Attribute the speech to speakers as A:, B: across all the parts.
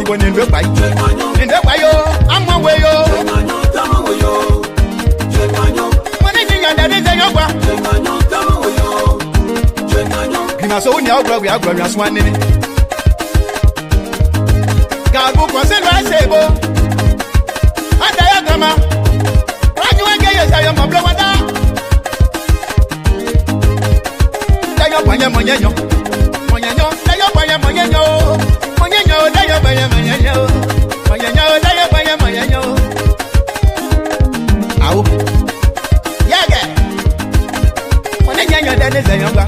A: going in the bike. In the bio, I'm away. Anything that is a yoga. So now we are going as one in it. God will consider I say, bo. And diagrama. Why do I get you? I am a blower. Dayo, Panya, Moyano. Moyano, Dayo, Panya, Moyano. Moyano, Dayo, Panya, Moyano. Moyano, Dayo, Panya, Moyano. Ow. Yaga. When I get you, that is a yoga.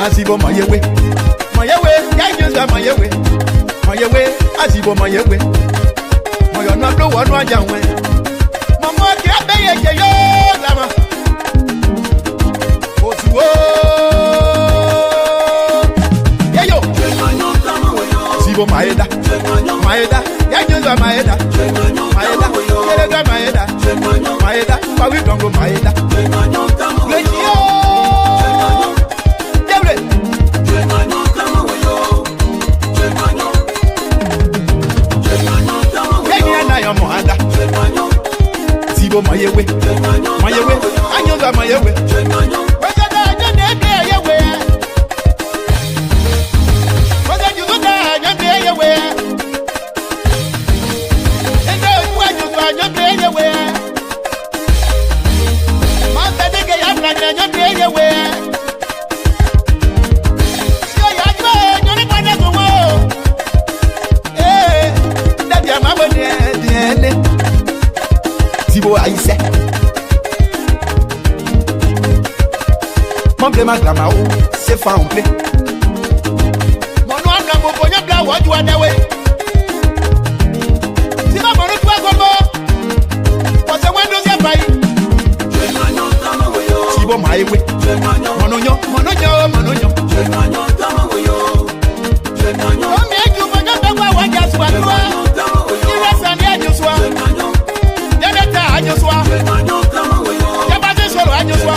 A: Azibo mayewe, yajuza mayewe, azibo mayewe, moyo no do wonu ajanwe, mama ki abeye je yo lama, otuo, yeyo, azibo maeda, yajuza maeda, yerega maeda, pawi dongo maeda, Zibo mayewe, anyoza mayewe. Aïe, mon blé ma grama ou c'est fa on blé. Mon nom n'a mon pognon blanc ou du anawe. Si ma mon toi gobo, parce que moi nous y a pas. Si bon maïwe, mon oignon. Oh mais tu vas pas voir waga soit toi. Tu restes en lien du soir. Anyoswa, yabaze solo anyoswa,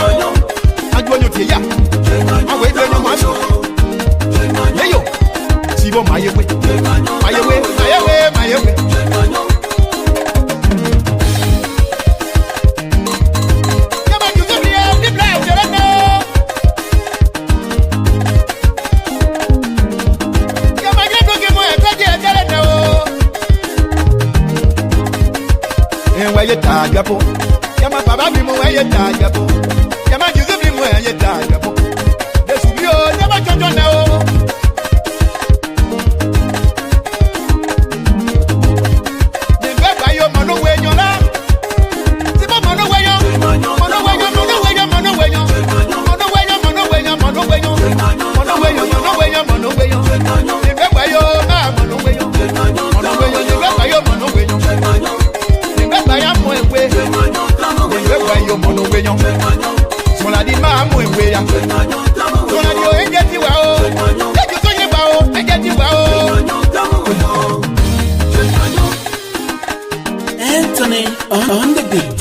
A: anjonyo tiya, awe benyo maso, yeyo, sibo mayewe. Yaba juzubiya, dibla ujereno. Yaba jedoge mo ekoje ujereno. Weye tagapo, yama baba mi mo weye tagapo, yama juzu mi mo weye tagapo. Desubio, yama jojo na o. Nimbe bayo mono wenyo la, sibo mono wenyo, nimbe bayo na mono wenyo, nimbe bayo mono wenyo. Son la di ma mo ewe ya. Son la di o engeti wa o. Eju so ye ba o, engeti wa o.
B: Anthony on the beat.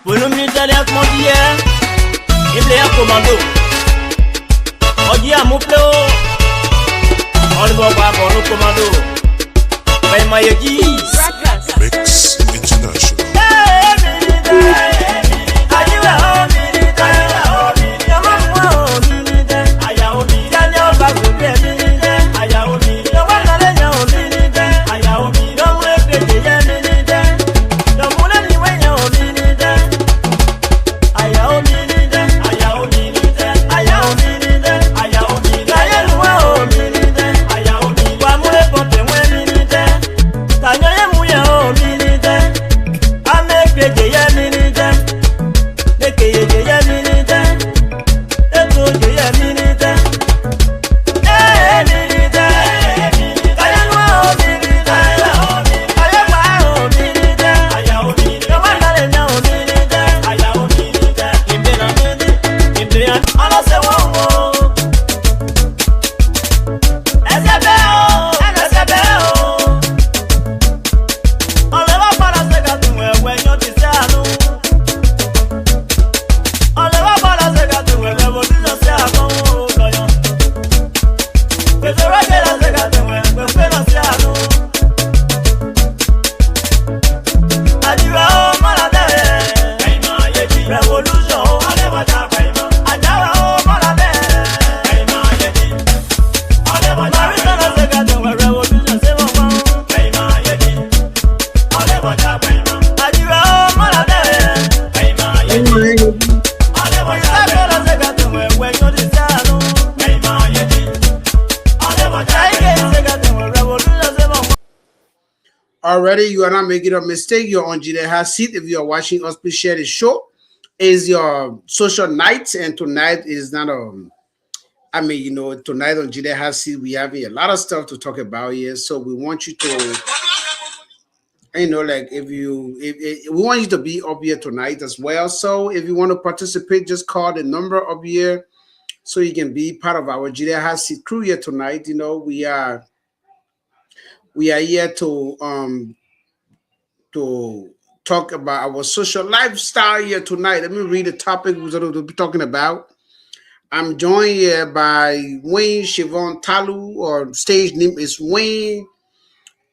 C: Pour nous militaires mon hier, il est un commando. On dit à mon plo, on ne va pas pour nos commandos. Mais moi je dis,
D: Mix International.
C: hey, militaire, are you a home militaire?
E: Already, you are not making a mistake. You're on Gedeh HotSeat. If you are watching us, please share the show. Is your social night, and tonight is not tonight on Gedeh HotSeat we have a lot of stuff to talk about here. So we want you to, like if we want you to be up here tonight as well. So if you want to participate, just call the number up here so you can be part of our Gedeh HotSeat crew here tonight. We are here to talk about our social lifestyle here tonight. Let me read the topic we're going to be talking about. I'm joined here by Wayne Siobhan Talu, or stage name is Wayne.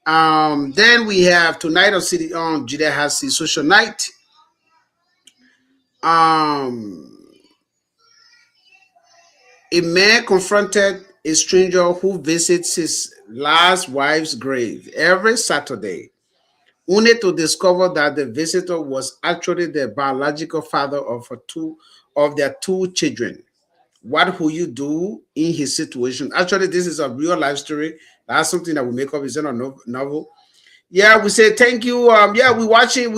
E: Then we have tonight on City on Gedeh HotSeat Social Night. A man confronted a stranger who visits his last wife's grave every Saturday, only to discover that the visitor was actually the biological father of their two children. What will you do in his situation? Actually, this is a real life story. That's something that we make up. It's in a novel. Yeah, we say thank you. Yeah, we watching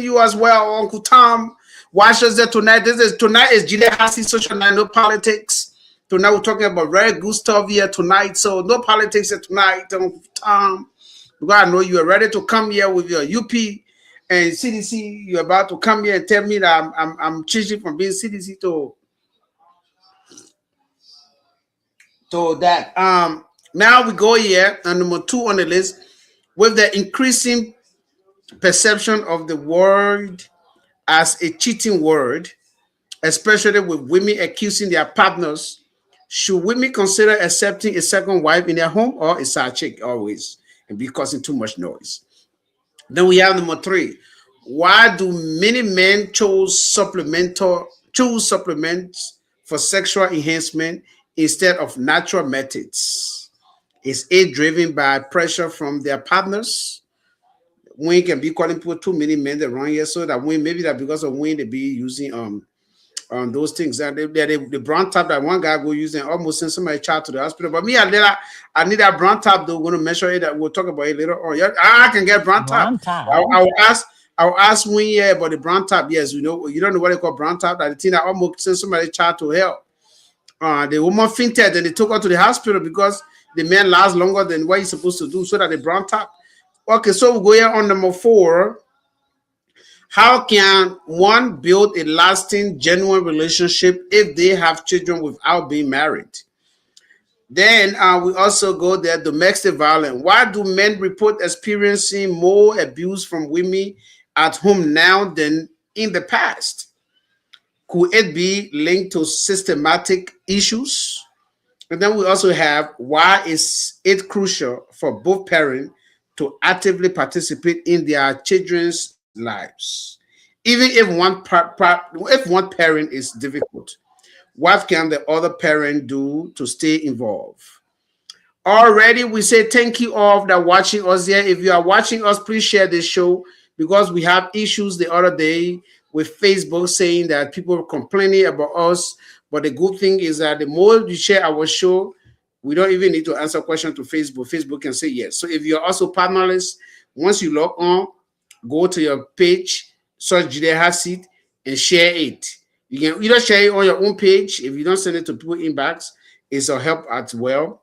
E: you as well, Uncle Tom. Watch us there tonight. Tonight is Gedeh HotSeat Social Night, no politics. Tonight we're talking about very good stuff here tonight. So no politics here tonight, Uncle Tom. Because I know you are ready to come here with your UP and CDC. You're about to come here and tell me that I'm changing from being CDC to that. Now we go here and number 2 on the list, with the increasing perception of the word as a cheating word, especially with women accusing their partners. Should women consider accepting a second wife in their home, or a side chick always and be causing too much noise? Then we have number 3. Why do many men choose supplements for sexual enhancement instead of natural methods? Is it driven by pressure from their partners? Women can be calling people too many men the wrong here, so that when maybe that because of when they be using those things, and the brown tap that one guy go using almost send somebody child to the hospital. But me, I need that brown tap though. We're gonna measure it. That we'll talk about it later on. Yeah, I can get brown tap. I'll ask when about the brown tap. Yes, you don't know what they call brown tap. That the thing that almost send somebody child to hell. The woman fainted and they took her to the hospital because the man lasts longer than what he's supposed to do, so that the brown tap. Okay, so we go here on number 4. How can one build a lasting, genuine relationship if they have children without being married? Then we also go there, domestic violence. Why do men report experiencing more abuse from women at home now than in the past? Could it be linked to systematic issues? And then we also have, why is it crucial for both parents to actively participate in their children's lives? Even if one parent is difficult, what can the other parent do to stay involved? Already, we say thank you all that watching us here. If you are watching us, please share this show, because we have issues the other day with Facebook saying that people are complaining about us. But the good thing is that the more you share our show, we don't even need to answer questions to Facebook. Facebook can say yes. So if you're also partnerless, once you log on, go to your page, search Gedeh HotSeat, and share it. You can either share it on your own page. If you don't send it to people inbox, it's a help as well.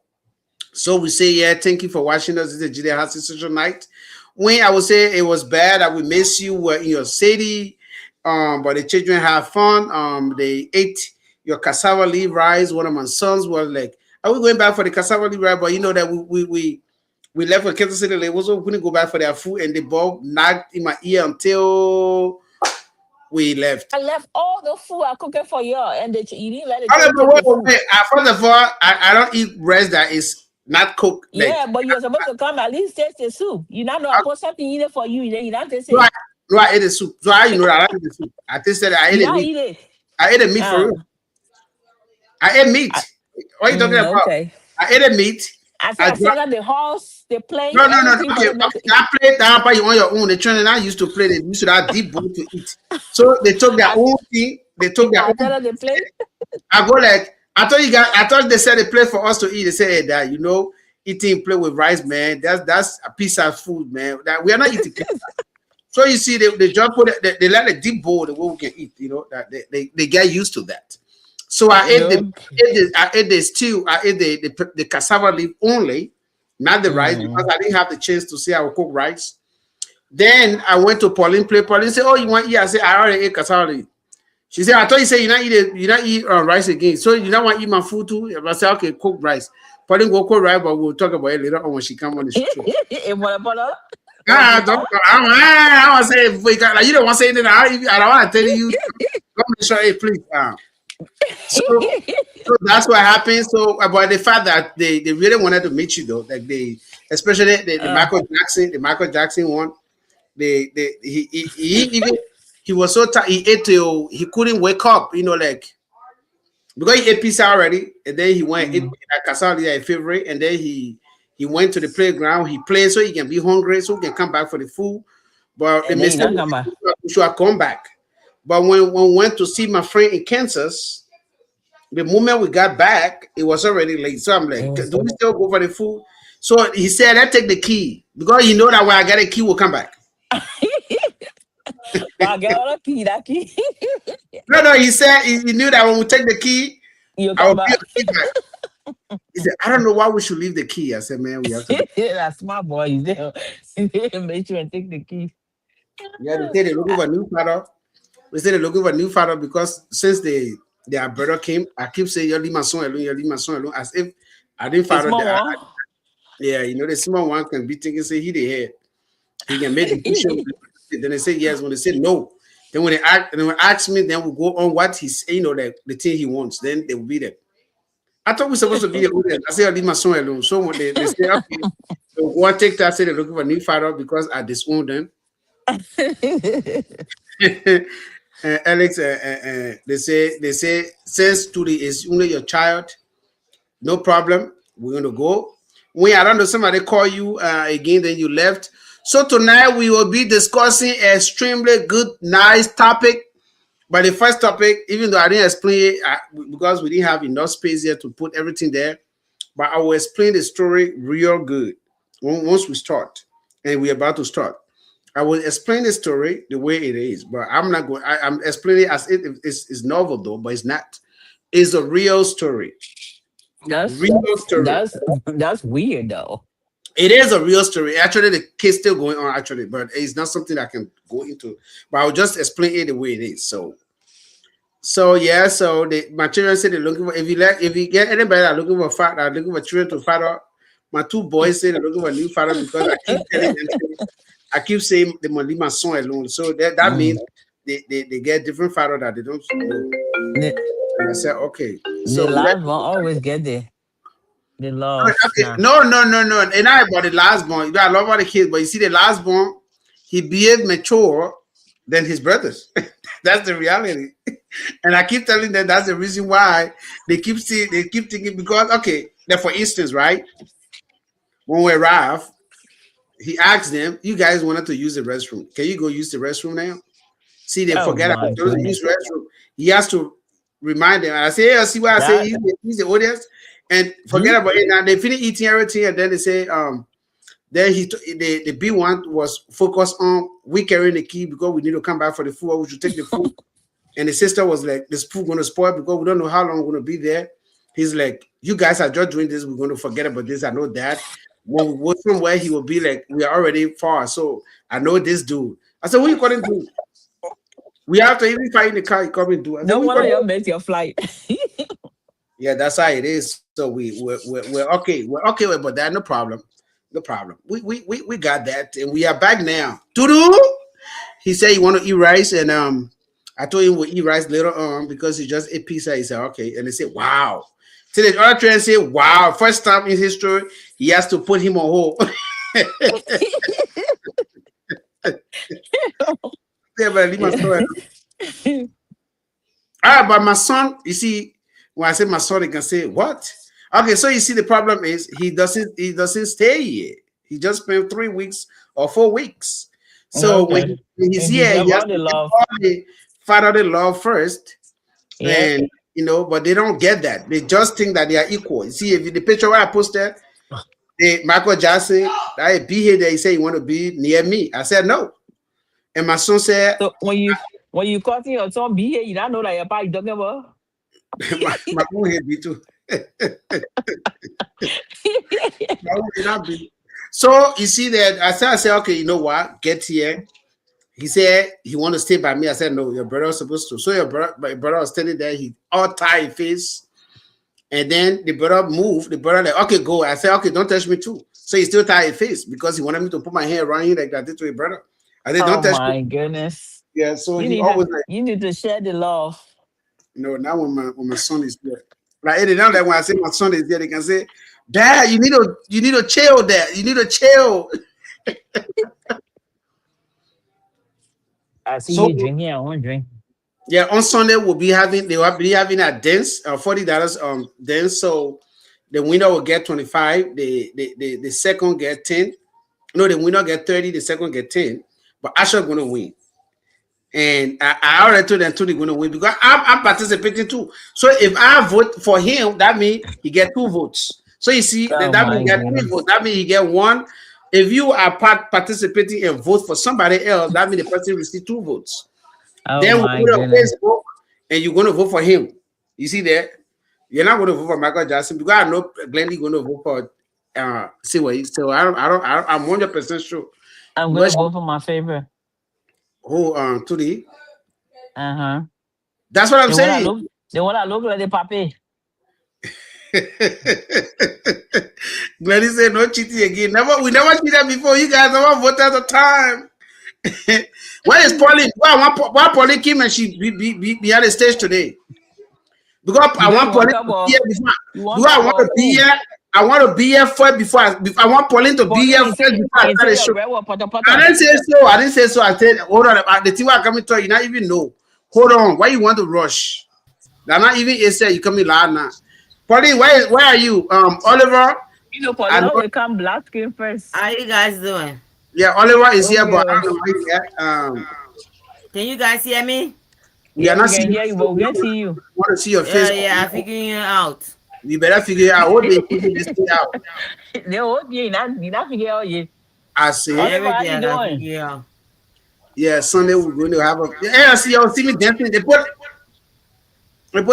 E: So we say, yeah, thank you for watching us. This is Gedeh HotSeat Social Night. When I would say it was bad that we miss you, were in your city, but the children have fun. They ate your cassava leaf rice. One of my sons was like, "Are we going back for the cassava leaf rice?" But you know that we left for Kansas City. They was going to go back for their food, and the bulb knocked in my ear until we left.
F: I left all the food I cooked for you, and you didn't let it.
E: First of all, I don't eat breast that is not cooked.
F: Yeah, but you're supposed to come at least taste the soup. You not know I put something in it for you, then you not taste it.
E: No, I ate the soup. So I know that I ate the soup. I tasted it. I ate the meat. I ate the meat for real. I ate meat. What are you talking about? Okay. I ate a meat.
F: I said the horse, the plate.
E: No. Okay. That plate that you on your own. The children I used to play. They used to have deep bowl to eat. So they took their own thing. They took their own.
F: The plate.
E: I go like, I thought they said they plate for us to eat. They said that eating plate with rice, man. That's a piece of food, man. That we are not eating pizza. So you see, they just put it, they let a deep bowl the way we can eat, you know, that they get used to that. So I ate the stew, I ate the cassava leaf only, not the rice, because I didn't have the chance to see how to cook rice. Then I went to Pauline plate. Pauline said, "Oh, you want eat?" I said, "I already ate cassava leaf." She said, "I thought you said you not eat rice again. So you don't want to eat my food too?" I said, "Okay, cook rice." Pauline go cook rice, but we'll talk about it later on when she come on the show. I want to say, like, you don't want to say anything. I don't want to tell you. Come and show it, please. So that's what happened. So about the fact that they really wanted to meet you though, like especially the Michael Jackson one. He was so tired. He ate till he couldn't wake up. You know, like because he ate pizza already, and then he went ate cassava, a favorite, and then he went to the playground. He played so he can be hungry, so he can come back for the food. But the mistake should have come back. But when we went to see my friend in Kansas, the moment we got back, it was already late. So I'm like, do we still go for the food? So he said, "I take the key," because he know that when I get a key, we'll come back.
F: That key.
E: No, he said he knew that when we take the key, I will be back. He said, "I don't know why we should leave the key." I said, "Man, we have to."
F: That's my boy. He's there. Make sure and take the key.
E: Yeah, they say they're looking for a new father. They say they're looking for a new father because since their brother came, I keep saying, "You leave my son alone, you leave my son alone," as if I didn't father that. Yeah, you know, the small one can be thinking, say he the head. He can make decisions. Then they say yes. When they say no, then when they ask me, then we'll go on what he's, you know, the thing he wants. Then they will be there. I thought we were supposed to be there. I say I leave my son alone. So when they say okay, so one take that, say they're looking for a new father because I disowned them. Alex, they say since today is only your child, no problem. We're gonna go. When I don't know somebody call you again, then you left. So tonight we will be discussing an extremely good, nice topic. But the first topic, even though I didn't explain it because we didn't have enough space here to put everything there, but I will explain the story real good once we start, and we're about to start. I will explain the story the way it is, but I'm not going. I'm explaining it as it's novel though, but it's not. It's a real story.
F: That's
E: Real story.
F: That's weird though.
E: It is a real story. Actually, the case still going on. Actually, but it's not something I can go into. But I'll just explain it the way it is. So yeah. So my children said they're looking for. If you get anybody that looking for father, looking for children to father. My two boys say they're looking for a new father because I keep telling them. I keep saying they must leave my son alone. So that means they get different father that they don't know. And I said okay. So
F: the last one always get there. The love.
E: Okay. No. And not about the last born. You got a lot about the kids, but you see the last born, he behaved mature than his brothers. That's the reality. And I keep telling them that's the reason why they keep thinking because okay, then for instance, right? When we arrived, he asked them, "You guys wanted to use the restroom. Can you go use the restroom now?" See, they forget about those who use restroom. He has to remind them. And I say, "Yeah, see what I say? He's the audience." And forget about it. Now they finish eating everything, and then they say, then the B1 was focused on we carrying the key because we need to come back for the food. Or we should take the food. And the sister was like, "This food going to spoil because we don't know how long we're going to be there." He's like, "You guys are just doing this. We're going to forget about this. I know that." When we go somewhere, he will be like, "We are already far, so I know this dude." I said, "What you calling dude? We have to even find the car. You come and do."
F: No wonder you missed your flight.
E: Yeah, that's how it is. So we're okay. We're okay with that. No problem. No problem. We got that, and we are back now. Tudu. He said he want to eat rice, and I told him we'll eat rice later on because he just ate pizza. He said okay, and they said wow. So the other trainer said wow. First time in history, he has to put him on hold. Yeah, but leave my story. All right, but my son, you see. When I say my son, they can say what? Okay, so you see, the problem is he doesn't stay here. He just spent 3 weeks or 4 weeks. So when he's here, he has to fatherly love first, and you know, but they don't get that. They just think that they are equal. You see, if the picture where I posted, Michael Jackson, that be here, they say you want to be near me. I said no. And my son said,
F: So when you cutting your son be here, you don't know like your pa you talking about.
E: my own head be too. So you see that I said, okay, you know what? Get here. He said he want to stay by me. I said, no, your brother was supposed to. So my brother was standing there. He all tired face. And then the brother moved. The brother like, okay, go. I said, okay, don't touch me too. So he still tired face because he wanted me to put my hand around him like I did to his brother. I said, don't touch me.
F: Oh my goodness.
E: Yeah, so
F: You
E: he
F: need
E: always
F: to,
E: like,
F: you need to share the love.
E: no, now when my son is there. Like it is not like when I say my son is there, they can say, Dad, you need to chill there. You need to chill.
F: I see
E: So
F: you drinking, I won't drink.
E: yeah, on Sunday they will be having a dance, $40 dance. So the winner will get 25, the second get 10. No, the winner get 30, the second get 10. But Asher gonna win. And I already told them they're going to win because I'm participating too. So if I vote for him, that means he get 2 votes. So you see,
F: Oh
E: that means
F: my
E: he get 3
F: goodness.
E: votes. That means he get 1. If you are participating and vote for somebody else, that means the person receive 2 votes.
F: Oh
E: Then
F: my
E: we go to
F: goodness.
E: Facebook and you're going to vote for him. You see that? You're not going to vote for Michael Jackson because I know Glenn going to vote for see what he so I'm 100% sure.
F: I'm gonna
E: Because
F: vote for my favorite.
E: who Tudi.
F: Uh-huh.
E: That's what I'm
F: The one I
E: saying.
F: look the one I look like the papi.
E: Gladys said no cheating again. We never cheated before. You guys never voted at the time. Where is Pauline? Why Pauline came and she be at the stage today? Because I want Pauline to be here before. Because I want to be here. I want to be here first before I want Pauline to be here first before I start the show. I didn't say so. I said, hold on. The thing I coming to you not even know. Hold on. Why you want to rush? They're not even said you coming loud now. Pauline, where are you? Oliver.
F: You know, Paulina will come black screen first.
D: How you guys doing?
E: Yeah, Oliver is here, but I don't know why he's here.
D: Can you guys hear me?
E: We are not
F: we can
E: seeing
F: hear you, but we can't see you.
E: want to see your face.
D: Yeah, I'm figuring it out.
E: We better figure out what they figure this thing out.
F: They hold you, not figure out you.
E: I say,
F: Oliver, how you
D: Everything I gotta
F: doing?
D: figure out.
E: yeah, Sunday we're going to have a. Yeah, see me dancing. They put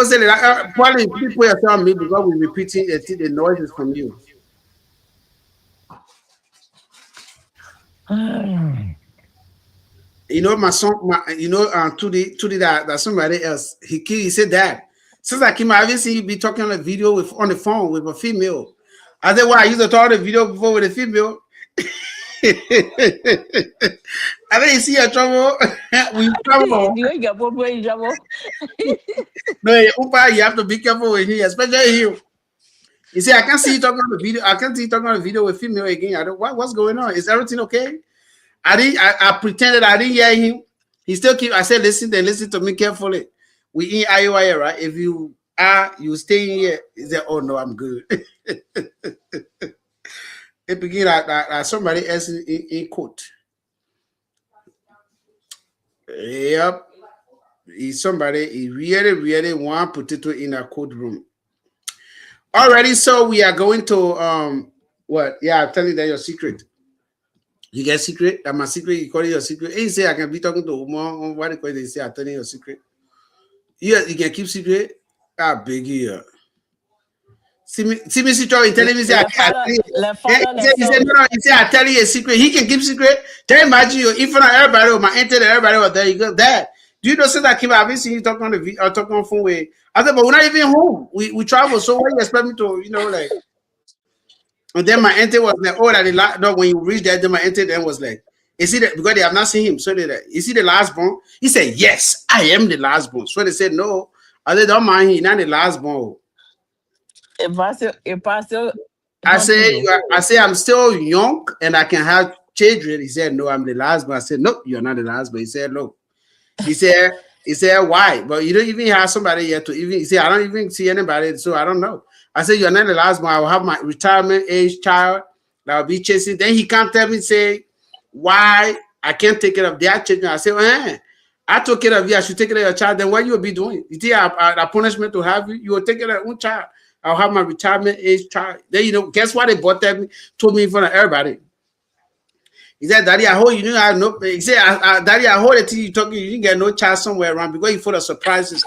E: say that probably people are telling me because we're repeating the noises from you. You know, my son, to that somebody else, he said that. Since I came, I haven't seen you be talking on a video on the phone with a female. I said, why? I used to talk on the video before with a female. I didn't see your trouble. We trouble.
F: You get trouble in trouble.
E: No, you have to be careful with him, especially you. You see, I can't see you talking on the video. I can't see you talking on the video with female again. What's going on? Is everything okay? I pretended I didn't hear him. He still keep. I said, listen to me carefully. We in Iowa, right? If you stay in here. He said, oh no, I'm good. It begin like somebody else in court. Yep. He really want potato in a courtroom. Alrighty, so we are going to what? Yeah, I'm telling you your secret. You get secret? That my secret, you call it your secret. And you say I can be talking to a woman. What they say? I'm telling you your secret. You can keep secret. I beg you. See me, Citro, he telling me say I can't. He said I tell you a secret. He can keep secret. Can you imagine you in front of everybody with my internet, everybody was there. You go, Dad. Do you know since I came out, I've been seeing you talking on the video, talking on phone with. I said, but we're not even home. We travel, so what do you expect me to, like? And then my auntie was like, oh, that no, when you reach there, then my auntie then was like, you see that because they have not seen him. So they like, you see the last born? He said, yes, I am the last born. So they said, no. I said, don't mind, he's not the last born. I say I'm still young and I can have children. He said, no, I'm the last born. I said, no, you're not the last born. He said, no. He said, why? But you don't even have somebody yet to even. He said, I don't even see anybody, so I don't know. I said, you're not the last one. I will have my retirement age child that will be chasing. Then he can't tell me, say, why I can't take care of their children. I say, I took care of you. I should take care of your child. Then what you will be doing? You think a punishment to have you? You will take care of your own child. I'll have my retirement age child. Then guess what they bought that told me in front of everybody. He said, Daddy, I hope you didn't have no. He said, Daddy, I hope that you talking, you didn't get no child somewhere around because you full of surprises.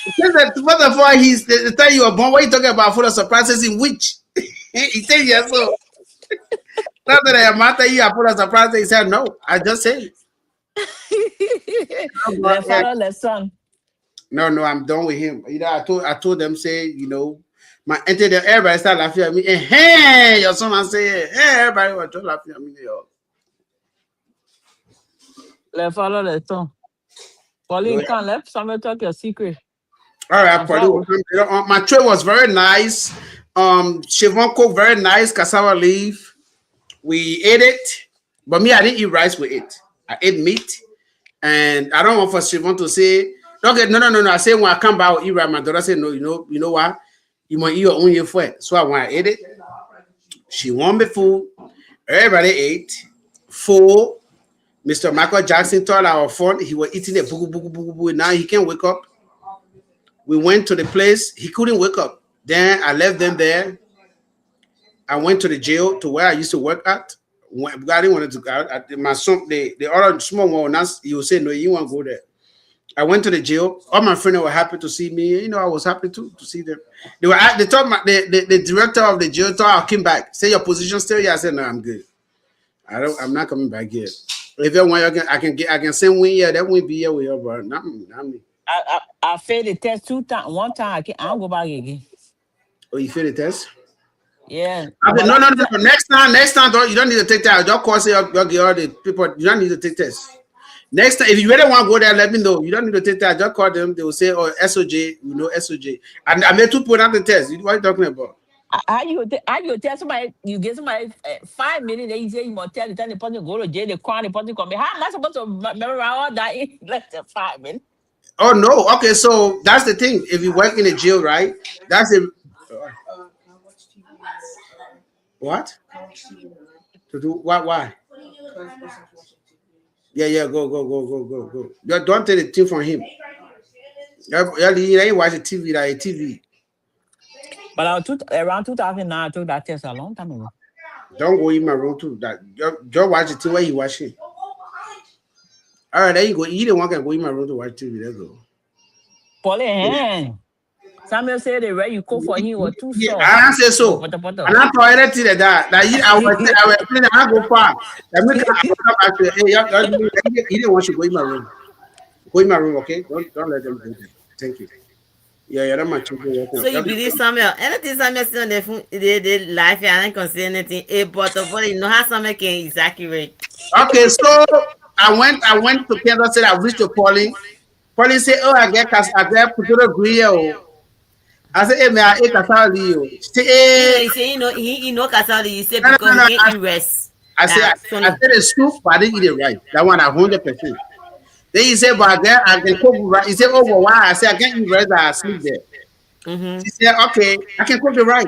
E: He said that first of all, he's the time you were born. What are you talking about full of surprises in which? He said, yes, so. Not that I am after you are full of surprises. He said, no, I just said.
F: Let's follow the song.
E: No, I'm done with him. I told them, say, my enter there, everybody start laughing at me. And hey, your son, I say, hey, everybody was laughing at me.
F: Let's follow the song. Pauline, come, let somebody talk your secret.
E: All right, Pauline. My tray was very nice. Chevron cooked very nice cassava leaf. We ate it, but me, I didn't eat rice with it. I ate meat, and I don't want for Chevron to say, okay, no. I say when I come back, I'll eat rice. My daughter said, no, you know what? You might eat your own year for it. So when I ate it, she wanted me food. Everybody ate. Full. Mr. Michael Jackson thought our fun. He was eating a boo. Now he can't wake up. We went to the place. He couldn't wake up. Then I left them there. I went to the jail to where I used to work at. I didn't want to go. My son, the other small one, he would say, no, you won't go there. I went to the jail. All my friends were happy to see me. I was happy to see them. They told the director of the jail thought I came back. Say your position still here. I said, no, I'm good. I'm not coming back here. If you want, I can send one here. That won't be here with you, but not me.
F: I failed the test 2 times. One time I don't go back again.
E: Oh, you failed the test?
F: Yeah.
E: No. Next time, you don't need to take that. Don't call say all the people. You don't need to take tests. Next time, if you really want to go there, let me know. You don't need to take that. Just call them. They will say, oh, SOJ, SOJ. And I made 2 put out the test. What are you talking about?
F: How you tell somebody, you get somebody 5 minutes, then you say you must tell the time the person go to jail, the crime, the person come. How am I supposed to memorize all that in less than 5 minutes?
E: Oh, no. Okay, so that's the thing. If you work in a jail, right? That's a... What? To do what? Why? Yeah. Go. Don't take the thing from him. You ain't watch the TV like a TV.
F: But around 2009, I took that test a long time ago.
E: Don't go in my room too. Just watch the TV where you watching. All right, there you go. You don't want to go in my room to watch TV. Let's go.
F: Pauline, Samuel said the way you cook for him was too soft.
E: I say so. And I thought anything like that. I was playing. I go far. He didn't want you to go in my room. Go in my room, okay? Don't let them go there. Thank you. Yeah, that's my children.
D: So you believe Samuel? Anything Samuel see on the phone, they life, I don't consider anything. But you know how Samuel can is accurate.
E: Okay, so I went to Kansas City. I reached to Pauline. Pauline said, "Oh, I get potato grill." I said, "Hey, man, I ate cassava." He
D: say, he know cassava. He said because he can't eat rest.
E: I said the soup, but I didn't eat it right. That one 100%. Then he said, but I can cook rice. He said, oh, but why? I said, I can't eat rice. I sleep there. She said, okay, I can cook the rice.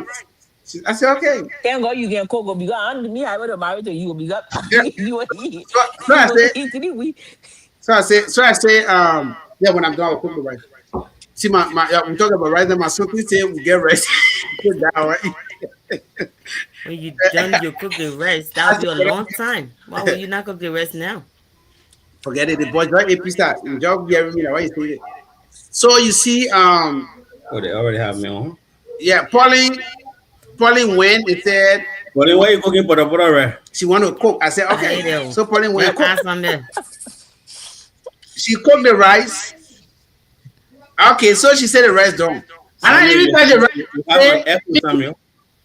E: I said, okay.
F: Can't go, you can cook because I would have married to you because you would eat.
E: So I say, yeah, when I'm done, I'll cook the rice. See, we're talking about rice, and my son said, we get rice. Put down, right?
D: When you done, you cook the rice. That would be a long time. Why would you not cook the rice now?
E: Forget it. The boys right a piece that you just give me why you say it. So you see,
C: oh, they already have me on.
E: Yeah, Pauline went and said,
C: Pauline, why are you cooking for the brother?
E: She want to cook. I said, okay. So Pauline went. She cooked the rice. Okay, so she said the rice done. I don't even touch the rice.
C: You have an echo, Samuel.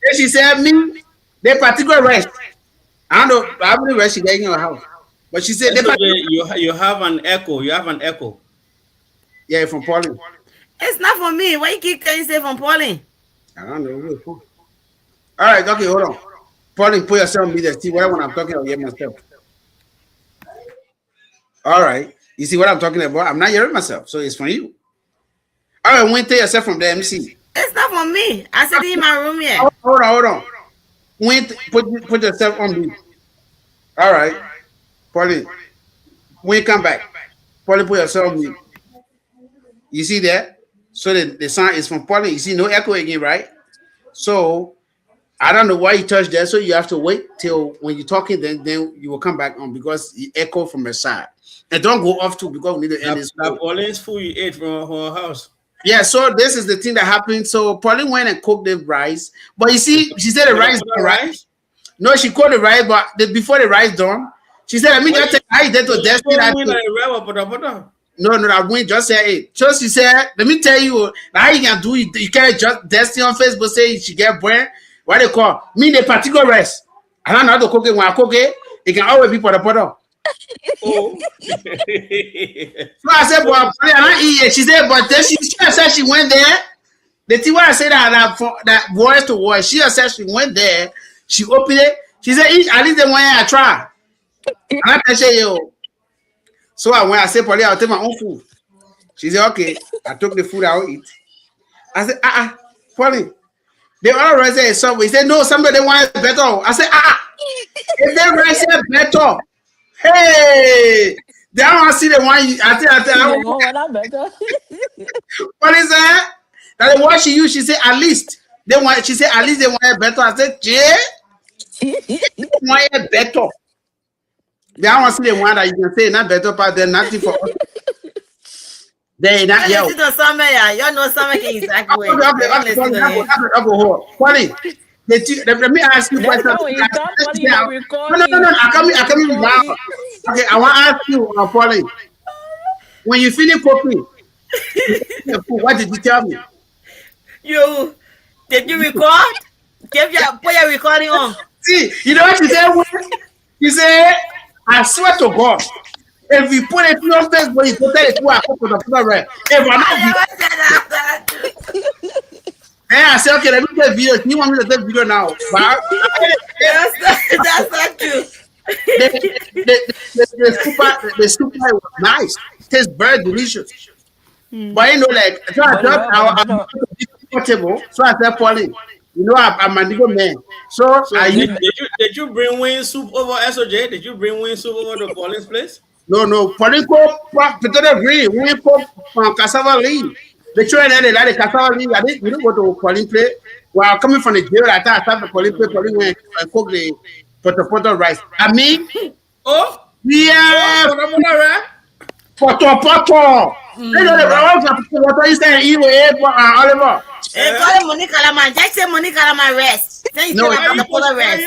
E: Then she said, me, the particular rice. I don't know how many rice she got in your house. But she said,
C: you have an echo. You have an echo.
E: Yeah, from Pauline.
D: It's not for me. Why you keep saying say from Pauline?
E: I don't know. All right, okay, hold on. Pauline, put yourself on me there. See what I'm talking about here myself. All right. You see what I'm talking about? I'm not hearing myself, so it's from you. All right, when take yourself from there, let me see.
D: It's not for me. I said in my room here.
E: Hold on. When put yourself on me. All right. Pauline, when you come back, Pauline, put yourself on me. You see that? So the sound is from Pauline. You see, no echo again, right? So I don't know why you touched there. So you have to wait till when you're talking, then you will come back on because you echo from her side. And don't go off too because we need to end this.
G: That Pauline's food you ate from her house.
E: Yeah, so this is the thing that happened. So Pauline went and cooked the rice, but you see, she said the rice done, right? No, she cooked the rice, but before the rice done, she said, "Let me just take I did to Destiny." No, I went just say it. So she said, "Let me tell you, how you can do it. You can't just Destiny on Facebook say she get burnt. What they call me the particular rice. I don't know how to cook it. When I cook it, it can always be for the butter."
G: Oh.
E: So I said, "But I don't eat it." She said, "But then she said she went there." The thing why I said that voice to voice, she said she went there. She opened it. She said, "At least the one I try." And I said, "Yo." So I went. I said, "Polly, I'll take my own food." She said, "Okay." I took the food. I'll eat. I said, Polly. The other rice is somewhere. He said, "No, somebody want it better." I said, if that rice is better, hey, they don't want to see the one. I
F: want better.
E: What is that? That the one she used. She said, "At least they want." She said, "At least they want it better." I said, "Jay, they want it better." They don't want to see the one that you can say not better, but they're nothing for us. They not
D: you know summer, yeah. You know summer can exactly.
E: Funny. Let me ask you a question. No. I come now. Okay, I want to ask you, Pauline. When you finish cooking, what did you tell me?
D: Did you record? Put your recording on.
E: See, you know what she said? She said, "I swear to God, if you put it on Facebook, you can tell it to a couple of people, right? If I'm not." And I said, "Okay, let me take video. You want me to take video now?" But
D: that's not true.
E: The super was nice. Tastes very delicious. But you know, like, so I thought I'm comfortable. So I said, "Pauline, you know, I'm a nigga man." So
G: did you bring wing soup over SOJ? Did you bring wing soup over to Pauline's place?
E: No. Pauline cook potato green. We cook cassava leaf. The children they like the cassava leaf. I didn't go to Pauline place. Well, coming from the jail, I thought I started the Pauline place. Pauline went and cook the potato rice. I mean, yeah, potato. You know the brown potato is saying you Oliver.
D: Call Monica Lama. Just say Monica Lama rest. Then you say potato rest.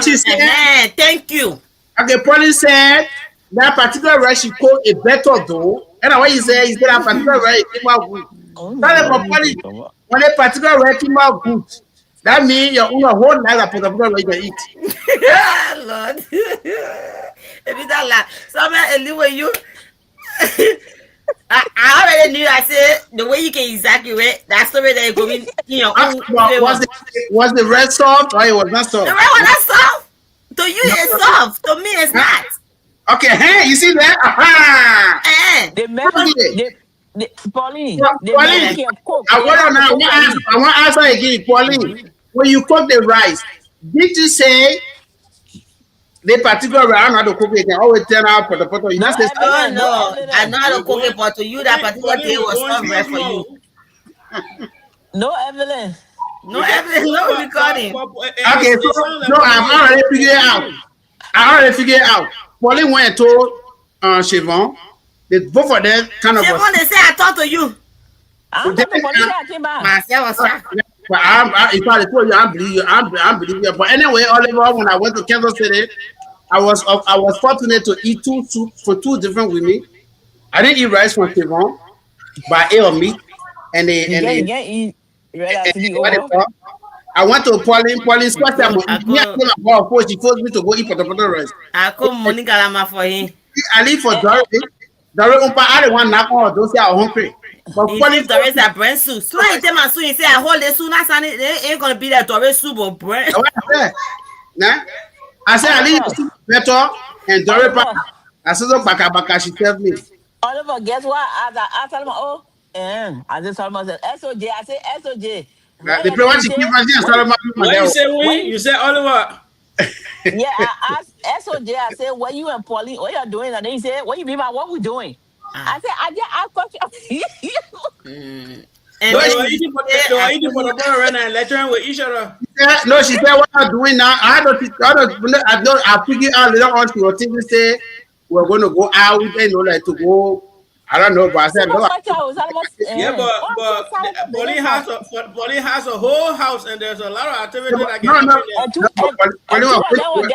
E: She said,
D: "Thank you."
E: Okay, Pauline said that particular rice she cooked a better dough. And what you say is that particular rice came out good. When a particular rice came out good, that means your whole life of particular rice you eat.
D: Lord. If you don't laugh, somewhere anyway you. I already knew. I said the way you can evacuate. That's the way they're going. You know,
E: was the red soft or it was not soft?
D: The red one not soft. To you, it's soft. To me, it's not.
E: Okay, hey, you see that?
F: Pauline,
E: I want to ask her again, Pauline. When you cook the rice, did you say the particular rice? I don't know how to cook it. I always tell her for the photo. You just say,
D: no. I know how to cook it, but to you, that particular day was not right for you.
F: No evidence.
D: No evidence. No recording.
E: Okay, so I've already figured out. Pauline went and told Siobhan. Both of them kind of.
D: Siobhan, they say I talked to you.
F: I'm talking to Pauline. I came back.
D: Myself was shocked.
E: But if I told you, I believe you. But anyway, Oliver, when I went to Kansas City, I was fortunate to eat two soup for two different women. I didn't eat rice from Siobhan, but I ate meat. I went to Pauline squash time. She forced me to go eat potato rice.
D: I call Monica Lama for him.
E: I leave for Dory. I don't want knock on those are hungry. But
D: Pauline Doris a bread soup. So I tell my son, he say I hold the soup. They ain't gonna be that Doris soup or bread.
E: I said I leave the soup better and Dory. I said baka she tell me.
F: Oliver, guess what? I tell him, I just told myself SOJ. I say SOJ.
E: The plan she keep asking
G: what you say we? You say Oliver.
F: Yeah, I asked SOJ. I said, "What you and Pauline? What you doing?" And then he said, "What you mean by what we doing?" I said, "I got you."
D: And
G: No, they
D: then
G: were
D: you
G: eating for
D: say,
G: they were eating for the ball right now and lecturing with each other.
E: Yeah, no, she said what I'm doing now. I figured out later on she was thinking say we're going to go out, like to go. I don't know, but I said no.
G: Yeah, Pauline has a whole house and there's a lot of activity that can
E: No, no,
G: happen there.
E: no.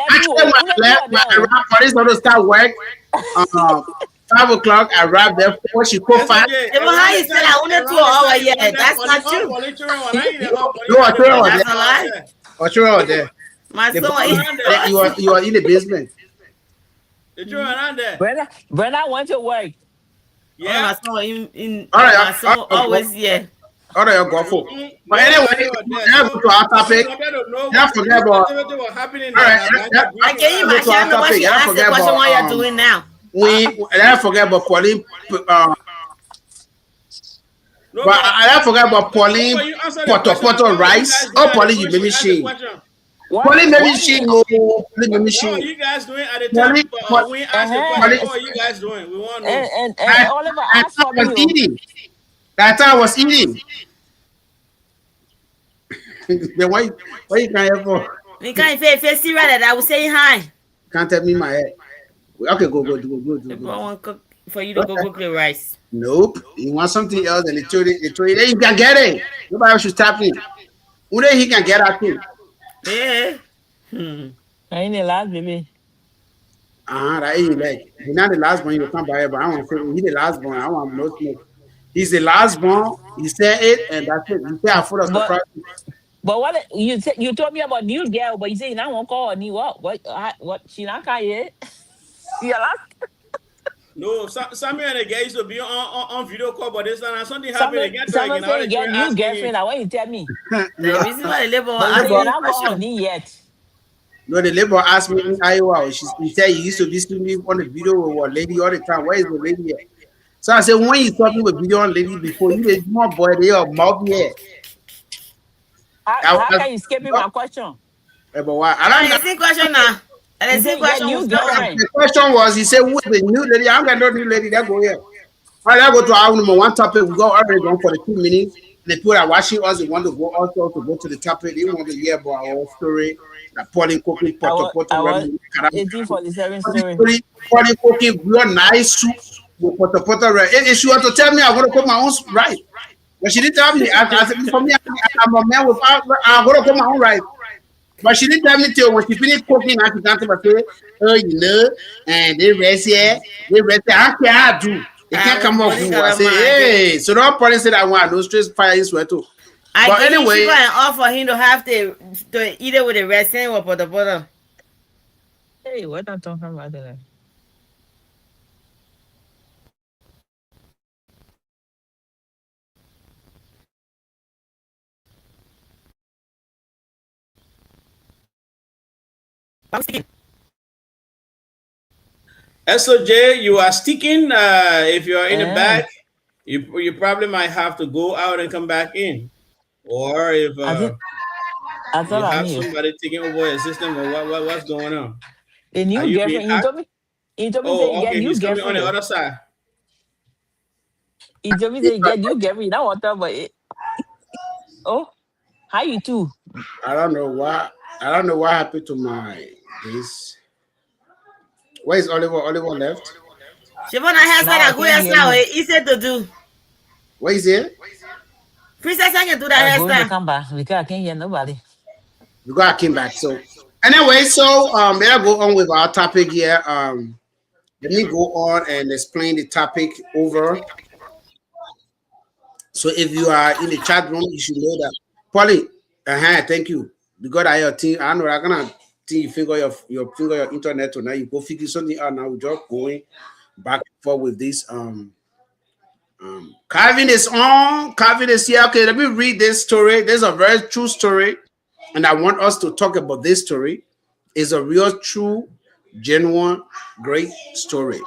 E: Actually, when I left, when I arrived, police going to start work. 5 o'clock, I arrived there. 4, she put 5.
D: how you said I wanted 2 hours? Yeah, that's not true.
E: No, Ochoa was
D: That's a lie.
E: there. Ochoa was there.
D: My son
E: You are in the basement.
G: The children around there.
F: Brenda went to work.
G: Yeah.
D: my son in
E: All right,
D: my son always here.
E: All right, go for. But anyway, let's go to our topic. Don't forget about.
G: All
E: right,
D: I can you imagine nobody
E: Yeah,
D: ask the
E: forget
D: question
E: about,
D: what you're doing now.
E: I forget about Pauline. But I don't forget about Pauline Poto rice. Oh, Pauline, you baby she. Pauline baby she no. Pauline baby she.
G: What are you guys doing at the time? We asked the question. What are you guys doing? We want to know.
F: And Oliver asked for
E: was
F: me.
E: eating. That time I was eating. Then why you can't help for?
D: We can't face see right that I was saying hi.
E: Can't tell me my head. Okay, go.
D: I want cook for you to go cook the rice.
E: Nope. You want something else and they told you then you can get it. Nobody else should stop him. Who then he can get at too.
D: Yeah.
F: I ain't the last baby.
E: That ain't like he's not the last one you come by, but I want to say he's the last one. I want no smoke. He's the last one. He said it and that's it. He said I full of surprise.
F: But what you said, you told me about new girl, but you say you not want to call her new what she not can yet. Yeah, last.
G: No, Samuel and the guy used to be on video call, but this time something happened again.
F: Someone say you get new girlfriend. I want you to tell me.
D: The reason why the labor
F: But you not call her new yet.
E: No, the labor asked me in Iowa. He said he used to be me on the video with a lady all the time. Where is the lady at? So I said, when you talking with video on lady before, you the small boy, they are mouth here.
F: How can you skip my question?
E: But why? I don't know.
D: the question now. And the same question
F: new
D: was
F: girlfriend.
E: The question was, he said, who is the new lady? I don't got no new lady that go here. All right, I go to our number one topic. We go already gone for the 2 minutes. The people that watching us, they want to go also to go to the topic. They want to hear about our story. Like Pauline cooking,
F: I was 1847 story.
E: Pauline cooking real nice soup with poto. If she want to tell me I want to cook my own rice, but she didn't tell me. I said, for me, I'm a man without. I'm going to cook my own rice. But she didn't tell me till when she finished cooking, I could answer say, oh, you know, and they rest here, I can't do. They can't come up with I say, hey, so the party said I want no stress fire is where too. But anyway,
D: she and offer him to have to eat it with the rest or poto.
F: Hey, what I'm talking about today?
G: SOJ, you are sticking. If you are in the back, you probably might have to go out and come back in. Or if
F: I thought
G: you
F: I
G: have
F: knew.
G: somebody taking over your system, or what's going on?
F: The new girlfriend. You told me
G: Oh,
F: say
G: okay,
F: you get new
G: he's coming on
F: girlfriend.
G: the other side.
F: You told me say you get new girlfriend. You don't want to, but oh, how you too?
E: I don't know what happened to my this. Where is Oliver? Oliver left.
D: Siobhan, I have that hairstyle. Easy to do.
E: Where is it?
D: Princess, I can do that
F: I'm going to
D: hairstyle.
F: come back because I can't hear nobody.
E: You got came back. So anyway, so may I go on with our topic here? Let me go on and explain the topic over. So if you are in the chat room, you should know that. Polly, thank you. Because I think I know I'm gonna think you figure your internet or now you go figure something out now. We're just going back and forth with this. Calvin is on. Calvin is here. Okay, let me read this story. This is a very true story, and I want us to talk about this story. It's a real, true, genuine, great story.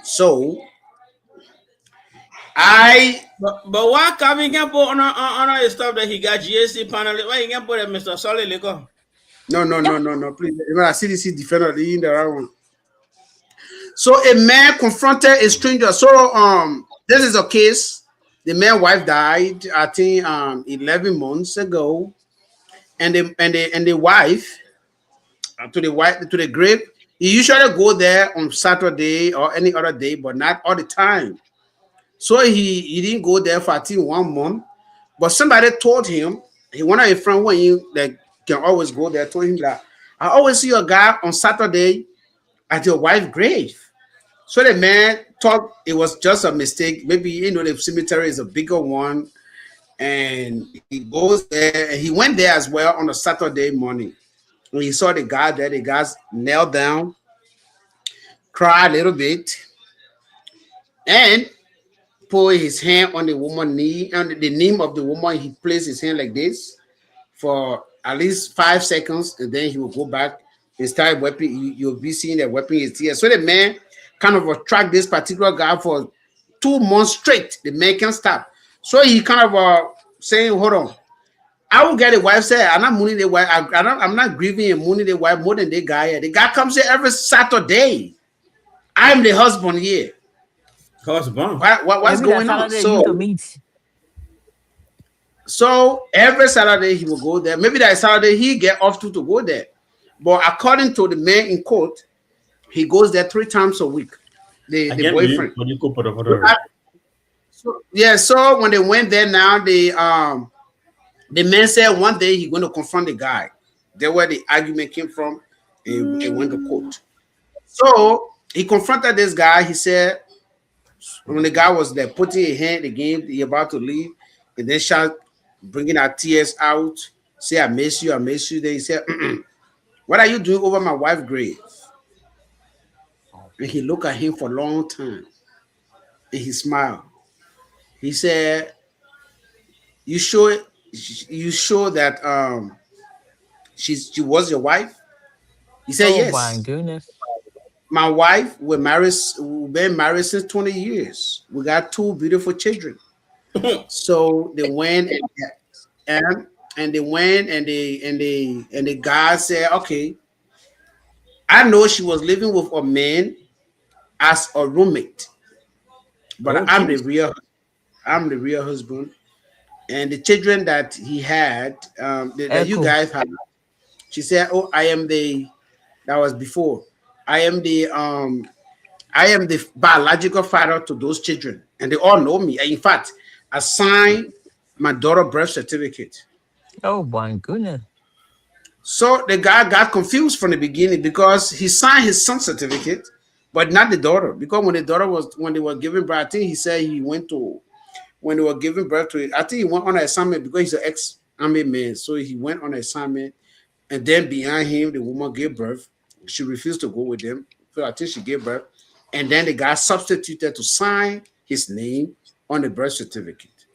E: So,
G: But why Calvin can put on his stuff that he got GSC panel? Why he can put a Mr. Solid Liquor?
E: No, please. Remember, CDC defender in the right one. So a man confronted a stranger. So this is a case The man's wife died, I think, 11 months ago, and the wife to the grave. He usually go there on Saturday or any other day, but not all the time. So he didn't go there for I think 1 month. But somebody told him, he one of his friend when you like can always go there, told him that I always see a guy on Saturday at your wife's grave. So the man thought it was just a mistake. Maybe the cemetery is a bigger one, and he goes there. And he went there as well on a Saturday morning. When he saw the guy there, the guys knelt down, cried a little bit, and put his hand on the woman's knee, on the knee of the woman. He placed his hand like this for at least 5 seconds, and then he will go back and start weapon. You'll be seeing that weapon is here. So the man kind of attract this particular guy for 2 months straight. The man can't stop. So he kind of saying, hold on. I will get a wife say, I'm not mooning the wife. I'm not grieving and mooning the wife more than the guy. The guy comes here every Saturday. I'm the husband here.
G: Husband.
E: What's
F: Maybe
E: going
F: that
E: on?
F: Saturday you to meet.
E: So every Saturday he will go there. Maybe that Saturday he get off to go there. But according to the man in court, he goes there 3 times a week. The boyfriend. So when they went there now, the man said one day he's going to confront the guy. That's where the argument came from. It went to court. So he confronted this guy. He said, when the guy was there putting his hand again, he about to leave, and then shout, bringing our tears out, say, I miss you, I miss you. Then he said, what are you doing over my wife's grave? And he looked at him for a long time, and he smiled. He said, you sure that she was your wife? He said, yes.
F: Oh my goodness.
E: My wife, we've been married since 20 years. We got 2 beautiful children. So they went and the guy said, okay, I know she was living with a man as a roommate, but I'm the real husband. And the children that he had, that you guys had, she said, oh, that was before. I am the biological father to those children, and they all know me. In fact, I signed my daughter's birth certificate.
F: Oh my goodness.
E: So the guy got confused from the beginning because he signed his son's certificate, but not the daughter. Because when they were giving birth, I think he said when they were giving birth to it, I think he went on an assignment because he's an ex-army man. So he went on an assignment, and then behind him, the woman gave birth. She refused to go with them. So I think she gave birth. And then the guy substituted to sign his name on the birth certificate.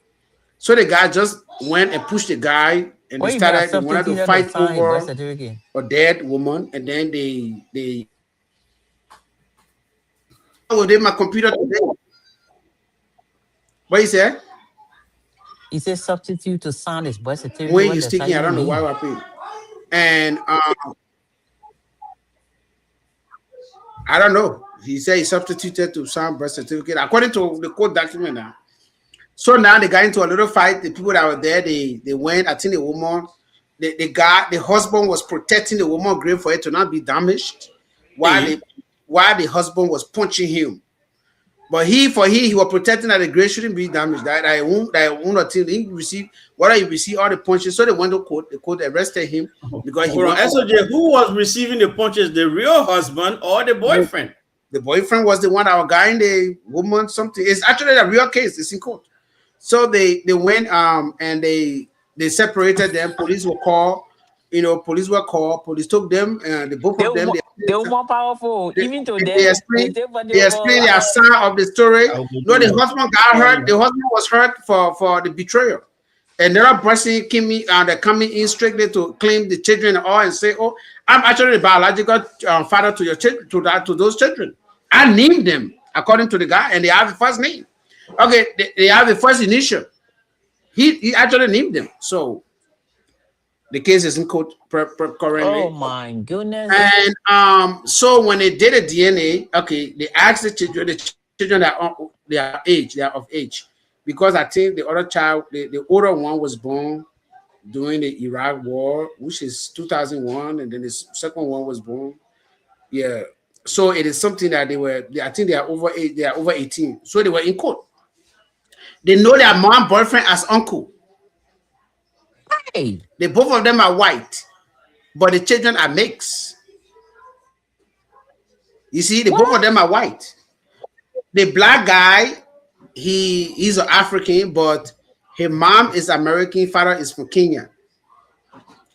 E: So the guy just went and pushed the guy, and they wanted to fight over a dead woman. And then they did my computer today. What you said?
F: He said substitute to sign his birth certificate.
E: When he's taking, I don't know why I pay. And I don't know. He said he substituted to sign birth certificate according to the court document now. So now they got into a little fight. The people that were there, they went. I think the woman, the husband was protecting the woman's grave for it to not be damaged, while the husband was punching him. But he was protecting that the grave shouldn't be damaged. That I won't until he received all the punches. So they went to court. The court arrested him because
G: SOJ, who was receiving the punches? The real husband or the boyfriend?
E: The boyfriend was the one that was guiding the woman. Something. It's actually a real case. It's in court. So they went and they separated them. Police were called. Police were called. Police took them. The both of them.
F: They were more powerful. Even today,
E: they explained their side of the story. No, the husband got hurt. The husband was hurt for the betrayal. Another person came in. They're coming in strictly to claim the children all and say, "Oh, I'm actually the biological father to your children, to those children. I named them according to the guy, and they have the first name. Okay, they have the first initial. He actually named them. So the case is in court currently.
F: Oh my goodness!
E: And so when they did a DNA, okay, they asked the children that they are of age. because I think the other child, the older one was born during the Iraq War, which is 2001, and then the second one was born. Yeah. So it is something that I think they are over eight, they are over 18. So they were in court. They know their mom boyfriend as uncle.
F: Hey,
E: They both of them are white, but the children are mixed. You see, the both of
F: what?
E: them are white. The black guy, he's an African, but his mom is American, father is from Kenya.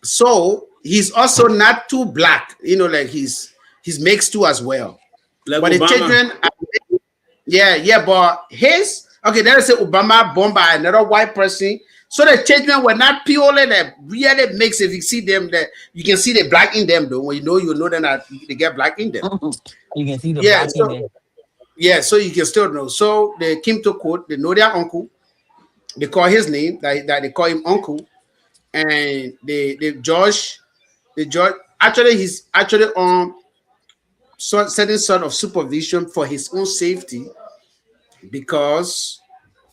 E: So he's also not too black, like he's mixed too as well.
G: Like
E: But the
G: Obama.
E: children, yeah, but his okay, let's say Obama born by another white person. So the children were not purely that really mixed. If you see them, that you can see the black in them though. When you know that they get black in them.
F: You can see the
E: Yeah,
F: black in
E: so
F: there.
E: yeah, so you can still know. So they came to court, they know their uncle, they call his name, that they call him uncle, and the judge actually he's actually on certain sort of supervision for his own safety because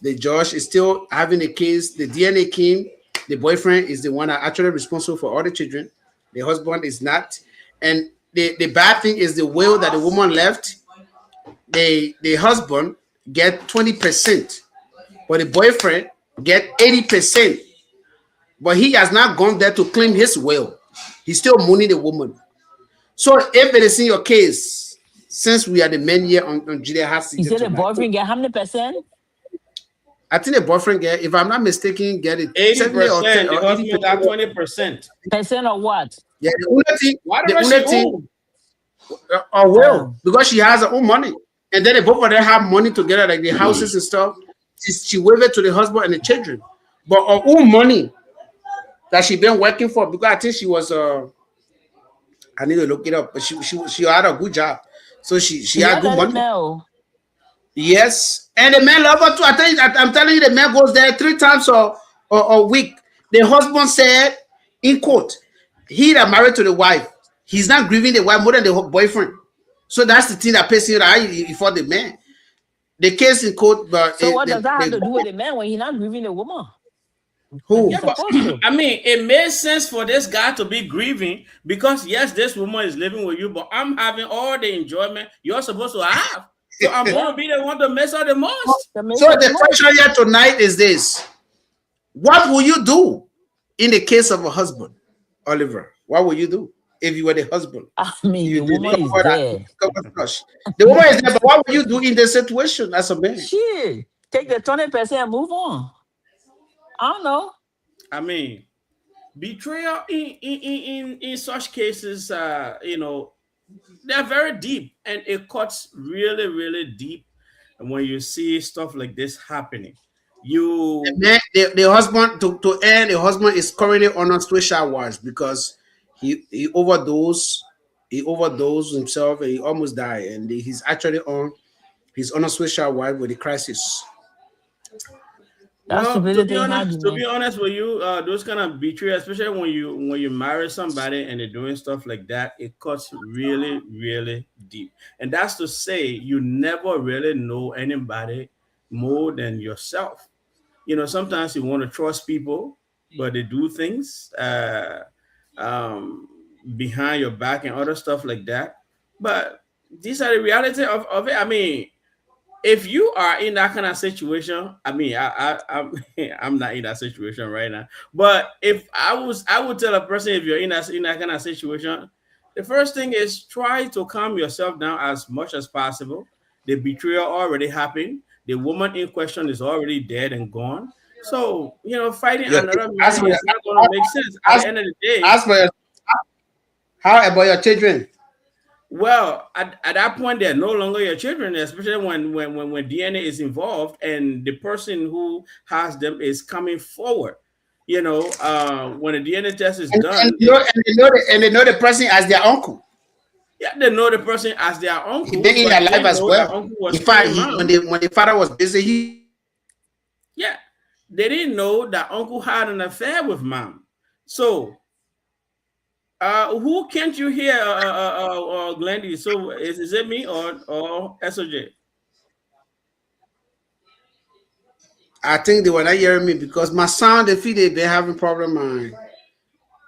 E: the judge is still having a case. The DNA came. The boyfriend is the one that actually responsible for all the children. The husband is not. And the bad thing is the will that the woman left. The husband get 20%, but the boyfriend get 80%. But he has not gone there to claim his will. He's still mooning the woman. So if it is in your case, since we are the men here on Gedeh
F: You
E: HotSeat
F: said the
E: tonight,
F: boyfriend get how many percent?
E: I think the boyfriend get, if I'm not mistaken, get it 70 or 10
G: 80%. The
E: or
G: husband got
E: 80%.
G: 20%.
F: Percent of what?
E: Yeah, the only thing,
G: Why
E: the
G: don't
E: only
G: she
E: thing,
G: own?
E: will because she has her own money, and then they both of them have money together, like the houses and stuff. She wave it to the husband and the children, but her own money that she been working for because I think she was I need to look it up, but she had a good job, so she
F: Yeah,
E: had good
F: let it
E: money.
F: know.
E: Yes, and the man love her too. I'm telling you, the man goes there 3 times a week. The husband said in court, he that married to the wife, he's not grieving the wife more than the boyfriend. So that's the thing that pays him right for the man. The case in court, but
F: So what does that have to do with the man when he's not grieving the woman? Like
E: who?
F: he's
G: Yeah, but
F: supposed to.
G: I mean, it made sense for this guy to be grieving because yes, this woman is living with you, but I'm having all the enjoyment you're supposed to have. So I'm
F: Yeah,
G: gonna be the one to miss her the most.
F: the
E: So
F: miss her the
E: the
F: most.
E: question here tonight is this: what will you do in the case of a husband, Oliver? What will you do if you were the husband?
F: I mean,
E: You
F: the
E: did
F: woman is there.
E: cover crush. The woman is there, but what will you do in this situation as a man?
F: Shit, take the 20% and move on. I don't know.
G: I mean, betrayal in such cases, they're very deep and it cuts really, really deep. And when you see stuff like this happening,
E: The
G: you
E: man, the husband to end, the husband is currently on a social watch because he overdosed, himself and he almost died, and he's actually on he's on a social watch with the crisis.
F: That's the
G: well,
F: really thing happening,
G: to
F: man.
G: be honest with you, those kind of betrayal, especially when you marry somebody and they're doing stuff like that, it cuts really, really deep. And that's to say, you never really know anybody more than yourself. Sometimes you want to trust people, but they do things um, behind your back and other stuff like that. But these are the reality of it. I mean, if you are in that kind of situation, I mean, I'm I'm not in that situation right now. But if I would tell a person if you're in that kind of situation, the first thing is try to calm yourself down as much as possible. The betrayal already happened. The woman in question is already dead and gone. So fighting
E: Your,
G: another
E: as
G: man
E: for your,
G: is not going to make sense. At
E: as,
G: the end of the day,
E: as for your, how about your children?
G: well, at that point, they're no longer your children, especially when DNA is involved and the person who has them is coming forward. When the DNA test is
E: And
G: done, it,
E: they know the person as their uncle.
G: yeah, they know the person as their
E: He
G: uncle,
E: been in
G: but
E: their
G: they
E: life
G: didn't
E: as
G: know that
E: well.
G: uncle was
E: In fact,
G: killing mom.
E: when the father was busy,
G: Yeah, they didn't know that uncle had an affair with mom. So, who can't you hear, Glendy? So, is it me or SOJ?
E: I think they were not hearing me because my sound, they feel they've been having problem.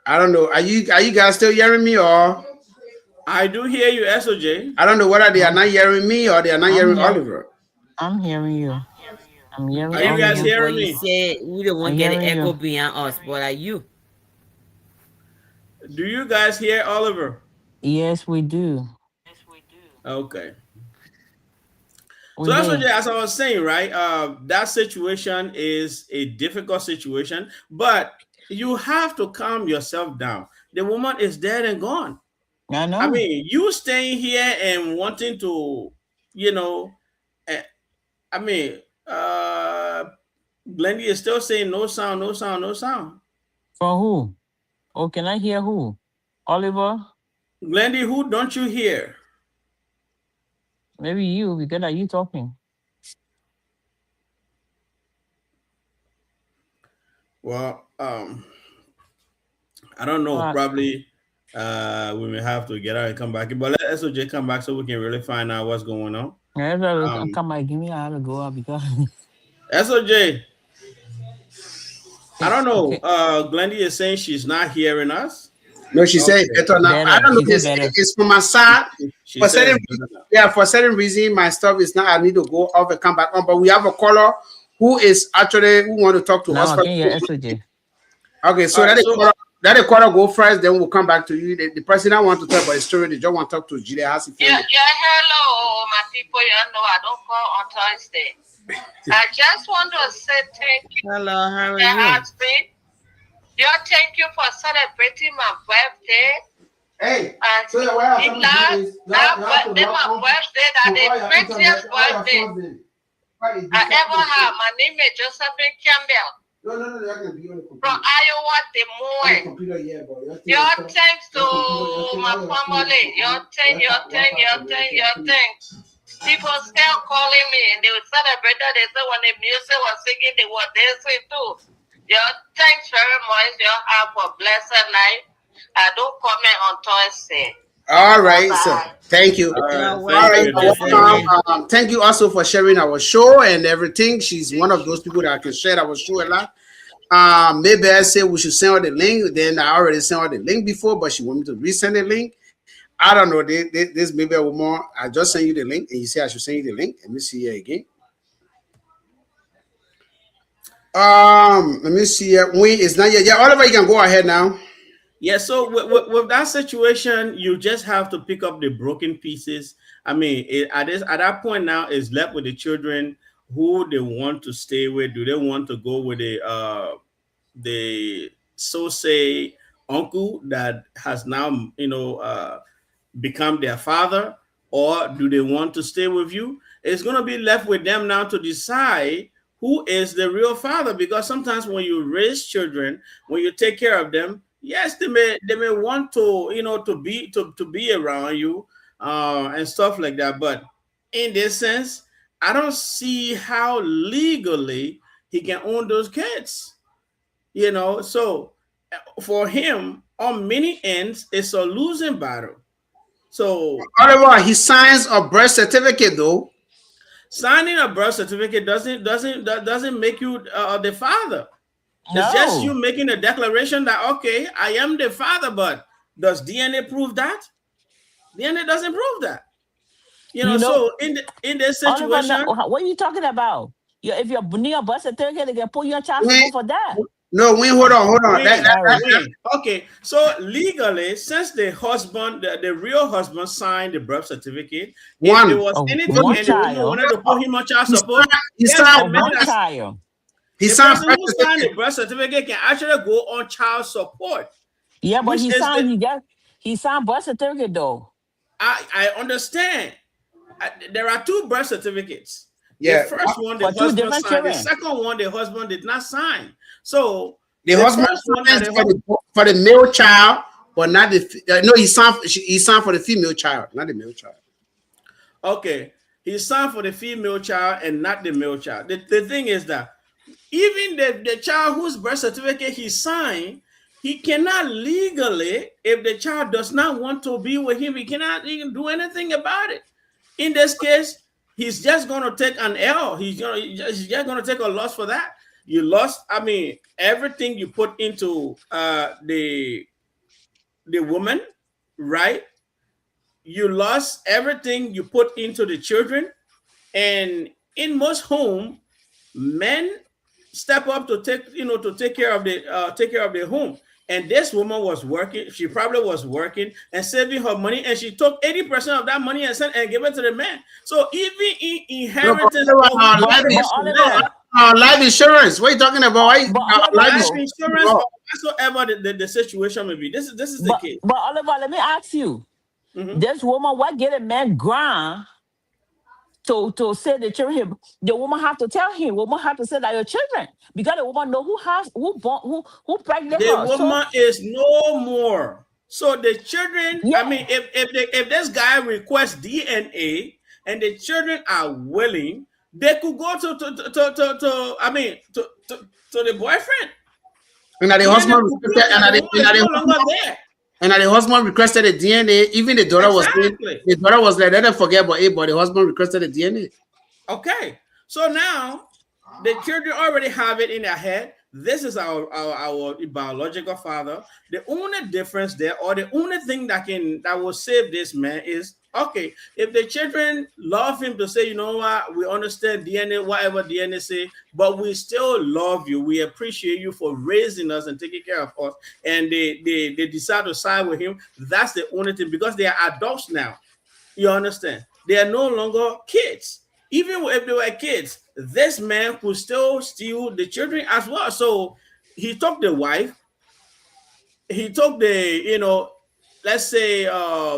E: I don't know. Are you guys still hearing me or
G: I do hear you, SOJ.
E: I don't know whether they are
F: I'm,
E: not hearing me or they are not
F: I'm
E: hearing
F: here.
E: Oliver.
F: I'm hearing you. I'm hearing
G: Are
D: Yeah,
G: you
F: all of
G: guys
F: you.
D: but
G: hearing
D: you
G: me?
D: say we the
F: I'm
D: one get the
F: hearing
D: echo
F: you.
D: behind us, but are you?
G: Do you guys hear Oliver?
F: Yes, we do.
G: Okay.
F: We
G: So that's what,
F: did.
G: as I was saying, right? That situation is a difficult situation, but you have to calm yourself down. The woman is dead and gone.
F: I
G: I
F: know.
G: mean, you staying here and wanting to, you know, eh, I mean, Glendy is still saying no sound, no sound, no sound.
F: For who? Oh, can I hear who? Oliver?
G: Glendy, who don't you hear?
F: Maybe you, because are you talking?
G: Well, I don't know.
F: Uh,
G: Probably we may have to get out and come back. But let SOJ come back so we can really find out what's going on. Um,
F: come back, give me a to go out because
G: SOJ, I don't know.
F: okay.
G: Glendy is saying she's not hearing us.
E: No, she said
G: Okay.
E: better now. I
F: Better.
E: don't know.
F: She said
E: It's,
F: better.
E: it's from my side.
G: She
E: For
G: said
E: certain
G: it's better now.
E: yeah, for certain reason, my stuff is not. I need to go off and come back on. But we have a caller who is actually who want to talk to us
F: Now I
E: first.
F: can hear SOJ.
E: Okay,
G: All
E: so
G: right. So
E: let the caller go first. Then we'll come back to you. The person I want to talk about the story. They just want to talk to Gedeh HotSeat.
H: Yeah, hello, my people. You know I don't call on Thursday. I just want to say thank you,
D: Hello, how are
H: my
D: you?
H: husband. Thank you for celebrating my birthday.
E: Hey,
H: And
E: so the way I
H: it last birthday, my birthday, that the 20th birthday I ever had. My name is Josephine Campbell
E: No, I can be on the
H: from
E: computer.
H: Iowa, Des
E: On the
H: Moines.
E: computer, yeah, but
H: Your thanks to my family. Your thanks. People still calling me and they will celebrate that. They say when the music was singing, they were dancing too. Your thanks very much. You have a blessed night. I don't comment on Thursday.
E: All right, so
H: Bye-bye.
E: thank you.
G: all right.
D: You're
E: All
G: Thank
E: right,
G: you,
D: welcome,
G: dear. Thank
E: welcome.
G: you.
E: Thank you also for sharing our show and everything. She's one of those people that can share our show a lot. Maybe I say we should send her the link. Then I already sent her the link before, but she want me to resend the link. I don't know. This maybe a more. I just sent you the link, and you say I should send you the link. Let me see here again. Let me see. When it's not yet. Yeah, Oliver, you can go ahead now.
G: Yeah, so with that situation, you just have to pick up the broken pieces. I mean, at that point now, it's left with the children who they want to stay with. Do they want to go with the so say uncle that has now become their father, or do they want to stay with you? It's going to be left with them now to decide who is the real father, because sometimes when you raise children, when you take care of them, yes, they may want to to be around you and stuff like that, but in this sense, I don't see how legally he can own those kids. So for him, on many ends, it's a losing battle. So
E: Oliver, he signs a birth certificate though.
G: signing a birth certificate doesn't make you the father. It's just you
F: No.
G: making a declaration that, okay, I am the father, but does DNA prove that? DNA doesn't prove that.
F: You know,
G: So in this
F: Oliver,
G: situation,
F: what are you talking about? If you're near a birth certificate, they can pull your child
E: When,
F: support for that.
E: no, when hold on, hold on.
G: when
F: Sorry.
G: okay, so legally, since the husband, the real husband signed the birth certificate, if there
E: one.
G: was
F: Oh,
G: anything
F: one
G: and the woman
F: child.
G: wanted to put him on child
E: He
G: support,
E: signed. He
G: yes,
E: signed.
G: the
F: Of
G: man
F: one
G: that's
F: child.
E: He
G: the
E: signed
G: person
E: birth
G: who signed the
E: certificate.
G: birth certificate can actually go on child support,
F: Yeah, but
G: which is the
F: he signed birth certificate though.
G: I understand. There are two birth certificates. The
E: Yeah,
G: first one the
F: For two
G: husband
F: different
G: signed. The
F: children.
G: second one the husband did not sign. So
E: the
G: the
E: husband
G: first one that
E: signs
G: the
E: for
G: husband,
E: the male child, but not the. No, he signed for the female child, not the male child.
G: okay, he signed for the female child and not the male child. The thing is that even the child whose birth certificate he signed, he cannot legally, if the child does not want to be with him, he cannot even do anything about it. In this case, he's just gonna take an L. He's just gonna take a loss for that. You lost. I mean, everything you put into the woman, right? You lost everything you put into the children, and in most home, men step up to take care of the home. And this woman was working. She probably was working and saving her money, and she took 80% of that money and sent and gave it to the man. So even in inheritance,
E: life insurance. What are you talking about?
G: Life insurance, or whatsoever the situation may be. This is the case.
F: But Oliver, let me ask you: this woman, what get a man grant to say the children? The woman have to tell him. Woman have to say that your children, because the woman know who pregnant
G: The
F: her.
G: woman is no more. So the children.
F: Yeah.
G: I mean, if this guy requests DNA and the children are willing, they could go to the boyfriend.
E: And the husband requested, and the husband requested the DNA. Even the daughter was like, let them forget about it, but the husband requested the DNA.
G: Okay, so now the children already have it in their head. This is our biological father. The only difference there, or the only thing that will save this man is, okay, if the children love him to say, you know what, we understand DNA, whatever DNA say, but we still love you. We appreciate you for raising us and taking care of us. And they decide to side with him. That's the only thing, because they are adults now. You understand? They are no longer kids. Even if they were kids, this man could still steal the children as well. So he took the wife. He took the, let's say,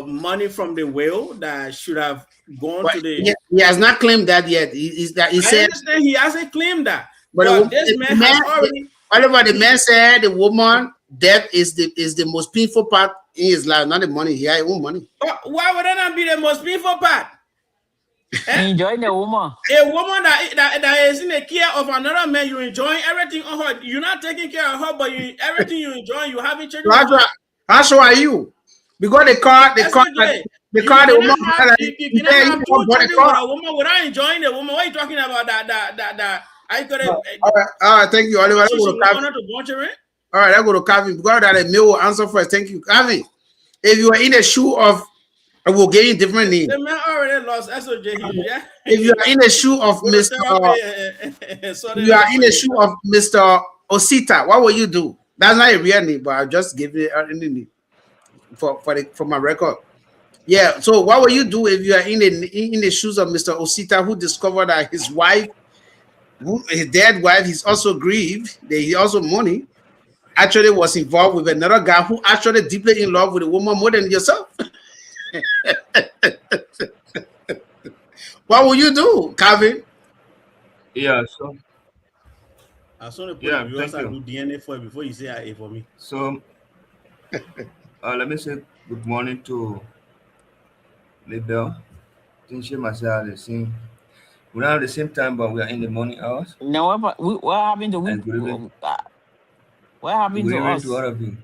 G: money from the will that should have gone to the.
E: He has not claimed that yet. He said
G: understand he hasn't claimed that,
E: but
G: this man has already.
E: Whatever the man said, the woman death is the most painful part in his life, not the money. He had his own money.
G: Why would that not be the most painful part?
F: Enjoying the woman.
G: A woman that is in the care of another man, you enjoying everything on her. You're not taking care of her, but everything you enjoy, you having children.
E: How sure are you? Because the woman.
G: You cannot have two children with a woman without enjoying the woman. What are you talking about? That I could have.
E: All right, thank you, Oliver. All right, I go to Calvin. Because that a male will answer first. Thank you, Calvin. If you are in the shoe of, I will give you different name.
G: The man already lost SOJ. Yeah.
E: If you are in the shoe of Mr. You are in the shoe of Mr. Osita, what will you do? That's not a real name, but I'll just give it a name for my record. Yeah. So what will you do if you are in the shoes of Mr. Osita, who discovered that his wife, his dead wife, he's also grieved, that he also mourning, actually was involved with another guy who actually deeply in love with a woman more than yourself? What will you do, Calvin?
B: Yeah, so
G: as soon as
B: yeah,
G: you do DNA for before you say A for me.
B: So let me say good morning to Libel. Think she must have the same. We don't have the same time, but we are in the morning hours.
F: Now what happened to what happened to us?
B: To all of you.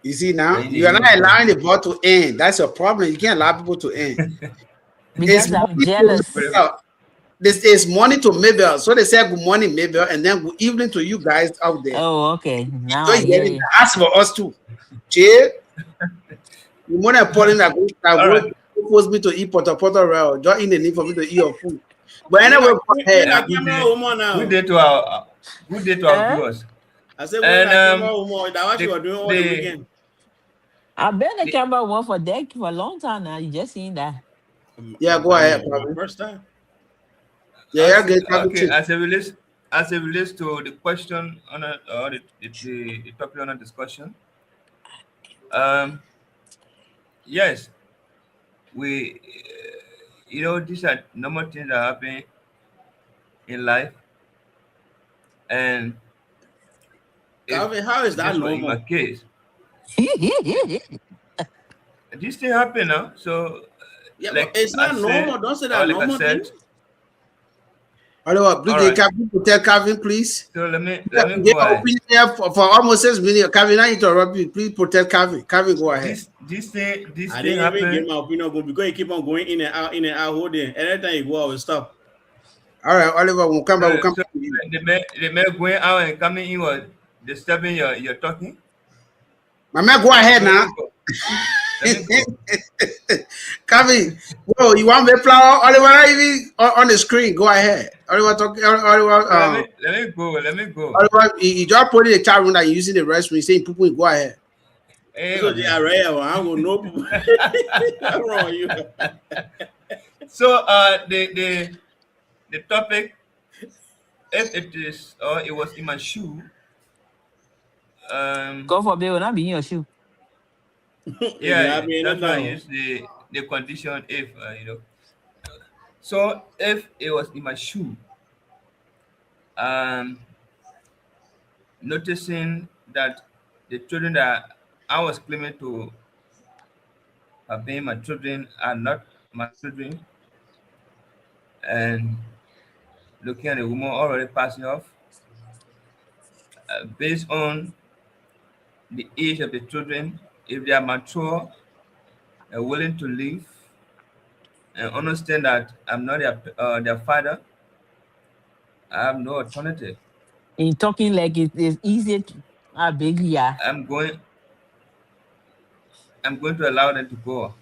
E: You see now, you are not allowing the ball to end. That's your problem. You can't allow people to end.
F: Because I'm jealous.
E: This is morning to Mabel. So they say good morning, Mabel, and then good evening to you guys out there.
F: Oh, okay. Now
E: so you ask for us too. Jay, you want to put in that force me to eat potato rail. Just in the need for me to eat your food. But anyway,
B: good day to our viewers.
G: I said, that's what you were doing all the weekend.
F: I've been a camera one for a long time now. You just seen that.
E: Yeah, go ahead.
G: First time.
E: Yeah,
B: okay. As it relates to the question on the topic on the discussion, yes, we, these are normal things that happen in life, and
G: Calvin, how is that normal?
B: In my case, this thing happen now, so.
G: Yeah, like, it's not normal. Don't say that normal thing.
E: Oliver,
B: All
E: please,
B: right.
E: can you tell Calvin, please?
B: So let me
E: Give
B: go
E: your
B: ahead.
E: opinion here for almost 6 minutes. Calvin, I interrupt you. Please protect Calvin. Calvin, go ahead.
B: This
G: I
B: thing
G: didn't even give
B: happened.
G: my opinion go because he keep on going in and out, holding. Anytime you go, I will stop.
E: All right, Oliver, we'll come back.
B: So,
E: We'll come
B: so
E: back to you.
B: the man going out and coming in was disturbing your talking.
E: My man, go ahead
B: So let
E: now.
B: me go. Let me go.
E: Calvin, whoa, you want me to flower? Oliver, not even on the screen. Go ahead. Oliver, talking. Oliver,
B: So let me go. Let me go.
E: Oliver, you just put in the chat room that you're using the restroom. You're saying people, go ahead.
B: Hey,
G: So
B: my
G: they
B: man.
G: are rare. I'm gonna know. What's wrong with you?
B: So the topic, if it is or it was in my shoe,
F: God forbid, will not be in your shoe.
G: If you
B: yeah,
G: have me in it
B: that's why I
G: now.
B: use the condition if So if it was in my shoe, um, noticing that the children that I was claiming to have been my children are not my children, and looking at the woman already passing off, based on the age of the children, if they are mature and willing to live and understand that I'm not their father, I have no alternative.
F: And talking like it is easy to big yeah.
B: I'm going I'm going to allow them to go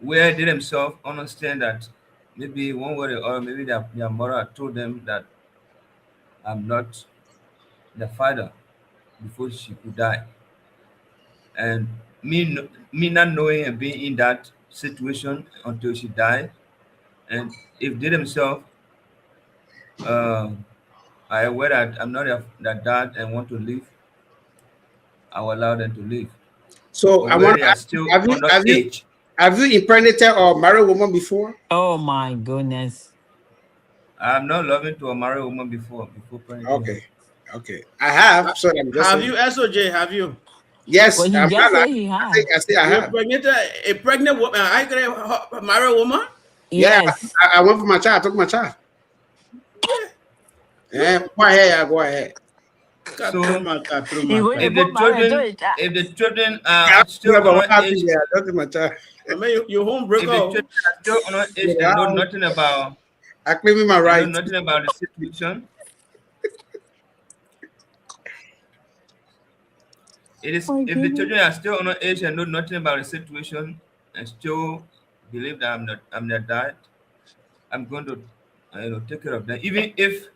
B: where they themselves understand that maybe one way or other, maybe their mother told them that I'm not the father before she could die. And me not knowing and being in that situation until she died, and if they themselves uh, are aware that I'm not their dad and want to live, I will allow them to live.
E: So
B: But
E: I
B: where
E: want
B: they
E: to
B: are
E: ask you,
B: still under age,
E: have you impregnated or married a woman before?
F: Oh my goodness.
B: I'm not loving to a married woman before parenting her.
E: Okay. Okay. I have. So I'm just
G: Have
E: saying.
G: you SOJ? Have you?
E: Yes,
F: Well, he
E: I'm
F: just
E: not
F: say
E: lying.
F: he has.
E: I say I
G: You
E: have.
G: impregnated a pregnant woman? I can marry a woman?
E: Yeah,
F: Yes.
E: I went for my child. I took my child. Yeah, go ahead. Yeah, go ahead.
B: So
F: He going to put marriage to it.
B: if the children
E: Yeah,
B: are still
E: but what
B: under
E: happened
B: age,
E: there? I took my child.
G: I mean, you home break
B: if the children
G: up.
B: are still under age
E: Yeah,
B: and know nothing about
E: I claim my
B: and know
E: right.
B: nothing about the situation, it is
F: My
B: if the
F: goodness.
B: children are still under age and know nothing about the situation and still believe that I'm their dad, I'm going to take care of them. Even if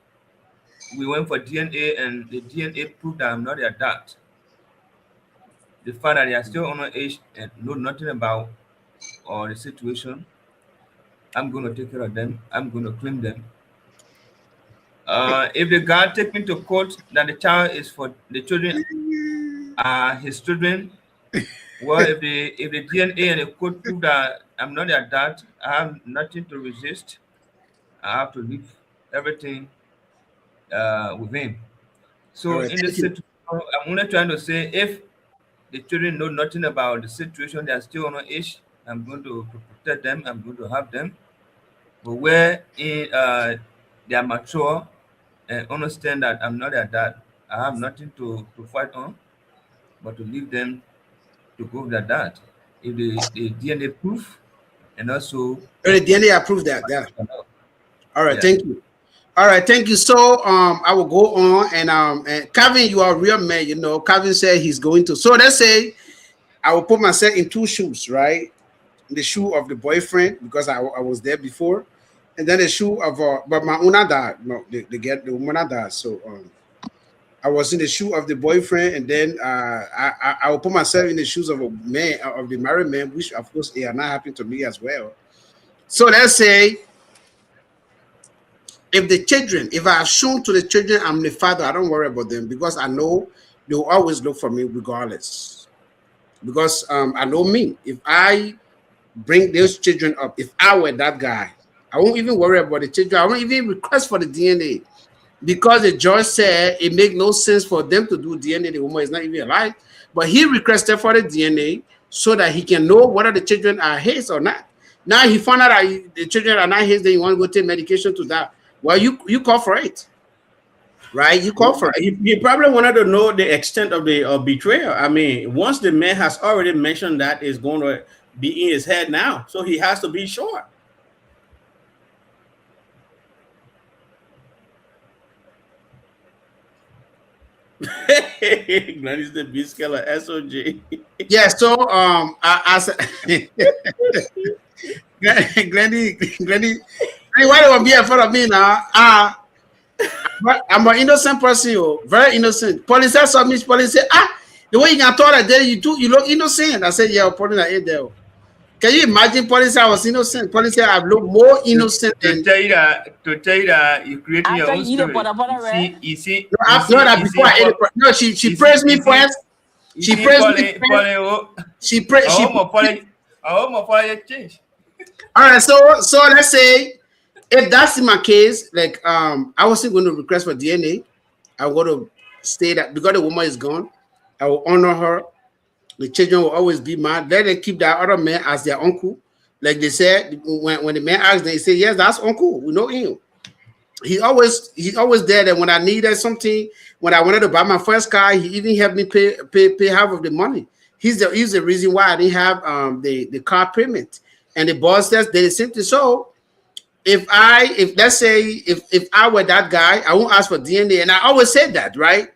B: we went for DNA and the DNA proved that I'm not their dad, the fact that they are still under age and know nothing about or the situation, I'm going to take care of them. I'm going to claim them. If the guy take me to court that the child is for the children are his children, well, if the DNA and the court prove that I'm not their dad, I have nothing to resist. I have to leave everything with him.
E: All
B: So
E: right,
B: in
E: thank
B: this
E: you.
B: situation, I'm only trying to say if the children know nothing about the situation, they are still on age. I'm going to protect them. I'm going to have them. But where they are mature and understand that I'm not their dad, I have nothing to fight on, but to leave them to go with their dad. If the DNA proof and also
E: All right, DNA approved that. Yeah. All right,
B: yeah.
E: thank you. All right, thank you. So I will go on and Calvin, you are a real man, you know. Calvin said he's going to. So let's say I will put myself in two shoes, right? The shoe of the boyfriend because I was there before, and then the shoe of but my owner died. No, the woman died. So I was in the shoe of the boyfriend, and then I will put myself in the shoes of a man of the married man, which of course they are not happy to me as well. So let's say if the children, if I have shown to the children I'm the father, I don't worry about them because I know they will always look for me regardless. Because I know me. If I bring those children up, if I were that guy, I won't even worry about the children. I won't even request for the DNA because the judge said it makes no sense for them to do DNA. The woman is not even alive, but he requested for the DNA so that he can know whether the children are his or not. Now he found out that the children are not his, then you want to go take medication to that. well, you call for it, right? You call for it.
G: He probably wanted to know the extent of the betrayal. I mean, once the man has already mentioned that it's going to be in his head now, so he has to be sure. Granny's the beast killer, SOJ.
E: Yeah, so Glenny, why do you be in front of me now? I'm an innocent person, very innocent. Police saw me, police said, the way you can talk like that, you look innocent. I said, yeah, police are there. Can you imagine police? I was innocent. Police said I look more innocent
B: to tell you that you creating your own story. You see,
E: no, after that before I ate it. No, she praised me first. She praised me first. She praised.
B: Change.
E: All right, so let's say if that's in my case, like I wasn't going to request for DNA. I'm going to stay that because the woman is gone. I will honor her. The children will always be mine. Let them keep that other man as their uncle. Like they said, when the man asked, they say, yes, that's uncle. We know him. He's always there. That when I needed something, when I wanted to buy my first car, he even helped me pay half of the money. He's the reason why I didn't have the car payment. And the boss says they simply so. If let's say if I were that guy, I won't ask for DNA. And I always said that, right?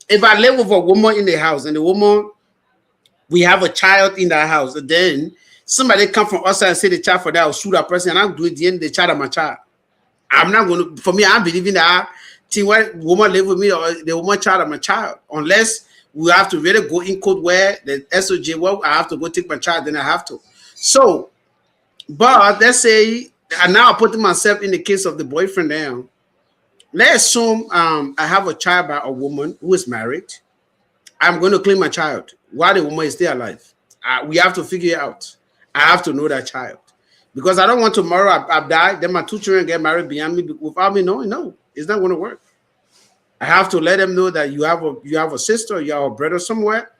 E: If I live with a woman in the house and the woman, we have a child in that house, and then somebody come from outside and say the child for that, I'll sue that person, and I'm doing the child of my child. I'm not going to, for me, I'm believing that the woman live with me or the woman child of my child, unless we have to really go in code where the SOJ, well, I have to go take my child, then I have to. So, but let's say, and now I'm putting myself in the case of the boyfriend now. Let's assume I have a child by a woman who is married. I'm going to claim my child while the woman is still alive. We have to figure it out. I have to know that child. Because I don't want tomorrow I've died, then my two children get married behind me without me knowing. No, it's not going to work. I have to let them know that you have a sister, you have a brother somewhere.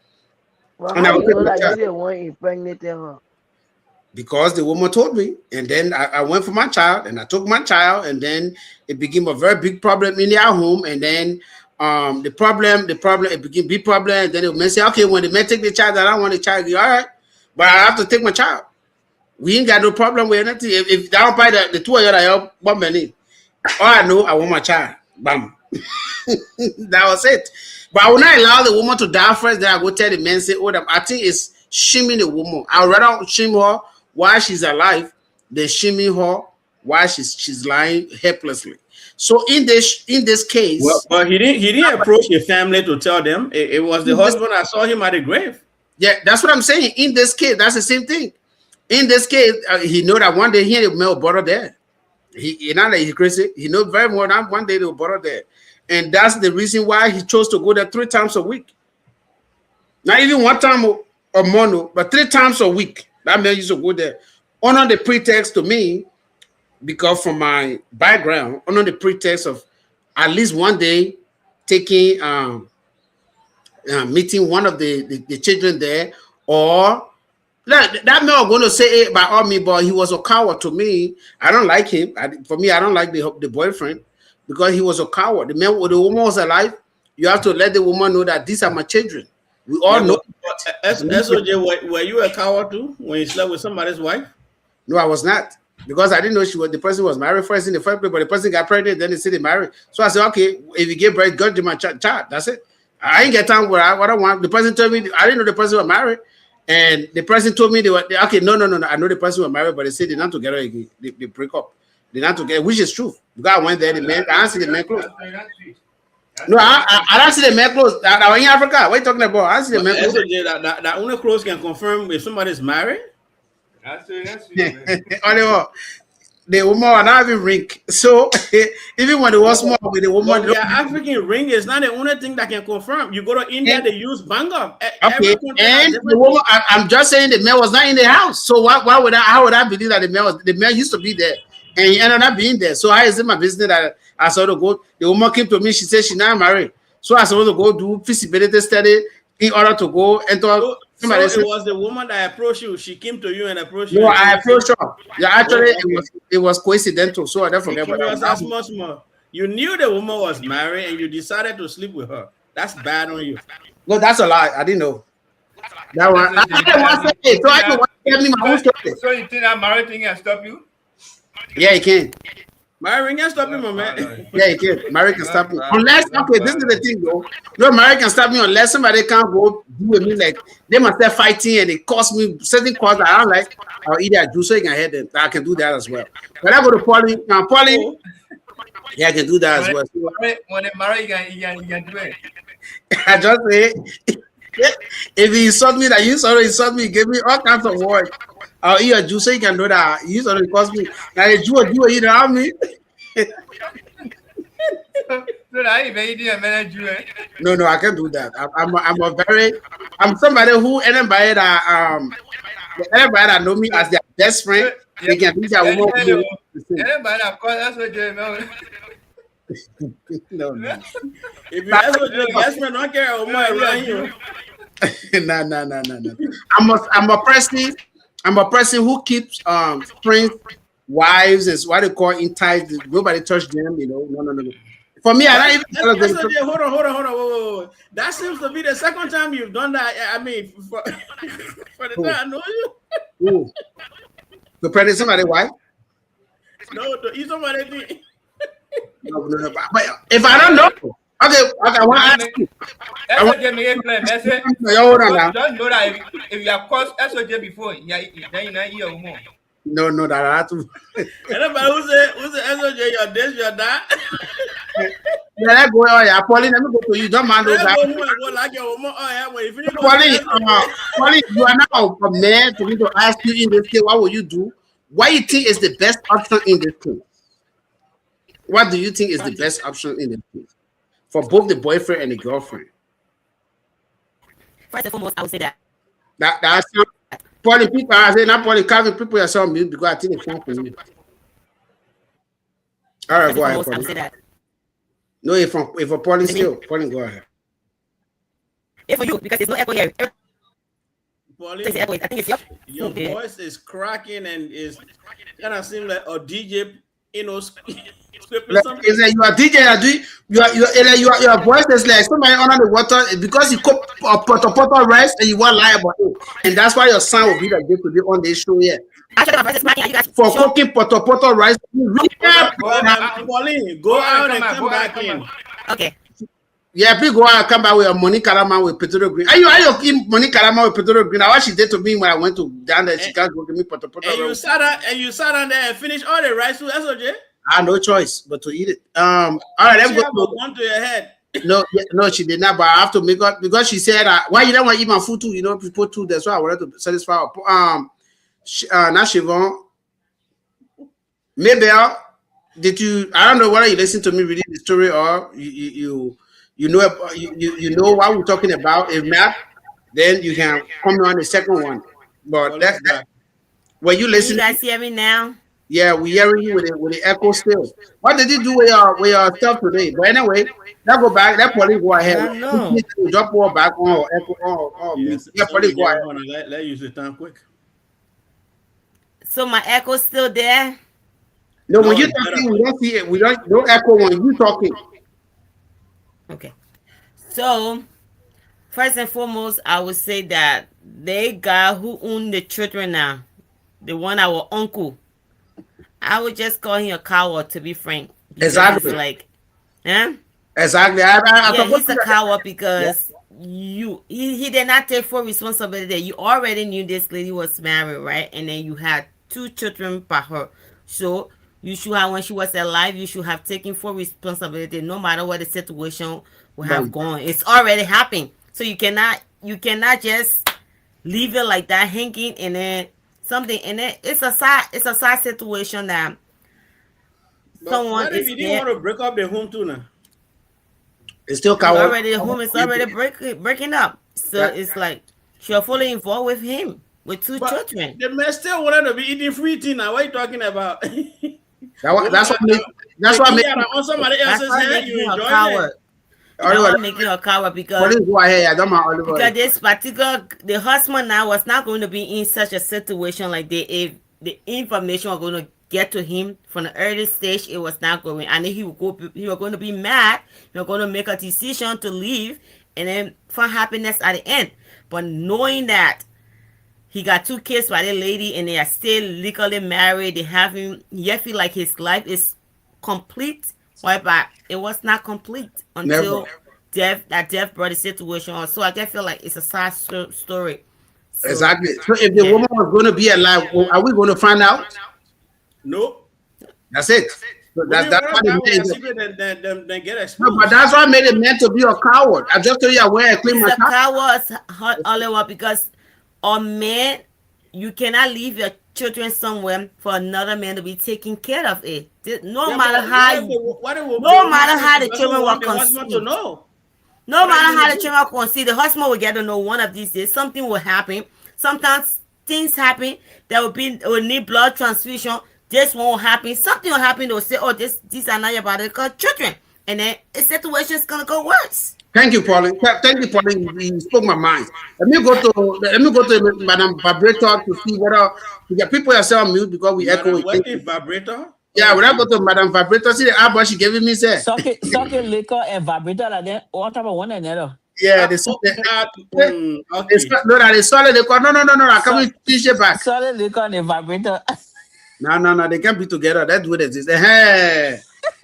I: Well, and how do you know that you didn't want to impregnate her?
E: Because the woman told me. And then I went for my child, and I took my child, and then it became a very big problem in their home. And then the problem, it became big problem. And then the man say, okay, when the man take the child, I don't want the child. All right, but I have to take my child. We ain't got no problem with anything. If I don't buy the two of you, I help one minute. All I know, I want my child. Bam. That was it. But I will not allow the woman to die first. Then I go tell the man, say, oh, I think it's shaming the woman. I'd rather shame her while she's alive than shaming her while she's lying helplessly. So in this case,
G: well, he didn't approach the family to tell them. It was the husband. I saw him at the grave.
E: Yeah, that's what I'm saying. In this case, that's the same thing. In this case, he know that one day he and the male brother there. He not that he's crazy. He knows very well that one day they will borrow there. And that's the reason why he chose to go there 3 times a week. Not even 1 time a month, but 3 times a week. That man used to go there. Under the pretext to me, because from my background, under the pretext of at least one day taking meeting one of the children there, or that man was going to say it by all means, but he was a coward to me. I don't like him. For me, I don't like the boyfriend because he was a coward. The woman was alive. You have to let the woman know that these are my children. We all know.
G: SOJ, were you a coward too when you slept with somebody's wife?
E: No, I was not. Because I didn't know the person was married first in the first place, but the person got pregnant, then they said they married. So I said, okay, if you get pregnant, go to my child. That's it. I ain't get time what I want. The person told me, I didn't know the person was married. And the person told me okay, no. I know the person was married, but they said they're not together again. They break up. They're not together, which is true. Because I went there, the man, I answered the man close. No, I don't see the man close. I was in Africa. What are you talking about? I see the man close.
G: That only close can confirm if somebody's married.
E: The woman are not having ring. So even when it was small with the woman,
G: the African ring is not the only thing that can confirm. You go to India, they use banga.
E: Okay, and the woman, I'm just saying the man was not in the house. So why would how would I believe that the man used to be there and he ended up being there? So how is it my business that I saw to go? The woman came to me, she said she's not married. So I supposed to go do feasibility study in order to go enter Somebody
G: So
E: said,
G: it was the woman that approached you. She came to you and approached you.
E: no,
G: and
E: I
G: told you-
E: approached her. Yeah, actually,
G: Oh, okay.
E: it was coincidental, so I don't forget
G: She
E: about
G: was
E: that.
G: as much more. You knew the woman was married and you decided to sleep with her. That's bad on you.
E: No, that's a lie. I didn't know. That one.
B: That's what
E: I want to say, so I don't want to tell me my own story.
B: So you think that marriage thing can stop you?
E: Yeah, you can.
G: Mary can stop him, man.
E: Yeah, you can. Mary can stop me. Unless, okay, this is the thing, though. No, Mary can stop me unless somebody can't go do with me. Like, they must start fighting and it cost me certain cause I don't like. Or either do so you can head them. I can do that as well. When I go to Pauline, now Pauline, yeah, I can do that as well.
B: When they marry, you can do it.
E: I just say, if he insult me, that you sort of insult me, give me all kinds of words. I'll eat a juice so you can know that you sort of cost me. Now the Jew you know how me.
B: So that you made a manager.
E: No, I can't do that. I'm somebody who anybody that know me as their best friend, they can be their woman.
B: Anybody, of course, that's what you know.
E: No.
G: If you ask what your best friend don't care about my around you.
E: No. I'm a person who keeps friends, wives, is what they call in ties. Nobody touch them, you know. No. For me, I don't even tell them.
G: Hold on. Whoa. That seems to be the second time you've done that. I mean, for the time I know you.
E: Ooh. To pregnant somebody, why?
G: No, to eat somebody.
E: No. But if I don't know, okay, I want to ask you.
B: That's what you make clear. Message.
E: Hold on now.
B: Don't know that if you have caused SOJ before, then you not hear more.
E: No, that I have to.
G: Anybody who's the SOJ, your this, your that.
E: Yeah, let go. Oh, yeah, Pauline, let me go to you. Don't mind those.
G: Go like your woman. Oh, yeah, well, if you
E: Pauline, you are now a man for me to ask you in this case, what will you do? What you think is the best option in this case? What do you think is the best option in this case? For both the boyfriend and the girlfriend?
D: First and foremost, I would say that.
E: That's Pauline people. I say not Pauline. Calvin people are some mute because I think it's fun for you. All right, go ahead, Pauline.
D: I would say that.
E: No, if for Pauline still, Pauline, go ahead.
D: If for you, because there's no echo here.
G: Pauline,
D: I think it's
G: your voice is cracking and is kind of seem like a DJ, you know, scripting something.
E: It's like you are DJ, your voice is like somebody under the water because you cook potato rice and you want to lie about it, and that's why your sound will be like this today on this show here. For cooking potato rice,
G: Pauline, go out and come back in.
D: Okay.
E: Yeah, please go out and come back with a money calama with potato green. Are you money calama with potato green? Now what she did to me when I went to down there, she can't go give me potato.
G: And you sat down there and finished all the rice with SOJ.
E: I had no choice but to eat it. All right, let's go.
G: One to your head.
E: No, she did not. But I have to make up because she said, "Why you don't want to eat my food too? You know, people too." That's why I wanted to satisfy her. Not Siobhan. Maybe did you? I don't know whether you listen to me reading the story or you know what we're talking about. If not, then you can come on the second one. But that were you listening?
D: You guys hear me now?
E: Yeah, we hearing you with the echo still. What did you do with your stuff today? But anyway, that go back. That probably go ahead.
D: I know.
E: Drop all back on echo.
G: Yes,
E: Yeah, probably go ahead.
G: Let use the time quick.
D: So my echo's still there?
E: No, when you're talking, we don't see it. We don't no echo when you talking.
D: Okay. So first and foremost, I would say that they guy who own the children now, the one our uncle, I would just call him a coward, to be frank.
E: Exactly.
D: Like, yeah.
E: Exactly.
D: He's a coward because he did not take full responsibility. You already knew this lady was married, right? And then you had 2 children by her. So you should have, when she was alive, you should have taken full responsibility, no matter what the situation would have gone. It's already happened. So you cannot just leave it like that hanging and then something, and then it's a sad situation that someone
G: what if you didn't want to break up the home too now?
E: It's still coward.
D: Already the home is already breaking up. So it's like you're fully involved with him with 2 children.
G: The man still wanted to be eating free tea now. What are you talking about?
E: That's what makes
G: on somebody else's hand. You enjoy it.
E: Oliver,
D: I'm making a coward because
E: police go ahead. I don't mind Oliver.
D: this particular the husband now was not going to be in such a situation like that if the information was going to get to him from the early stage. It was not going, and then he was going to be mad. He was going to make a decision to leave and then find happiness at the end. But knowing that he got two kids by the lady and they are still legally married, they have him, yet feel like his life is complete, whereby it was not complete
E: Never.
D: until death brought the situation on. So I just feel like it's a sad story. So,
E: Exactly. So if the
D: yeah.
E: woman was going to be alive, are we going to find out?
G: No.
E: That's it. So
G: Women
E: that's
G: rather
E: what
G: die
E: it
G: with their
E: means.
G: secret than get
E: No,
G: exposed.
E: but that's what made it meant to be a coward. I just told you where I clean my
D: It's a
E: car.
D: coward's Oliver because a man, you cannot leave your children somewhere for another man to be taking care of it. No
G: Yeah,
D: matter
G: but
D: how, no matter how the children were
G: the husband to
D: conceived.
G: know.
D: No
G: What are
D: matter
G: you
D: how
G: gonna
D: the
G: do?
D: children will see, the husband will get to know one of these days something will happen. Sometimes things happen that will need blood transfusion. This won't happen. Something will happen. They'll say, "Oh, these are not your biological children," and then the situation is gonna go worse.
E: Thank you, Pauline. Thank you, Pauline. You spoke my mind. Let me go to Madam Vibrator to see whether the people are still on mute because we echo
G: Madam,
E: it.
G: what if vibrator?
E: Yeah,
G: Oh,
E: when I go to Madam Vibrator, see the album she giving me say.
F: Socket liquor and vibrator like that on top of one another.
E: Yeah,
G: okay.
E: no, that is solid. They call no. I come
F: So,
E: and teach it back.
F: solid liquor and vibrator.
E: No, they can't be together. That's what it is. Hey,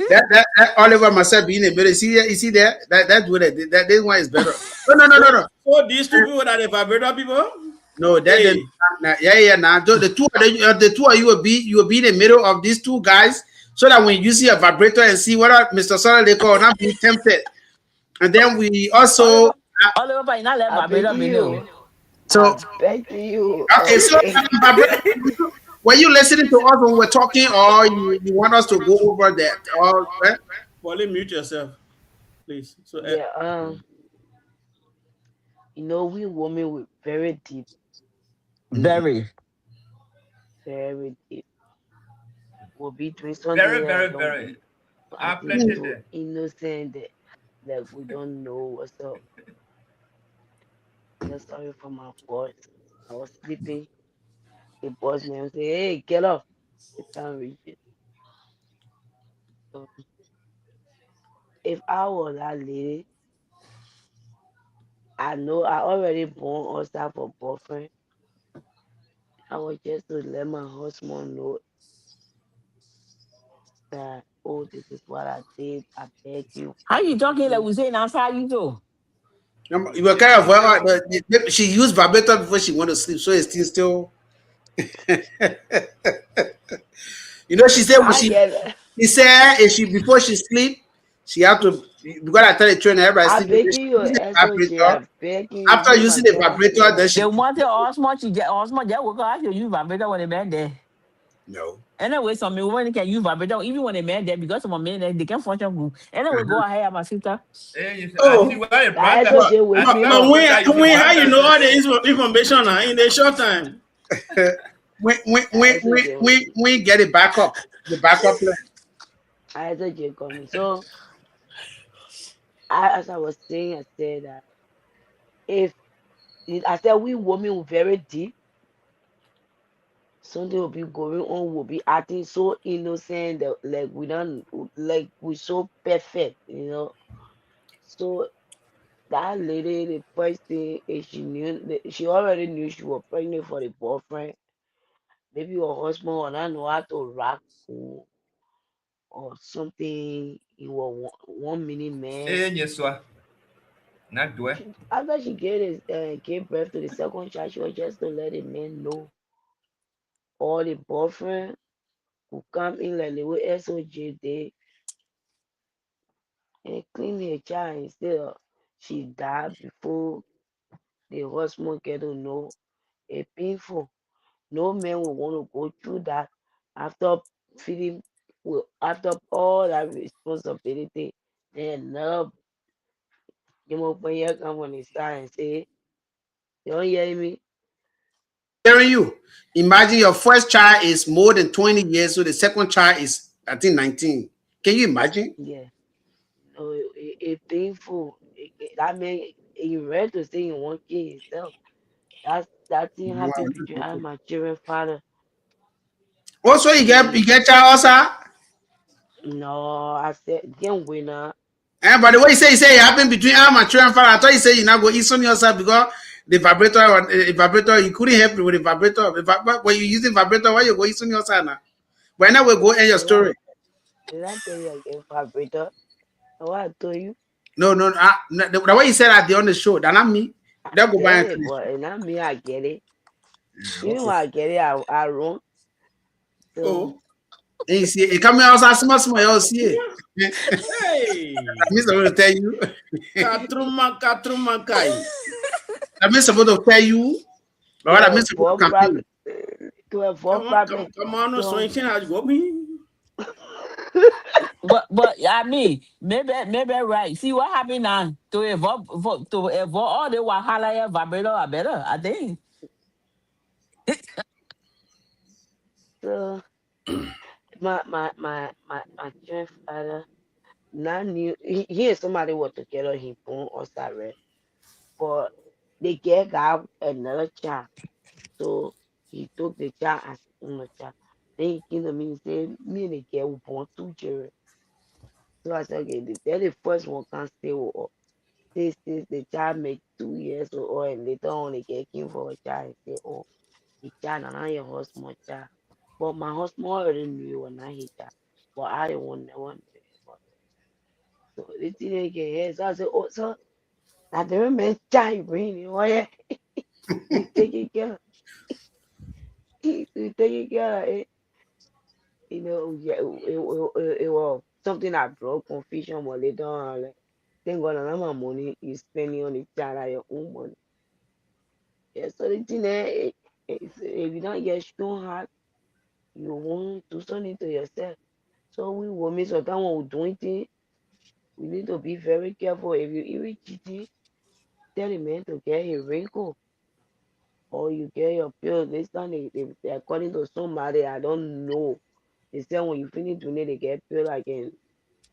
E: that Oliver myself being a better. You see there? That's what it is. That this one is better. No.
G: So these two people that are vibrator people?
E: No, that
G: Hey.
E: then now the two of you will be in the middle of these two guys so that when you see a vibrator and see whether Mr. Solid they call not being tempted. And then we also
F: Oliver, but you not let
I: I beg
F: vibrator be
I: you.
F: new.
E: so
I: I beg you.
E: okay, so were you listening to us when we were talking or you want us to go over that? Or
G: Pauline, mute yourself, please. So
I: Yeah, we women with very deep,
F: Very.
I: very deep. Will be doing something
B: Very,
I: that
B: very,
I: don't
B: very.
I: be acting
B: Plenty
I: so
B: there.
I: innocent that like we don't know what's up. Just sorry for my boss. I was sleeping. The boss man say, "Hey, get up." The time reaches. So if I was that lady, I know I already born us have a boyfriend. I was just to let my husband know that, oh, this is what I did. I beg you,
F: How you
I: forgive
F: talking like
I: me.
F: we saying outside you too?
E: you were kind of she used vibrator before she went to sleep, so it's still she said when
I: I get it.
E: she said if she before she sleep, she have to because I tell the trainer everybody
I: I
E: sleeping,
I: begging
E: she
I: you,
E: use the
I: SOJ.
E: vibrator.
I: I begging you,
E: After
I: use my
E: using the
I: girl
E: vibrator, then
I: favor.
E: she
F: They wanted Osmo to get Osmo just woke up. I should use vibrator when they man there.
E: no.
F: Anyway, some women can use vibrator even when they man there because some men they can function good. Anyway, go ahead, my sister.
B: Hey, you I see
E: Oh,
B: why the
I: That
B: brother.
I: SOJ
B: I
I: wake
B: see
I: me
B: why
G: But
I: up.
B: people start using
G: how you know
B: vibrator.
G: all the information in a short time?
I: That SOJ wake me.
E: we get it back up. The backup plan.
I: That SOJ coming. So as I was saying, I said that if I said we women were very deep, something will be going on, will be acting so innocent that like we don't like we so perfect. So that lady, the first thing is she already knew she was pregnant for the boyfriend. Maybe her husband will not know how to rock or something. He was one minute man.
B: Hey, yes, sir. Not do it.
I: After she gave birth to the second child, she was just to let the man know. Or the boyfriend who come in like the way SOJ did and clean her child instead of she died before the husband get to know. It's painful. No man will want to go through that after feeling after all that responsibility. Then another when you come on his side and say, "You don't hear me?"
E: Hearing you. Imagine your first child is more than 20 years, so the second child is I think 19. Can you imagine?
I: Yeah. It painful. That mean you ready to say you want kill yourself. That thing happened between I and my children father.
E: Also, you get child also.
I: No, I said again winner.
E: And by the way, you say it happened between amateur and father. I thought you say you now go eat on yourself because the vibrator, you couldn't help it with the vibrator. When you using vibrator, why you go eat on yourself now? When now we go end your
I: Did I
E: story.
I: did I tell you again vibrator? What I told you?
E: No, no, the way you said that they on the show, that not me.
I: I
E: They'll go buy
I: said
E: and
I: it,
E: finish.
I: but not me. I get it. Even when
E: Okay.
I: I get it, I wrong. So
G: Oh,
E: And you see, it coming outside small, you'll see it.
G: hey,
E: That means I'm going to tell you.
G: katruma kai.
E: That means I'm going to tell you. Or that means I'm going to
I: 12
E: campaign.
I: problem. 12 problem.
G: Come on, no
I: So
G: swing has go me.
F: But I mean, maybe right. See what happened now to evolve all the wahala here, vibrator are better. I think.
I: so my grandfather now knew he and somebody was together he born or sorry. But the girl got another child. So he took the child as his own child. Then he came to me and said, me and the girl were born two children. So I said, okay, the first one can't stay with us. Since the child make 2 years old and later on the girl came for a child and said, oh, the child and I your husband child. But my husband already knew when I hit child. But I didn't want never knew about it. So the teenager here, so I said, oh, so I don't man child you bring it, oh yeah, we take it care. We take it care. Yeah, it was something that brought confusion, but later on, like, thank God, and my money is spending on the child at your own money. Yeah, so the thing if you don't get strong heart, you won't do something to yourself. So we women sometimes when we're doing things, we need to be very careful. If you even cheating, tell the man to get a wrinkle or you get your pills. This time they according to somebody I don't know. They say when you finish doing it, they get pill again.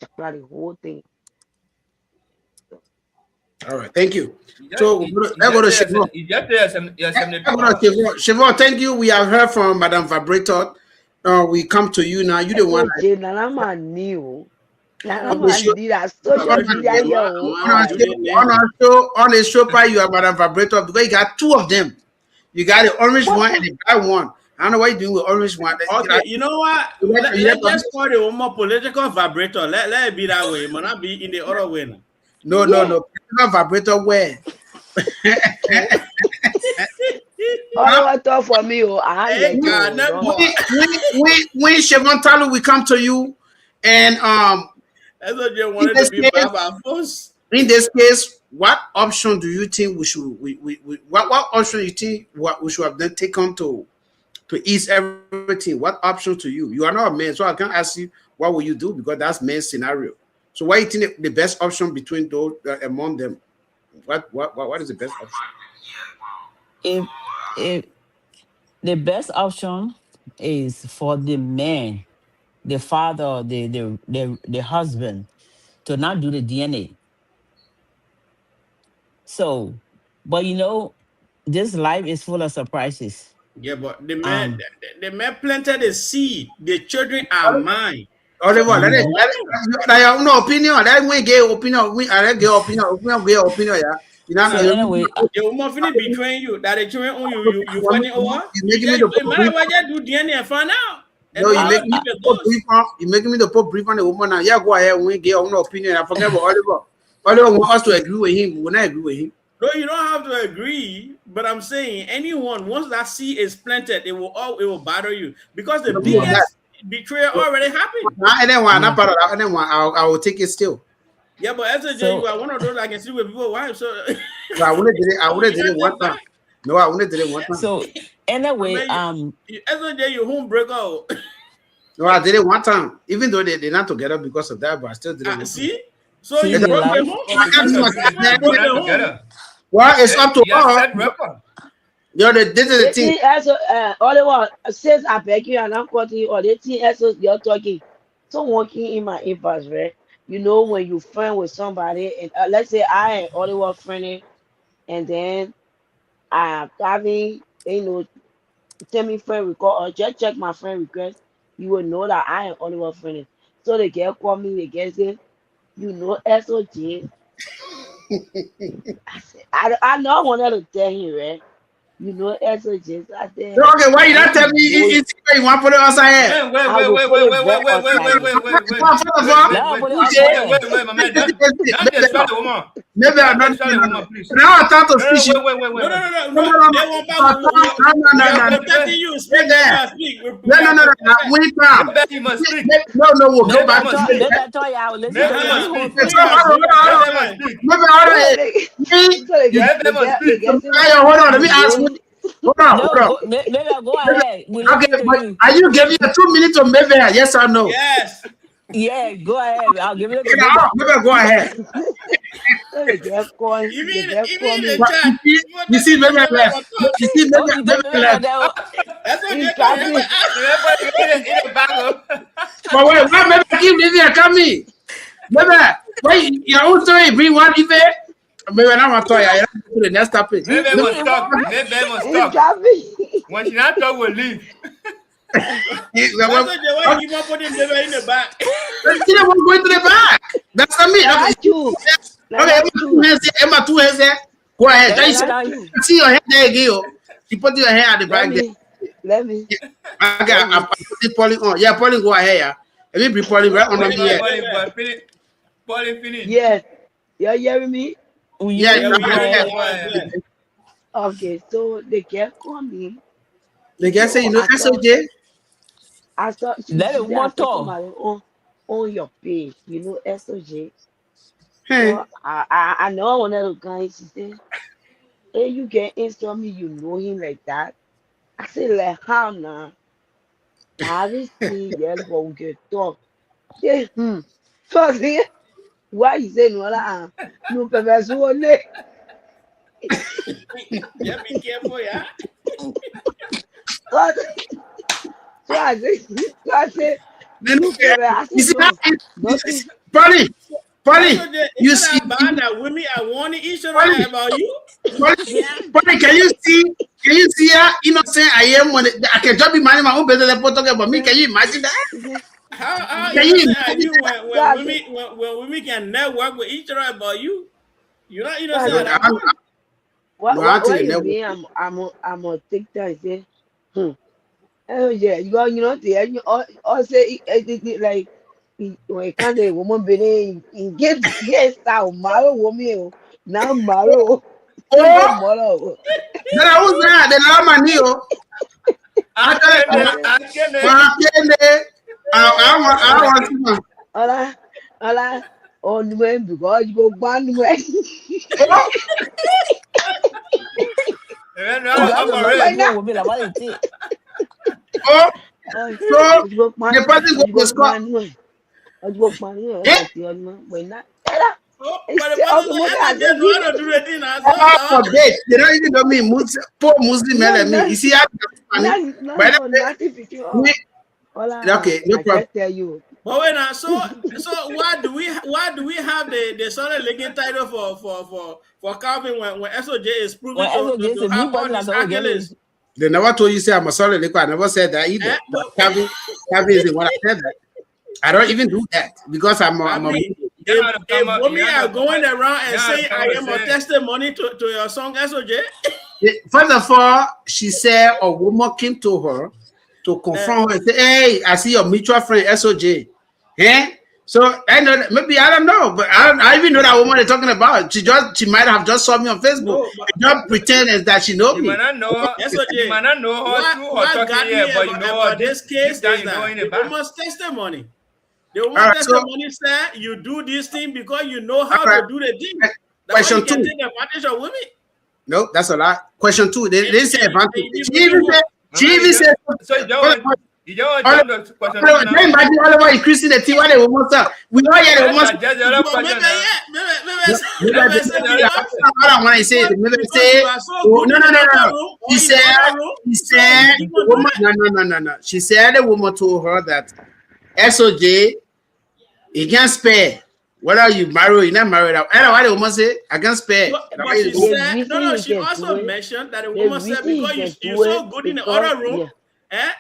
I: Chakra the whole thing. So,
E: All right, thank you.
B: You just,
E: So let's go to Chevron.
B: you just your
E: Let's
B: 72
E: go to
B: hours.
E: Chevron. Chevron, thank you. We have heard from Madam Vibrator. We come to you now. You the one
I: SOJ, Nalama knew.
E: on the
I: Nalama
E: show.
I: did a
E: On
I: social
G: Vibration,
I: media
G: boy,
I: here.
G: man, I do the name.
E: on the show part, you have Madam Vibrator because you got two of them. You got the orange
I: What?
E: one and the black one. I don't know what you're doing with orange one.
G: Okay, you know what? Let's
E: You
G: just call it one more political vibrator. Let it be that way. It might not be in the other way now.
E: no, no,
I: Yeah.
E: no. Political vibrator where?
I: All they want talk for me, I
G: Hey,
I: like
G: God,
I: you.
G: that
I: Don't.
G: boy.
E: When Chevron Talu, we come to you, and
G: That's what you
E: in
G: wanted to
E: this
G: be
E: case,
G: Baba first.
E: in this case, what option do you think we should what option you think what we should have then taken to ease everything? What option to you? You are not a man, so I can't ask you what will you do because that's man's scenario. So what do you think the best option between those among them? What is the best option?
F: If if the best option is for the man, the father, the husband, to not do the DNA. So, but this life is full of surprises.
G: Yeah, but
F: Um,
G: the man planted the seed. The children are mine. So
E: Oliver,
G: I
E: that
G: don't
E: is
F: mhm.
E: that your no opinion. That we get opinion. We are get opinion. Yeah, you know,
F: So anyway,
G: the woman finish betraying you. That the children own you fighting over.
E: you
G: You
E: making me
G: just
E: the
G: it
E: poor
G: matter
E: brief.
G: what you do DNA and find out. And
E: No,
G: know
E: you
G: how
F: I,
G: to
E: make me
F: I
G: keep
E: the
G: it
E: poor
G: close.
E: brief. You making me the poor brief on the woman now. Yeah, go ahead. We get no opinion. I forget about Oliver. Oliver want us to agree with him. We will not agree with him.
G: No, you don't have to agree, but I'm saying anyone once that seed is planted, it will bother you because the
F: yeah,
G: biggest betrayal already happened.
E: And then one, not
F: yeah.
E: part of that. And then one, I will take it still.
G: Yeah, but as a J, you
F: So
G: are one of those I can see with people wives, so
E: So I wouldn't did it. I wouldn't
G: you
E: did it
G: not
E: one
G: take
E: time.
G: back.
E: No, I wouldn't did it one time.
F: so
G: I
F: anyway,
G: mean, as a J, you home break out.
E: No, I did it one time. Even though they're not together because of that, but I still did it one time.
G: See, so
F: see
G: you
F: the
G: broke the
F: life.
G: home.
B: But because of
G: That man
B: you're
G: broke
B: not
G: the home.
B: together.
E: Well, it's up to
B: You have
E: her.
B: set record.
E: This is the
I: They
E: thing.
I: think as all the one says I beg you and I'm quoting or they think as you're talking. So working in my inbox, right? you know, when you friend with somebody, and let's say I and Oliver friendly, and then having, tell me friend request or just check my friend request, you will know that I am Oliver friendly. So the girl call me, the girl say, you know SOJ. I know I wanted to tell him, right? You know SOJ. So I said,
E: Okay, why you
I: I
E: not tell
I: want
E: me
I: to know
E: it's you want to put it outside here?
B: Wait,
I: I will put it very outside.
E: First of all,
F: Let her put it
E: DJ,
F: outside.
B: my man. Don't destroy the woman.
E: maybe I'm
B: Don't
E: not.
B: destroy the woman, please.
E: Now I thought to
B: No,
E: speak.
B: no, wait.
G: No, no, no, no,
E: No,
G: no.
E: no, no,
G: They
E: no.
G: won't back.
E: No,
G: We are
E: no.
G: protecting you. Speak,
E: There.
G: speak.
E: No, no, no, no. We come.
B: Maybe you must speak.
E: No, we'll
F: No,
E: go back
F: but
E: to
B: must
F: maybe
B: speak.
E: it.
F: I told you I will listen
B: Maybe
F: to
B: must
F: you whole
B: speak.
G: Speak,
F: thing.
B: Maybe must speak.
E: Maybe
I: So
E: me.
B: Maybe must
I: the
B: speak.
I: girl say,
E: Hold on. Let
I: you
E: me ask you.
I: know,
E: Hold
F: No,
E: on.
F: go, maybe go ahead. We
E: Okay,
F: listen to
E: but
F: you.
E: are you giving a 2 minutes to maybe? Yes or no?
G: yes.
F: Yeah, go ahead. I'll give it to
E: Yeah,
F: maybe.
E: maybe go ahead.
I: so
G: You
I: the
G: mean
I: girl call
G: the
I: me.
E: But
G: chat?
E: you see, maybe left. You see,
F: Oh, you did maybe
E: left.
F: that.
G: That's what
I: He's
G: they call it.
I: driving.
B: In the bag.
E: But wait, why maybe give maybe a coming? Maybe why your own story bring one even? Maybe I'm a toy. I have to put the next topic.
B: Maybe
E: Maybe
B: must talk. Maybe must
I: He's
B: talk.
I: driving.
B: When she not talk, we'll leave.
G: That's what they want. You want to put him in the back.
E: let's see them going to the back. That's not me.
I: Now
E: Okay,
I: that's true. Now
E: okay,
I: that's true.
E: Emma, two hands there. Go ahead.
F: Now,
E: Just
F: now,
I: True.
E: see your head there again. Oh. You put your hair at the
I: Let
E: back there.
I: me, let me,
E: Okay, I'm putting Pauline on. Yeah, Pauline, go ahead. Yeah. Let me bring Pauline right on
B: Wait,
E: here.
B: Pauline, finish.
I: yes. You're hearing me?
E: Yeah,
G: Yeah, we hear you
B: Go
G: loud and
B: ahead.
G: clear.
I: Okay, so the girl called me.
E: the guy say,
I: So
E: you know, SOJ.
I: I saw
F: let
I: she
F: it
I: said I
F: one
I: saw
F: talk.
I: somebody on your page, SOJ.
E: Hey,
I: So I know one of the guys. She said, hey, you can install me, you know him like that. I said, like how now? I haven't seen yet, but we can talk. Say, So I say, why you say no lah? No pepper so ne.
G: Yeah, be careful, yeah.
I: So I so I say, so I say,
E: then
I: no pepper. I
E: you
I: said
E: see
I: no,
E: that?
I: nothing.
E: Pauline,
G: That's
E: Pauline,
G: what they,
E: you
G: it's
E: see,
G: not bad that women are warning each other
E: Pauline,
G: about you.
E: Pauline, can you see? Can you see how innocent I am when I can just be minding my own business and talking about me? Can you imagine that?
G: How
E: Can you
G: innocent are
E: imagine
G: you
E: that?
I: So I say,
G: when women can network with each other about you? You're not
I: so I
G: innocent at
E: No,
I: say,
G: that point.
E: no, I
I: what
E: think
I: you
E: that.
I: mean? I'm on TikTok. I say, oh yeah, you know the you all say like when you can't a woman be in get style marrow woman now marrow
E: Oh,
I: even more.
E: then I was there. Then I'm a new. I tell you, I want to.
I: Hola, hola, on when because you go one way.
E: Oh,
F: You have to love
I: Why
F: that
I: not?
F: girl with me. Like, what is it?
E: oh,
I: Oh,
E: so
I: you go
E: the person go
I: you
E: to
I: go
E: Scott.
I: one way. You go one way.
E: Eh?
I: Like the other one. Why not? Ella,
G: Oh,
I: it's
G: but the
I: still
G: person
I: okay.
G: say,
I: What
G: I
I: I say?
G: just know how to do the thing. I
E: Oh,
G: saw.
E: date. They don't even know me. Poor Muslim
I: No,
E: like me.
I: no,
E: You see how money? But
I: no, nothing between
E: we,
I: us. Hola,
E: okay, no
I: I
E: problem.
I: just tell you.
G: But wait now, so why do we have the solid legging title for Calvin when SOJ is
F: When
G: proven
F: SOJ
G: to
F: is me,
G: have all
F: person, I
G: these
F: said, oh, get
G: accolades?
F: it.
E: They never told you say I'm a solid liquor. I never said that either.
G: Eh?
E: But Kevin is the one that said that. I don't even do that because
G: I
E: I'm a
G: mean,
B: You know how to come
G: if
B: up.
G: women
B: You
G: are
B: know
G: going around and
B: how to
G: saying
B: come
G: I
B: up
G: am a
B: say,
G: testimony to your song SOJ,
E: First of all, she said a woman came to her to confront her and say, hey, I see your mutual friend SOJ. Eh? So I know that, maybe I don't know, but I even know that woman they're talking about. She might have just saw me on Facebook
G: no, but
E: and just pretend as that she know
B: you might
E: me.
B: not know her. You
G: SOJ,
B: might not know her through her
G: what
B: talking
G: got
B: here,
G: me
B: but you know her
G: about this case
B: deep down.
G: is
B: You know her
G: that
B: in the
G: the
B: back.
G: woman's testimony. The
E: All
G: woman
E: right, so
G: testimony said you do this thing because you know
E: all
G: how
E: right.
G: to do the thing. That's why you
E: Question
G: can
E: two.
G: take advantage of women.
E: No, that's a lot. Question two. They say advantage.
G: And you
E: She
G: be
E: even
G: beautiful.
E: said,
B: My man, so you don't want to
E: Oliver,
B: jump to question two now.
E: then imagine Oliver increasing the tea while they were most up. We all hear the
B: Let's
E: most.
B: suggest the other
G: But
B: question now.
E: Maybe I
G: maybe
E: did
G: say
E: not say
G: because
E: that. I don't want to say it. Maybe I
G: because
E: say,
G: you are so
E: oh,
G: good
E: no,
G: in
E: no,
G: the
E: no, no,
G: upper
E: no.
G: room or
E: She
G: in the
E: said,
G: other room,
E: she
G: so
E: said,
G: you
E: the
G: can do
E: woman, no. She said the woman told her that SOJ, he can't spare. Whether you married or you're not married, I don't know why the woman say I can spare.
G: But she
I: The
G: said, no,
I: reason
G: no,
I: you
G: she
I: can
G: also
I: do it,
G: mentioned that the
I: the
G: woman said,
I: reason you
G: because
I: can
G: you're
I: do it
G: so good in the
I: because
G: other room,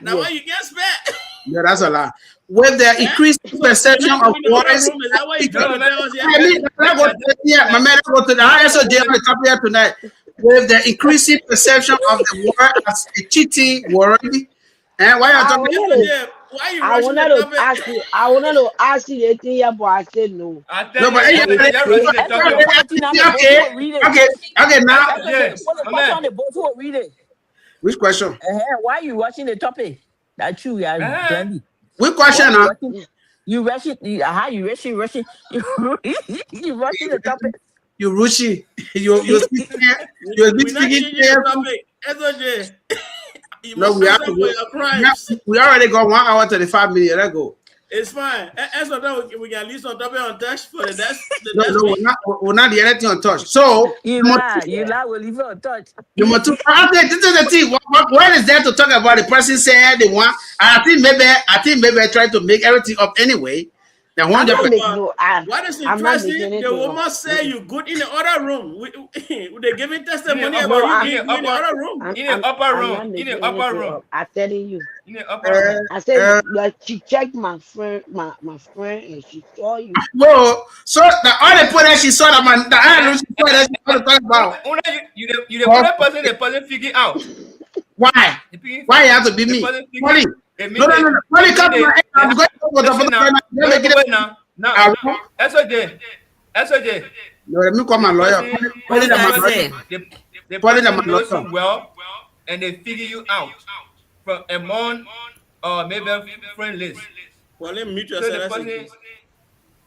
G: now
I: yeah.
G: why you can't spare?
E: Yeah, that's a lie. With the increased
G: So
E: perception
G: you're not
E: of
G: good in the other
E: voice,
G: room, is that why you trying to tell us?
E: I mean, I go to yeah, my man go to the ISOJ on the top here tonight. With the increasing perception of the word as a cheating word, and why are you
I: I
E: talking?
I: wanted to,
G: Why you
I: I
G: rushing the
I: wanted to
G: topic?
I: ask you, I wanted to ask you the thing here, but I said no.
B: I tell
E: No,
B: you,
E: but
I: I
B: SOJ,
I: dey
B: you're
I: pray.
B: rushing the
F: SOJ,
B: topic.
F: pull the thing on the boat, who
E: Okay,
F: will read it?
E: okay. Now,
B: SOJ,
F: Pull the
B: my
F: question on
B: man.
F: the boat, who will read it?
E: which question?
F: Why are you watching the topic? That's true, yeah,
B: Uh-huh.
F: Glendy.
E: Which
F: Why
E: question?
F: you
E: Huh?
F: rushing? You rushing? You rushing? You rushing the topic?
E: You Rushi, you speaking, you
G: We're not
E: speaking
G: changing the
E: careful.
G: topic. SOJ, you
E: No,
G: must
E: we have
G: answer
E: to
G: for
E: go.
G: your crimes.
E: We already got 1 hour 35 minutes. Let's go.
G: It's fine. As of now, we can leave some topic untouched for the
E: No,
G: next
E: we're
G: week.
E: not. We're not the anything untouched. So
F: You lie, we'll leave it untouched.
E: number two. Okay, this is the thing. What is there to talk about? The person said they want. I think maybe I try to make everything up anyway. The
I: I'm
E: 100%.
I: not making no.
G: What is
I: I'm not making
G: interesting, the
I: anything up.
G: woman say you good in the other room. They giving testimony
B: upper-
G: about
I: No,
G: you
B: in
G: being
B: the
G: good in the
B: upper,
G: other room.
I: I'm,
B: in
I: I'm,
B: the upper
I: I'm
B: room,
I: not
B: in
I: making
B: the upper
I: anything
B: room,
I: up. I'm telling you.
B: in the upper room.
I: I said like she checked my friend, my friend, and she saw you.
E: Whoa. So the only point that she saw that man, the other she saw that she want to talk about.
B: You the only person the person figure out.
E: Why?
B: The person
E: Why you have to be
B: the
E: me?
B: person figure.
E: Polly.
B: It
E: No,
B: mean
E: no, no,
B: they,
E: no. Polly,
B: it
E: come
B: mean
E: to my
B: they,
E: head.
B: they
E: I'm going to go to
B: listen
E: the
B: now.
E: phone.
B: Wait, wait now. Now, SOJ, SOJ.
E: No, let me call my
B: The
E: lawyer.
B: person,
D: What
E: Polly,
D: you
B: the
E: that my
D: guys
E: lawyer.
B: person,
D: say?
B: the
E: Polly, that my
B: person knows
E: lawyer.
B: you well, and they figure you out from among maybe friend list.
G: Well, let me mute
B: So
G: yourself. That's it.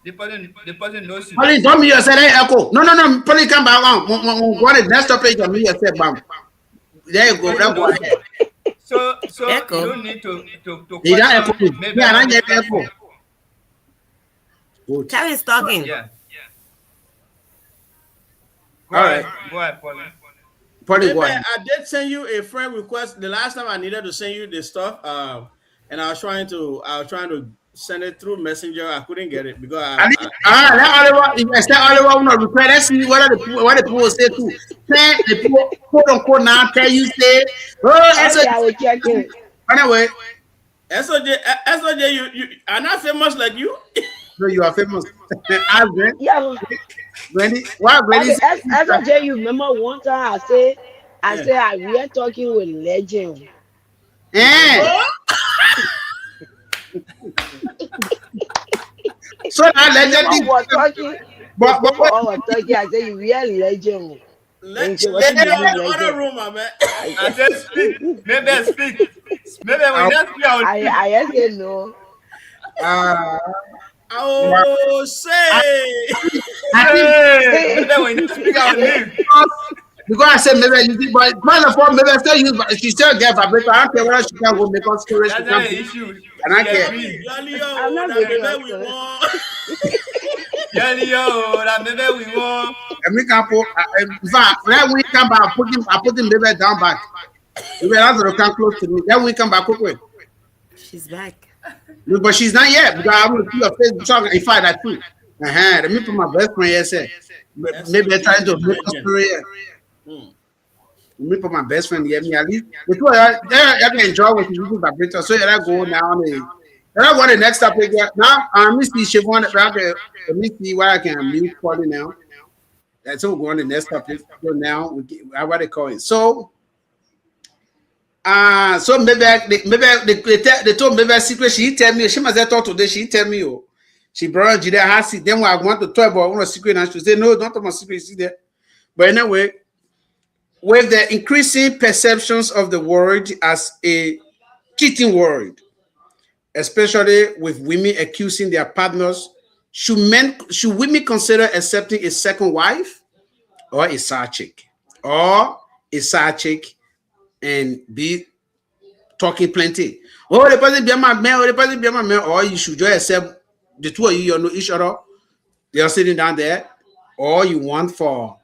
B: the person knows you.
E: Polly, don't me yourself. Hey, echo. No, no, no. Polly, come back on. What is next topic? You me yourself, bam. There you
B: The
E: go.
B: person
E: Let's go
B: knows you.
E: ahead.
B: So you
D: Echo.
B: don't need to
E: He don't echo
B: question
E: me.
B: maybe
E: Me, I
B: on
E: don't
B: this
E: get echo.
B: platform.
E: Good.
D: Karen's talking.
B: Yeah. Go
E: All right.
B: ahead. Go ahead, Pauline.
E: Polly, go
G: Maybe
E: ahead.
G: I did send you a friend request the last time I needed to send you this stuff. And I was trying to send it through Messenger. I couldn't get it because
E: Let Oliver, if I say Oliver will not reply, let's see what the people will say too. Say the people, quote unquote, now tell you, say, oh, that's
I: Okay, I will check it.
E: anyway,
G: SOJ, you are not famous like you.
E: so you are famous. Ask them,
I: Yeah.
E: Granny, why Granny
I: Okay,
E: say,
I: as a you remember one time I
G: Yeah.
I: said we are talking with legend.
E: eh,
I: Remember?
E: so that
I: Remember we
E: legend,
I: were talking. The
E: but,
I: both of
E: but,
I: us were talking. I said you real legend. And he said, what do
G: Legend
I: you
G: in
I: mean
G: the other
I: legend?
G: room, my man.
I: I
B: I said speak. Maybe I speak. Maybe when
E: uh,
B: you not speak, I will speak.
I: I said no.
E: uh,
G: Oh, say.
E: I think
B: Maybe when you not speak, I will leave.
E: because I said maybe you think, but first of all, maybe I still use, but she still get vibrator. I don't care whether she can go make us storage, she
B: That's
E: can
B: not an
E: put,
B: issue.
E: and I
B: She
E: care.
B: agree.
I: I'm
G: Yo,
I: not
G: that
I: making
G: baby
I: us
G: we
I: so.
G: want.
B: Yo, that maybe we want.
E: And we can put, in fact, when we come back, I put him maybe down back. Maybe that's the come close to me. Then we come back quickly.
D: She's back.
E: No, but she's not yet because I want to see your face talking. In fact, that too. Let me put my best friend here. Say, maybe they're trying to make us through here. Let me put my best friend here. Me at least the two of you can enjoy what you do vibrator. So you go now on the. I want the next topic here. Now, let me see Siobhan. Let me see where I can mute Polly now. That's all. Go on the next topic. So now, what they call it. So maybe they told maybe a secret. She tell me she must have thought today. She tell me oh, she brought Gedeh HotSeat. Then when I want to talk about one secret, and she say no, don't talk about secret. See there. But anyway, with the increasing perceptions of the word as a cheating word, especially with women accusing their partners, should women consider accepting a second wife or a side chick, and be talking plenty? Oh, the person be my man, or the person be my man, or you should just accept the two of you know each other. They are sitting down there, or you want for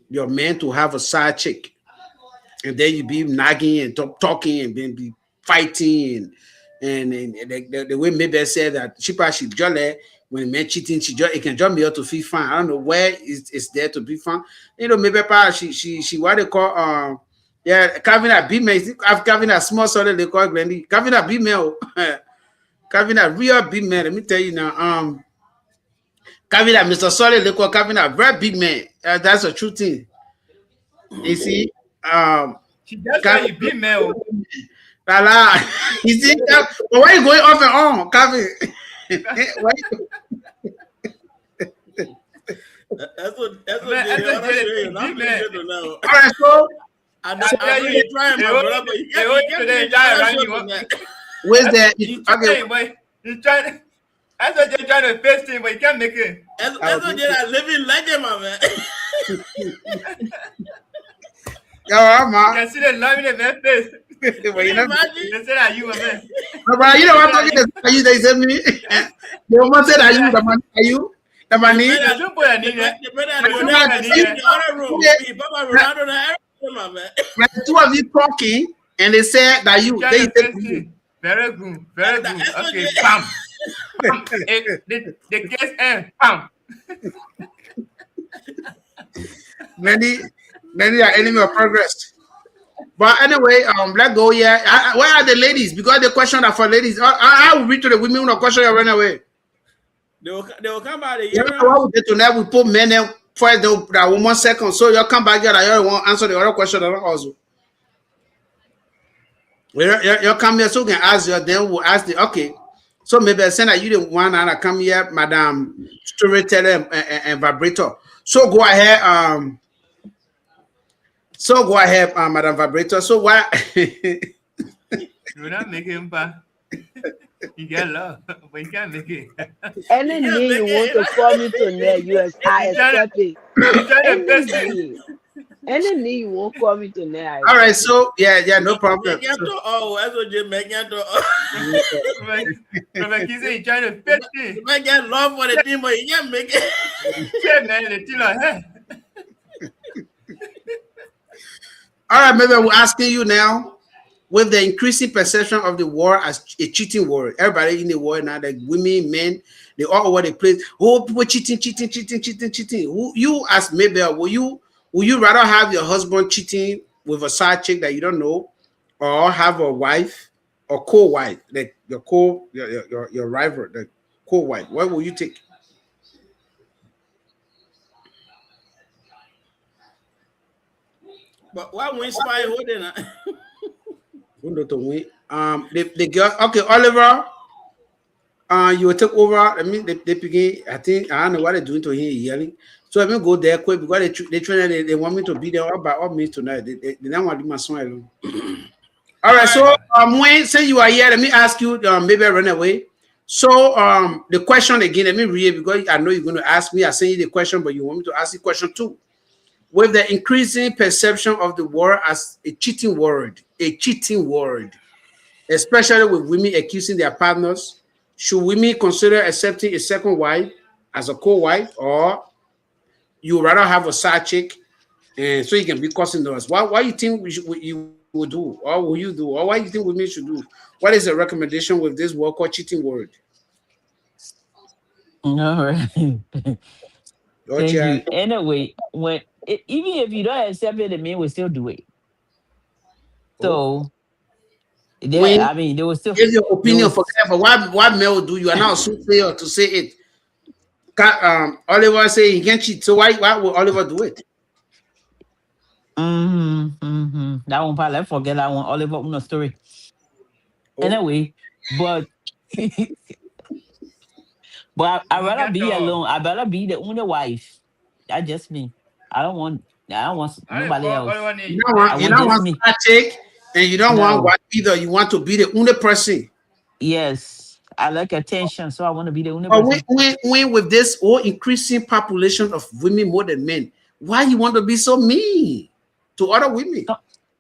E: your man to have a side chick, and then you be nagging and talking and then be fighting and the way maybe I said that she jolly when a man cheating, it can just be able to feel fine. I don't know where it's there to be found. You know, maybe she what they call yeah, Calvin a big man. I've Calvin a small solid they call Glendy. Calvin a big man. Calvin a real big man. Let me tell you now. Calvin a Mr. Solid they call Calvin a very big man. That's a true thing. You see,
B: She just saw you be male.
E: you see, but why you going off and on, Calvin? Why you-
G: That's what
B: Man,
G: Jay,
B: that's what
G: I'm
B: Jay-
G: sure you're not
B: Jay,
G: pretty
B: man.
G: good to know.
E: All right, so
G: I know you're trying, my brother, but you can't
B: today,
G: be trying
B: you
G: to that.
E: where's that?
B: He's
E: Okay,
B: trying, but he's trying. That's what they're trying to face him, but he can't make it.
G: That's what you're living legend, my man.
E: yo, I'm
B: You
E: out.
B: can see the love in the man's face.
E: But you
G: Can you
E: know,
G: imagine?
B: They say that you, my man.
E: but you know what I'm talking to you? They said me. They almost said, "Are you the man? Are you the money?"
G: You better-
B: Don't put a knee there.
G: You better
B: But
G: do
B: you
G: that.
B: better
G: You
B: do
G: in the other room.
E: Yeah.
G: You Papa Ronaldo and everything, my man.
E: Like two of you talking, and they said that you.
B: Trying
E: They
B: to
E: said
B: face him. Very good, very good.
G: That's what
B: Okay,
G: they-
B: bam. Bam. The case end, bam.
E: many are enemy of progress. But anyway, let's go here. Where are the ladies? Because the question are for ladies. I will read to the women who no question you run away.
G: They will come by the
E: You
G: year.
E: know what we did tonight? We put men in for that 1 second. So you come back here and you want answer the other question also. You come here so we can ask you, then we'll ask the okay. So maybe I send that you the one and I come here, Madam Storyteller and Vibrator. So go ahead, Madam Vibrator. So why
B: You will not make him back. You get love, but you can't make it.
I: Any
G: Yeah,
I: name you
G: make
I: want
G: it.
I: to call me tonight, I accept it.
B: He's trying to
I: Any
B: face him.
I: name. Any name you won't call me tonight, I
E: all right,
I: accept
E: so yeah, no problem.
G: Make it to all. That's what you make it to all.
B: From Kizzy, he's trying to face him.
G: You might get love for the team, but you can't make it.
B: Shit, man, the thing like, hey.
E: All right, maybe we're asking you now. With the increasing perception of the war as a cheating war, everybody in the world now, like women, men, they all over the place. Oh, people cheating. Who, you as Mabel, will you rather have your husband cheating with a side chick that you don't know, or have a wife or co-wife, like your rival, the co-wife? What will you take?
G: But why we spy holding it?
E: Who know to win? The girl. Okay, Oliver. You will take over. I mean, they begin. I think I don't know what they're doing to him yelling. So let me go there quick because they train. They want me to be there all by all means tonight. They don't want to do my song alone. All right. So when say you are here, let me ask you. Maybe I run away. So the question again. Let me read it because I know you're going to ask me. I send you the question, but you want me to ask the question too. With the increasing perception of the war as a cheating word, especially with women accusing their partners, should women consider accepting a second wife as a co-wife, or you rather have a side chick and so you can be causing those? Why you think you would do, or will you do, or why you think women should do? What is the recommendation with this word called cheating word?
F: All right.
E: Your
F: Thank
E: chair.
F: you. Anyway, even if you don't accept it, the men will still do it. So,
E: When
F: I mean, they will still.
E: give your
F: they
E: opinion
F: will,
E: for example, what male do you are now so fair to say it? Oliver say he can't cheat, so why would Oliver do it?
F: That one part, let's forget that one. Oliver Uno story.
E: Oh,
F: Anyway, but I
B: Woman
F: rather
B: can't
F: be
B: talk.
F: alone. I better be the only wife. That's just me. I don't want
B: I don't
F: nobody
B: call
F: else.
B: everyone
E: you
B: in.
E: don't
F: I
E: want
F: want just me.
E: side chick, and you don't want
F: No.
E: what either. You want to be the only person.
F: Yes. I like attention, so I want to be the only
E: But
F: person.
E: when with this whole increasing population of women more than men, why you want to be so mean to other women?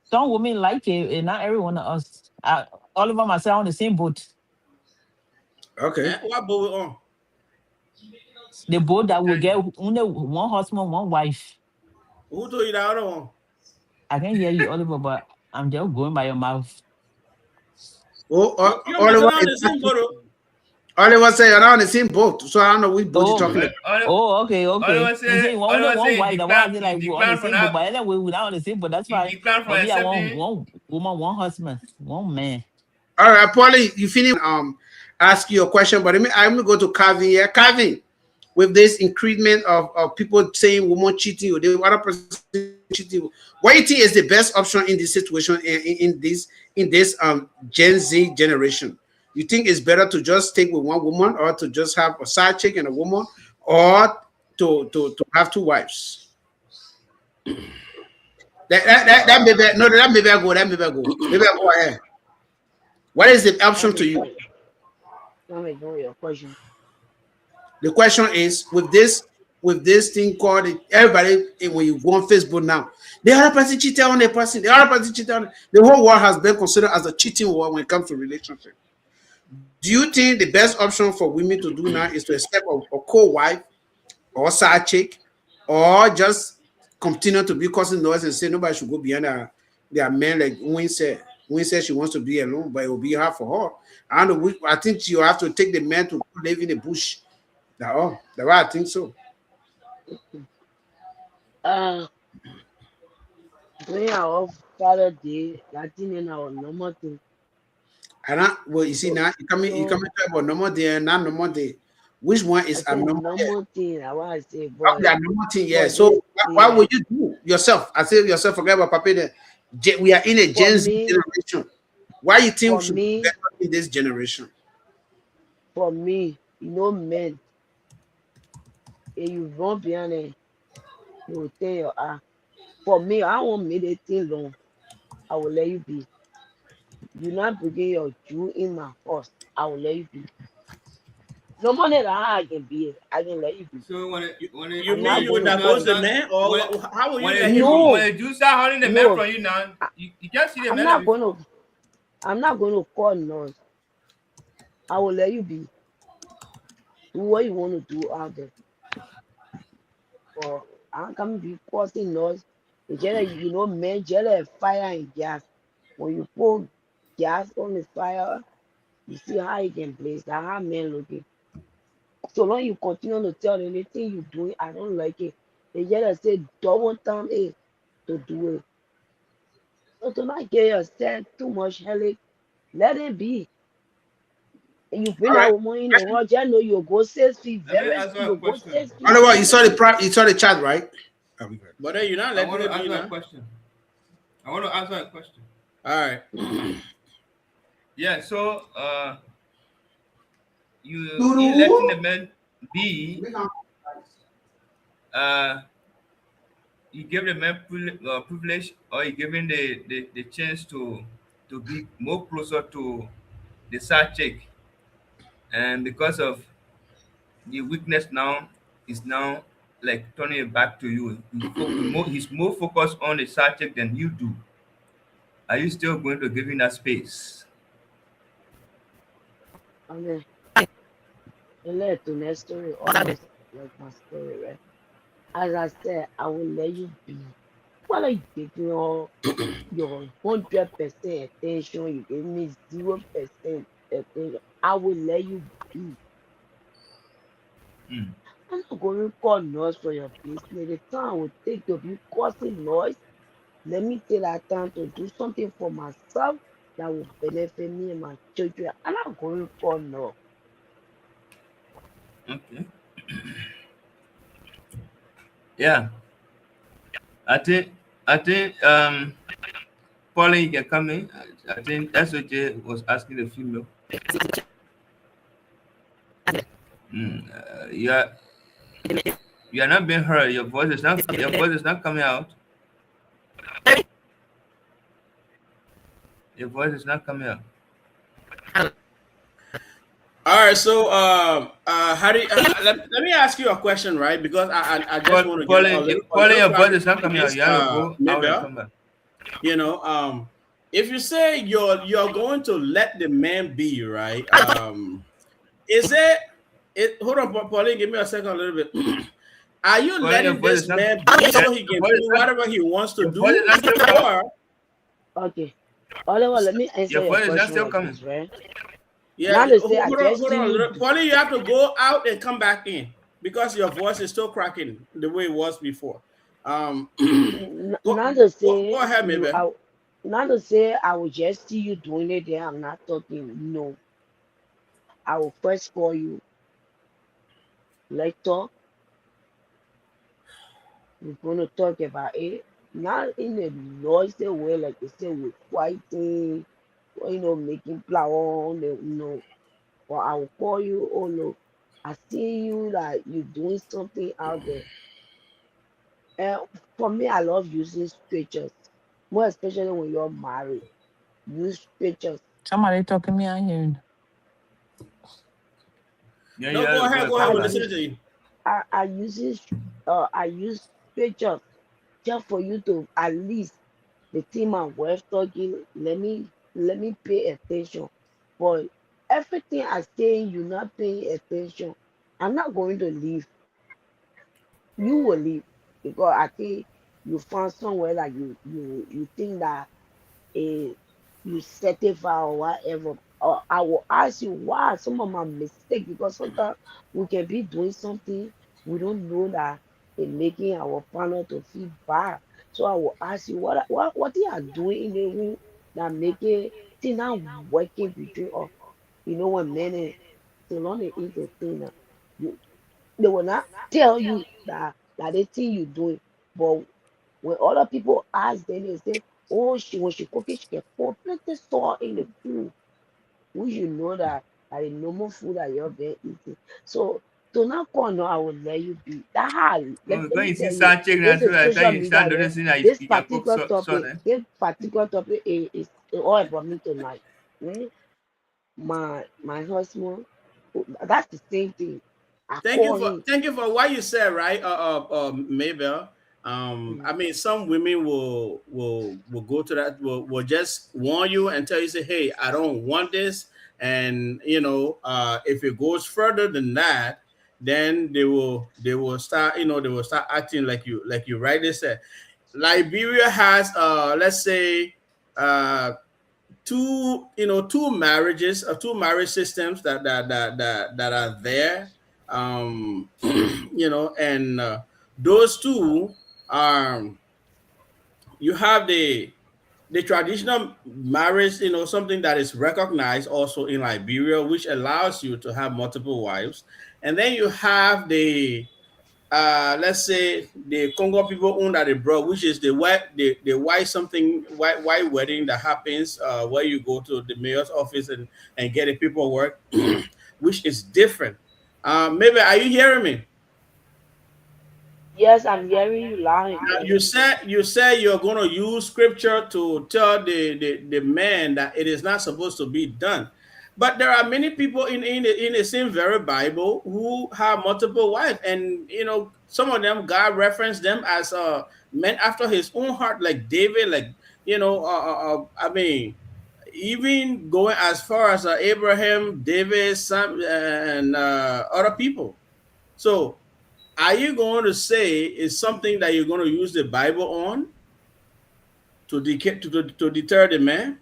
F: Some women like it, and not everyone of us. All of them are on the same boat.
E: Okay.
G: What boy we on?
F: The boat that will get only one husband, one wife.
G: Who told you the other one?
F: I can hear you, Oliver, but I'm just going by your mouth.
E: Oh,
G: You
E: Oliver
G: must on the
E: is
G: same boat.
E: Oliver say you're not on the same boat, so I don't know which boat you're talking about.
F: Okay.
B: Oliver
F: You say
B: say,
F: you want only one wife. The one
B: he
F: like we on the
B: declined from
F: same boat,
B: that.
F: but anyway, we're not on the same boat. That's
B: He
F: fine.
B: declined from
F: For me, I want
B: accepting.
F: one woman, one husband, one man.
E: All right, Paulie, you finish ask you a question, but I'm gonna go to Calvin here. Calvin, with this increment of people saying woman cheating or the other person cheating, what do you think is the best option in this situation in this Gen Z generation? You think it's better to just stick with one woman or to just have a side chick and a woman or to have two wives? That maybe no, that maybe I go, that maybe I go. Maybe I go ahead. What is the option to you?
I: Let me know your question.
E: The question is with this thing called everybody when you go on Facebook now, the other person cheated on the person, the other person cheated on the whole world has been considered as a cheating world when it comes to relationship. Do you think the best option for women to do now is to accept a co-wife or side chick, or just continue to be causing noise and say nobody should go behind their men like Wayne said? Wayne said she wants to be alone, but it will be hard for her. I don't know. I think you have to take the man to live in the bush. That's why I think so.
I: Uh, when our father day, Latin in our normal thing.
E: And well, you see now you coming to about normal day and not normal day. Which one is
I: I say
E: abnormal?
I: normal thing. I want to say,
E: Okay,
I: boy.
E: abnormal thing, yeah. So why would you do yourself? I say yourself, forget about Papa. We are in a Gen Z generation. Why you think we should be better in this generation?
I: For me, men, if you run behind it, you will tell your For me, I won't make a thing long. I will let you be. You not bringing your Jew in my house. I will let you be. No money that I can be. I can let you be.
B: So
G: You mean you would divorce the man, or how will you let him be?
B: When the Jews start holding the man from you now, you can't see the man.
I: I'm not going to call nurse. I will let you be. Do what you want to do out there. Or I can be causing noise. Men jelly fire and gas. When you pour gas on the fire, you see how you can blaze. That's how men looking. So long you continue to tell anything you doing, I don't like it. They just say double time to do it. So to not get yourself too much headache, let it be. And you bring that woman in the world, just know you go 6 feet. Very you go 6 feet.
E: Otherwise, you saw the chat, right?
G: But you're not letting it be now.
B: I want to answer a question.
G: All right.
B: Yeah, so you letting the man be, you give the man privilege, or you give him the chance to be more closer to the side chick, and because of the weakness now is now like turning it back to you. He's more focused on the side chick than you do. Are you still going to give him that space?
I: Okay. Let to next story, almost like my story, right? As I said, I will let you be. What are you taking your 100% attention? You give me 0% attention. I will let you be. I'm not going to call noise for your business. The time will take to be causing noise. Let me take that time to do something for myself that will benefit me and my children. I'm not going to call no.
B: Okay. Yeah. I think Pauline, you can come in. I think SOJ was asking the female. You are not being heard. Your voice is not coming out. Your voice is not coming out.
G: All right, so how do you, let me ask you a question, right? Because I just want to get
B: Pauline, your voice is not coming out. You have to go out and come back.
G: If you say you're going to let the man be, right? Is it? Hold on, Pauline, give me a second, a little bit. Are you letting this man be so he can do whatever he wants to do?
I: Okay. Oliver, let me answer your question
B: still
I: like
B: coming.
I: this, right?
G: Yeah,
I: Not to say I
G: hold on,
I: just
G: hold
I: see you.
G: on. Polly, you have to go out and come back in because your voice is still cracking the way it was before. Um,
I: Not to
G: go
I: say
G: ahead,
I: you
G: maybe.
I: out. Not to say I will just see you doing it there. I'm not talking. No, I will first call you. Let's talk. We're gonna talk about it. Not in a noisy way, like they say we're fighting, or making flower. No, but I will call you. Oh no, I see you like you doing something out there. And for me, I love using scriptures, more especially when you're married. Use scriptures.
F: Somebody talking me out here.
B: Yeah,
G: No, go
B: yeah,
G: ahead,
B: go
G: go
B: go
G: ahead.
I: I
G: We're
B: back.
G: listening
I: use
G: to you.
I: I uses I use scriptures just for you to at least the thing my wife talking. Let me pay attention. But everything I say, you're not paying attention. I'm not going to leave. You will leave because I think you found somewhere that you think that a you certify or whatever. Or I will ask you why some of my mistake because sometimes we can be doing something we don't know that it making our partner to feel bad. So I will ask you what you are doing in the room that making things not working between us. When men they want to eat the thing you they will not tell you that they think you doing. But when other people ask them, they say, "Oh, when she cooking, she can pour plenty salt in the food." We should know that the normal food that you're been eating. So to not call no, I will let you be. That how let
B: When
I: me
B: you see
I: tell you,
B: start checking
I: this
B: and so
I: is
B: that time
I: social
B: you start
I: media. Yeah,
B: noticing that
I: this
B: you can cook
I: particular
B: so
I: topic,
B: then.
I: is all about me tonight. Mm? My husband, that's the same thing. I call him.
G: Thank you for what you said, right, Mabel. I
I: Mm.
G: mean, some women will go to that, will just warn you and tell you, say, hey, I don't want this, and if it goes further than that, then they will start, they will start acting like you rightly said. Liberia has, let's say, uh two marriages, two marriage systems that are there, and those two are, you have the traditional marriage, something that is recognized also in Liberia, which allows you to have multiple wives. And then you have the, let's say, the Congo people own that they brought, which is the white something white wedding that happens, where you go to the mayor's office and get the paperwork, which is different. Maybe, are you hearing me?
I: Yes, I'm hearing you loud and
G: Now,
I: clear.
G: you said you're going to use scripture to tell the man that it is not supposed to be done. But there are many people in the same very Bible who have multiple wives, and some of them God referenced them as men after His own heart, like David, like I mean, even going as far as Abraham, David, some and other people. So are you going to say is something that you're going to use the Bible on to deter the man?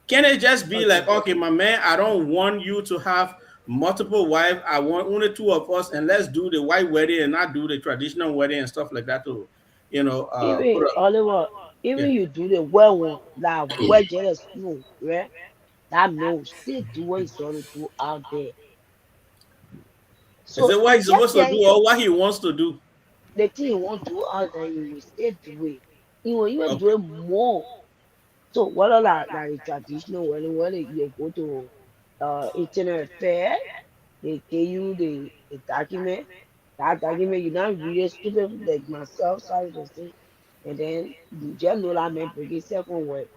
G: Can it just be like,
I: Okay.
G: okay, my man, I don't want you to have multiple wives. I want only two of us, and let's do the white wedding and not do the traditional wedding and stuff like that to, put
I: Even
G: up.
I: Oliver,
G: Yeah.
I: even you do the well one, like well jealous school, right? That man will still do what he's gonna do out there.
G: Is
I: So
G: it what he's
I: just
G: supposed to
I: tell
G: do or what he wants to do?
I: the thing you won't do out there, you will still do it. You will even do
G: Okay.
I: it more. So what are like the traditional wedding when you go to internet fair, they give you the document. That document you not really stupid like myself, sorry to say. And then you just know that man bring himself on work.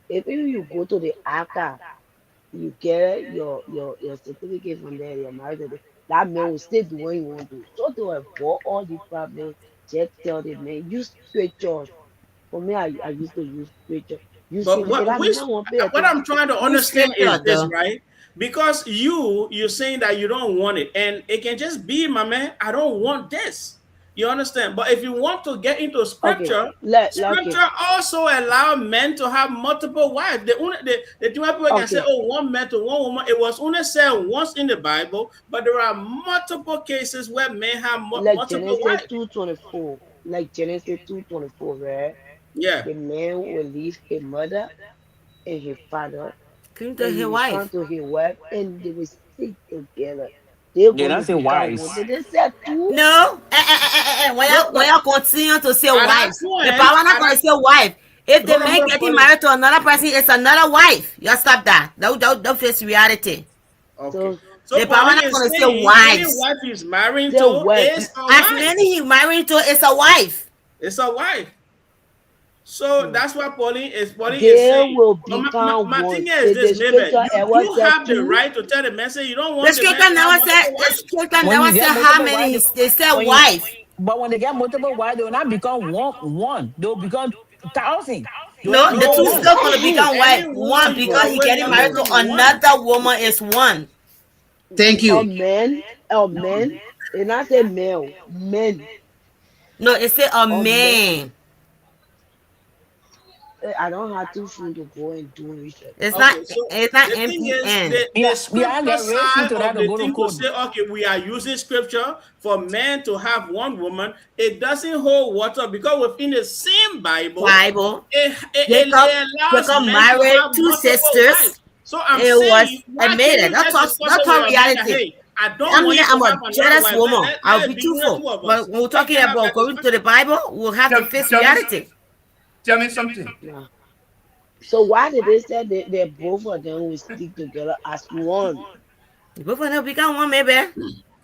I: If you go to the archive, you get your certificate from there, your marriage certificate, that man will still do what you want to do. So to avoid all the problems, just tell the man, use scriptures. For me, I used to use scripture. Use
G: But
I: scripture. If
G: what
I: that man
G: which
I: not want to pay
G: what
I: attention,
G: I'm trying to
D: Which
G: understand is
D: scripture
G: this,
D: though?
G: right? Because you're saying that you don't want it, and it can just be, my man, I don't want this. You understand? But if you want to get into
I: Okay,
G: scripture,
I: okay,
G: scripture also allow men to have multiple wives. The two people can say,
I: okay.
G: oh, one man to one woman. It was only said once in the Bible, but there are multiple cases where men have
I: Like
G: multiple
I: Genesis
G: wives.
I: 2:24. Like Genesis 2:24, right?
G: Yeah.
I: The man will leave his mother and his father,
D: Came to
I: and he
D: his
I: will come
D: wife.
I: to his wife, and they will stick together. They're
F: They
I: going
F: don't
I: to
F: say
I: become one.
F: wise.
I: Did they say two?
D: No,
G: No,
D: when
G: but
D: you continue to say
G: at that
D: wives, the
G: point,
D: power not
G: at
D: gonna
G: that
D: say wife. If the
G: hold on,
D: man
G: hold on,
D: getting
G: Pauline.
D: married to another person, it's another wife. You stop that. Don't face reality.
G: Okay.
I: So
G: So
D: The power
G: Pauline
D: not
G: is
D: gonna say
G: saying any
D: wives.
G: wife he's marrying
I: say
G: to
I: what?
G: is a
D: As
G: wife.
D: many he married to, it's a wife.
G: It's a wife. So
I: Hmm.
G: that's what Pauline is
I: They
G: saying.
I: will
G: But
I: become
G: my thing
I: one.
G: is
I: Did
G: this,
I: the
G: maybe
I: scripture
G: you
I: ever
G: do
I: say
G: have the
I: two?
G: right to tell the man, say you don't
D: The
G: want the man
D: scripture
G: to have
D: never said.
G: multiple
D: The
G: wives.
D: scripture
F: When
D: never
F: you
D: said
F: get
D: how
F: multiple
D: many.
F: wives,
D: They said
F: when you
D: wife.
F: but when they get multiple wives, they will not become one. They will become thousand. They will
D: No,
F: not
D: the
F: become
D: two
G: No,
F: one.
D: still gonna become wife. One
G: anyone you
D: because
I: No,
G: are
D: he
G: with
D: getting
G: shall
D: married
I: no.
D: to
G: become one.
D: another woman is one.
E: Thank
I: A
E: you.
I: man, a man, and I say male, men,
D: No, it say a
I: a man.
D: man.
I: I don't have to feel to go and do research.
D: It's not.
G: Okay, so
D: It's not
G: the thing is,
D: MPN.
F: Yeah,
G: the
F: yeah, I
G: scripture
F: get raised
G: side
F: into that
G: of
F: to
G: the
F: go to
G: thing to
F: court.
G: say, okay, we are using scripture for men to have one woman, it doesn't hold water because within the same Bible,
D: Bible. Jacob,
G: it allows
D: Jacob
G: men to
D: married
G: have
D: two
G: multiple
D: sisters.
G: wives. So I'm
D: It was
G: saying,
D: I
G: why
D: made
G: can't
D: it.
G: you
D: That's
G: just
D: talk.
G: discuss
D: That's
G: it with
D: talk
G: your man that,
D: reality.
G: hey, I don't
D: I
G: want
D: mean,
G: you to
D: I'm a
G: have another
D: jealous
G: wife.
D: woman. I'll
G: Let
D: be
G: it be the
D: truthful.
G: two of
D: But
G: us.
D: when we're
G: Let
D: talking
G: them have
D: about
G: that
D: going to the
G: discussion.
D: Bible, we'll have to face reality.
B: tell me something.
I: Yeah. So why did they say they both of them will stick together as one?
D: Both of them become one, maybe.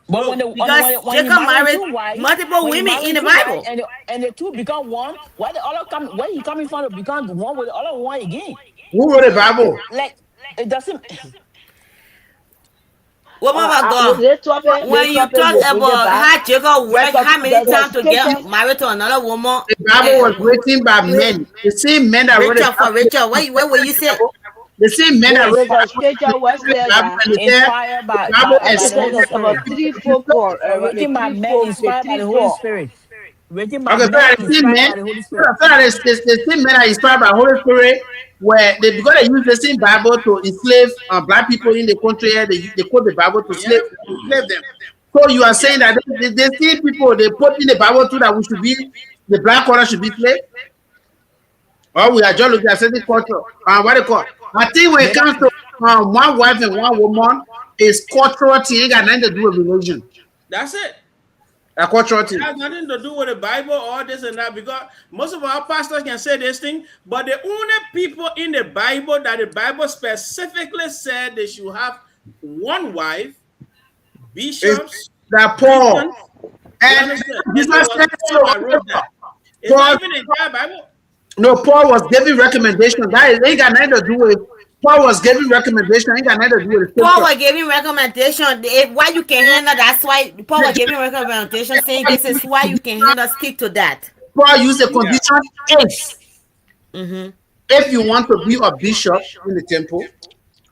F: But
G: Look,
D: Because
F: when you
D: Jacob
F: marry
D: married
F: two wives,
D: multiple
F: when you
D: women
F: marry
D: in the
F: two wives
D: Bible.
F: and the two become one, why the other come where he coming from to become one with the other one again?
E: Who wrote the Bible?
F: Like it doesn't.
D: Woman of
I: With
D: God,
I: this
D: when you
I: topic
D: talk
I: will bring it
D: about
I: back.
D: how Jacob worked, how many
I: The
D: times to get
I: scripture,
D: married to another woman,
E: The Bible was written by men. The same men that wrote the
D: Rachel for
E: Bible.
D: Rachel, what will you say?
E: The same men that wrote
I: there's a
E: the
I: scripture where said
E: Bible,
I: that.
E: and they said
F: Inspired
E: the
F: by
E: Bible
I: I think
F: the Holy
E: excluded
I: it's about
F: Spirit.
E: people
I: three,
E: if you
I: four,
E: know.
F: Written by men
I: the
F: inspired by
I: three,
F: the Holy
I: four.
F: Spirit. Written by
E: Okay, so
F: men
E: that the same
F: inspired
E: men,
F: by the Holy
E: so
F: Spirit.
E: that the same men are inspired by Holy Spirit, where they because they use the same Bible to enslave black people in the country here, they quote the Bible to
G: yep,
E: enslave them. So you are saying
G: yep.
E: that the same people they put in the Bible too that we should be the black color should be slave, or we are just looking at certain culture. What they call? I think when
F: They
E: it
F: don't
E: comes to one wife and one woman, it's cultural thing. It got nothing to do with religion.
G: That's it.
E: A cultural
G: It
E: thing.
G: has nothing to do with the Bible or this and that because most of our pastors can say this thing, but the only people in the Bible that the Bible specifically said they should have one wife,
E: It's
G: bishops,
E: that Paul
G: deacons. You
E: and
G: understand? And
E: Jesus
G: it was
E: said so.
G: Paul that wrote that. It's not
E: Paul,
G: even in the Bible.
E: no, Paul was giving recommendation. That is, ain't got nothing to do with. Paul was giving recommendation. Ain't got nothing to do with the
D: Paul
E: scripture.
D: was giving recommendation. If why you can handle, that's why Paul was giving recommendation saying this is why you can handle, stick to that.
E: Paul used the
G: Yeah.
E: condition
D: Mm-hmm.
E: if you want to be a bishop in the temple,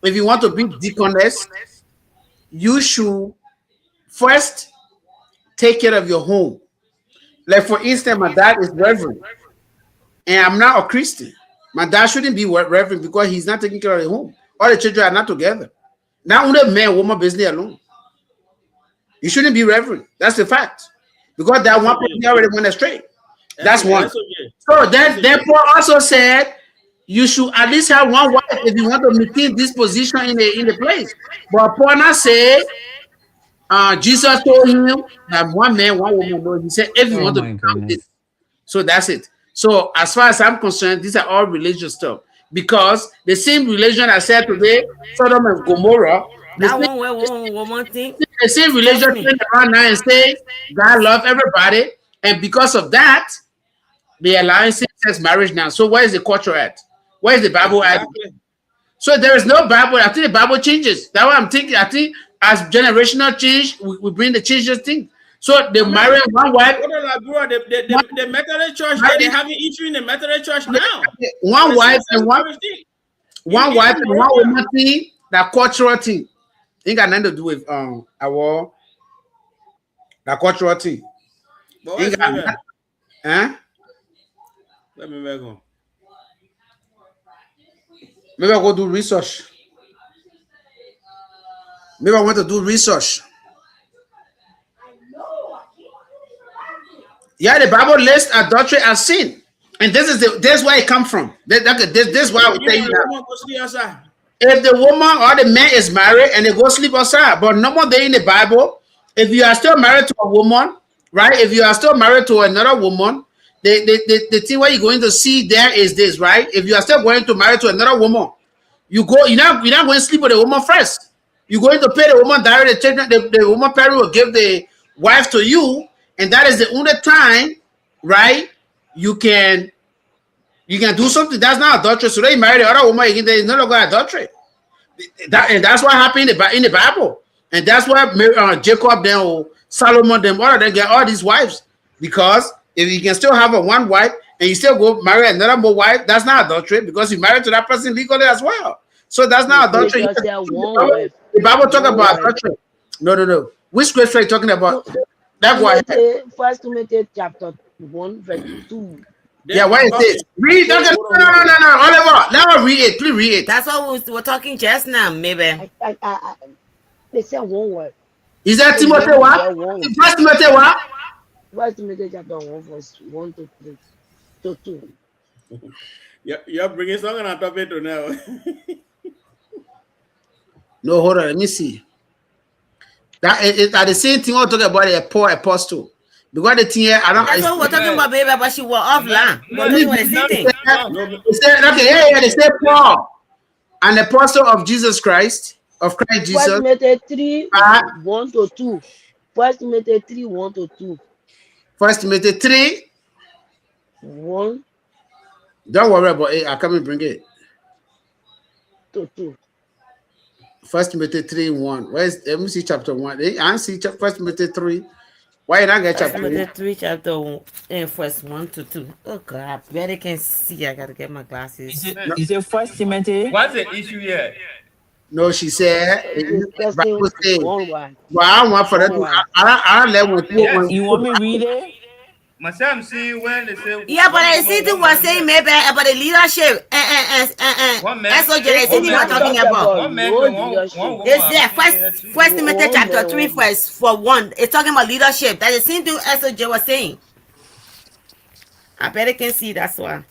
E: if you want to be deaconess, you should first take care of your home. Like for instance, my dad is reverend, and I'm not a Christian. My dad shouldn't be reverend because he's not taking care of the home. All the children are not together. Not only man, woman, business alone. You shouldn't be reverend. That's the fact. Because that one
G: SOJ.
E: person already went astray. That's one.
G: SOJ.
E: So then,
G: SOJ.
E: Paul also said you should at least have one wife if you want to maintain this position in the place. But Paul not say Jesus told him that one man, one woman. No, he said if you
F: Oh
E: want to
F: my
E: become this.
F: goodness.
E: So that's it. So as far as I'm concerned, these are all religious stuff. Because the same religion I said today, Sodom and Gomorrah, the
D: That
E: same,
D: one where one woman thing.
E: the same religion
D: Trust me.
E: turn around now and say God love everybody, and because of that, they allowing same-sex marriage now. So where is the culture at? Where is the Bible at?
G: Exactly.
E: So there is no Bible. I think the Bible changes. That's what I'm thinking. I think as generational change, we bring the changes thing. So they
G: I mean,
E: marry one wife,
G: what like, bro,
E: one,
G: the Methodist church, they
E: marry
G: having issue in the Methodist church now. For
E: one
G: the
E: wife
G: same-sex
E: and one
G: marriage thing.
E: one wife
G: Even
E: and one
G: Moravia.
E: woman thing. That cultural thing ain't got nothing to do with our that cultural thing.
G: But
E: Ain't
G: where's
E: got
G: me
E: nothing. Huh?
G: Let me back on.
E: Maybe I go do research. Maybe I want to do research. Yeah, the Bible lists adultery as sin. And this is where it come from. This is why I will
G: You
E: tell
G: know
E: you
G: the
E: that.
G: woman go see outside.
E: If the woman or the man is married and they go sleep outside, but no more day in the Bible, if you are still married to a woman, right? If you are still married to another woman, the thing what you're going to see there is this, right? If you are still going to marry to another woman, you're not going to sleep with the woman first. You're going to pay the woman direct the children, the woman parent will give the wife to you, and that is the only time, right? You can do something that's not adultery. So they marry the other woman, again, there is no longer adultery. And that's what happened in the Bible, and that's why Jacob then or Solomon them all of them get all these wives, because if you can still have a one wife and you still go marry another more wife, that's not adultery because you married to that person legally as well. So that's
I: The
E: not adultery.
I: scripture said one wife.
E: The Bible talk
I: One
E: about
I: wife.
E: adultery. No. Which scripture are you talking about? That one.
I: First Timothy chapter 1, verse 2.
E: Yeah, what is
G: Okay.
E: it? Read. Okay,
G: Hold on, hold on.
E: no. Oliver, now read it. Please read it.
D: That's what we were talking just now, maybe.
I: They said one wife.
E: Is that
I: So
E: Timothy
I: you
E: what?
I: get one.
E: First Timothy what?
I: First Timothy chapter 1, verse 1 to 3 to 2.
G: You're bringing something on top of it now.
E: No, hold on. Let me see. That is the same thing we're talking about a poor apostle. Because the thing here, I don't.
D: That's what we're talking about, baby, but she was offline. We're talking about the same thing.
E: It said, okay, yeah, they say Paul, an apostle of Jesus Christ, of Christ Jesus.
I: First Timothy 3, 1 to 2. First Timothy 3, 1 to 2.
E: First Timothy 3.
I: 1
E: Don't worry about it. I come and bring it.
I: to 2.
E: First Timothy 3, 1. Let me see chapter 1. I see First Timothy 3. Why not get chapter 1?
D: 3 chapter 1 and verse 1 to 2. Oh God, I better can see. I gotta get my glasses.
F: Is it First Timothy?
B: What's the issue here?
E: No, she said. Bible says,
I: One wife.
E: well, I don't want for that. I don't let one.
B: Yes.
F: You want me to read it?
B: Myself, I'm seeing when they say.
D: Yeah, but I see thing was saying maybe about the leadership.
B: One man.
D: That's what I see thing we're talking about.
B: One man,
I: No
B: one
I: leadership.
D: It's there. First Timothy chapter 3, verse for 1. It's talking about leadership. That's the same thing SOJ was saying. I better can see, that's why.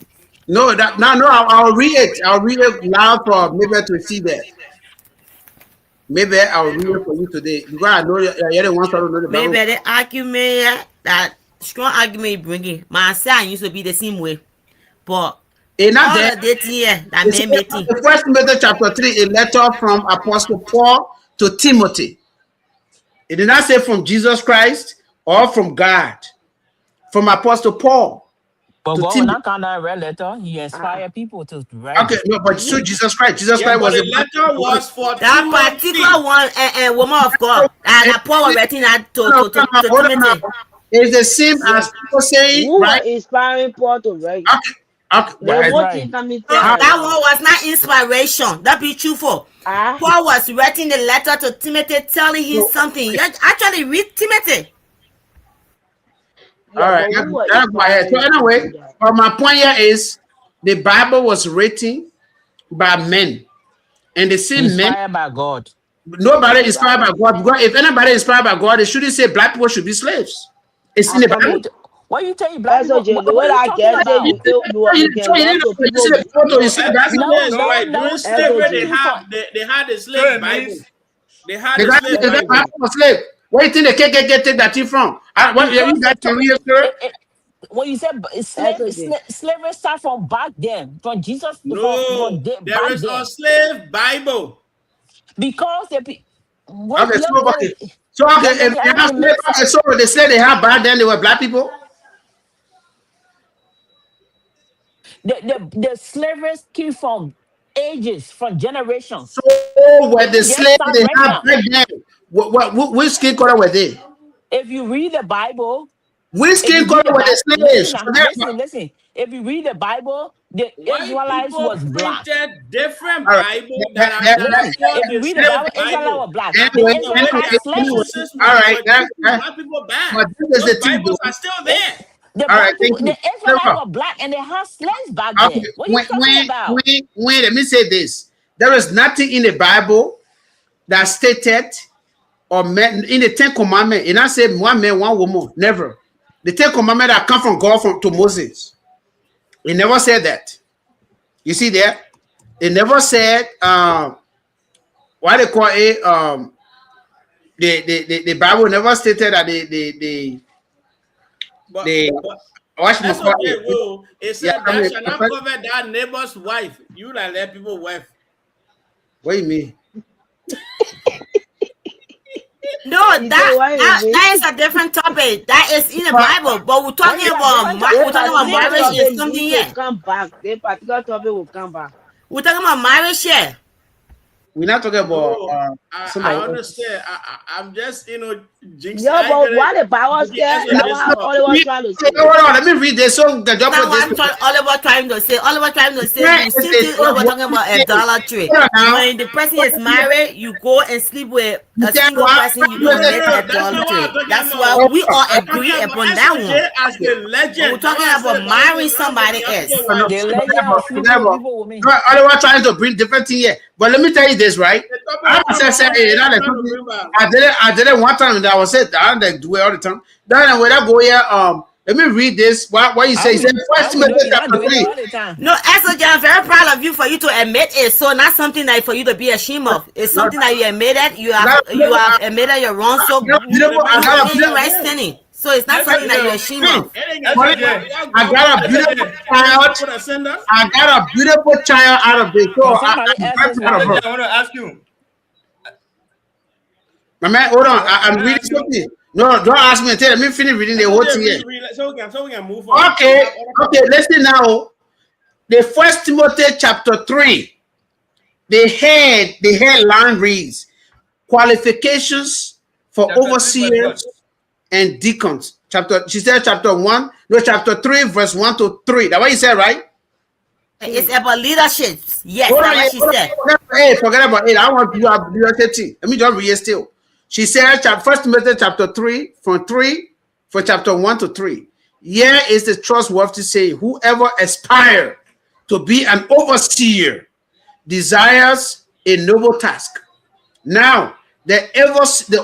E: No, I'll read it. I'll read it loud for maybe to see that. Maybe I'll read it for you today. Because I know you're the ones who don't know the Bible.
D: Maybe the argument, that strong argument you bringing, my son used to be the same way. But
E: Not
D: all
E: there.
D: of that here, that
E: It's
D: man meeting.
E: the First Timothy chapter 3, a letter from Apostle Paul to Timothy. It did not say from Jesus Christ or from God. From Apostle Paul.
F: But
E: to
F: God will
E: Timothy.
F: not count that red letter. He inspired people to write.
E: Okay, no, but so Jesus Christ. Jesus
G: Yeah,
E: Christ
G: but
E: was
G: the letter was for
D: That
G: Timothy.
D: particular one, woman of God, and Paul was writing that to Timothy.
E: It's the same as people saying,
I: Who
E: right?
I: was inspiring Paul to write?
E: Okay.
I: Then what
F: right.
I: you can me
D: That one was not inspiration. That be truthful. Paul was writing the letter to Timothy, telling him something. You actually read Timothy.
E: All right, that's my head. So anyway, but my point here is the Bible was written by men, and the same men.
F: Inspired by God.
E: Nobody inspired by God. Because if anybody inspired by God, they shouldn't say black people should be slaves. It's in the Bible.
F: What you tell you black people?
I: The
F: What
I: way
F: are
I: I
F: you
I: get
F: talking
I: there,
F: about?
I: you can run to people.
E: That's
G: Right. During slavery, they had the slave Bible. They had the slave Bible.
E: slave. Where you think they can get that thing from? What you guys can read, sir?
F: When you said slavery start from back then, from Jesus,
G: No,
F: from
G: there
F: back
G: is
F: then.
G: a slave Bible.
F: Because
E: Okay, so they said they have back then they were black people.
F: The slavery came from ages, from generations.
E: So were the slaves they have back then? Which skin color were they?
F: If you read the Bible,
E: which skin color were the slaves?
F: Listen. If you read the Bible, The
G: White
F: Israelites
G: people
F: was black.
G: printed different
E: All right.
G: Bible that are not called
F: If you
G: the
F: read the
G: slave
F: Bible, Israelites were
G: Bible.
F: black. The
E: Anyway,
F: Israelites had
E: anyway,
F: slaves.
G: Massachusetts
E: all right.
G: were treating black people bad.
E: But this is
G: Those
E: the thing,
G: Bibles
E: though.
G: are still
F: It,
G: there.
F: the
E: All right,
F: black people,
E: thank
F: the
E: you.
F: Israelites were black, and they had slaves back
E: Okay,
F: then. What are you talking about?
E: let me say this. There is nothing in the Bible that stated or meant in the Ten Commandments. It not say one man, one woman. Never. The Ten Commandments that come from God to Moses. It never said that. You see there? It never said what they call it. The Bible never stated that
G: But
E: the what you
G: that's
E: call
G: okay,
E: it.
G: bro. It
E: Yeah,
G: said
E: I
G: that
E: mean,
G: shall not cover that neighbor's wife. You like let people wife.
E: what do you mean?
D: No,
I: You say what you mean?
D: that is a different topic. That is in the Bible, but we're talking
F: When you
D: about
F: different
I: This
D: we're talking
F: topic,
D: about
F: see
I: particular
D: marriage
F: me.
D: and
I: topic
D: something
I: need to
D: here.
I: come back. This particular topic will come back.
D: We're talking about marriage here.
E: We're not talking about
G: No, I
E: somebody.
G: understand. I'm just jinx.
I: No,
G: I
I: but
G: get it.
I: what the Bible
G: Jinxing
I: said,
G: Ezra
I: that's
G: this
I: what
G: stuff.
I: Oliver trying to say.
E: Hold on, let me read this. So the job
D: That's
E: of
D: what
E: this.
D: Oliver trying to say. Oliver trying to say
E: Where
D: you
E: is
D: see
E: the
D: we're
E: what
D: talking about
E: you say?
D: idolatry.
E: Hold on now.
D: When the person is married, you go and sleep with
E: You
D: a
E: say
D: single
E: what?
D: person, you
G: No, no,
D: commit
G: no. That's not what I'm
D: idolatry.
G: talking
D: That's
G: about.
D: why we all
G: I'm
D: agree
G: talking about
D: upon that one.
G: SOJ as the
D: But we're
G: legend. That's
D: talking
G: why I
D: about
G: said that was
D: marrying
G: allowed to
D: somebody
G: black
D: else.
G: people
E: No,
G: wife.
F: The
E: forget
F: legend
E: about,
F: of
E: forget
F: sleeping with
E: about.
F: people with me.
E: No, Oliver trying to bring different thing here. But let me tell you this, right?
G: The topic
E: I
G: is not
E: must say,
G: about
E: hey,
G: what
E: that
G: I'm
E: is
G: trying to
E: something
G: bring back.
E: I did it one time that I was said I don't do it all the time. Then when I go here, let me read this. What you say? He said First
F: How we know
E: Timothy
F: you're not
E: chapter
F: doing it
E: 3.
F: all the time?
D: No, SOJ, I'm very proud of you for you to admit it. So not something that for you to be ashamed of. It's
E: No,
D: something that you admitted.
E: I got a
D: You
E: beautiful,
D: have admitted you're wrong. So
G: The
E: I
D: you
G: Bible
E: got a
G: is
D: in
E: beautiful,
G: your
D: right
G: home.
D: standing. So it's not something that you're ashamed of.
G: It ain't gonna take
B: SOJ,
E: I got a beautiful child.
G: people that send us.
E: I got a beautiful child out of this. So
F: Can somebody
E: I'm
F: ask
E: very
F: this
E: proud of
F: woman?
E: her.
B: SOJ, I want to ask you.
E: My man, hold on.
B: Can
E: I'm
B: I
E: reading
B: ask you?
E: something. No, don't ask me. Let me finish reading the
G: That's
E: whole
G: okay.
E: thing here.
G: So we can move on. We
E: Okay,
G: have other
E: okay. Listen now. The First Timothy chapter 3. The headline reads qualifications for
B: Chapter 3, verse what?
E: overseers and deacons. She said chapter 1, no, chapter 3, verse 1 to 3. That's what you said, right?
D: It's about leadership. Yes,
E: Hold
D: that's
E: on,
D: what she said.
E: forget about it. I want you to have leadership. Let me just read it still. She said, First Timothy chapter 3, from 3, for chapter 1 to 3. Here is the trustworthy saying, whoever aspires to be an overseer desires a noble task. Now, the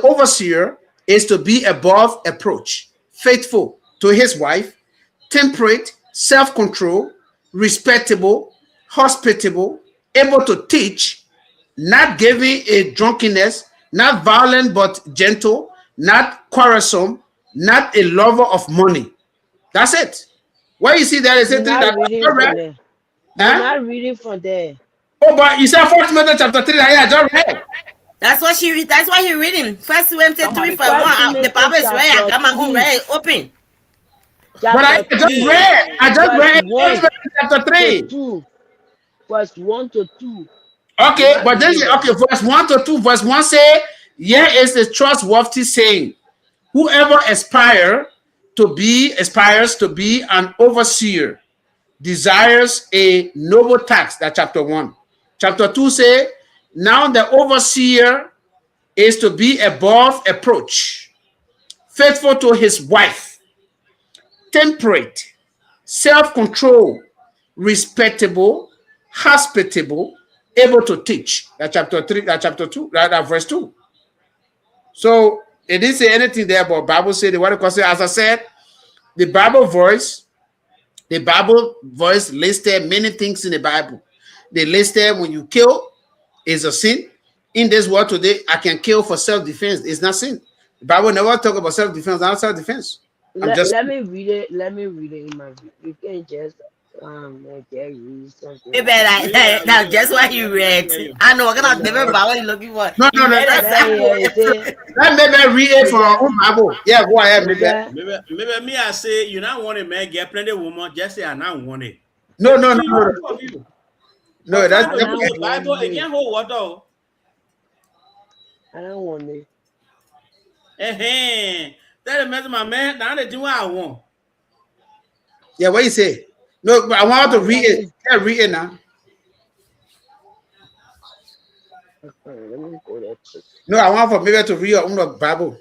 E: overseer is to be above approach, faithful to his wife, temperate, self-control, respectable, hospitable, able to teach, not giving a drunkenness, not violent but gentle, not quarrelsome, not a lover of money. That's it. Where you see that is
I: You're
E: it
I: not
E: that
I: reading
E: all
I: from
E: right?
I: there. You're
E: Huh?
I: not reading from there.
E: Oh, but you said First Timothy chapter 3 that I just read.
D: That's what she read. That's what he reading. First Timothy 3
F: Somebody
D: for
F: call
D: 1.
I: First
F: her.
D: The
I: Timothy
D: Bible is ready. I
I: chapter
D: got my own
I: 3,
D: ready open.
E: But I
I: chapter
E: just
I: 3,
E: read. I just
I: verse
E: read First
I: 1
E: Timothy chapter
I: to
E: 3.
I: 2. Verse 1 to 2. You're
E: Okay,
I: not
E: but then
I: reading there.
E: okay, verse 1 to 2, verse 1 say, here is the trustworthy saying. Whoever aspires to be an overseer desires a noble task. That's chapter 1. Chapter 2 say, now the overseer is to be above approach, faithful to his wife, temperate, self-control, respectable, hospitable, able to teach. That chapter 3, that chapter 2, that verse 2. So it didn't say anything there about Bible say the word because as I said, the Bible voice listed many things in the Bible. They listed when you kill is a sin. In this world today, I can kill for self-defense. It's not sin. The Bible never talk about self-defense, not self-defense. I'm just
I: Let me read it. Let me read it in my view. You can just read something
D: Maybe
I: like that.
D: that's just what he read. I know what kind of different Bible you looking for.
E: no,
D: He
E: no, no.
D: read
I: Let
D: exactly
I: me hear
D: what
I: it.
D: it
I: Say,
D: said.
E: Let me read it
I: is
E: from
I: that
E: our own Bible. Yeah, go ahead,
I: is
E: maybe.
I: that
G: Maybe me, I say, you not want a man, get plenty of woman, just say, I not want it.
E: No, no, no,
G: Between
E: no,
G: you,
E: no.
G: two of you.
E: No,
G: But trying
I: I
G: to use
I: don't
G: the
I: want
G: Bible, it
I: it.
G: can't hold water.
I: I don't want it.
G: Tell the man, my man, now they do what I want.
E: yeah, what you say? No, but I want her to
I: How
E: read it.
I: coming?
E: Yeah, read it now.
I: Let me go there quick.
E: No, I want for maybe to read your own Bible.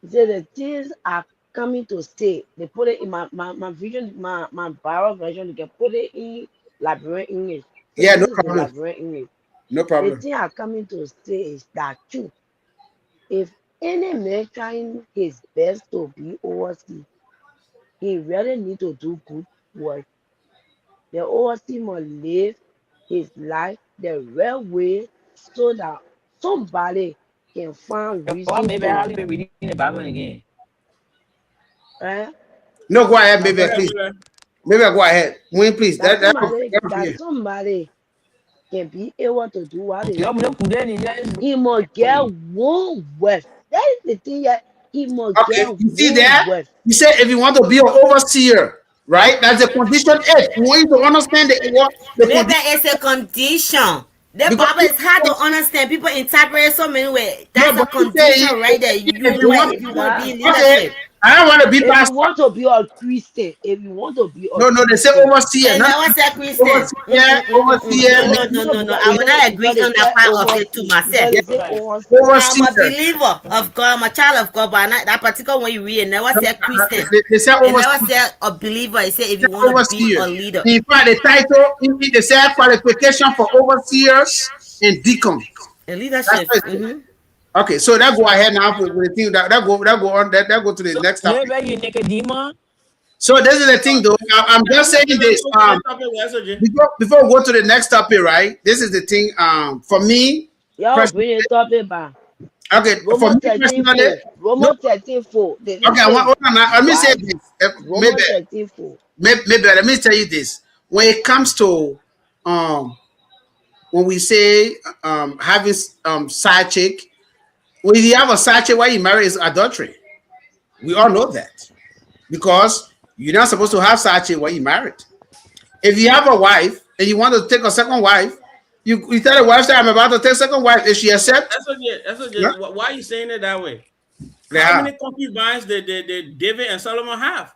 I: He said the things are coming to stay. They put it in my vision, my Bible version. You can put it in Liberian English. So
E: Yeah,
I: this
E: no
I: is the
E: problem.
I: Liberian English.
E: No
I: The
E: problem.
I: thing are coming to stay is that truth. If any man trying his best to be overseas, he really need to do good work. The overseas must live his life the real way so that somebody can find
F: Why
I: reason
F: maybe I
I: to
F: haven't been reading the Bible again?
I: eh,
E: No, go ahead,
G: Now, go
E: maybe,
G: ahead,
E: please.
G: baby.
E: Maybe go ahead. Win, please.
I: that somebody can be able to do what they
F: You
I: need
F: want me
I: to
F: to put
I: do.
F: that in there?
I: He must
F: For
I: get
F: you.
I: one wife. That is the thing that he must
E: Okay,
I: get
E: you see
I: one
E: that?
I: wife.
E: You said if you want to be an overseer, right? That's the condition F. We want you to understand the
D: Maybe
E: condition
D: it's a condition. The
E: because
D: Bible is hard to understand. People interpret it so many ways.
E: no,
D: That's a
E: but you say
D: condition right there. You
E: if you
D: what
E: want,
D: if you want to be
I: That
D: in
E: okay,
D: leadership.
E: I don't want to be
I: if you
E: pastor.
I: want to be a Christian, if you want to be a
E: No, no, they say
I: Christian,
E: overseer,
D: And
E: not
D: I was a Christian.
E: overseer, overseer,
D: No, no, no, no, no. I will not agree
I: because they
D: on that
I: say
D: part of it to
I: overseas, because
D: myself.
E: yeah,
I: they say overseas.
D: I'm a
E: overseer.
D: believer of God. I'm a child of God, but not that particular one you read. It never said Christian.
E: They say
D: It never
E: overseer.
D: said a believer. It said if you want to be
E: Overseer.
D: a leader.
E: In fact, the title, they say qualification for overseers and deacons.
D: A
E: That's
D: leadership.
E: what it says. Okay, so that go ahead now with the thing that go to the next topic.
F: Maybe you Nicodemus.
E: So this is the thing though. I'm
G: Now,
E: just
G: who
E: saying
G: is
E: this.
G: the next topic, SOG?
E: Before we go to the next topic, right? This is the thing. For me,
I: Y'all
E: personally,
I: bring it up about
E: okay, for
I: Romans
E: me
I: 13
E: personally,
I: 4.
E: no.
I: Romans 13 4. They didn't
E: Okay, I want
I: say
E: hold on now. Let me say
I: why.
E: this. Maybe,
I: Romans 13 4.
E: maybe let me tell you this. When it comes to um when we say having side chick, when you have a side chick, why you marry is adultery. We all know that because you're not supposed to have side chick when you married. If you have a wife and you want to take a second wife, you tell the wife that I'm about to take a second wife. If she accept,
G: SOG,
E: yeah,
G: why are you saying it that way?
E: they
G: How
E: have.
G: many concubines did David and Solomon have?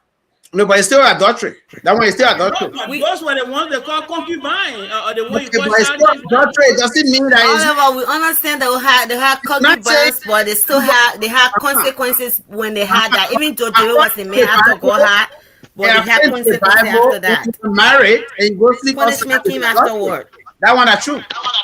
E: No, but it's still adultery. That one is still
G: No,
E: adultery.
G: but
D: We
G: those were the ones they call concubine, or the one you
E: Okay,
G: call
E: but it's
G: side
E: still
G: chick.
E: adultery. It doesn't mean that it's
D: Oliver, we understand they had
E: not saying.
D: concubines, but they had consequences when they had that. Even though David was a man
E: The
D: after God
E: Bible,
D: had, but they had
E: according to the
D: consequences after
E: Bible, if
D: that.
E: you are married and you go sleep outside,
D: Punishment
E: it's
D: came
E: adultery.
D: afterward.
E: That one is true.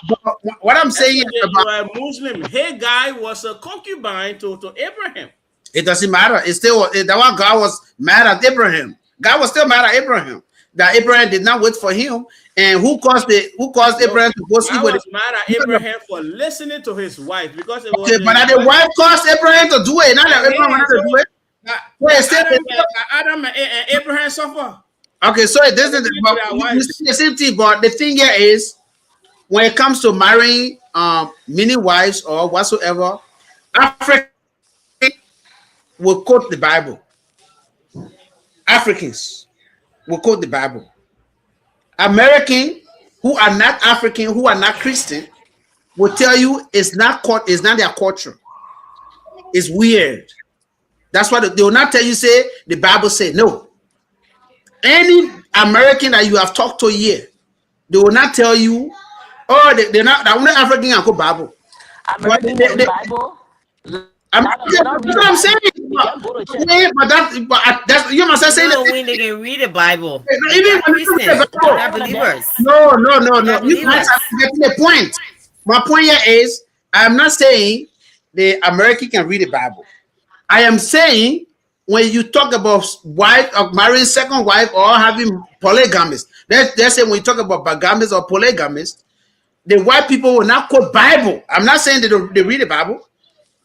E: But what I'm saying is
G: SOG,
E: about
G: you are a Muslim. Hagar was a concubine to Abraham.
E: it doesn't matter. It's still that one God was mad at Abraham. God was still mad at Abraham. That Abraham did not wait for him. And who caused
G: No,
E: Abraham to go sleep
G: I
E: with
G: was
E: it?
G: mad at Abraham for listening to his wife because it was
E: Okay, but
G: his
E: now the
G: wife.
E: wife caused Abraham to do it. Not that Abraham
G: Hey,
E: wanted
G: so
E: to do it. So
G: that Adam and Abraham suffer.
E: okay, so
G: For
E: this is
G: listening to
E: but
G: their
E: you
G: wives.
E: see the same thing, but the thing here is when it comes to marrying many wives or whatsoever, African will quote the Bible. Africans will quote the Bible. American who are not African, who are not Christian, will tell you it's not their culture. It's weird. That's why they will not tell you, say the Bible say no. Any American that you have talked to here, they will not tell you, oh, they're not the only African can quote Bible. But
F: American that read Bible.
E: I'm
F: They don't
E: that's
F: read the
E: what I'm saying.
F: Bible. They just go to church.
E: That's you must have saying
D: No,
E: that
D: when they can read the Bible, they
E: even
D: got
E: when you read
D: Christians,
E: the
D: they
E: Bible,
D: got
F: Not one of them.
D: believers,
E: no.
D: they got
E: You guys
D: believers.
E: are getting the point. My point here is I'm not saying the American can read the Bible. I am saying when you talk about wife of marrying second wife or having polygamist, that's say when you talk about bigamist or polygamist, the white people will not quote Bible. I'm not saying they read the Bible.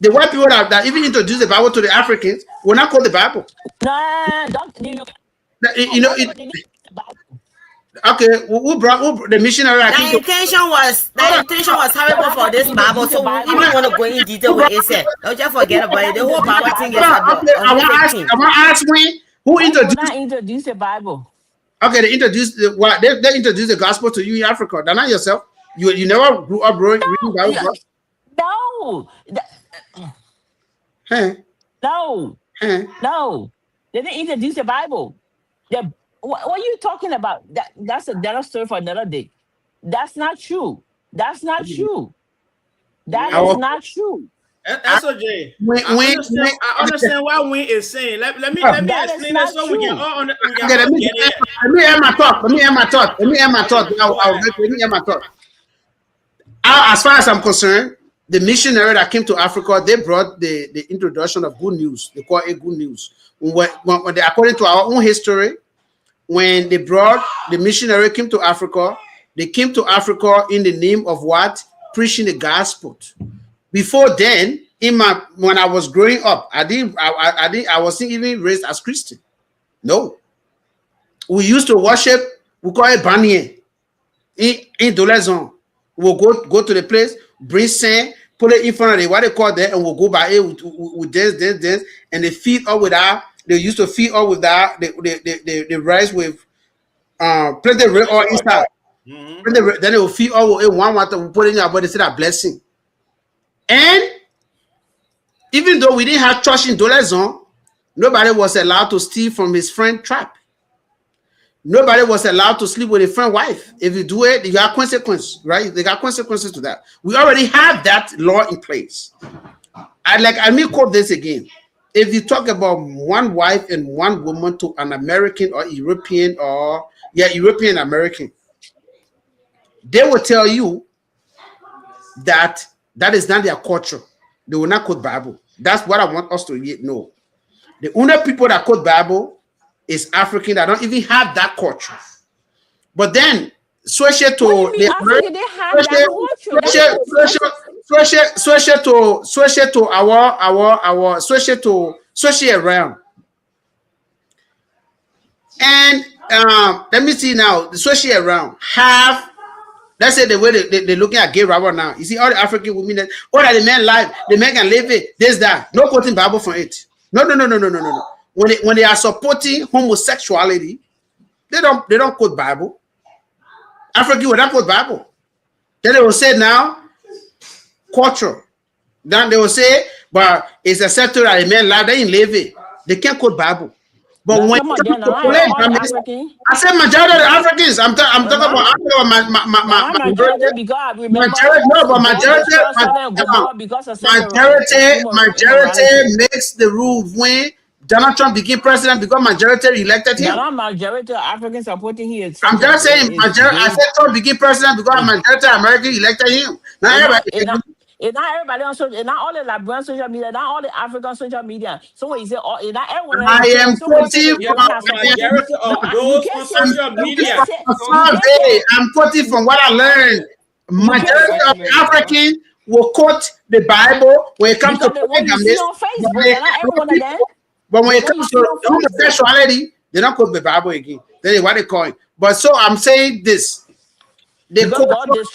E: The white people that even introduce the Bible to the Africans will not quote the Bible.
F: Nah, don't
E: You know,
F: whatever they need the Bible.
E: okay, who the missionary I think
D: The intention was horrible for this Bible,
F: Introduce the
D: so we
F: Bible.
D: even want to go in detail with it. Say, don't just forget about it. The whole
F: Introduce the
D: Bible thing is
F: Bible.
D: about
E: okay,
D: a whole fake thing.
E: I want to ask when who
F: Why they will
E: introduced
F: not introduce the Bible?
E: okay, they introduced the gospel to you in Africa. They're not yourself. You never grew up reading
F: No,
E: Bible
F: yeah,
E: before?
F: no,
E: Hey,
F: no,
E: hey.
F: no. They didn't introduce the Bible. The what are you talking about? That's another story for another day. That's not true. That's not true. That
E: I
F: is
E: was,
F: not true.
G: SOJ,
E: when,
G: I understand why Wayne is saying. Let me
F: That is
G: explain it
F: not
G: so
F: true.
G: we can
E: okay,
G: all get it.
E: let me end my thought. Let me end my thought. Let me end my thought. Let me end my thought. As far as I'm concerned, the missionary that came to Africa, they brought the introduction of good news. They call it good news. When they, according to our own history, when they brought the missionary came to Africa, they came to Africa in the name of what? Preaching the gospel. Before then, when I was growing up, I wasn't even raised as Christian. No. We used to worship, we call it Banye in Dolezon. We'll go to the place, bring sand, put it in front of the what they call there, and we'll go by it with dance, and they feed up with that. They used to feed up with that the rice with plenty of red oil inside. Then they will feed up with one water, we put it in our body, say that blessing. And even though we didn't have church in Dolezon, nobody was allowed to steal from his friend's trap. Nobody was allowed to sleep with a friend's wife. If you do it, you got consequences, right? They got consequences to that. We already have that law in place. I may quote this again. If you talk about one wife and one woman to an American or European European American, they will tell you that is not their culture. They will not quote Bible. That's what I want us to know. The only people that quote Bible is African that don't even have that culture. But then switch it to
F: They have that culture.
E: Switch it around. And let me see now. The switch it around. Let's say the way they're looking at gay rabbi now. You see all the African women that that the men live, the men can live it. This that. No quoting Bible from it. No. When they are supporting homosexuality, they don't quote Bible. African will not quote Bible. Then they will say now culture. Then they will say, but it's accepted that a man live, they ain't live it. They can't quote Bible. But when I said majority of the Africans, I'm talking about majority makes the rule when Donald Trump became president because majority elected him.
F: Not majority of Africans supporting him.
E: I'm just saying majority. I said Trump became president because majority of Americans elected him. Not everybody.
F: It's not everybody on social. It's not all the Liberian social media. Not all the African social media. So when you say, "Oh, it's not everyone."
E: I am quoting from
G: majority of those on social media.
E: I'm quoting from what I learned. Majority of Africans will quote the Bible when it comes to polygamy. But when it comes to homosexuality, they don't quote the Bible again. That is what they call it. But so I'm saying this. When it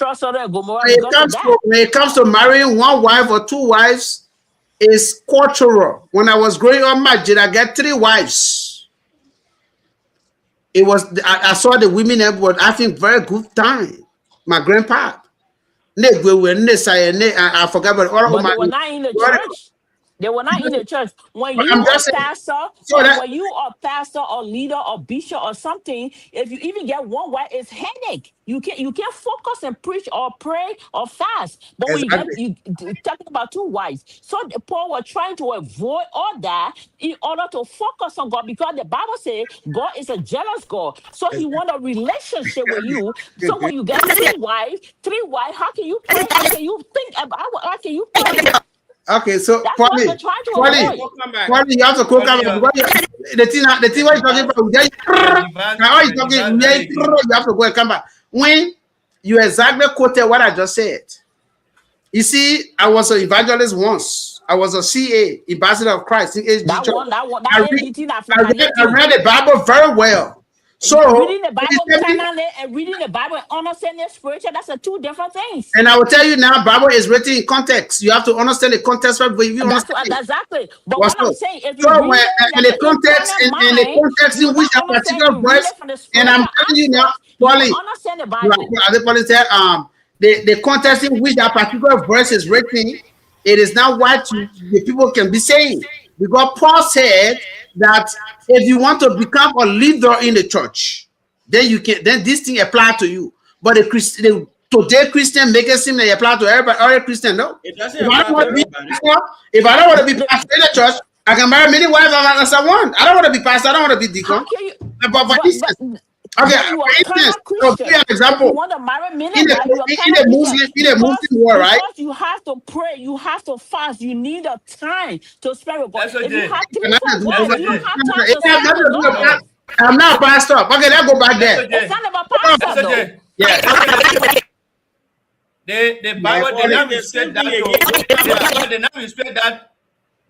E: comes to marrying one wife or two wives, is cultural. When I was growing up, I got 3 wives. It was I saw the women that were having very good time. My grandpa, I forgot about all of my.
F: They were not in the church. They were not in the church. When you are pastor, when you are pastor or leader or bishop or something, if you even get one wife, it's headache. You can't focus and preach or pray or fast. But when you talking about 2 wives, so Paul was trying to avoid all that in order to focus on God, because the Bible says God is a jealous God. So He want a relationship with you. So when you get 3 wives, how can you pray? How can you think about? How can you pray?
E: Okay, so Paulie, you have to come back. The thing what you're talking about, now you talking, you have to go and come back. When you exactly quoted what I just said. You see, I was an evangelist once. I was a CA, ambassador of Christ. I read the Bible very well. So
F: reading the Bible and reading the Bible and understanding spiritual, that's 2 different things.
E: And I will tell you now, Bible is written in context. You have to understand the context for you understand.
F: Exactly. But what I'm saying, if you
E: the context in which a particular verse, and I'm telling you now, Paulie,
F: understand the Bible.
E: The context in which that particular verse is written, it is not what the people can be saying. Because Paul said that if you want to become a leader in the church, then you can. Then this thing apply to you. But today Christian make it seem that it apply to everybody. All Christian, no.
G: It doesn't
E: If I
G: apply
E: don't
G: to
E: want to be
G: everybody.
E: pastor, if I don't want to be pastor in the church, I can marry many wives as I want. I don't want to be pastor. I don't want to be deacon.
F: How can you?
E: But for instance, okay,
F: But you
E: for
F: are
E: instance,
F: carnal
E: so
F: Christian.
E: give you an
F: If you
E: example.
F: want to marry many
E: In the
F: wives, you are carnal Christian.
E: in the Muslim world, right?
F: Because you have to pray, you have to fast, you need a time to spend with God.
B: SOJ.
F: If you have three,
E: And I
F: four
E: do-
F: wives, you don't have time to
E: It has
F: spend
E: nothing
F: with
E: to do with
F: God.
E: that. I'm not a pastor. Okay, let's go back there.
F: It's not about pastor though.
B: SOJ.
E: Yeah.
B: The Bible
G: Yeah,
B: did not
G: the
B: restrict
G: same
B: that
G: thing
B: to.
G: again.
B: The Bible did not restrict that.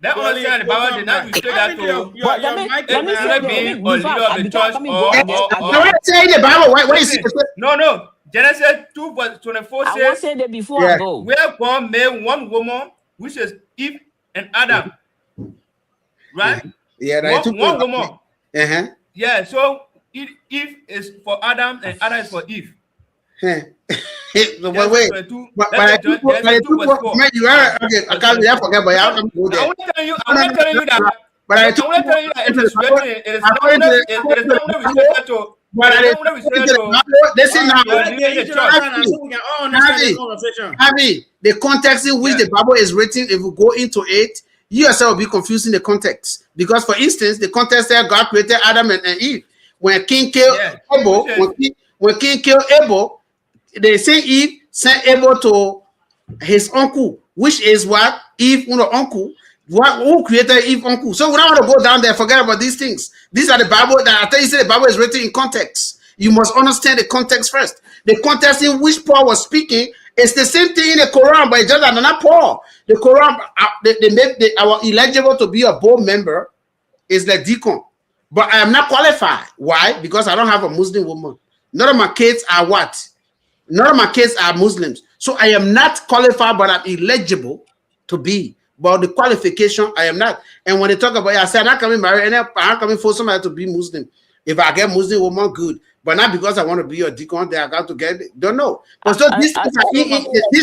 B: That understand the Bible did not restrict that to.
F: But let me say
B: Let me
F: this.
B: be a leader of the church
E: Now, what it say in the Bible? What is it?
B: No. Genesis 2 verse 24
F: I want to
B: says,
F: say that before
E: Yeah.
F: I go.
B: where God made one woman, which is Eve and Adam. Right?
E: Yeah, that
B: One woman.
E: Uh-huh.
B: Yeah, so Eve is for Adam and Adam is for Eve.
E: But wait, but I took man, you are okay. I can't forget, but I'm go there.
B: I'm not telling you that.
E: But I
B: I'm
E: took
B: not telling you that it is written. It is not restricted to.
E: Listen now, Harvey, the context in which the Bible is written, if we go into it, you yourself will be confusing the context. Because, for instance, the context there, God created Adam and Eve. When King killed Abel, when King killed Abel, they say Eve sent Abel to his uncle, which is what Eve, uncle. Who created Eve uncle? So we don't want to go down there. Forget about these things. These are the Bible that I tell you. Say the Bible is written in context. You must understand the context first. The context in which Paul was speaking is the same thing in the Quran, but it's just another Paul. The Quran, they make our eligible to be a board member is the deacon, but I am not qualified. Why? Because I don't have a Muslim woman. None of my kids are what? None of my kids are Muslims. So I am not qualified, but I'm eligible to be. But the qualification, I am not. And when they talk about it, I said, I'm not coming married, and I'm not coming for somebody to be Muslim. If I get Muslim woman, good. But not because I want to be a deacon, I got to get it. Don't know. But so these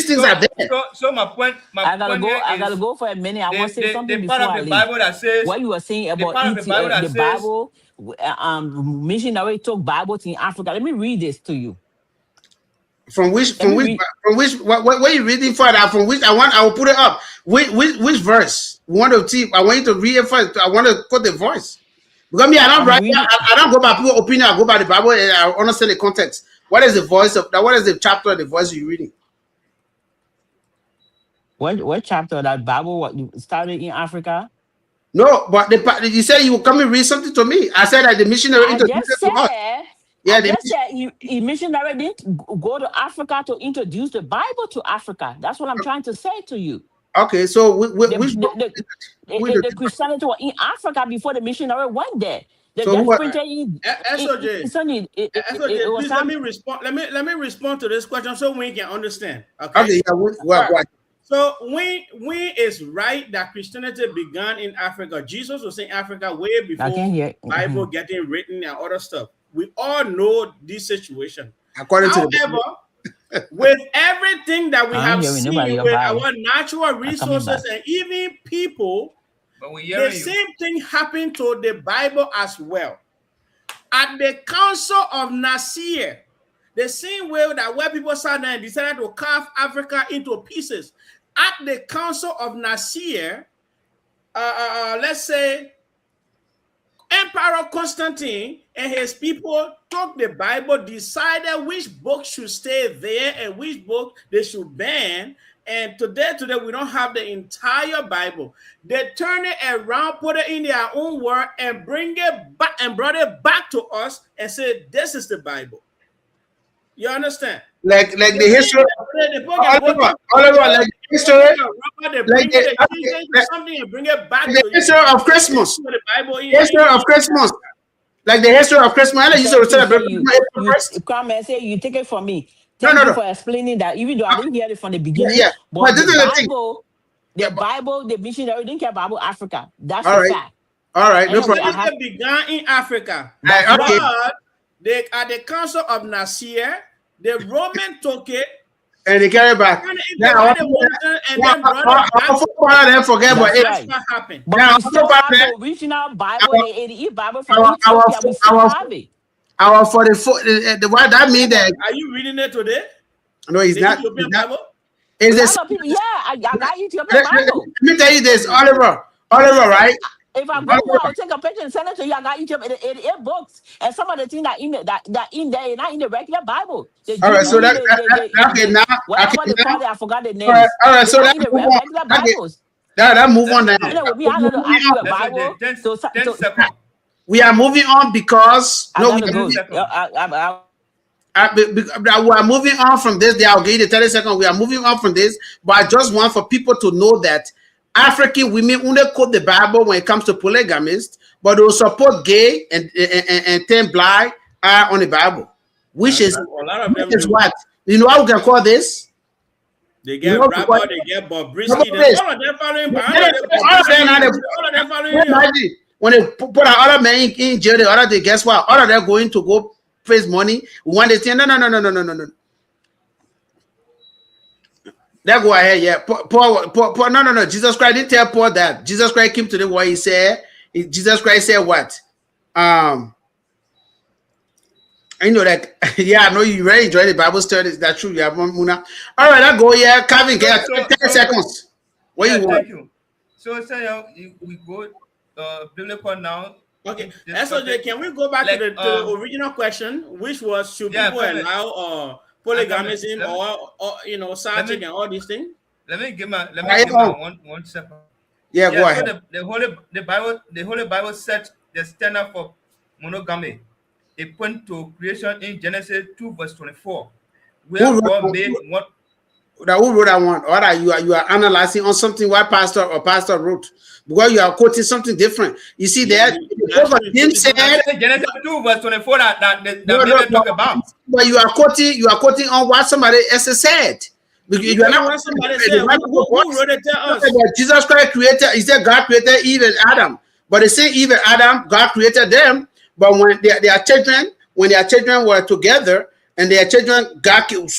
E: things are there.
B: So my point
F: I gotta go for a minute. I want to say something before I leave.
B: Bible that says
F: what you were saying about the Bible, missionary took Bible in Africa. Let me read this to you.
E: From which what are you reading for that? From which I will put it up. Which verse? I want you to read it first. I want to quote the voice. Because me, I don't go by people's opinion, I go by the Bible and I understand the context. What is the voice of that? What is the chapter of the voice you're reading?
F: What chapter of that Bible? What you started in Africa?
E: No, but you said you will come and read something to me. I said that the missionary introduced it to us.
F: Yeah, the missionary didn't go to Africa to introduce the Bible to Africa. That's what I'm trying to say to you.
E: Okay, so
F: the Christianity was in Africa before the missionary went there.
G: SOJ, please let me respond. Let me respond to this question so we can understand. Okay. So when it's right that Christianity began in Africa, Jesus was in Africa way before Bible getting written and other stuff. We all know this situation. However, with everything that we have seen with our natural resources and even people, the same thing happened to the Bible as well. At the Council of Nicaea, the same way that where people sat down and decided to carve Africa into pieces, at the Council of Nicaea, let's say Emperor Constantine and his people took the Bible, decided which book should stay there and which book they should ban. And today we don't have the entire Bible. They turn it around, put it in their own word, and bring it back and brought it back to us and said, "This is the Bible." You understand?
E: Like the history,
G: something and bring it back.
E: The history of Christmas. The history of Christmas. Like the history of Christmas. I used to celebrate.
F: You come and say you take it from me. Thank you for explaining that. Even though I didn't hear it from the beginning. But this is the Bible, the missionary didn't care about Africa. That's a fact.
E: All right, no problem.
G: It began in Africa.
E: Okay.
G: But at the Council of Nicaea, the Roman took it,
E: and they carry back.
G: And if
E: Now,
G: they buy the water and then run it back,
E: then forget about
F: That's
E: it.
G: that's
F: right.
G: what happened.
F: But
E: Now,
F: we still
E: also
F: have
E: back
F: the original Bible,
E: our-
F: the ADE Bible from
E: our-
F: Ethiopia. We still
E: our-
F: have it.
E: Our 44, what that means that
G: Are you reading it today?
E: no, he's
G: The
E: not.
G: Ethiopian Bible?
E: Is
F: A
E: this?
F: lot of people, yeah, I got Ethiopian
E: Let
F: Bible.
E: me tell you this, Oliver, right?
F: If I go home, I'll take a picture and send it to you. I got Ethiopian 88 books, and some of the things that in there, not in the regular Bible. The
E: All right, so
F: Jubilee,
E: okay, now,
F: whatever
E: okay,
F: they call
E: now,
F: it, I forgot the names.
E: all right, so
F: They're
E: that
F: not in the
E: move on.
F: regular
E: Okay.
F: Bibles.
E: That move on now.
F: You know, with me, I got to ask you a Bible.
B: 10
F: So,
B: seconds.
E: We are moving on because
F: I
E: no, we
F: gotta go.
E: we are moving on from this. I'll give you the 30 seconds. We are moving on from this, but I just want for people to know that African women only quote the Bible when it comes to polygamists, but they will support gay and ten blind are on the Bible, which is
G: A lot of them
E: is
G: do.
E: what you know. How we can call this?
G: They get
E: You know,
G: Rabba,
E: because-
G: they get Bobrisky.
E: All
G: All of them following
E: Imagine when they put another man in jail, the other day, guess what? All of them going to go raise money. One day, no. That go ahead, yeah. Paul, no. Jesus Christ didn't tell Paul that. Jesus Christ came to them what he said. Jesus Christ said what? I know that. Yeah, I know you really enjoy the Bible studies. That's true. You have one Muna. All right, I go. Yeah, Calvin, get 10 seconds. What you want?
B: Thank you. So say we go biblical now.
G: Okay,
B: This
G: SOJ,
B: topic.
G: can we go back
B: Like,
G: to the original question, which was should
B: Yeah,
G: people
B: perfect.
G: allow polygamism
B: Let me-
G: or side chick and all these things?
B: Let me give my
E: Right,
B: one second.
E: Yeah, go
B: So
E: ahead.
B: the Holy Bible set the standard for monogamy. It point to creation in Genesis 2 verse 24, where
E: Who wrote
B: God
E: that?
B: made one.
E: Who wrote that one? Or are you are analyzing on something what pastor wrote because you are quoting something different. You see
G: Yeah,
E: that him said,
B: Genesis 2 verse 24 that
E: no,
B: David talk about.
E: but you are quoting on what somebody else said. Because you are not
G: What somebody said, who wrote it? Tell us.
E: Jesus Christ created. He said God created Eve and Adam, but they say Eve and Adam, God created them. But when their children were together and their children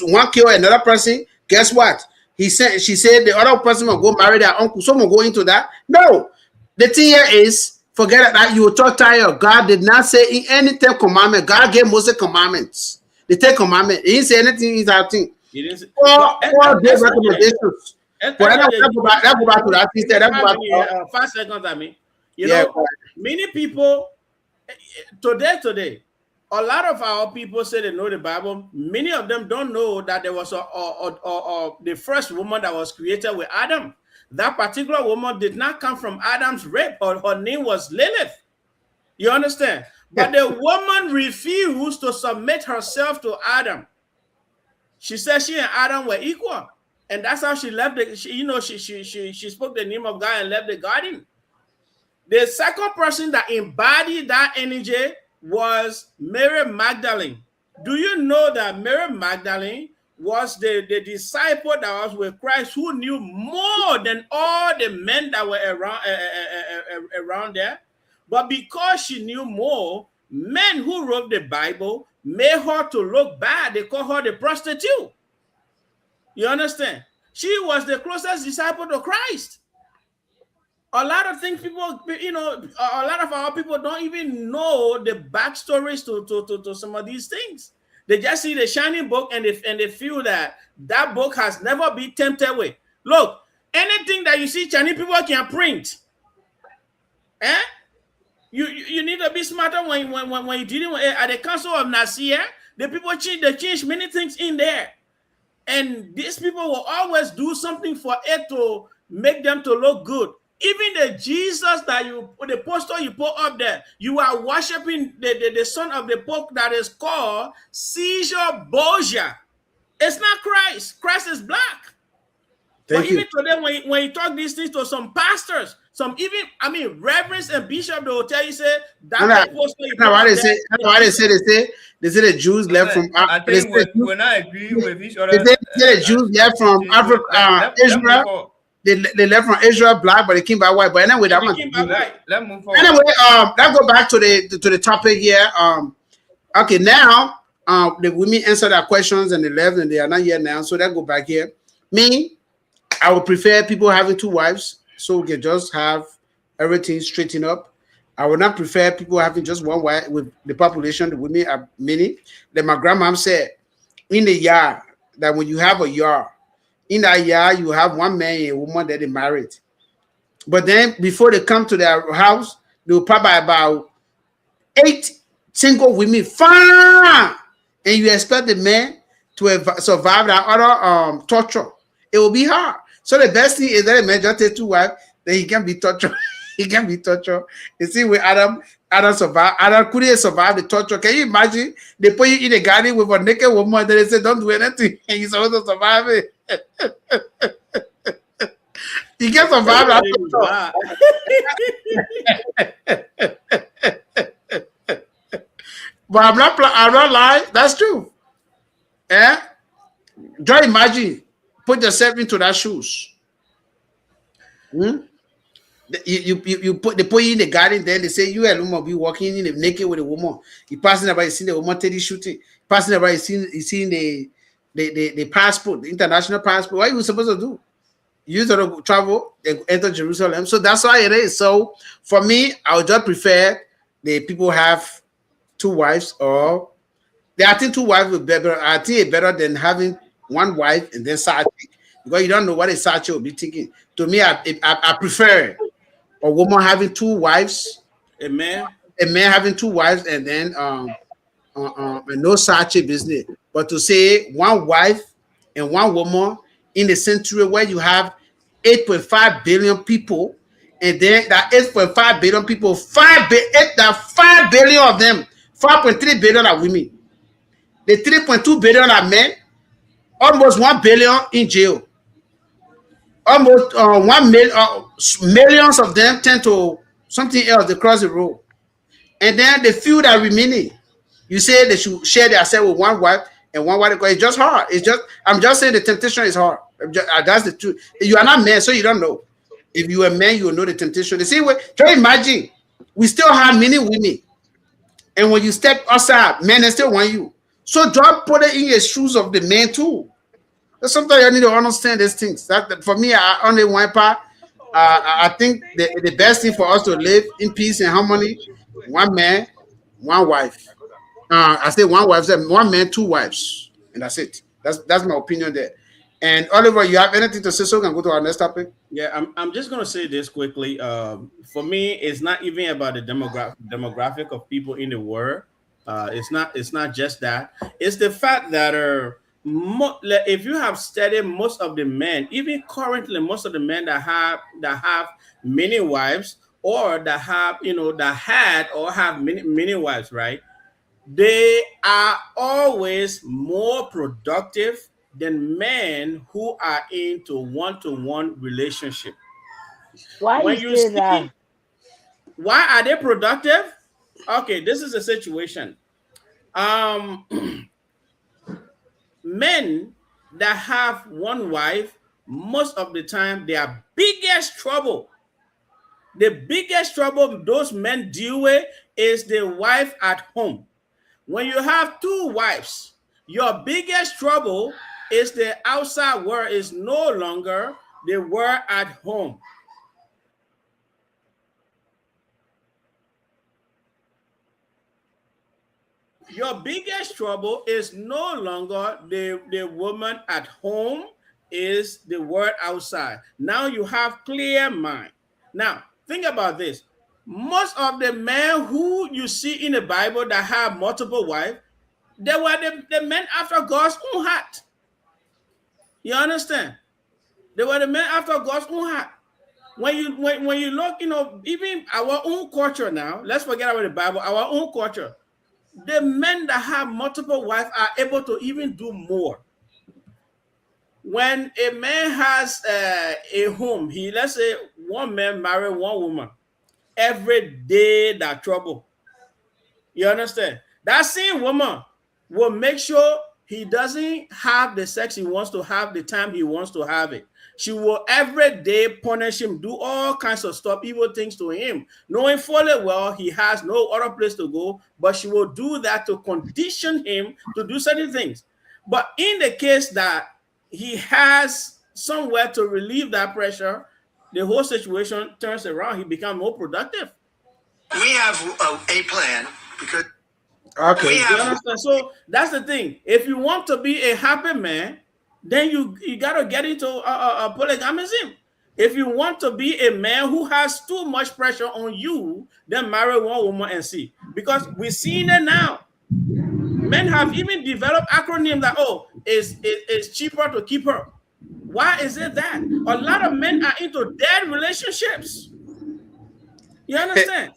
E: one killed another person, guess what? She said the other person will go marry their uncle. Someone go into that. No, the thing here is forget that you talk tired. God did not say in any 10 commandments. God gave Moses commandments. The 10 commandments. He didn't say anything in that thing.
G: He didn't say-
E: All gave recommendations. But let's go back to that. He said,
G: 5 seconds, I mean. You
E: Yeah,
G: know, many people today, a lot of our people say they know the Bible. Many of them don't know that there was the first woman that was created with Adam. That particular woman did not come from Adam's rib, or her name was Lilith. You understand? But the woman refused to submit herself to Adam. She said she and Adam were equal, and that's how she left she spoke the name of God and left the garden. The second person that embodied that energy was Mary Magdalene. Do you know that Mary Magdalene was the disciple that was with Christ, who knew more than all the men that were around there? But because she knew more, men who wrote the Bible made her to look bad. They call her the prostitute. You understand? She was the closest disciple to Christ. A lot of things people, a lot of our people don't even know the backstories to some of these things. They just see the shiny book and they feel that book has never been tempted with. Look, anything that you see Chinese people can print, you need to be smarter when you're dealing with at the Council of Nicaea. The people change many things in there, and these people will always do something for it to make them to look good. Even the Jesus the poster you put up there, you are worshiping the son of the Pope that is called Caesar Borgia. It's not Christ. Christ is black. But even today, when you talk these things to some pastors, reverends and bishops, they will tell you, say, poster you put up there.
E: They say the Jews left from
B: I think when I agree with each other,
E: they say the Jews left from Africa, Israel. They left from Israel black, but they came back white. But anyway, that one.
B: Let's move forward.
E: Anyway, let's go back to the topic here. Okay, now the women answer their questions and they left and they are not here now. So they go back here. Me, I would prefer people having two wives so we can just have everything straightened up. I would not prefer people having just one wife with the population, the women are many. Then my grandma said, in the yard, that when you have a yard, in that yard, you have one man and a woman that they married. But then before they come to their house, they will probably about 8 single women, fine, and you expect the man to survive that other torture. It will be hard. So the best thing is that the man just take two wives, then he can be tortured. He can be tortured. You see, with Adam survived. Adam couldn't survive the torture. Can you imagine? They put you in a garden with a naked woman, and then they say, "Don't do anything," and you're supposed to survive it. You can survive that torture. But I'm not lying. That's true. Yeah. Just imagine, put yourself into that shoes. Hmm? You put they put you in the garden, then they say you alone will be walking in the naked with a woman. You passing by, you see the woman teddy shooting, passing by, you see the passport, the international passport. What are you supposed to do? You sort of travel, they enter Jerusalem. So that's why it is. So for me, I would just prefer the people have two wives, or I think two wives would be better. I think it's better than having one wife and then side chick, because you don't know what a side chick will be thinking. To me, I prefer a woman having two wives,
G: A man.
E: having two wives, and then and no side chick business. But to say one wife and one woman in a century where you have 8.5 billion people, and then that 8.5 billion people, 5 billion of them, 5.3 billion are women. The 3.2 billion are men, almost 1 billion in jail. Almost millions of them tend to something else. They cross the road, and then the few that remaining, you say they should share themselves with one wife and one wife. Because it's just hard. I'm just saying the temptation is hard. That's the truth. You are not men, so you don't know. If you are a man, you will know the temptation. The same way, try imagine, we still have many women, and when you step outside, men still want you. So just put it in your shoes of the man too. Sometimes you need to understand these things. That for me, I only one part. I think the best thing for us to live in peace and harmony, one man, one wife. I say one wife, one man, two wives, and that's it. That's my opinion there. And Oliver, you have anything to say? So we can go to our next topic.
G: Yeah, I'm just gonna say this quickly. For me, it's not even about the demographic of people in the world. It's not just that. It's the fact that like, if you have studied most of the men, even currently, most of the men that have many wives, or that have that had or have many wives, right? They are always more productive than men who are into one-to-one relationship.
I: Why you
G: When you
I: say that?
G: see why are they productive? Okay, this is a situation. Um, Men that have one wife, most of the time, their biggest trouble, the biggest trouble those men deal with is the wife at home. When you have two wives, your biggest trouble is the outside world is no longer the world at home. Your biggest trouble is no longer the woman at home, is the world outside. Now you have clear mind. Now think about this. Most of the men who you see in the Bible that have multiple wives, they were the men after God's own heart. You understand? They were the men after God's own heart. When you look, even our own culture now, let's forget about the Bible, our own culture. The men that have multiple wives are able to even do more. When a man has a home, let's say one man marry one woman, every day that trouble. You understand? That same woman will make sure he doesn't have the sex he wants to have the time he wants to have it. She will every day punish him, do all kinds of stuff, evil things to him, knowing fully well he has no other place to go, but she will do that to condition him to do certain things. But in the case that he has somewhere to relieve that pressure, the whole situation turns around. He becomes more productive.
A: We have a plan because
E: Okay.
G: You understand? So that's the thing. If you want to be a happy man, then you got to get into polygamism. If you want to be a man who has too much pressure on you, then marry one woman and see. Because we're seeing it now. Men have even developed acronym that, it's cheaper to keep her. Why is it that? A lot of men are into dead relationships. You understand?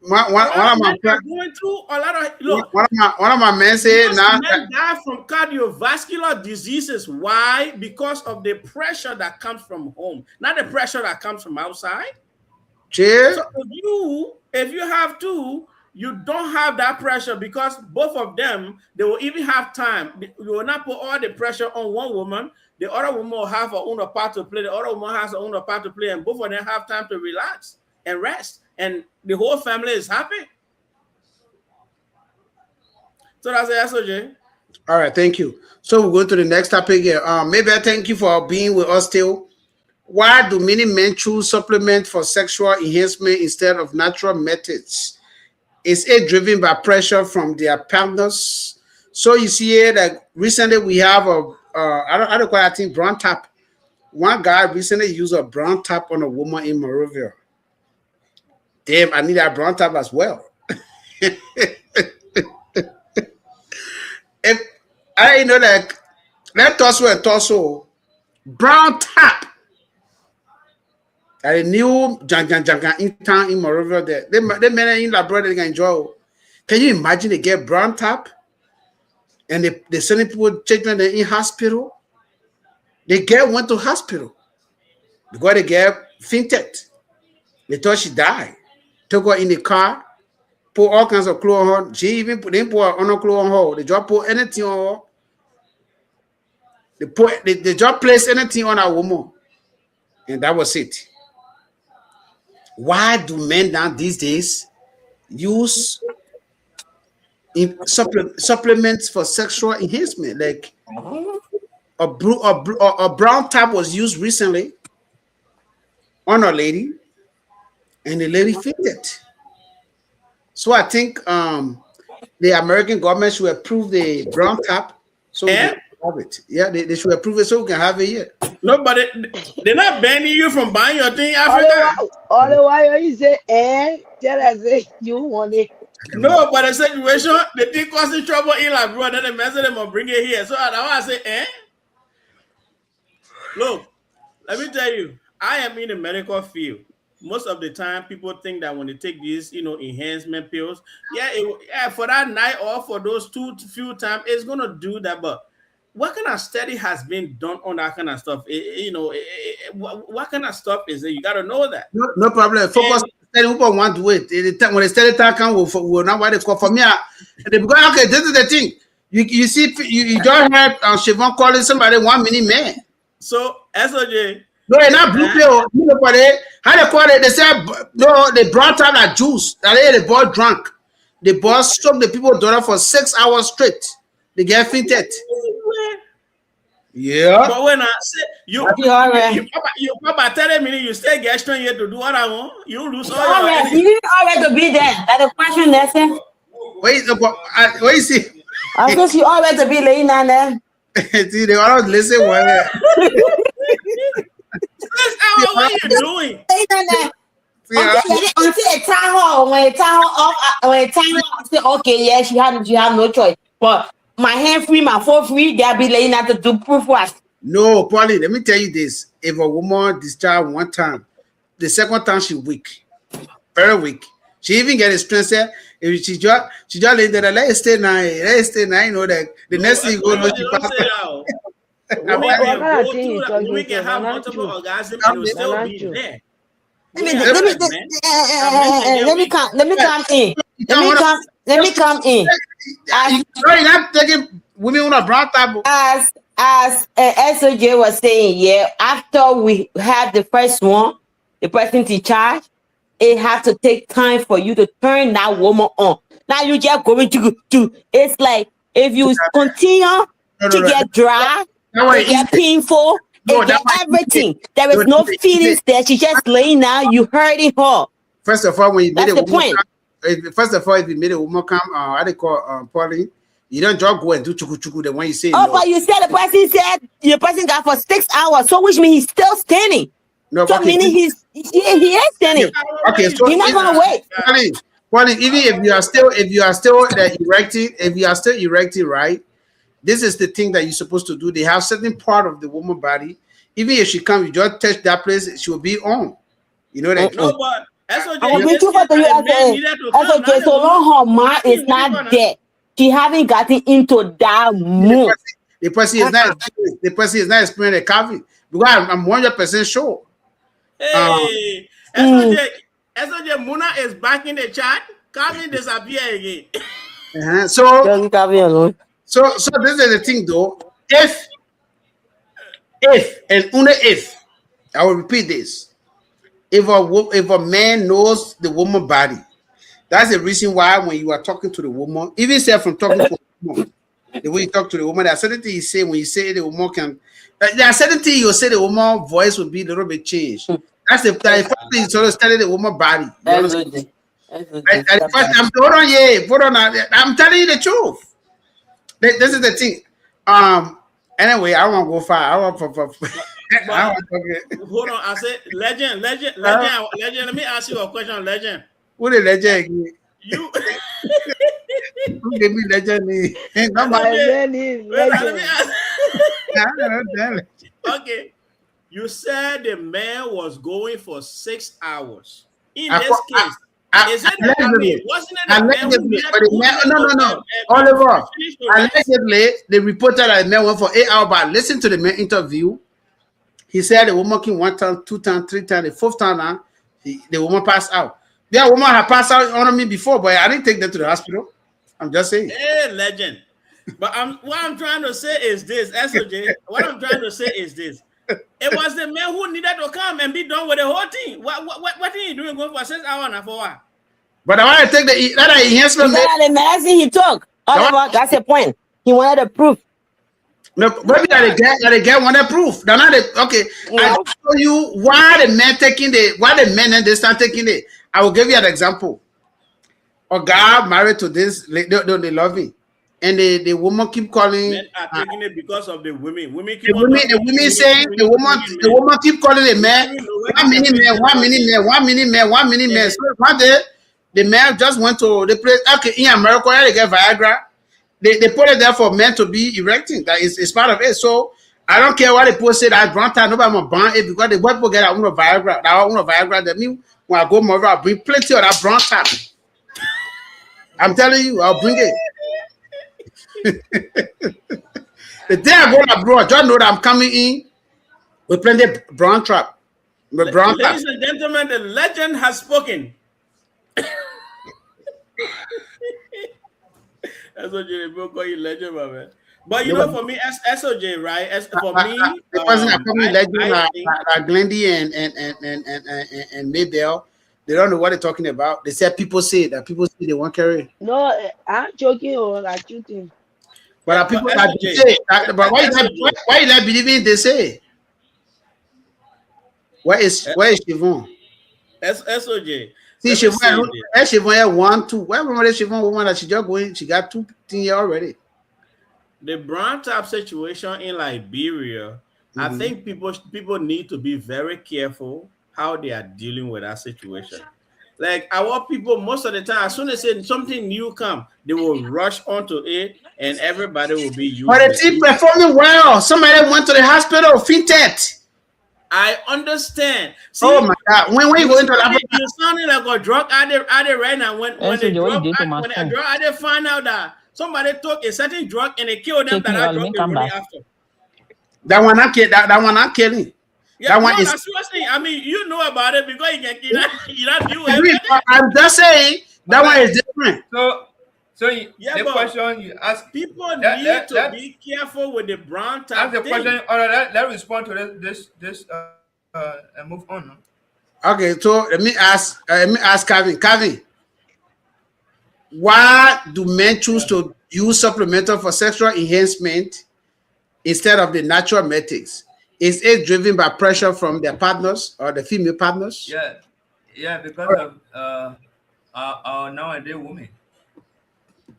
E: One of my
G: going through a lot of look.
E: One of my men said now
G: men die from cardiovascular diseases. Why? Because of the pressure that comes from home, not the pressure that comes from outside.
E: Cheers.
G: So if you have two, you don't have that pressure because both of them, they will even have time. You will not put all the pressure on one woman. The other woman will have her own part to play. The other woman has her own part to play, and both of them have time to relax and rest. And the whole family is happy. So that's the SOJ.
E: All right, thank you. So we're going to the next topic here. Maybe I thank you for being with us still. Why do many men choose supplement for sexual enhancement instead of natural methods? Is it driven by pressure from their partners? So you see here that recently we have I don't quite think brown tap. One guy recently used a brown tap on a woman in Morovia. Damn, I need that brown tap as well. If I know that let torso and torso brown tap. I knew Jangan in town in Morovia there. They men in La brother they can enjoy. Can you imagine they get brown tap and they sending people children in hospital? They went to hospital because they get fainted. They thought she died. Took her in the car, put all kinds of clothes on her. She even didn't put her on clothes on her. They just put anything on her. They just placed anything on a woman. And that was it. Why do men now these days use supplements for sexual enhancement? Like a brown tap was used recently on a lady, and the lady fainted. So I think the American government should approve the brown tap so we can have it. Yeah, they should approve it so we can have it here.
G: No, but they're not banning you from buying your thing, Africa.
I: All the while you say, tell us you want it.
G: No, but the situation, the thing causing trouble in La Bro, then they message them and bring it here. So that's why I say, Look, let me tell you, I am in the medical field. Most of the time, people think that when they take these, enhancement pills, for that night or for those few times, it's gonna do that. But what kind of study has been done on that kind of stuff? What kind of stuff is it? You got to know that.
E: No problem. Focus. People want to wait. When the study time comes, we'll not what they call for me. Okay, this is the thing. You see, you just heard Siobhan calling somebody 1 minute man.
G: So SOJ.
E: No, it's not blue pill. How they call it? They say no. They brought out that juice. That they bought drunk. The boss struck the people daughter for 6 hours straight. They get fainted. Yeah.
G: But when I say you about 30 minutes, you still get strong here to do what I want. You lose all your energy.
D: You didn't already to be there. That's the question, Nelson.
E: Wait, see.
D: I guess you already to be laying down there.
E: See, they all listen.
G: What are you doing?
D: Until a town hall, when a town hall say, okay, yeah, she have no choice. But my hand free, my phone free, they'll be laying out to do proof what?
E: No, Paulie, let me tell you this. If a woman discharged one time, the second time she weak. Very weak. She even get strength. If she just lay there, let it stay now. You know that the next thing you go to
G: we can have multiple orgasms and will still be there.
D: Let me come in. Let me come in.
E: You're not taking women on a brown table.
D: As SOJ was saying, yeah, after we have the first one, the person in charge, it has to take time for you to turn that woman on. Now you just going to it's like if you continue to get dry, it get painful, it get everything. There is no feelings there. She just laying down, you hurting her.
E: First of all, when you made
D: That's
E: a
D: the
E: woman
D: point.
E: first of all, if you made a woman come, how they call Pauline, you don't just go and do chuku chuku the one you say
D: Oh,
E: no.
D: but you said the person got for 6 hours, so which means he's still standing.
E: No,
D: So
E: okay,
D: meaning he is standing.
E: okay, so
D: He's not gonna wait.
E: Pauline, even if you are still erecting, if you are still erecting, right? This is the thing that you're supposed to do. They have certain part of the woman body. Even if she comes, you just touch that place, she will be on. You know that?
G: No, but SOJ,
D: I will
G: in
D: bring
G: this
D: you
G: case,
D: for you
G: the man
D: as
G: needed to come.
D: a so long her mind is not dead. She haven't gotten into that mood.
E: The person is not. The person is not experiencing the carving because I'm 100% sure.
G: Hey, SOJ, Muna is back in the chat. Calvin disappear again.
E: So
D: Just leave me alone.
E: so this is the thing though. If and only if I will repeat this, if a man knows the woman body, that's the reason why when you are talking to the woman, even say from talking to a woman, the way you talk to the woman, there are certain things you say when you say the woman can. There are certain things you say the woman voice will be a little bit changed. That's the first thing you sort of study the woman body. You understand? Hold on, yeah, hold on. I'm telling you the truth. This is the thing. Anyway, I won't go far. I want
G: Hold on, I said legend. Let me ask you a question, legend.
E: What a legend again?
G: You
E: Who gave me legend?
G: let me ask. Okay, you said the man was going for 6 hours. In this case, is it? Wasn't it the man who
E: no. Oliver, allegedly, they reported that the man went for 8 hours. But listen to the man interview. He said the woman came 1 time, 2 times, 3 times. The 4th time now, the woman passed out. Yeah, woman had passed out on me before, but I didn't take them to the hospital. I'm just saying.
G: Hey, legend. But what I'm trying to say is this, SOJ. What I'm trying to say is this. It was the man who needed to come and be done with the whole thing. What are you doing going for 6 hours and for what?
E: But I want to take that enhancement.
D: The medicine he took. Oliver, that's the point. He wanted the proof.
E: No, maybe that they get one proof. They're not okay. I will show you why the men and they start taking it. I will give you an example. A guy married to this, they love me. And the woman keep calling.
G: Men are taking it because of the women. Women keep
E: the women saying the woman keep calling the man. 1 minute man, 1 minute man, 1 minute man, 1 minute man. So one day the man just went to the place. Okay, in America, they get Viagra. They put it there for men to be erecting. That is part of it. So I don't care what the people say that brown time, nobody will ban it because the white people get own Viagra. That own Viagra. That mean when I go over, I'll bring plenty of that brown time. I'm telling you, I'll bring it. The day I go abroad, just know that I'm coming in with plenty of brown trap.
G: Ladies and gentlemen, the legend has spoken. SOJ, we'll call you legend, my man. But you know, for me, SOJ, right? For me,
E: the person that call me legend, Glendy and Maybell, they don't know what they're talking about. They said people say that people say they won't carry.
I: No, I'm joking or I'm shooting.
E: But people that say, but why you not believing they say? Where is Siobhan?
G: SOJ.
E: See, Siobhan had 1, 2. Why remember Siobhan woman that she just going? She got 2 years already.
G: The brown tap situation in Liberia, I think people need to be very careful how they are dealing with that situation. Like our people, most of the time, as soon as something new come, they will rush onto it, and everybody will be using.
E: But the team performing well. Somebody went to the hospital, fainted.
G: I understand. See,
E: oh my God! When you go into that,
G: you're sounding like a drug addict right now. When the drug addict find out that somebody took a certain drug and they killed them, that drug they running after.
E: That one not killing.
G: Yeah, that one is seriously. I mean, you know about it because you not do it.
E: I'm just saying that one is different.
B: So
G: Yeah,
B: the
G: but
B: question you ask,
G: people
B: let
G: need
B: let,
G: to
B: let
G: be careful with the brown
B: ask
G: tap
B: the question.
G: thing.
B: Or let respond to this and move on. No?
E: Okay, so let me ask Calvin. Calvin, why do men choose to use supplemental for sexual enhancement instead of the natural methods? Is it driven by pressure from their partners or the female partners?
B: Yeah, yeah, because of our nowadays women.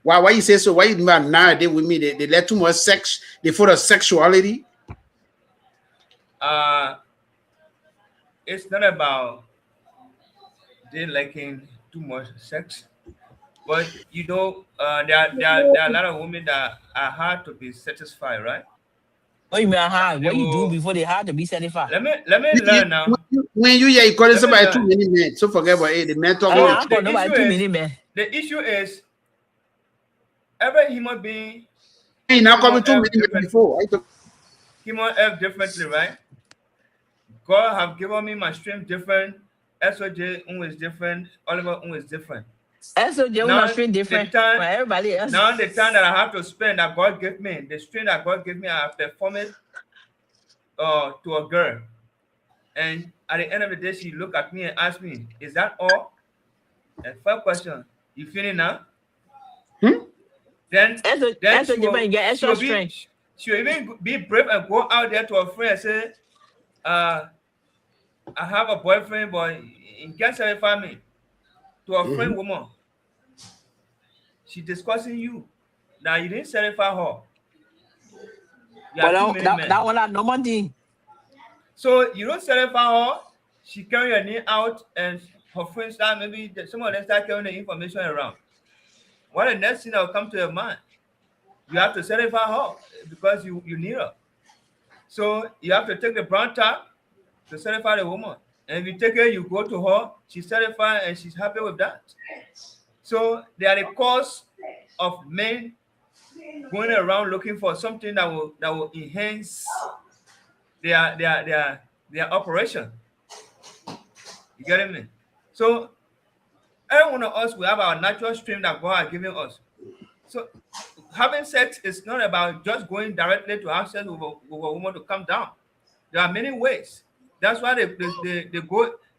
E: Why you say so? Why you mean by nowadays with me? They let too much sex, they full of sexuality.
B: Uh, it's not about they liking too much sex, but there are a lot of women that are hard to be satisfied, right?
F: What you mean,
B: They
F: what you do
B: will
F: before they had to be certified?
B: let me learn now.
E: When you hear you calling
B: Let me
E: somebody too
B: learn.
E: many men, so forget about it. The men talk
F: I
E: all the
B: So
F: ain't
E: time.
F: got nobody too many, man.
B: the issue is every human being
E: You now
B: came
E: call me
B: on
E: too
B: earth
E: many men
B: different,
E: before.
B: came on earth differently, right? God have given me my strength different. SOJ is different. Oliver is different.
F: SOJ not
B: Now
F: straight
B: the
F: different
B: time
F: from everybody else.
B: now the time that I have to spend that God gave me, the strength that God gave me, I perform it to a girl. And at the end of the day, she look at me and ask me, "Is that all?" And first question, you feeling now?
E: Hmm?
B: Then then
F: SOJ man, you get extra strength.
B: she will even be brave and go out there to her friend and say, uh, "I have a boyfriend, but he can't satisfy me." To a friend woman, she discussing you. Now you didn't satisfy her. You
F: But
B: are too many men.
F: that one a normal thing.
B: So you don't satisfy her. She carry your name out, and her friends start maybe some of them start carrying the information around. What the next thing that will come to your mind? You have to satisfy her because you need her. So you have to take the brown tap to satisfy the woman. And if you take it, you go to her, she's satisfied and she's happy with that. So they are the cause of men going around looking for something that will enhance their operation. You get me? So every one of us we have our natural stream that God has given us. So having sex is not about just going directly to have sex with a woman to come down. There are many ways. That's why they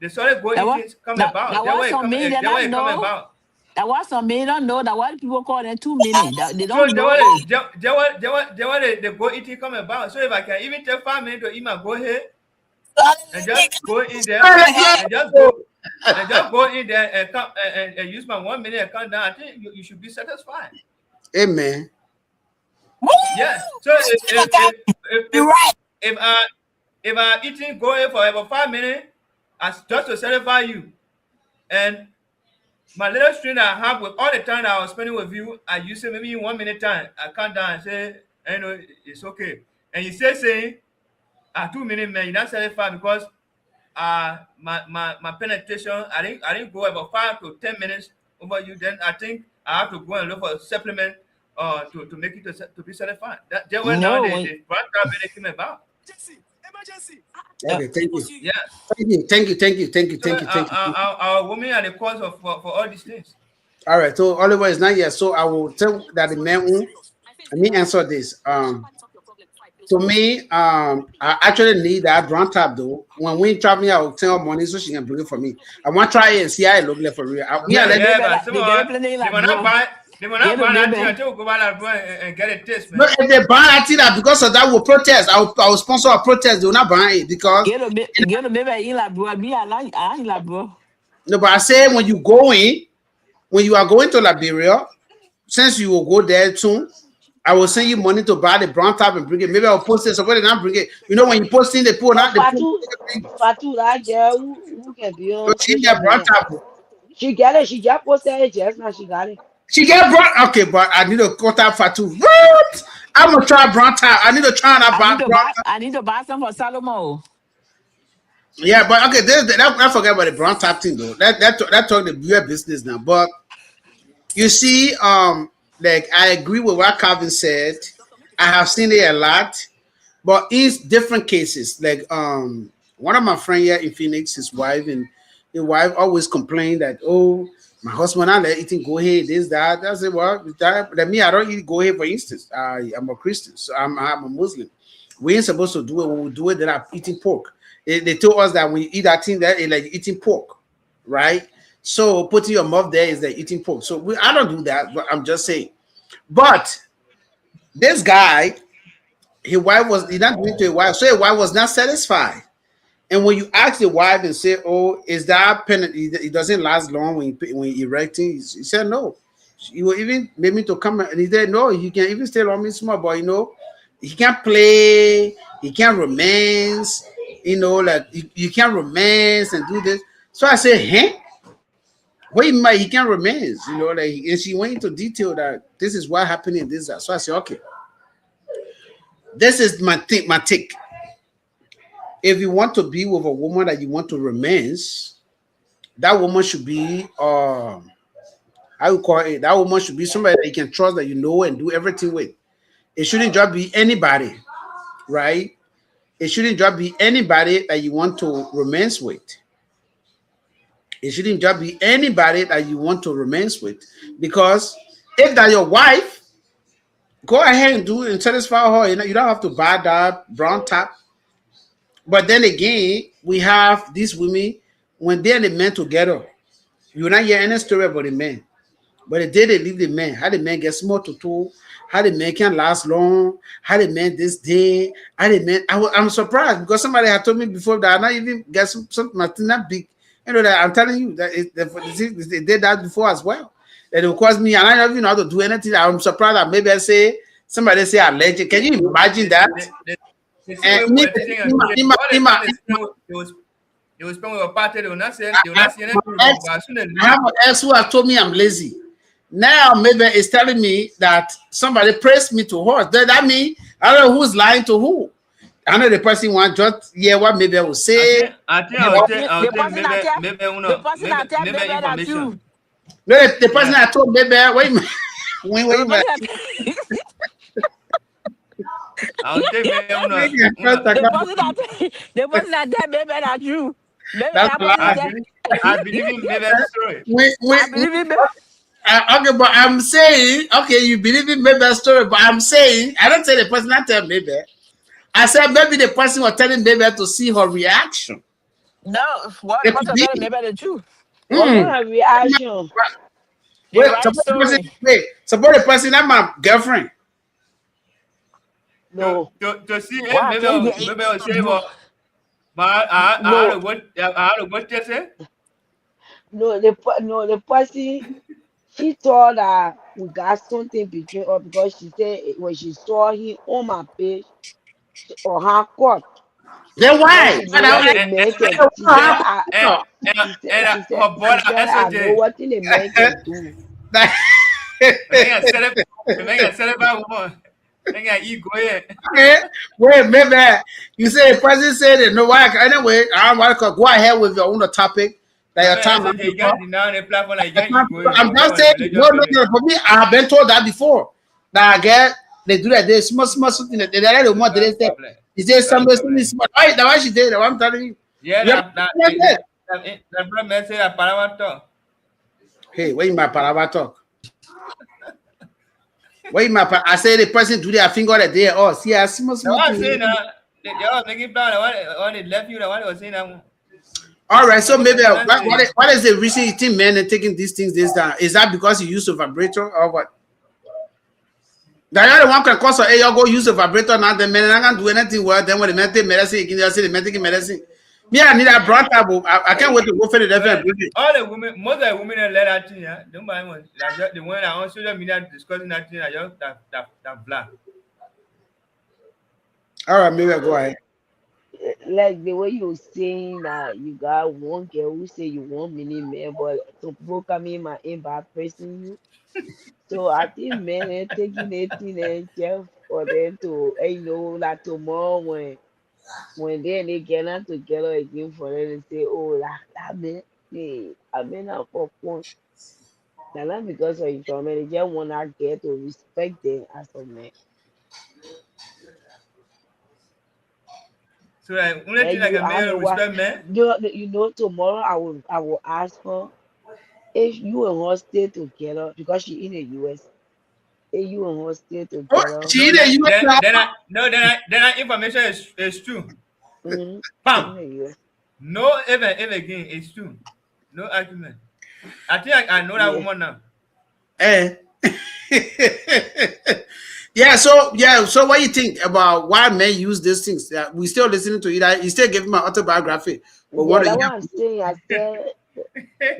B: started
F: That
B: going
F: what
B: things come
F: that
B: about. That
F: was
B: way it
F: some
B: come
F: men that
B: that
F: I
B: way it come
F: know.
B: about.
F: That was some men don't know that what people call them 2 minutes. That they
B: So
F: don't know it.
B: they go eating come about. So if I can even take 5 minutes to eat my go here and just go in there and just go in there and come and use my 1 minute and come down, I think you should be satisfied.
E: Amen.
B: Yes. So
D: You're right.
B: if I if I'm eating go here for about 5 minutes as just to satisfy you, and my little string I have with all the time that I was spending with you, I use it maybe in 1 minute time. I count down and say, it's okay. And you say saying, 2 minutes, man, you're not satisfied because my penetration, I didn't go about 5 to 10 minutes over you. Then I think I have to go and look for a supplement to make it to be satisfied. That way now
F: No,
B: the brand really came about.
F: uh,
E: Okay, thank you.
B: Yeah.
E: Thank you. Thank you. Thank you. Thank you.
B: So
E: Thank you. Thank you.
B: our women are the cause for all these things.
E: All right. So Oliver is not here. So I will tell that the man let me answer this. To me, I actually need that brown tap though. When we traveling, I will tell her money so she can bring it for me. I want to try it and see how it look like for real. Me, I
F: get a
E: let
B: Yeah,
F: baby
B: but
F: like
B: some
F: they
B: of
F: get a
B: us,
F: plenty
B: they
F: like
B: will not
F: bro.
B: buy they will not
F: Get a
B: buy that thing
F: baby.
B: until we go back and and get a taste,
E: no,
B: man.
E: if they ban that thing that because of that will protest. I will sponsor a protest. They will not ban it because
F: Get a baby in like bro. Me I like bro.
E: no. But I say when you go in, when you are going to Liberia, since you will go there soon, I will send you money to buy the brown tap and bring it. Maybe I'll post it. Somebody not bring it. You know when you post in, they put
I: But
E: out the
I: Fatu, that girl who can be on
E: she get
I: social
E: brown
I: media.
E: tap.
I: She got it. She just posted it just now. She got it.
E: She get brown. Okay, but I need to cut out for two. What? I'm gonna try brown tap. I need to try that brown tap.
F: I need to buy some for Salomon.
E: Yeah, but okay, I forget about the brown tap thing though. That talk the beer business now. But you see, like I agree with what Calvin said. I have seen it a lot. But in different cases, like one of my friend here in Phoenix, his wife always complained that My husband, I let eating go ahead, this, that. I said, well, that me, I don't eat go ahead, for instance. I'm a Christian, so I'm a Muslim. We ain't supposed to do it. When we do it, then I'm eating pork. They told us that when you eat that thing, that it's like eating pork, right? So putting your mouth there is like eating pork. So I don't do that, but I'm just saying. But this guy, his wife was he not doing to his wife, so his wife was not satisfied. And when you ask the wife and say, "Oh, is that pen? It doesn't last long when you erecting." He said, "No." He will even made me to come and he said, "No, you can even stay on me small, but he can't play, he can't romance, like you can't romance and do this." So I said, "Huh? What you mean he can't romance?" And she went into detail that this is what happened in this. That. So I said, "Okay, this is my take. If you want to be with a woman that you want to romance, that woman should be I would call it that woman should be somebody that you can trust, that and do everything with. It shouldn't just be anybody, right? It shouldn't just be anybody that you want to romance with. It shouldn't just be anybody that you want to romance with. Because if that your wife, go ahead and do it and satisfy her. You don't have to buy that brown top. But then again, we have these women, when they and the men together, you will not hear any story about the men. But the day they leave the man, how the man gets small to two, how the man can last long, how the man this day, how the man. I'm surprised because somebody had told me before that I not even get something not big. That I'm telling you that they did that before as well. That it will cause me, and I don't even know how to do anything. I'm surprised that maybe somebody say allergic. Can you imagine that?
B: They see what we're saying. They will spend with a party. They will not say anything.
E: I have an ex who has told me I'm lazy. Now maybe it's telling me that somebody praised me to her. Does that mean I don't know who's lying to who? I know the person want just hear what maybe I will say.
B: I think I'll tell
F: person that tell
B: maybe
F: the person that tell
B: maybe
F: baby that
B: information.
F: you.
E: No, the person I told maybe wait a minute. Wait a minute.
B: I'll tell maybe
F: The person that tell baby that you. Baby
E: That's
F: that
E: a lie.
F: person
B: I believe in maybe story.
F: I believe it.
E: Okay, but I'm saying, okay, you believe in maybe a story, but I'm saying, I don't say the person that tell maybe. I said maybe the person was telling maybe to see her reaction.
F: No, what the
E: It could
F: person
E: be.
F: telling baby the truth.
I: What
E: Mm.
I: kind of reaction?
F: The
E: Wait,
F: right story.
E: suppose the person that my girlfriend.
I: No,
B: To see
F: Why I
B: maybe
F: tell you
B: I'll say but I
I: no,
B: had to what they say.
I: no. The person. She thought that we got something between us because she said when she saw him on my page or her court,
E: Then
I: because
E: why?
I: she know what the man can. She said I.
B: Her brother
I: I know
B: SOJ.
I: what the man can do.
B: The man got set up by woman. They got eat go ahead.
E: Okay, wait, maybe you say the person said it. No, why? Anyway, I want to go ahead with your own topic. That your
B: My
E: time.
B: SOJ, you got deny the platform like you got eat go ahead.
E: I'm just saying, no, no, no. For me, I have been told that before. That I get they do that. They small something. They let the more. They say, is there something small? Why? That why she did. I'm telling you.
B: Yeah,
E: You
B: that brother say that Parawato.
E: Hey, where you my palava talk? Where you my? I say the person do their finger that they. Oh, see, I small
B: The one saying
E: thing.
B: that they all making plan. The one they left you. The one they was saying that.
E: All right, so maybe what is the reason you think men are taking these things this time? Is that because you use a vibrator or what? The other one can cause hey, you go use a vibrator now. The men are not do anything well. Then when the men take medicine, you can say the men taking medicine. Me, I need a brown table. I can't wait to go for the different.
B: All the women, most of the women that let that thing, yeah, don't mind one. Like the one that on social media discussing that thing, like just that black.
E: All right, maybe I go ahead.
I: Like the way you saying that you got one girl who say you want many men, but some people come in my inbox pressing you. So I think men are taking it in and just for them to, like tomorrow when they get out together again for them to say, oh, that man, hey, I mean, I'm for fun. Now, not because of each other, they just want to get to respect them as a man.
B: So like only
I: Then
B: thing like
I: you,
B: a
I: I
B: man
I: know what,
B: respect men.
I: tomorrow I will ask her if you and her stay together because she in the US, if you and her stay
E: Oh,
I: together,
E: she
B: No,
E: in the
B: then
E: US
B: then
E: now.
B: then I no then I information is true.
I: mm-hmm,
B: Bam.
I: in the US,
B: No ever again. It's true. No argument. I think I know that
I: yeah.
B: woman now.
E: Eh. So what you think about why men use these things? We still listening to it. You still giving my autobiography. We want
I: Yeah,
E: to
I: that's
E: hear.
I: what I'm saying. I said,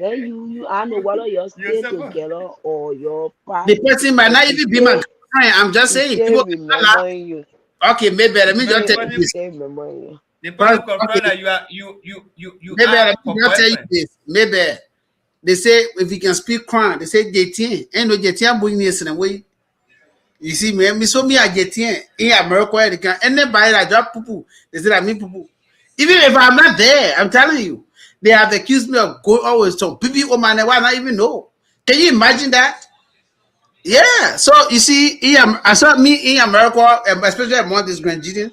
I: then I know whether you
B: You
I: stay
B: suffer.
I: together or your part,
E: The person might
I: but
E: not even be my girlfriend. I'm just
I: she
E: saying
I: still
E: people can laugh.
I: remembering you.
E: Okay, maybe let me
B: No,
E: just
B: the
E: tell
I: Yeah,
E: you
I: she
B: person
E: this.
I: still remembering you.
B: the
E: First,
B: person confirm
E: okay,
B: that you
E: maybe
B: are
E: let me
B: her
E: just tell you
B: boyfriend.
E: this. Maybe they say if you can speak crown, they say JT. Ain't no JT bring this in a way. You see, me so me a JT in America, they can anybody that drop poo poo, they say that me poo poo. Even if I'm not there, I'm telling you, they have accused me of going always to people oh man, why not even know? Can you imagine that? Yeah. So you see, I saw me in America, especially among this Grandian,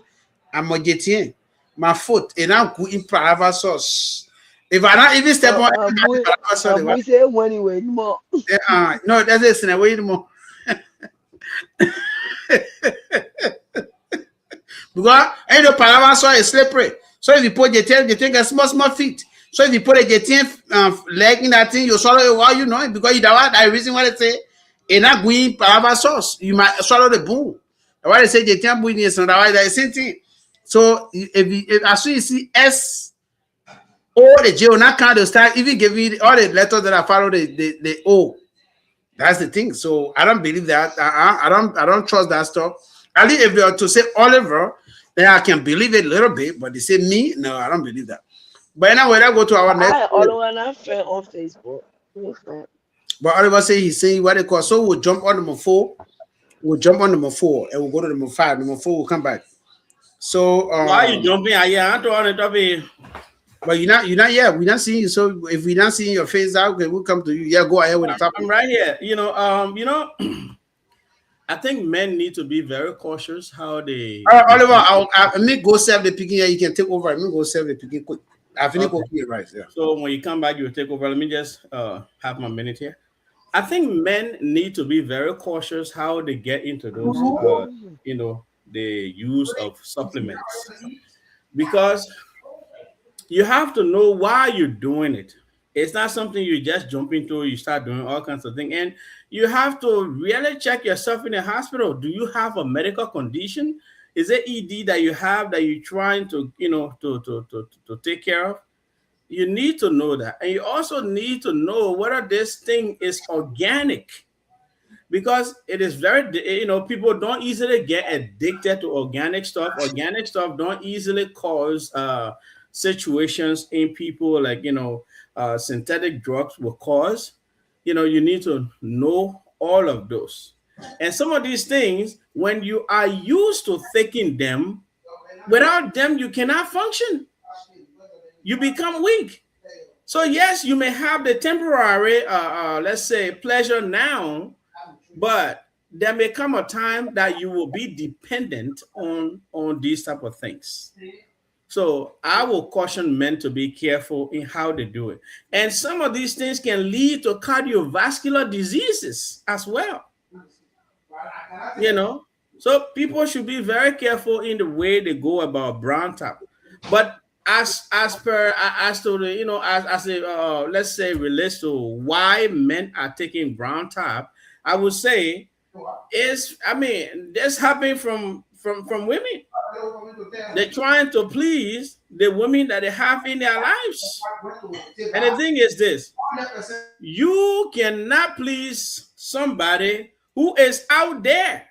E: I'm a JT. My foot, and I'm good in private source. If I not even step on private source, they
I: We say when you wait more.
E: no, that's it. Wait more. Because ain't no Palava soil is slippery. So if you put the thing a small feet. So if you put a jetin leg in that thing, you swallow it while you know it because you know what the reason why they say it's not going Palava sauce. You might swallow the bone. Why they say jetin bone is otherwise the same thing. So if as soon as you see S O the J on that kind of start even giving all the letters that I follow the O. That's the thing. So I don't believe that. I don't trust that stuff. At least if they are to say Oliver, then I can believe it a little bit. But they say me, no, I don't believe that. But anyway, I go to our next.
I: I all one a friend on Facebook. My friend.
E: But Oliver say he's saying what they call. So we'll jump on number 4. We'll jump on number 4 and we'll go to number 5. Number 4 will come back. So
G: Why you jumping? Yeah, I don't want to be.
E: but you're not yet. We're not seeing you. So if we're not seeing your face out, okay, we'll come to you. Yeah, go ahead with the
G: I'm
E: topic.
G: right here. I think men need to be very cautious how they.
E: Oliver, I'll me go serve the picking here. You can take over. Let me go serve the picking quick. I finish
G: Okay.
E: cooking it right. Yeah.
G: So when you come back, you will take over. Let me just have my minute here. I think men need to be very cautious how they get into those, the use of supplements because you have to know why you're doing it. It's not something you just jump into, you start doing all kinds of things. And you have to really check yourself in the hospital. Do you have a medical condition? Is it ED that you have that you're trying to, to take care of? You need to know that. And you also need to know whether this thing is organic because it is very, people don't easily get addicted to organic stuff. Organic stuff don't easily cause situations in people like synthetic drugs will cause. You need to know all of those, and some of these things when you are used to taking them, without them you cannot function. You become weak. So yes, you may have the temporary let's say pleasure now, but there may come a time that you will be dependent on these type of things. So I will caution men to be careful in how they do it. And some of these things can lead to cardiovascular diseases as well. You know, so people should be very careful in the way they go about brown tap. But as to the as a let's say relates to why men are taking brown tap, I would say is this happening from women. They're trying to please the women that they have in their lives. And the thing is this: you cannot please somebody who is out there.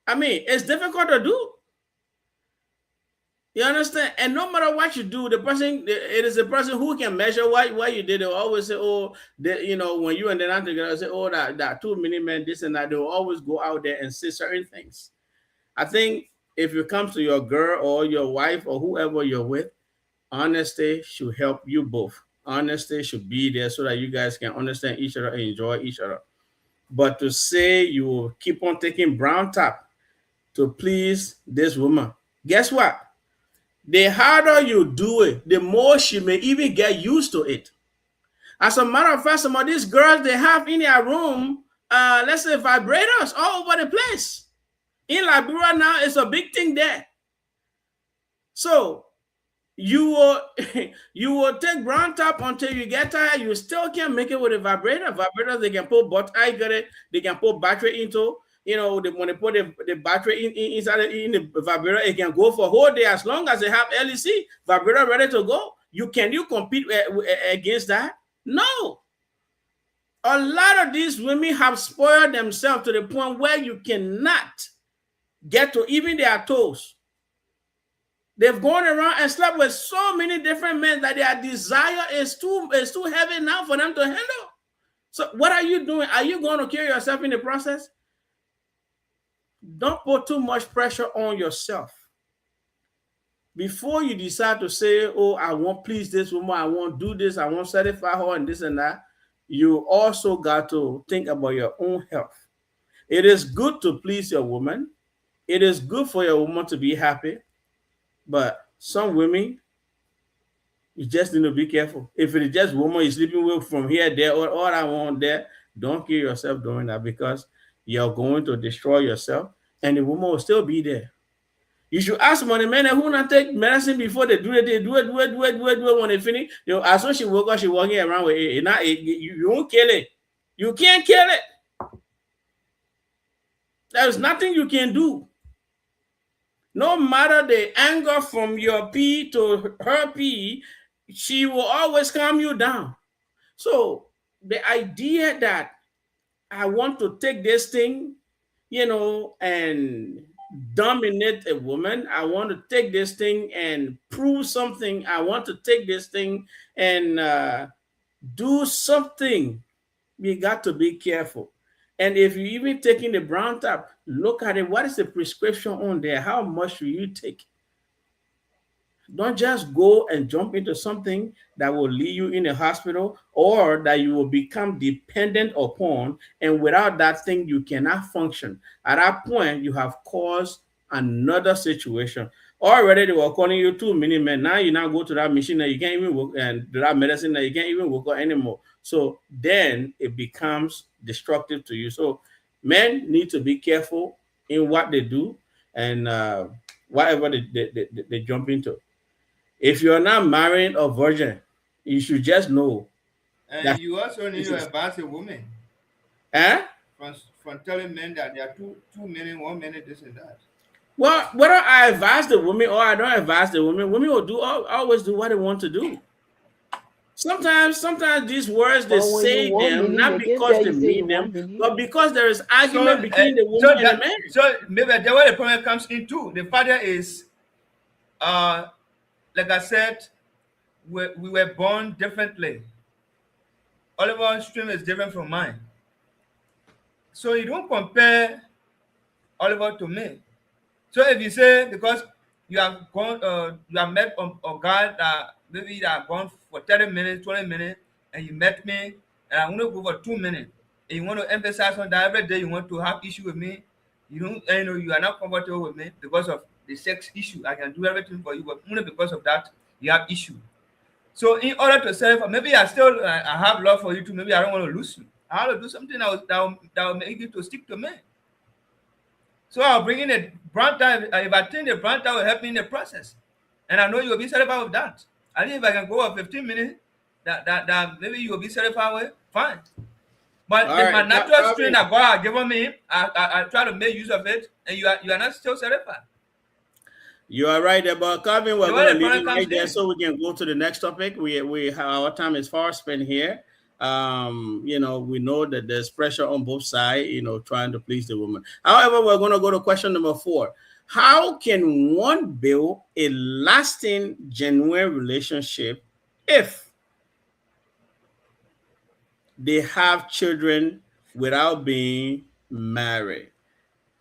G: It's difficult to do. You understand? And no matter what you do, it is the person who can measure why you did it. Will always say, oh, when you and the other together, say, oh, that too many men, this and that. They will always go out there and say certain things. I think if it comes to your girl or your wife or whoever you're with, honesty should help you both. Honesty should be there so that you guys can understand each other and enjoy each other. But to say you will keep on taking brown tap to please this woman, guess what? The harder you do it, the more she may even get used to it. As a matter of fact, some of these girls they have in their room, let's say vibrators all over the place. In Liberia now, it's a big thing there. So you will you will take brown tap until you get tired. You still can't make it with a vibrator. Vibrators they can put, but I get it. They can put battery into. When they put the battery inside in the vibrator, it can go for a whole day as long as they have LEC vibrator ready to go. Can you compete against that? No. A lot of these women have spoiled themselves to the point where you cannot get to even their toes. They've gone around and slept with so many different men that their desire is too heavy now for them to handle. So what are you doing? Are you going to kill yourself in the process? Don't put too much pressure on yourself. Before you decide to say, oh, I won't please this woman, I won't do this, I won't satisfy her and this and that, you also got to think about your own health. It is good to please your woman. It is good for your woman to be happy. But some women, you just need to be careful. If it is just woman you're sleeping with from here, there, or all I want there, don't kill yourself doing that because you're going to destroy yourself and the woman will still be there. You should ask money men who not take medicine before they do it. They do it when they finish. As soon as she woke up, she walking around with it. You won't kill it. You can't kill it. There's nothing you can do. No matter the anger from your pee to her pee, she will always calm you down. So the idea that I want to take this thing, and dominate a woman. I want to take this thing and prove something. I want to take this thing and do something. We got to be careful. And if you're even taking the brown tap, look at it. What is the prescription on there? How much will you take? Don't just go and jump into something that will leave you in a hospital or that you will become dependent upon. And without that thing, you cannot function. At that point, you have caused another situation. Already they were calling you 2 minute men. Now you now go to that machine that you can't even work and that medicine that you can't even work on anymore. So then it becomes destructive to you. So men need to be careful in what they do and whatever they jump into. If you're not married or virgin, you should just know.
B: And you also need to advise a woman. From telling men that they are 2 minutes, 1 minute, this and that.
G: Well, whether I advise the woman or I don't advise the woman, women will always do what they want to do. Sometimes these words they say them not because they mean them, but because there is argument between the woman and the man.
B: So maybe that's where the problem comes in too. The father is like I said, we were born differently. Oliver's stream is different from mine. So you don't compare Oliver to me. So if you say because you have gone, you have met a guy that maybe you have gone for 30 minutes, 20 minutes, and you met me, and I want to go for 2 minutes, and you want to emphasize on that every day you want to have issue with me, you are not comfortable with me because of the sex issue. I can do everything for you, but only because of that you have issue. So in order to say, maybe I have love for you too. Maybe I don't want to lose you. I have to do something that will make you to stick to me. So I'll bring in a brand time. If I think the brand time will help me in the process, and I know you will be satisfied with that. I think if I can go for 15 minutes, that maybe you will be satisfied with, fine. But if my natural strength that God has given me, I try to make use of it, and you are not still satisfied.
G: You are right about Calvin. We're going to leave it right there so we can go to the next topic. We our time is far spent here. We know that there's pressure on both sides, trying to please the woman. However, we're going to go to question number 4. How can one build a lasting, genuine relationship if they have children without being married?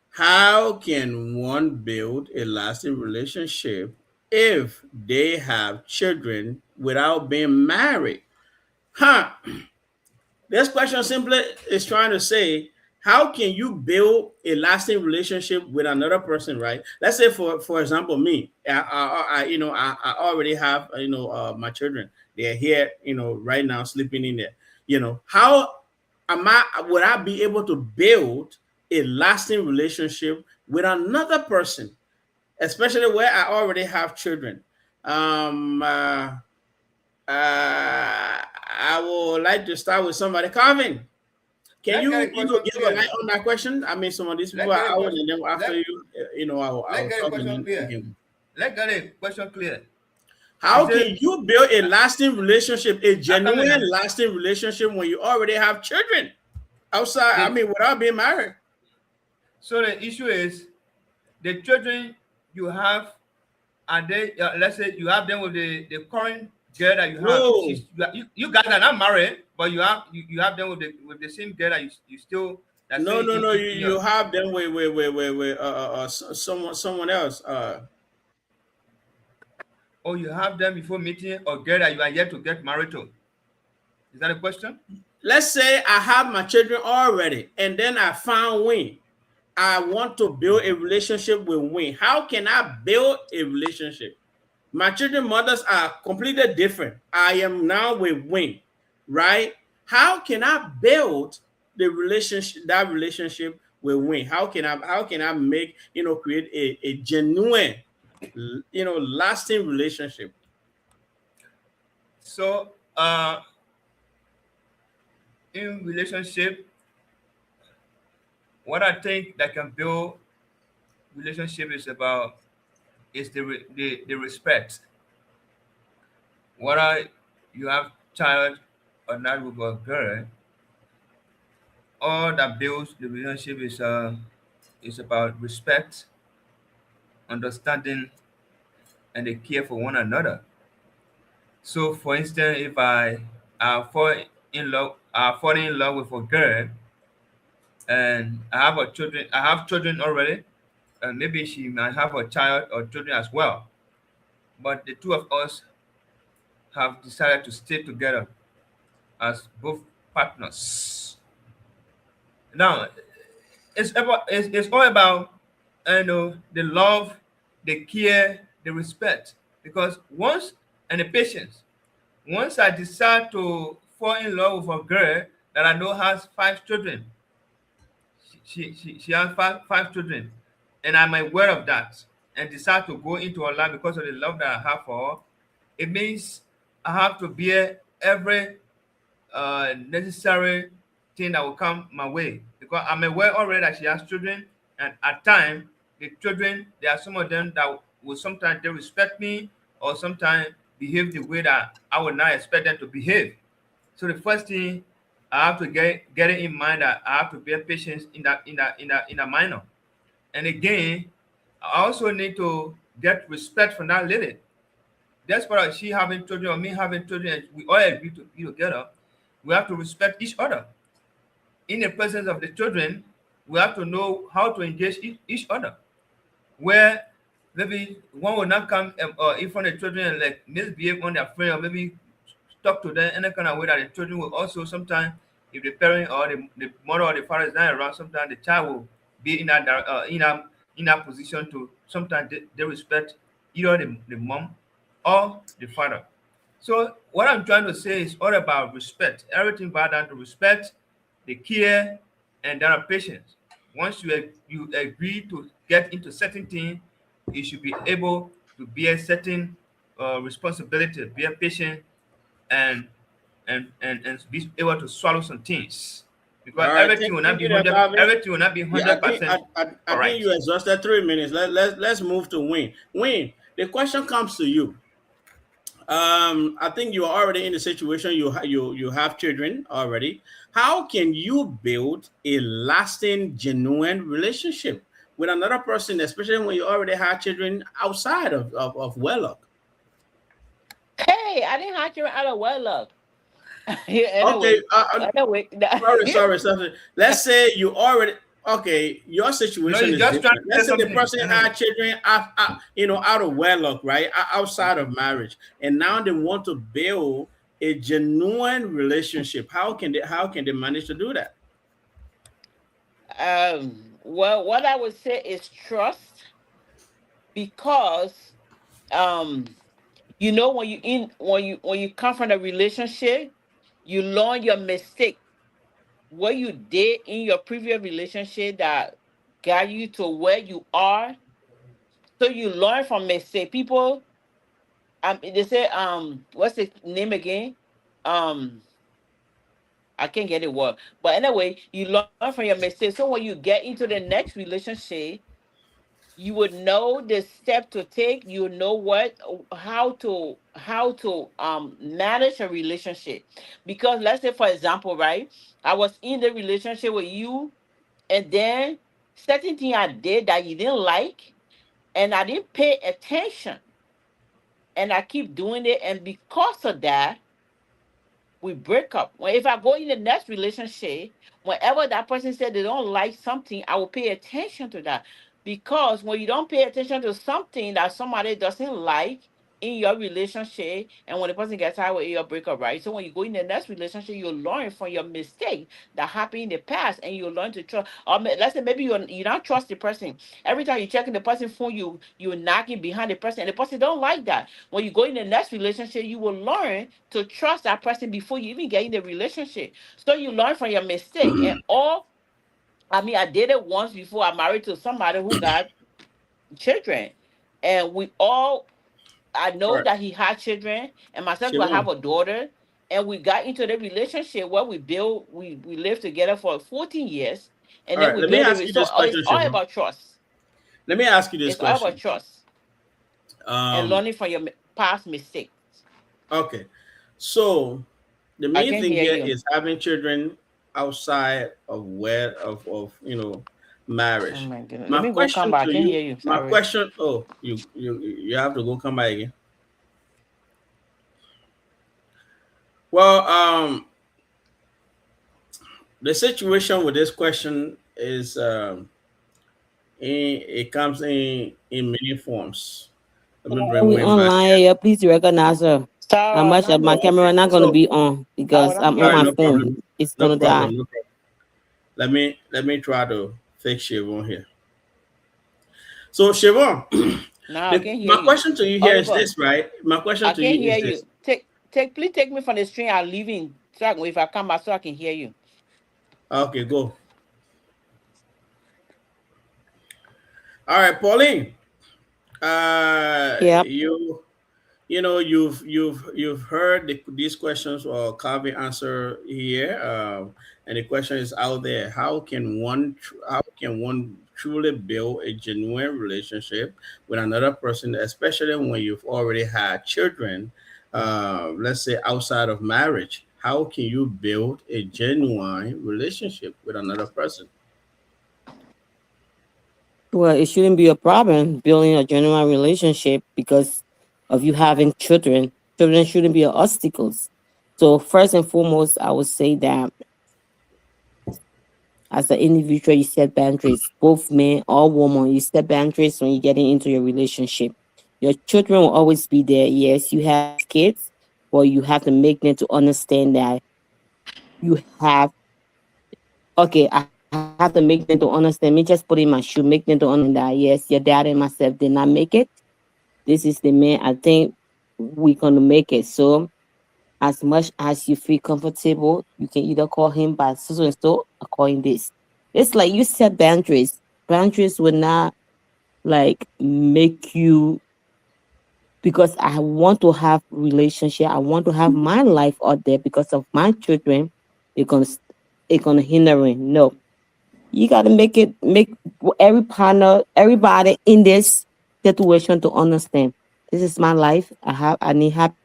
G: How can one build a lasting relationship if they have children without being married? This question simply is trying to say how can you build a lasting relationship with another person, right? Let's say, for example, me, I already have, my children. They're here, right now, sleeping in there. How would I be able to build a lasting relationship with another person, especially where I already have children? Um, uh, I would like to start with somebody. Calvin, can
B: Let's get
G: you
B: a question
G: give a
B: clear.
G: light on that question? I mean, some of these people
B: Let's
G: are
B: get a
G: out,
B: question.
G: and then after you,
B: Let's
G: I'll
B: get a
G: talk, and
B: question
G: then we
B: clear.
G: can.
B: Let's get a question clear. You
G: How
B: said
G: can you build a lasting relationship, a
B: I come in
G: genuine lasting relationship, when you already have children outside? I
B: the,
G: mean, without being married.
B: so the issue is the children you have, and they let's say you have them with the current girl that you have.
G: No,
B: She's you guys are not married, but you have them with the same girl that you still that's still
G: no, no, no.
B: in your.
G: You have them with someone else.
B: Or you have them before meeting a girl that you are yet to get married to. Is that a question?
G: Let's say I have my children already, and then I found Wayne. I want to build a relationship with Wayne. How can I build a relationship? My children mothers are completely different. I am now with Wayne, right? How can I build that relationship with Wayne? How can I make, create a genuine, lasting relationship?
B: So in relationship, what I think that can build relationship is about is the respect. Whether you have child or not with a girl, all that builds the relationship is about respect, understanding, and the care for one another. So, for instance, if I fall in love with a girl, and I have children already, and maybe she might have a child or children as well. But the two of us have decided to stay together as both partners. Now, it's all about the love, the care, the respect. Because and the patience. Once I decide to fall in love with a girl that I know has 5 children, she has five children, and I'm aware of that, and decide to go into her life because of the love that I have for her, it means I have to bear every necessary thing that will come my way, because I'm aware already that she has children, and at times the children, there are some of them that will sometimes they respect me, or sometimes behave the way that I would not expect them to behave. So the first thing I have to get it in mind that I have to bear patience in that minor. And again, I also need to get respect from that lady. That's why she having children or me having children, and we all agree to be together. We have to respect each other. In the presence of the children, we have to know how to engage each other. Where maybe one will not come in front of the children and like misbehave on their friend, or maybe talk to them in a kind of way that the children will also sometimes, if the parent or the mother or the father is not around, sometimes the child will be in that position to sometimes they respect either the mom or the father. So what I'm trying to say is all about respect. Everything boils down to respect, the care, and then patience. Once you agree to get into certain things, you should be able to bear certain responsibility, bear patient, and and be able to swallow some things, because
G: All right, thank you, there, Calvin.
B: everything will not be
G: Yeah, I think
B: 100%
G: I think
B: correct.
G: you exhausted 3 minutes. Let's move to Wayne. Wayne, the question comes to you. I think you are already in the situation. You have children already. How can you build a lasting, genuine relationship with another person, especially when you already have children outside of Wellock?
F: Hey, I didn't have you out of wedlock. Yeah,
G: Okay,
F: anyway. Anyway.
G: sorry. Let's say you already okay. Your
B: No,
G: situation
B: you're
G: is
B: just trying
G: different.
B: to say
G: Let's say the
B: something.
G: person
B: I know.
G: had children out of wedlock, right? Outside of marriage, and now they want to build a genuine relationship. How can they manage to do that?
F: Well, what I would say is trust, because um when you come from a relationship, you learn your mistake, what you did in your previous relationship that got you to where you are. So you learn from mistake. People, they say, what's the name again? Um, I can't get it word. But anyway, you learn from your mistake. So when you get into the next relationship, you would know the step to take. You know how to manage a relationship. Because let's say, for example, right, I was in the relationship with you, and then certain thing I did that you didn't like, and I didn't pay attention, and I keep doing it, and because of that, we break up. Well, if I go in the next relationship, whenever that person said they don't like something, I will pay attention to that. Because when you don't pay attention to something that somebody doesn't like in your relationship, and when the person gets tired with your breakup, right? So when you go in the next relationship, you learn from your mistake that happened in the past, and you learn to trust. Or let's say maybe you don't trust the person. Every time you check in the person's phone, you're knocking behind the person, and the person don't like that. When you go in the next relationship, you will learn to trust that person before you even get in the relationship. So you learn from your mistake. And all, I mean, I did it once before. I married to somebody who got children, and we all, I
G: All
F: know
G: right,
F: that he had children, and myself, I have
G: Siobhan.
F: a daughter, and we got into the relationship where we lived together for 14 years, and
G: All
F: then
G: right,
F: we
G: let me
F: built
G: ask
F: it.
G: you
F: So
G: this question,
F: it's all
G: Siobhan.
F: about trust.
G: Let me ask you this
F: It's all about
G: question.
F: trust and
G: Um,
F: learning from your past mistakes.
G: okay, so the
F: I
G: main
F: can
G: thing
F: hear
G: here
F: you.
G: is having children outside of
F: Oh
G: marriage.
F: my goodness. Let
G: My
F: me go come
G: question
F: back. I
G: to
F: can
G: you,
F: hear you.
G: my
F: Sorry.
G: question. Oh, you have to go come back again. Well, the situation with this question is it comes in many forms. Let me bring
D: We
G: Wayne back
D: online,
G: here.
D: yeah, please recognize her. I
F: Sarah,
D: much
F: not
D: of my
F: go.
G: Oh, okay.
D: camera not gonna
G: So,
D: be on
F: I will
D: because
F: not
D: I'm
G: all
D: on
F: hear
G: right,
D: my
G: no
F: you.
G: problem,
D: phone. It's
G: no
D: gonna die.
G: problem, no problem. Let me try to fix Siobhan here. So, Siobhan,
F: Now I can hear
G: my
F: you.
G: question to you here is
F: Oliver,
G: this, right? My question
F: I
G: to
F: can
G: you
F: hear
G: is this.
F: you. Please take me from the stream. I'm leaving. So if I come back, so I can hear you.
G: Okay, go. All right, Pauline.
D: Yep.
G: You've heard these questions or Calvin answer here, and the question is out there: how can one truly build a genuine relationship with another person, especially when you've already had children? Let's say outside of marriage, how can you build a genuine relationship with another person?
D: Well, it shouldn't be a problem building a genuine relationship because of you having children. Children shouldn't be obstacles. So first and foremost, I would say that as an individual, you set boundaries. Both men or woman, you set boundaries when you're getting into your relationship. Your children will always be there. Yes, you have kids, but you have to make them to understand that you have. Okay, I have to make them to understand. Me just put in my shoe, make them to understand that yes, your dad and myself did not make it. This is the man I think we're gonna make it. So as much as you feel comfortable, you can either call him by so and so or call him this. It's like you set boundaries. Boundaries will not like make you because I want to have relationship. I want to have my life out there because of my children. It's gonna it's gonna hinder it. No, you got to make every partner, everybody in this situation to understand. This is my life. I need happiness.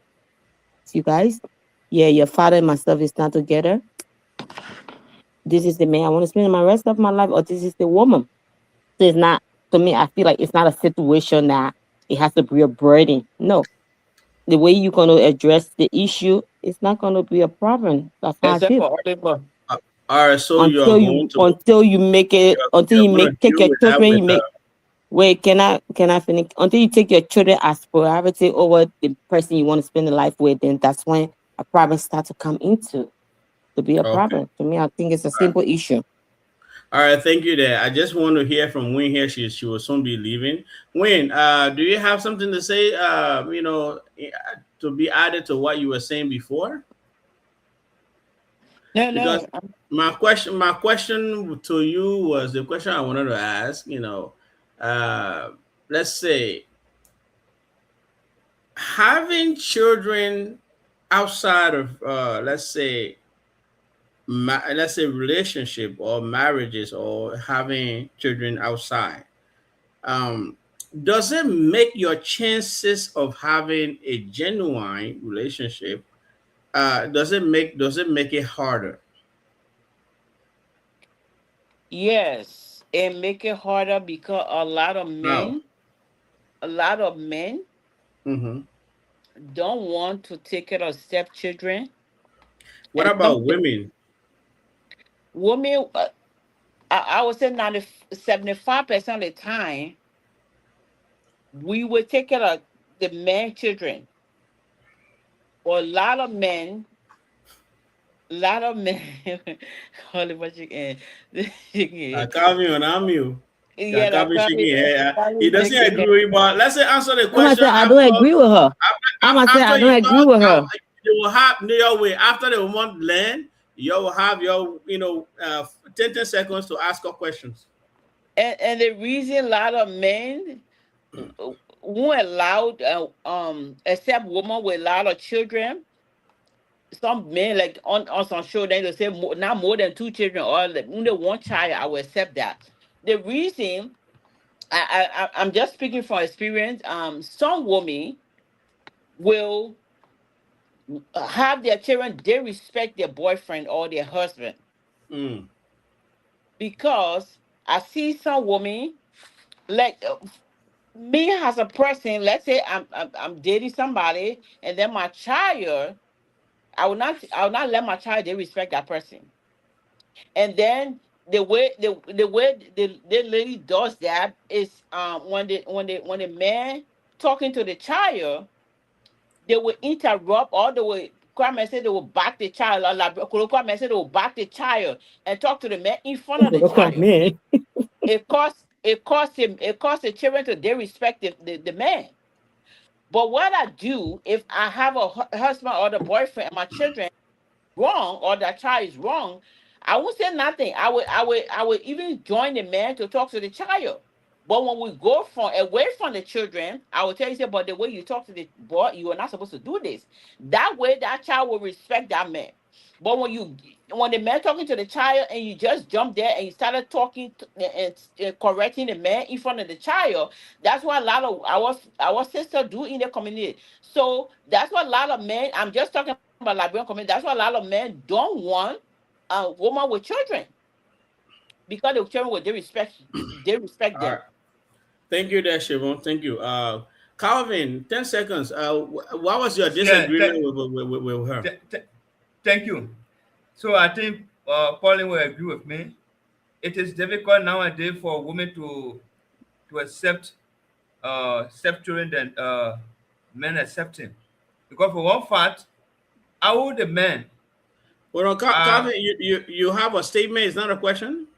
D: You guys, yeah, your father and myself is not together. This is the man I want to spend my rest of my life, or this is the woman. So it's not to me. I feel like it's not a situation that it has to be a burden. No, the way you're going to address the issue, it's not going to be a problem. That's how I
F: Except
D: feel.
F: for Oliver.
G: Uh, all right, so you are going to
D: Until you make it until
G: you're
D: you
G: going to
D: make take
G: deal
D: your
G: with that
D: children,
G: with
D: you make wait, can I finish? Until you take your children as priority over the person you want to spend the life with, then that's when a problem start to come into to be a
G: okay.
D: problem. To me, I think it's a simple issue.
G: All right, thank you there. I just want to hear from Wayne here. She will soon be leaving. Wayne, do you have something to say, to be added to what you were saying before?
F: No,
G: Because
F: no.
G: my question to you was the question I wanted to ask, let's say having children outside of let's say relationship or marriages or having children outside, um does it make your chances of having a genuine relationship, does it make it harder?
F: Yes, it make it harder because
G: How?
F: a lot of men
G: Hmm.
F: don't want to take care of stepchildren,
G: What
F: and some
G: about women?
F: women, I would say 75% of the time, we will take care of the man children. Or a lot of men, holy what you can,
G: Calvin on you.
F: yeah, that
G: Calvin
F: probably,
G: shaking his head. He
F: probably
G: doesn't
F: shaking
G: agree with you, but let's say answer the
J: I'm gonna
G: question
J: say I don't agree with her. I'm gonna say
G: after
J: I
G: you
J: don't agree
G: talk.
J: with her.
G: You will have your way after the woman land. You will have your 10 seconds to ask her questions.
F: and the reason a lot of men won't allow accept woman with a lot of children. Some men like on some show they say not more than two children or like, only one child. I will accept that. The reason I'm just speaking from experience. Some women will have their children. They respect their boyfriend or their husband
G: Mm.
F: because I see some women like me as a person. Let's say I'm dating somebody and then my child. I will not let my child they respect that person. And then the way the lady does that is when the man talking to the child, they will interrupt or they will Kwame said they will back the child or Kwame said they will back the child and talk to the man in front of the
J: Look at
F: child.
J: me.
F: It costs the children to they respect the man. But what I do if I have a husband or the boyfriend and my children wrong or that child is wrong, I won't say nothing. I would even join the man to talk to the child. But when we go from away from the children, I will tell you, say, but the way you talk to the boy, you are not supposed to do this. That way, that child will respect that man. But when the man talking to the child and you just jump there and you started talking and correcting the man in front of the child, that's what a lot of our sisters do in the community. So that's what a lot of men. I'm just talking about Liberian community. That's why a lot of men don't want a woman with children because the children will they respect
G: All right.
F: them.
G: Thank you, there, Siobhan. Thank you. Calvin, 10 seconds. What was your
B: Yeah,
G: disagreement with her?
B: thank you. So I think Pauline will agree with me. It is difficult nowadays for women to accept stepchildren than men accepting. Because for one fact, how the men
G: Well, no,
B: are
G: Calvin, you have a statement. It's not a question.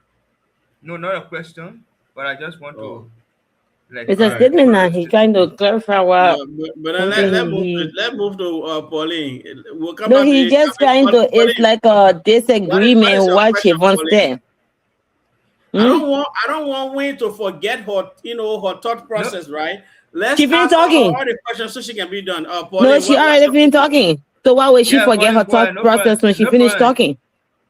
B: no, not a question, but I just want
G: Oh,
B: to like
J: It's
G: all
J: a
G: right.
J: statement
B: follow
J: that
B: the
J: he's trying to clarify what
G: But then
J: something
G: let move to Pauline. We'll come
J: no,
G: back to
J: he
G: you.
J: just trying to. It's
G: Pauline,
J: like a
G: what is
J: disagreement.
G: your
J: What she
G: question,
J: wants
G: Pauline?
J: there. Hmm?
G: I don't want Wayne to forget her her thought
B: no.
G: process, right? Let's
J: She finished
G: ask her
J: talking.
G: all the questions so she can be done.
J: No,
G: Pauline,
J: she
G: what's
J: already
G: your
J: finished
G: question?
J: talking. So why would she
B: Yeah,
J: forget her
B: Pauline, go
J: thought
B: ahead. No
J: process
B: problem.
J: when she
B: No
J: finished
B: problem.
J: talking?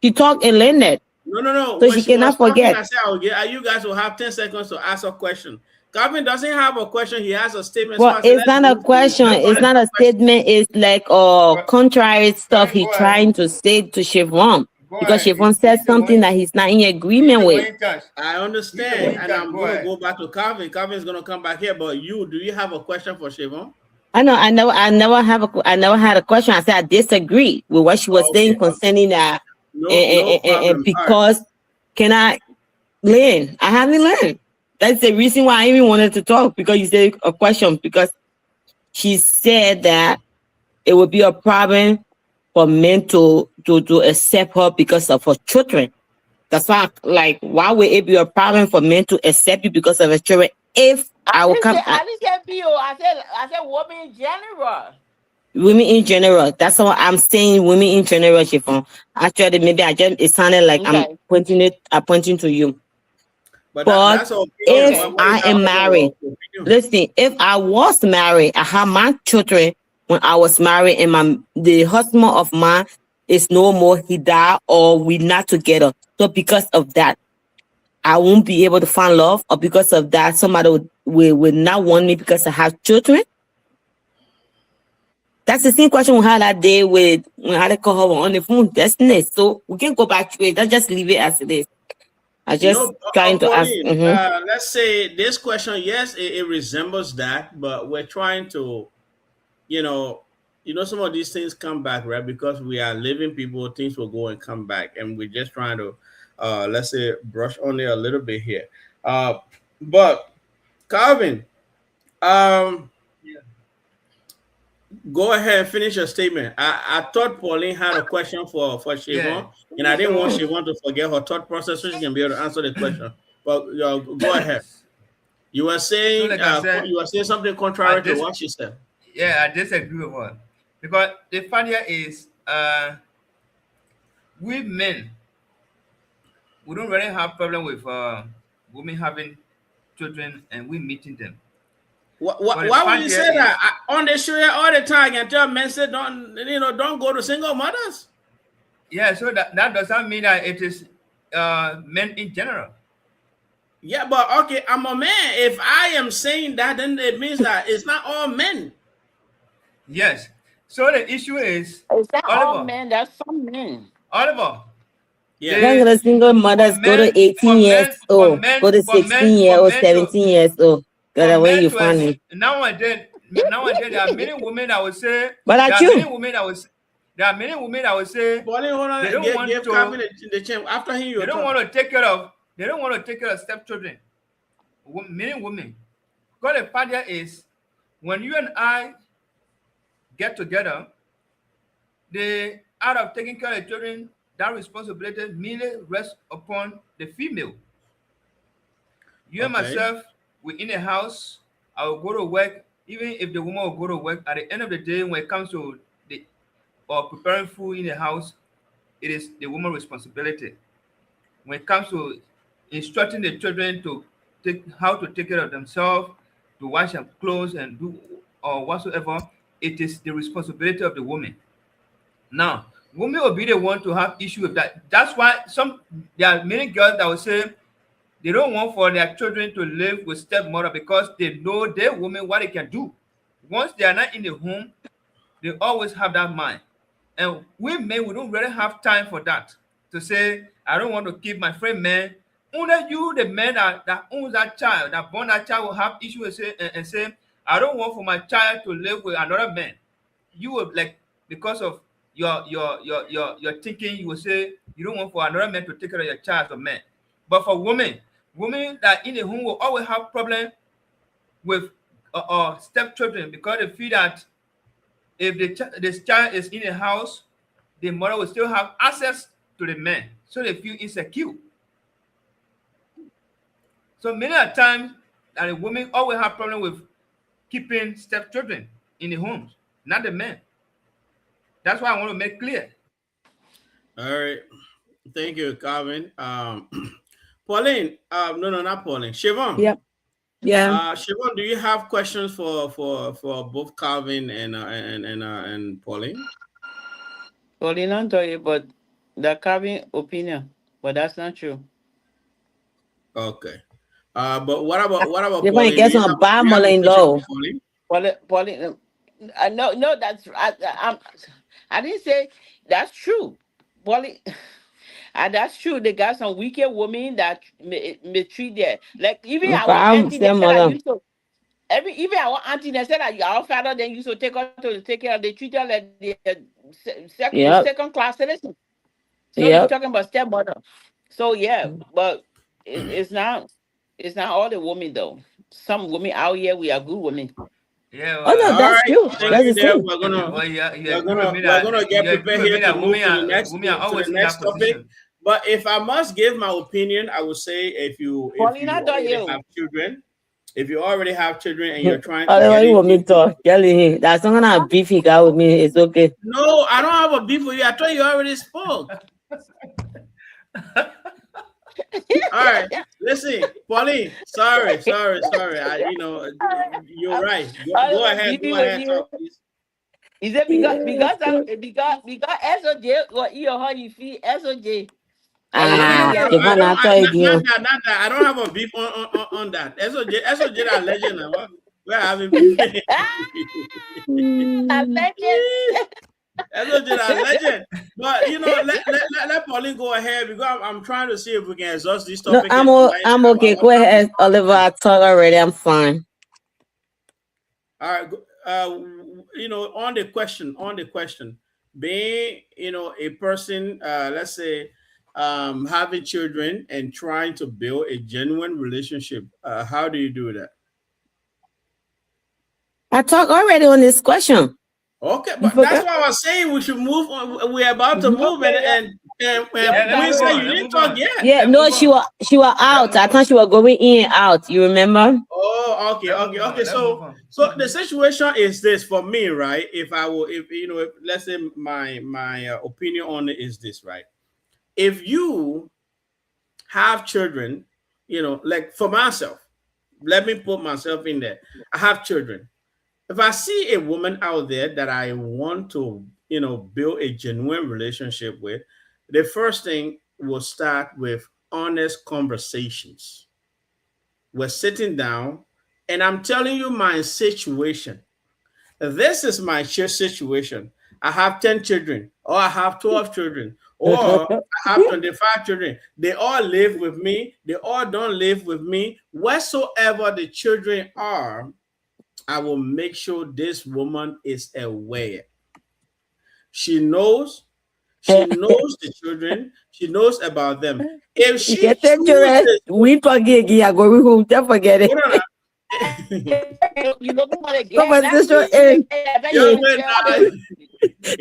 J: She talked and landed,
G: No.
J: so
G: When
J: she
G: she was
J: cannot
G: talking,
J: forget.
G: I said, "I'll get. You guys will have 10 seconds to ask a question." Calvin doesn't have a question; he has a statement. So
J: Well,
G: I said,
J: it's
G: "Let's
J: not a
G: move to
J: question.
B: No
J: It's
G: Pauline
B: problem.
J: not
G: for
J: a
G: question."
J: statement. It's like contrary stuff
B: Pauline,
J: he
B: go ahead.
J: trying to say to Chevron
B: Go
J: because
B: ahead.
J: Chevron
B: This
J: said
B: is the
J: something
B: one.
J: that he's not in
B: This is
J: agreement
B: the
J: with.
B: one in charge.
G: I
B: This is the one
G: understand,
B: in
G: and
B: charge.
G: I'm
B: Go
G: gonna
B: ahead.
G: go back to Calvin. Calvin's gonna come back here, but do you have a question for Siobhan?
J: I know. I never had a question. I said I disagree with what she was saying
G: Okay.
J: concerning that,
G: No
J: and
G: problem. All right.
J: because can I learn? I haven't learned. That's the reason why I even wanted to talk because you said a question because she said that it would be a problem for men to accept her because of her children. That's why, like, why would it be a problem for men to accept you because of a children? If I will come,
F: I didn't say bio. I said women in general.
J: women in general. That's what I'm saying. Women in general, Chiffon. Actually, maybe it sounded like I'm pointing to you.
G: But
J: But
G: that's okay.
J: if
G: What
J: I am married, listen, if I was married, I had my children when I was married, and the husband of mine is no more, he died, or we not together. So because of that, I won't be able to find love, or because of that, somebody would not want me because I have children. That's the same question we had that day when I had to call her on the phone. Destiny. So we can go back to it. Let's just leave it as it is. I just trying to ask.
G: Pauline, let's say this question, yes, it resembles that, but we're trying to, you know, some of these things come back, right? Because we are living people, things will go and come back, and we're just trying to, let's say, brush on it a little bit here. But Calvin, go ahead and finish your statement. I thought Pauline had a question for Siobhan, and I didn't want Siobhan to forget her thought process so she can be able to answer the question. But go ahead. You were saying something contrary to what she said.
B: Yeah, I disagree with her. Because the fact here is we men, we don't really have problem with women having children and we meeting them.
G: Why would you say that? On the show all the time and tell men say don't go to single mothers.
B: Yeah, so that doesn't mean that it is men in general.
G: Yeah, but okay, I'm a man. If I am saying that, then it means that it's not all men.
B: Yes. So the issue is
F: it's not all men, that's some men.
B: Oliver.
J: Yeah. The single mothers go to 18 years old, go to 16 years old, 17 years old. That's where you find it.
B: Nowadays, there are many women that would say.
J: But
B: there are many women that would say.
G: Pauline, hold on.
B: They don't want to.
G: After him,
B: they don't want to take care of. They don't want to take care of stepchildren. Many women. Because the fact here is, when you and I get together, the out of taking care of the children, that responsibility merely rests upon the female. You and myself, we're in a house. I will go to work. Even if the woman will go to work, at the end of the day, when it comes to preparing food in the house, it is the woman's responsibility. When it comes to instructing the children how to take care of themselves, to wash their clothes and do or whatsoever, it is the responsibility of the woman. Now, women will be the one to have issue with that. That's why there are many girls that will say they don't want for their children to live with stepmother because they know their women what they can do. Once they are not in the home, they always have that mind. And we men, we don't really have time for that. To say, I don't want to keep my friend man. Only you, the man that owns that child, that born that child, will have issue and say, I don't want for my child to live with another man. You will, like, because of your thinking, you will say you don't want for another man to take care of your child as a man. But for women that in the home will always have problem with stepchildren because they feel that if this child is in a house, the mother will still have access to the man, so they feel insecure. So many times that the women always have problem with keeping stepchildren in the homes, not the men. That's why I want to make clear.
G: All right. Thank you, Calvin. Pauline, no, not Pauline. Siobhan.
J: Yep. Yeah.
G: Siobhan, do you have questions for both Calvin and Pauline?
F: Pauline, I'll tell you, but the Calvin opinion, but that's not true.
G: Okay. But what about
J: They're going to get some mother-in-law.
F: Pauline, no, that's I didn't say that's true. Pauline. And that's true. They got some wicked women that may treat them like even our auntie. They said that used to even our auntie. They said that our father then used to take her to take care of. They treat her like the second class citizen. So you're talking about stepmother. So yeah, but it's not all the women though. Some women out here we are good women.
B: Yeah.
J: Well, no, that's true. That's true.
G: We're gonna get prepared here to move to the next topic. But if I must give my opinion, I would say if
F: Pauline, I
G: you
F: thought
G: already
F: you.
G: have children, if you already have children and you're trying to
J: Otherwise,
G: get
J: you want me to
G: into
J: talk. Kelly, hey, that's not gonna beef he got with me. It's okay.
G: no, I don't have a beef with you. I thought you already spoke. All right, listen, Pauline. Sorry. You're right.
F: I
G: Go
F: was
G: ahead.
F: beefing
G: Go
F: with
G: ahead.
F: you.
G: Talk, please.
F: Is it because SOJ what you or how you feel SOJ? I
G: No,
F: will
G: no,
F: be
G: no,
J: Ah,
G: no.
F: getting
J: if
G: I
J: I
F: you.
G: don't.
J: not tell
G: Not
J: you,
G: that. Not that. I don't have a beef on that. SOJ that legend. Now. We're having beef.
F: I mentioned.
G: SOJ that legend. But let Pauline go ahead because I'm trying to see if we can exhaust this
J: no,
G: topic here tonight.
J: I'm
G: I
J: okay.
G: want
J: Go ahead, Oliver. I talk already. I'm fine.
G: all right. On the question, being a person, let's say, having children and trying to build a genuine relationship. How do you do that?
J: I talk already on this question.
G: Okay,
J: You
G: but that's
J: forgot?
G: why I was saying we should move on. We're about to move,
F: Okay,
B: Yeah,
G: and
B: let's
G: Queen
B: move
G: said
B: on.
G: you
B: Let's
G: didn't
B: move
G: talk
B: on.
G: yet.
J: Yeah,
B: Let's
J: no,
B: move on.
J: she was
B: Let's
J: out.
B: move
J: I
B: on.
J: thought she was going in and out. You remember?
G: Oh, okay,
B: Let's
G: okay,
B: move on.
G: okay.
B: Let's move
G: So,
B: on.
G: the situation is this for me, right? If let's say my opinion on it is this, right? If you have children, like for myself, let me put myself in there. I have children. If I see a woman out there that I want to, build a genuine relationship with, the first thing will start with honest conversations. We're sitting down and I'm telling you my situation. This is my situation. I have 10 children, or I have 12 children, or I have 25 children. They all live with me. They all don't live with me. Wheresoever the children are, I will make sure this woman is aware. She knows, the children, she knows about them. If
J: You
G: she
J: can take your rest.
G: chooses,
J: We forget again. I go home. Don't forget it.
G: hold on,
F: you know me want to get that
J: Conversation
F: you
J: end.
G: young
F: can
G: man,
F: tell me.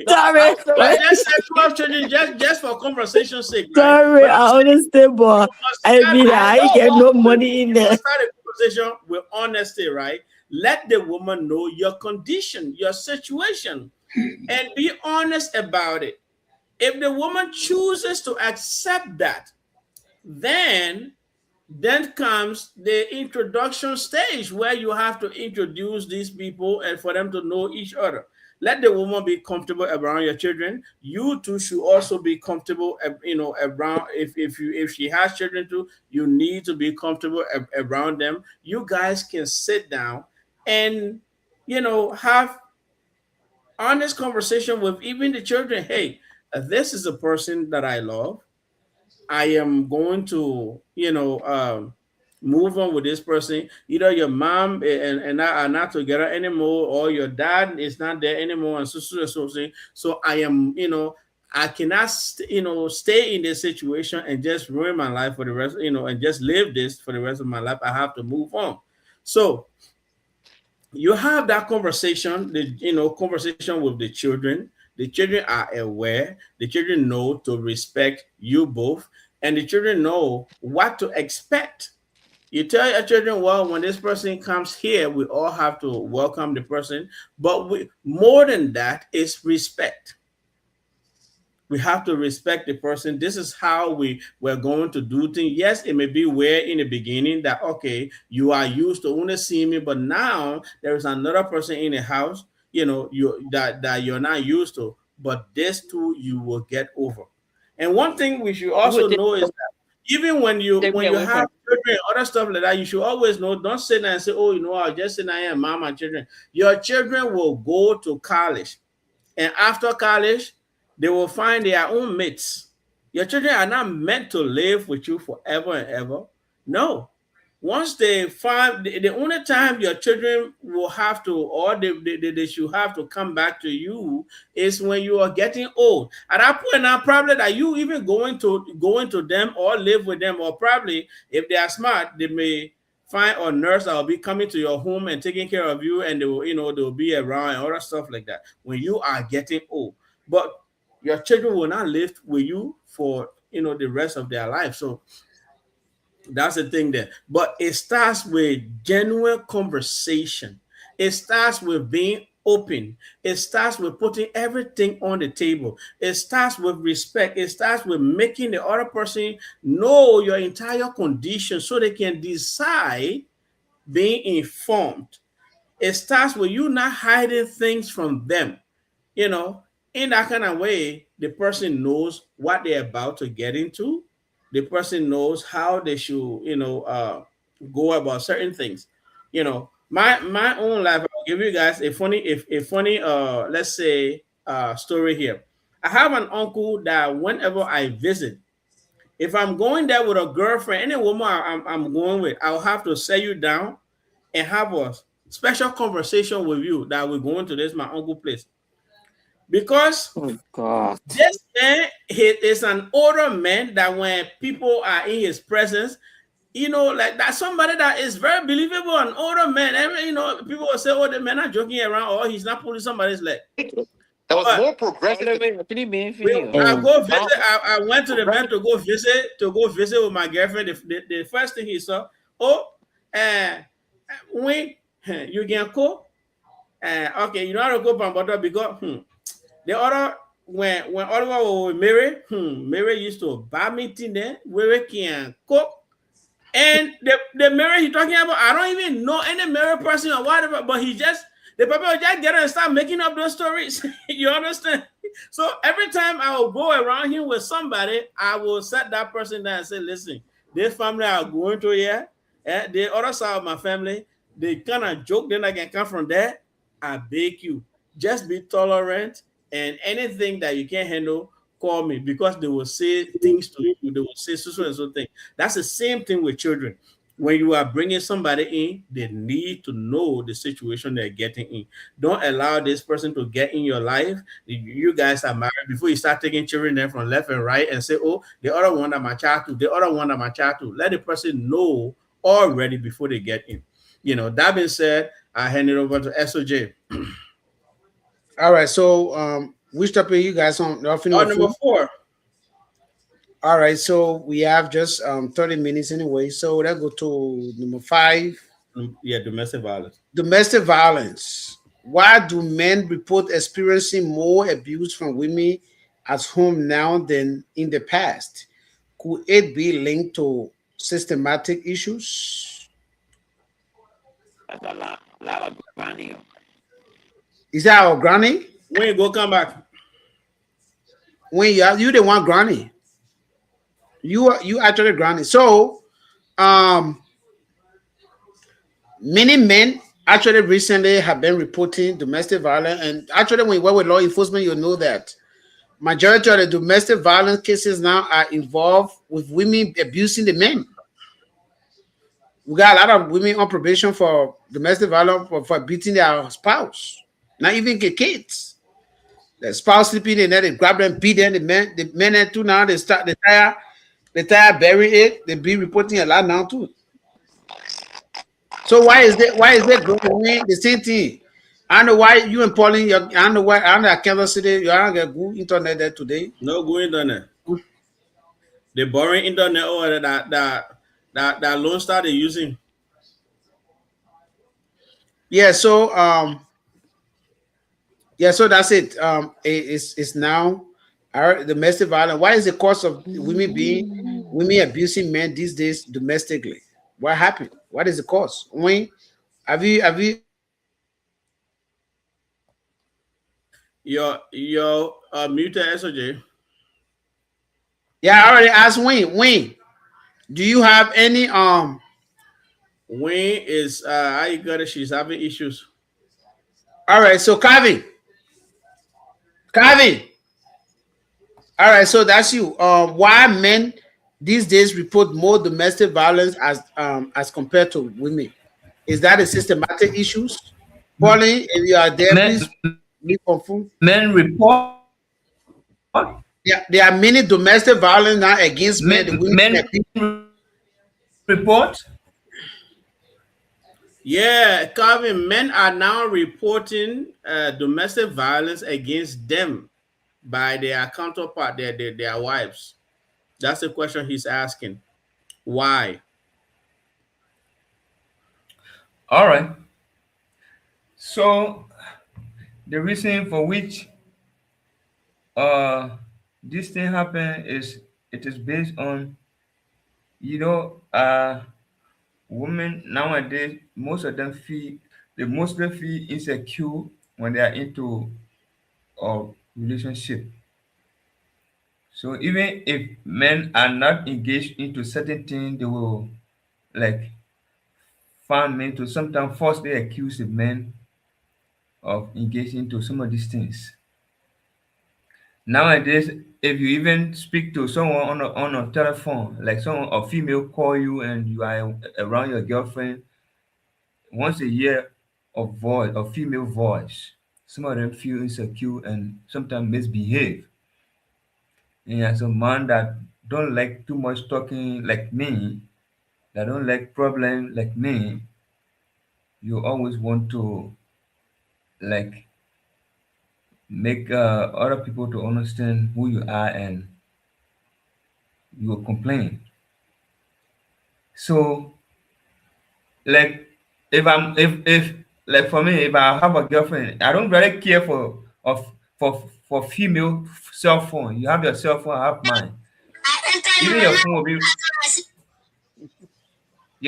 J: Sorry.
G: I just said 12 children just for conversation's sake, right?
J: Sorry,
G: But I'm
J: I
G: saying
J: understand,
G: you
J: but
G: must
J: I
G: start
J: mean,
G: a
J: I ain't
F: know,
J: get
F: but
J: no
G: conversation.
J: money in
G: You
J: there.
G: must start a conversation with honesty, right? Let the woman know your condition, your situation, and be honest about it. If the woman chooses to accept that, then comes the introduction stage where you have to introduce these people and for them to know each other. Let the woman be comfortable around your children. You too should also be comfortable, around. If she has children too, you need to be comfortable around them. You guys can sit down and have honest conversation with even the children. Hey, this is a person that I love. I am going to, move on with this person. Either your mom and I are not together anymore, or your dad is not there anymore, and so. So I am, I cannot, stay in this situation and just ruin my life for the rest, and just live this for the rest of my life. I have to move on. So you have that conversation, conversation with the children. The children are aware. The children know to respect you both, and the children know what to expect. You tell your children, well, when this person comes here, we all have to welcome the person. But more than that is respect. We have to respect the person. This is how we're going to do things. Yes, it may be weird in the beginning that okay, you are used to only seeing me, but now there is another person in the house, that you're not used to. But this too you will get over. And one thing we should
F: You will
G: also know is that even when you
F: take me
G: when you
F: away
G: have
F: from
G: children, other stuff like that, you should always know. Don't sit there and say, "Oh, I'll just sit there and mom and children." Your children will go to college, and after college, they will find their own mates. Your children are not meant to live with you forever and ever. No. Once they find the only time your children will have to, or they should have to come back to you is when you are getting old. At that point now, probably that you even going to them or live with them, or probably if they are smart, they may find a nurse that will be coming to your home and taking care of you, and they will, they'll be around and other stuff like that when you are getting old. But your children will not live with you for the rest of their life. So that's the thing there. But it starts with genuine conversation. It starts with being open. It starts with putting everything on the table. It starts with respect. It starts with making the other person know your entire condition so they can decide, being informed. It starts with you not hiding things from them. You know, in that kind of way, the person knows what they're about to get into. The person knows how they should, go about certain things. My own life. I'll give you guys a funny let's say story here. I have an uncle that whenever I visit, if I'm going there with a girlfriend, any woman I'm going with, I'll have to set you down and have a special conversation with you that we're going to this my uncle place, because
J: Oh God.
G: this man he is an older man that when people are in his presence, like that's somebody that is very believable, an older man. People will say, oh, the man are joking around or he's not pulling somebody's leg.
K: That was
G: But
K: more progressive.
G: I go visit. I went to the man to go visit with my girlfriend. The first thing he saw, oh, when you can cook, okay, you know how to cook pan butter because the other when Oliver was married, Mary used to buy me thing there where we can cook. And the Mary he talking about, I don't even know any Mary person or whatever, but the people will just get and start making up those stories. You understand? So every time I will go around here with somebody, I will set that person down and say, listen, this family are going to here, the other side of my family, they kind of joke, then I can come from there. I beg you, just be tolerant, and anything that you can't handle, call me, because they will say things to you. They will say so and so thing. That's the same thing with children. When you are bringing somebody in, they need to know the situation they're getting in. Don't allow this person to get in your life. You guys are married before you start taking children there from left and right and say, oh, the other one that my child to, the other one that my child to. Let the person know already before they get in. That being said, I hand it over to SOJ.
E: All right. So which topic you guys on?
G: Number 4.
E: All right. So we have just 30 minutes anyway. So let's go to number 5.
G: Yeah, domestic violence.
E: Domestic violence. Why do men report experiencing more abuse from women at home now than in the past? Could it be linked to systematic issues?
C: That's a lot of granny.
E: Is that our granny?
G: When you go come back.
E: When you the one granny. You actually granny. So many men actually recently have been reporting domestic violence, and actually when you work with law enforcement, you know that majority of the domestic violence cases now are involved with women abusing the men. We got a lot of women on probation for domestic violence for beating their spouse, not even the kids. The spouse sleeping in there, they grab them, beat them. The men too now they start the tire bury it. They be reporting a lot now too. So why is that growing the same thing? I don't know why you and Pauline. I don't know why. I don't know Kansas City. You don't get good internet there today.
G: No good internet. The boring internet or that Lone Star they're using.
E: Yeah. So so that's it. It's now our domestic violence. Why is the cause of women abusing men these days domestically? What happened? What is the cause? When have you
G: Your muted SOJ.
E: Yeah, I already asked Wayne. Wayne, do you have any
G: Wayne is how you got it? She's having issues.
E: All right, so Kevin. All right, so that's you. Why men these days report more domestic violence as compared to women? Is that a systematic issues? Pauline, if you are there, please be confirmed.
B: Men report.
E: Yeah, there are many domestic violence now against men.
B: Men report.
G: Yeah, Calvin, men are now reporting domestic violence against them by their counterpart, their wives. That's the question he's asking. Why?
B: All right. So the reason for which uh this thing happen is it is based on, you know, women nowadays, most of them feel, they mostly feel insecure when they are into a relationship. So even if men are not engaged into certain things, they will like find men to sometimes falsely accuse the men of engaging into some of these things. Nowadays, if you even speak to someone on a telephone, like someone, a female call you and you are around your girlfriend, once a hear a voice, a female voice, some of them feel insecure and sometimes misbehave. And as a man that don't like too much talking like me, that don't like problem like me, you always want to like make other people to understand who you are and you will complain. So like if like for me, if I have a girlfriend, I don't really care for female cell phone. You have your cell phone, I have mine. Even your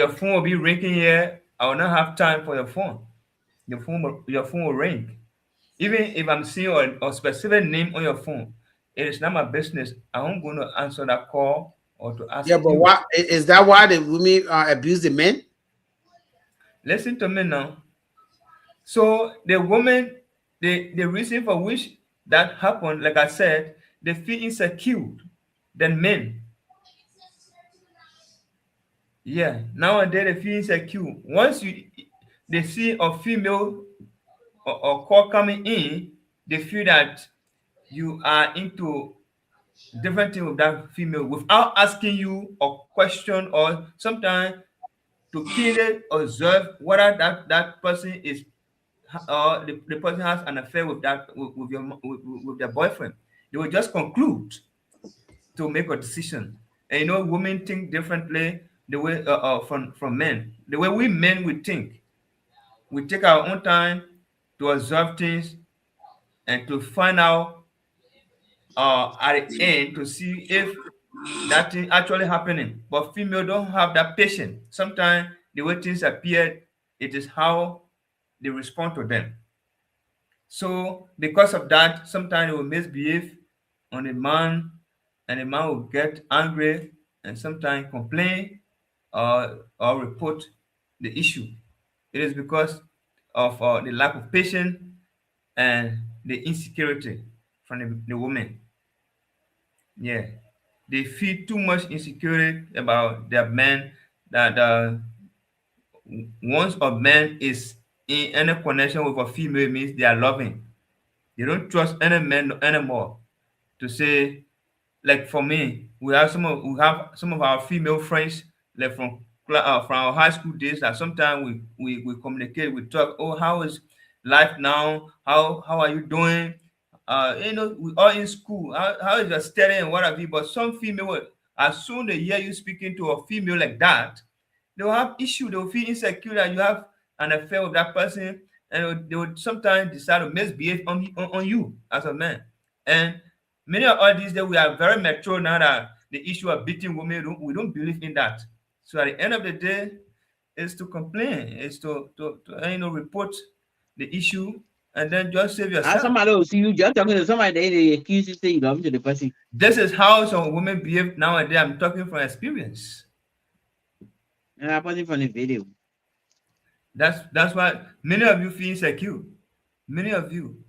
B: phone will be ringing here. I will not have time for your phone. Your phone will ring. Even if I'm seeing a specific name on your phone, it is not my business. I'm going to answer that call or to ask
E: Yeah, but
B: you.
E: why is that? Why the women abuse the men?
B: Listen to me now. So the woman, the reason for which that happened, like I said, they feel insecure than men. Yeah, nowadays they feel insecure. Once they see a female or call coming in, they feel that you are into different thing with that female without asking you a question, or sometimes to keenly observe whether that person is the person has an affair with with their boyfriend. They will just conclude to make a decision. And you know, women think differently the way from men. The way we men we think, we take our own time to observe things and to find out at the end to see if that thing actually happening. But female don't have that patience. Sometimes the way things appear, it is how they respond to them. So because of that, sometimes they will misbehave on a man, and the man will get angry and sometimes complain or report the issue. It is because of the lack of patience and the insecurity from the woman. Yeah, they feel too much insecurity about their man, that once a man is in any connection with a female, it means they are loving. They don't trust any man anymore to say, like for me, we have some of our female friends like from our high school days that sometimes we communicate, we talk, oh, how is life now? How are you doing? You know, we all in school. How is your study and what have you? But some female, as soon they hear you speaking to a female like that, they'll have issue. They'll feel insecure that you have an affair with that person, and they would sometimes decide to misbehave on you as a man. And many of all these days, we are very mature now that the issue of beating women, we don't believe in that. So at the end of the day, is to complain, is to report the issue and then just save
I: As
B: yourself.
I: somebody will see you just talking to somebody, they accuse you say you love to the person.
B: This is how some women behave nowadays. I'm talking from experience.
I: And I put it from the video.
B: That's why many of you feel insecure. Many of you,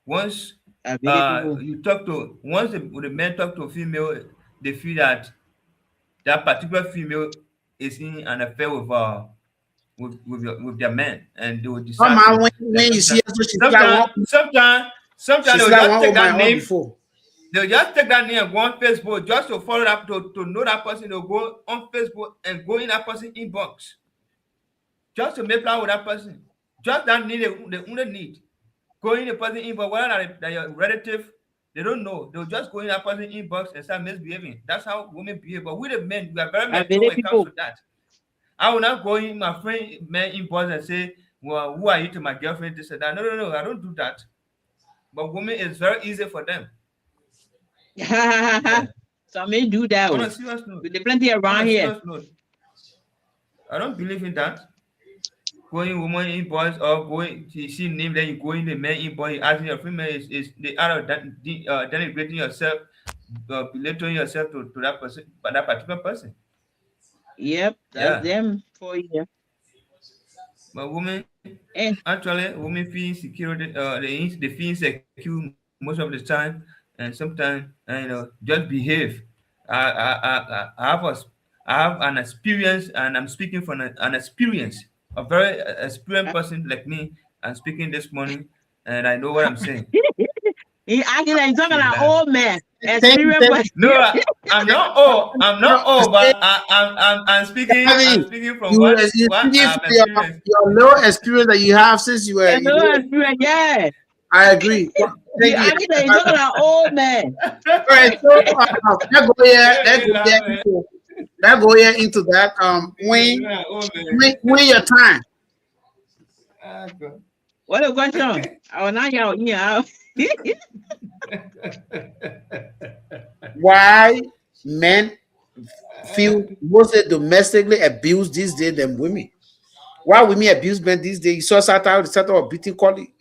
B: once
I: I video people.
B: you talk to once the men talk to a female, they feel that that particular female is in an affair with their man, and they will
E: Come
B: decide
E: on,
B: to like
E: when you see her, so
B: sometimes
E: she's
B: they'll
E: like
B: just
E: one
B: take
E: of my
B: that
E: own
B: name.
E: before.
B: They'll just take that name and go on Facebook just to follow up to know that person. They'll go on Facebook and go in that person inbox just to make plan with that person. Just that need they only need. Go in the person inbox, whether that your relative They don't know. They'll just go in that person inbox and start misbehaving. That's how women behave. But we the men, we are very
F: I
B: mature
F: believe
B: when it comes
F: people.
B: to that. I will not go in my friend man inbox and say, well, who are you to my girlfriend? This and that. No, no, no. I don't do that. But women, it's very easy for them. Yeah.
F: Some may do that.
B: On a serious note.
F: But there's plenty
B: On
F: around
B: a
F: here.
B: serious note. I don't believe in that. Going woman inbox or going to see name, then you go in the man inbox, asking your female is the art of denigrating yourself, belittling yourself to that person, but that particular person.
F: Yep, that's
B: Yeah.
F: them for you.
B: But women,
F: And
B: actually, women feel insecure. They feel insecure most of the time, and sometimes just behave. I have I have an experience, and I'm speaking from an experience. A very experienced person like me. I'm speaking this morning, and I know what I'm saying.
F: he acting like he's talking
B: She
F: like
B: laughed.
F: old man.
E: Thank you,
F: Experience,
E: thank
F: but
E: you.
B: No, I'm not old. I'm
E: No,
B: not old,
E: say,
B: but I'm speaking. I'm
E: Abby,
B: speaking from
E: you
B: what
E: you speaking
B: I've
E: from
B: experienced.
E: your low experience that you have since you were.
F: and no experience, yeah.
E: I agree.
F: You
E: Thank you.
F: acting like he's talking like old man.
E: All right, so that go here,
B: Don't be laughing.
E: into that. When your time.
B: Ah, God.
F: What a question. Oh, now y'all, yeah.
E: Why men feel mostly domestically abused these days than women? Why women abuse men these days? You saw Saturday of beating colleague.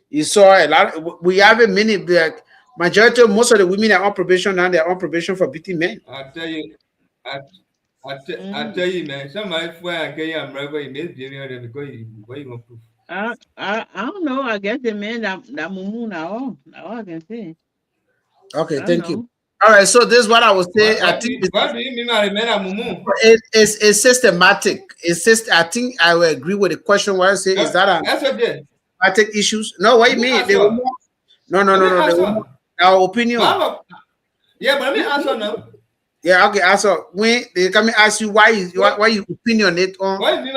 E: You saw a lot. We have a many like majority of most of the women are on probation now. They're on probation for beating men.
B: I tell you, I tell you, man. Somebody fly and I'm right where you misbehaving on them because what you gonna prove?
F: I don't know. I guess the man that mumu now. Now I can say.
E: Okay,
F: I don't
E: thank you.
F: know.
E: All right, so this is what I was saying. I
B: What
E: think
B: do you mean by the men are mumu?
E: it's systematic. I think I will agree with the question where I say is that a
B: That's what they.
E: systematic issues? No, what
B: Let
E: you
B: me
E: mean?
B: answer.
E: No.
B: Let me
E: They
B: answer.
E: will our opinion.
B: Yeah, but let me answer now.
E: Yeah, okay. Also, when they come and ask you why you opinionate on
B: Why you mean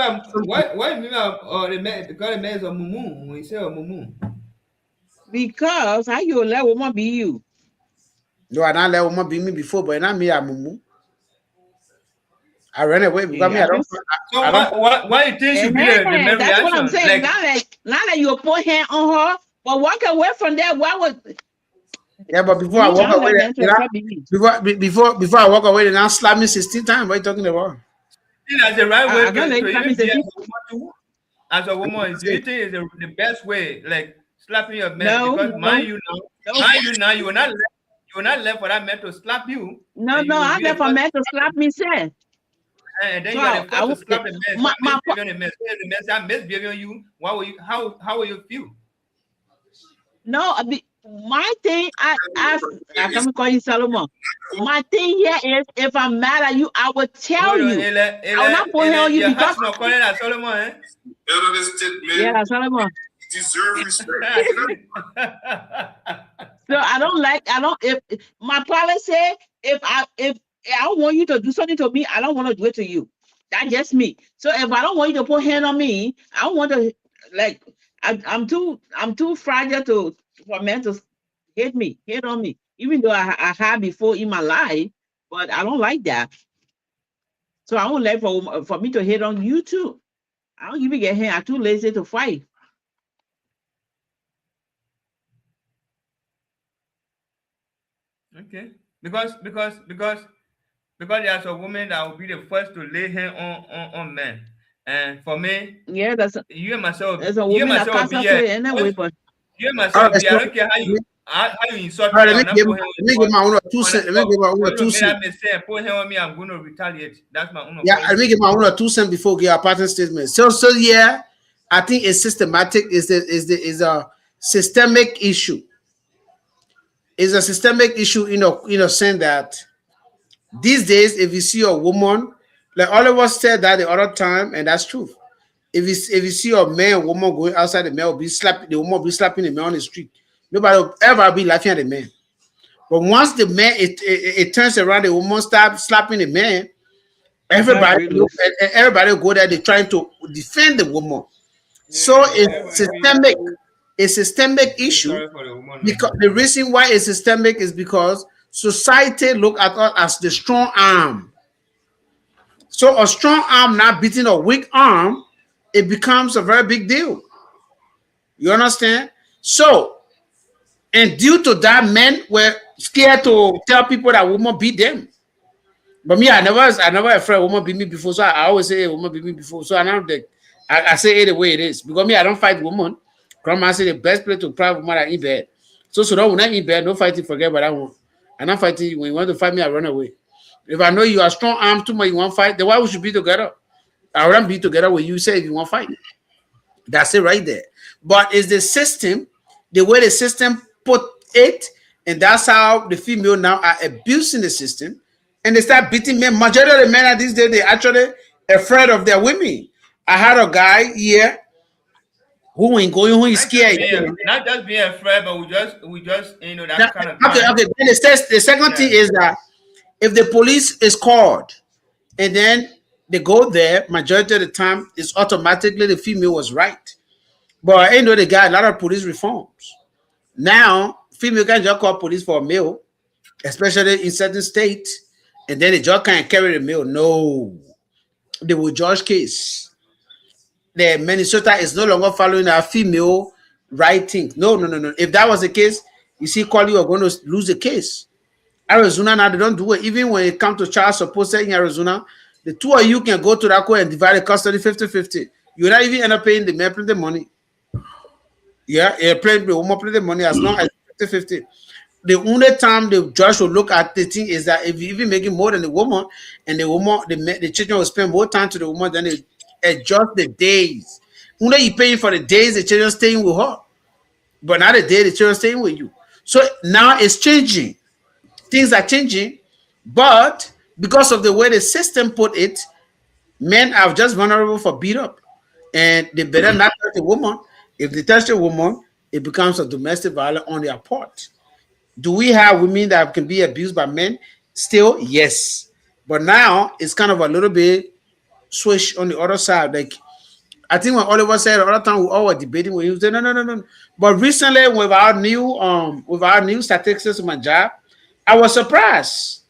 B: the men? Because the men is a mumu. When you say a mumu.
F: Because how you let woman be you?
E: no, I not let woman be me before, but not me. I'm mumu. I ran away because me.
F: Yeah,
B: So why you think should be the main
F: that's what I'm
B: reaction?
F: saying.
B: Like,
F: Now that you put hand on her, but walk away from that. Why would
E: Yeah, but before I
F: me?
E: walk
F: I
E: away,
F: let men to accept me.
E: before I walk away, they now slap me 16 times. What are you talking about?
B: that's the right way
F: I don't let
B: to
F: you tell me
B: even be
F: say
B: as a woman. Do you think is the best way, like slapping your man?
F: no,
B: Because
F: no,
B: you will not let for that man to slap you,
F: no,
B: and
F: no.
B: you will
F: I
B: be the
F: let for
B: first,
F: men to slap me, say.
B: and then
F: So
B: you are the
F: I
B: first to
F: would
B: slap the man.
F: my,
B: Start misbehaving the man. So if the man start misbehaving you, what will you? How will you feel?
F: no. My thing, I can call you Solomon. My thing here is, if I'm mad at you, I will tell
B: Hold on,
F: you. I will not put hand on you
B: your
F: because
B: heart's not calling at Solomon, eh?
F: yeah, Solomon.
K: Deserve respect.
F: So I don't if my policy, if I don't want you to do something to me, I don't want to do it to you. That's just me. So if I don't want you to put hand on me, I don't want to like I'm too fragile for men to hit on me. Even though I had before in my life, but I don't like that. So I don't like for me to hit on you too. I don't even get hit. I'm too lazy to fight.
B: Okay, because there's a woman that will be the first to lay hand on men, and for me,
F: Yeah,
B: you and myself,
F: there's a woman that
B: will
F: can't
B: be
F: to
B: here.
F: it anyway, but
B: You and
E: All
B: myself
E: right,
B: be. I
E: so
B: don't care how you insult
E: all right,
B: me. I'm not putting
E: let me give my own two cents. Let me give my
B: for
E: own
B: you to
E: two
B: make that
E: cents.
B: mistake and put him on me. I'm going to retaliate. That's my own
E: Yeah, let me
B: policy.
E: give my own 2 cents before we get our pattern statement. So yeah, I think it's systematic. Is a systemic issue. Is a systemic issue. Saying that these days, if you see a woman, like all of us said that the other time, and that's true. If you see a man, woman going outside, the man will be slapping. The woman will be slapping the man on the street. Nobody will ever be laughing at the man. But once the man it turns around, the woman start slapping the man.
F: everybody
E: Everybody
F: break loose.
E: everybody go there. They're trying to defend the woman.
B: Yeah,
E: So it's
B: everybody be
E: systemic. a systemic
B: I'm
E: issue.
B: sorry for the woman.
E: Because the reason why it's systemic is because society look at us as the strong arm. So a strong arm now beating a weak arm, it becomes a very big deal. You understand? So, and due to that, men were scared to tell people that women beat them. But me, I never afraid woman beat me before. So I always say, hey, woman beat me before. So I now I say it the way it is. Because me, I don't fight woman. Grandma say the best place to cry woman are in bed. So that when I in bed, no fighting, forget about that one. I'm not fighting you. When you want to fight me, I run away. If I know you are strong arm too much, you want to fight, then why we should be together? I want to be together with you say if you want to fight. That's it right there. But it's the system, the way the system put it, and that's how the female now are abusing the system, and they start beating men. Majority of the men at these days, they actually afraid of their women. I had a guy here who ain't going, who is scared.
B: Not just being afraid, but we just that
E: Now,
B: kind of
E: okay.
B: time.
E: Then the second thing is that if the police is called and then they go there, majority of the time it's automatically the female was right. But I know they got a lot of police reforms. Now, female can just call police for a male, especially in certain states, and then the judge can't carry the male. No, they will judge case. The Minnesota is no longer following a female right thing. No, no, no, no. If that was the case, you see, call you are going to lose the case. Arizona now they don't do it. Even when it comes to child support in Arizona, the two of you can go to that court and divide the custody 50-50. You're not even end up paying the man the money. Yeah, the woman pay the money as long as 50-50. The only time the judge will look at the thing is that if you even making more than the woman, and the woman, the children will spend more time to the woman, then they adjust the days. Only you paying for the days the children staying with her, but not the day the children staying with you. So now it's changing. Things are changing, but because of the way the system put it, men are just vulnerable for beat up, and they better not touch a woman. If they touch a woman, it becomes a domestic violence on their part. Do we have women that can be abused by men? Still, yes. But now it's kind of a little bit switch on the other side. Like I think when Oliver said the other time we all were debating when he was saying no, no, no, no. But recently with our new statistics in my job, I was surprised.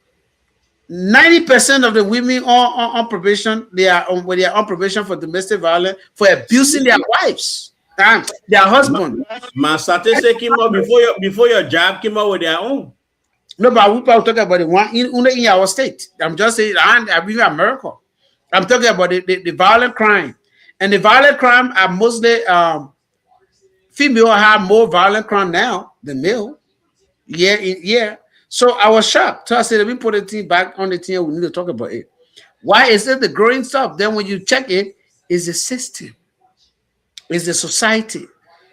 E: 90% of the women on probation, they are on probation for domestic violence for abusing their wives, their husband.
G: My statistic came out before your job came out with their own.
E: No, but we probably talking about the one in our state. I'm just saying, I believe America. I'm talking about the violent crime, and the violent crime are mostly female have more violent crime now than male. Yeah, yeah. So I was shocked. So I said, let me put the thing back on the thing. We need to talk about it. Why is it the growing stuff? Then when you check it, is the system, is the society.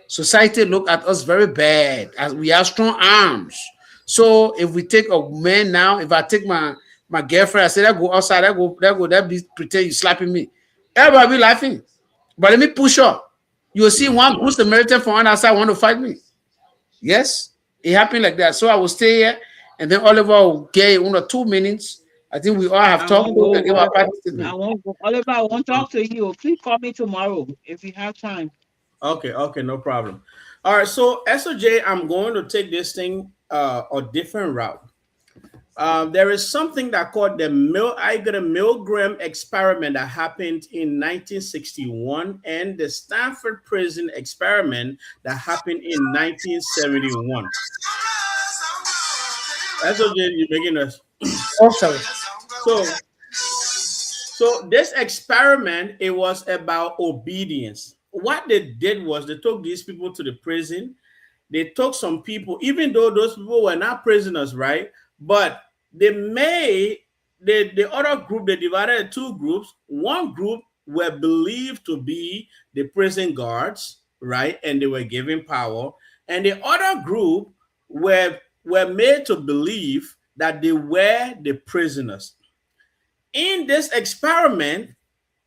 E: Society look at us very bad as we have strong arms. So if we take a man now, if I take my girlfriend, I say that go outside, that be pretend you slapping me. Everybody be laughing. But let me push up. You'll see one good Samaritan from one outside want to fight me. Yes, it happened like that. So I will stay here, and then Oliver will get 1 or 2 minutes. I think we all have talked.
F: I won't go. Oliver, I won't talk to you. Please call me tomorrow if you have time.
G: Okay, no problem. All right, so SOJ, I'm going to take this thing a different route. There is something that called the Milgram experiment that happened in 1961 and the Stanford prison experiment that happened in 1971. SOJ, you're making us.
E: Oh, sorry.
G: So this experiment, it was about obedience. What they did was they took these people to the prison. They took some people, even though those people were not prisoners, right? But they made the other group, they divided in 2 groups. One group were believed to be the prison guards, right? And they were given power. And the other group were made to believe that they were the prisoners. In this experiment,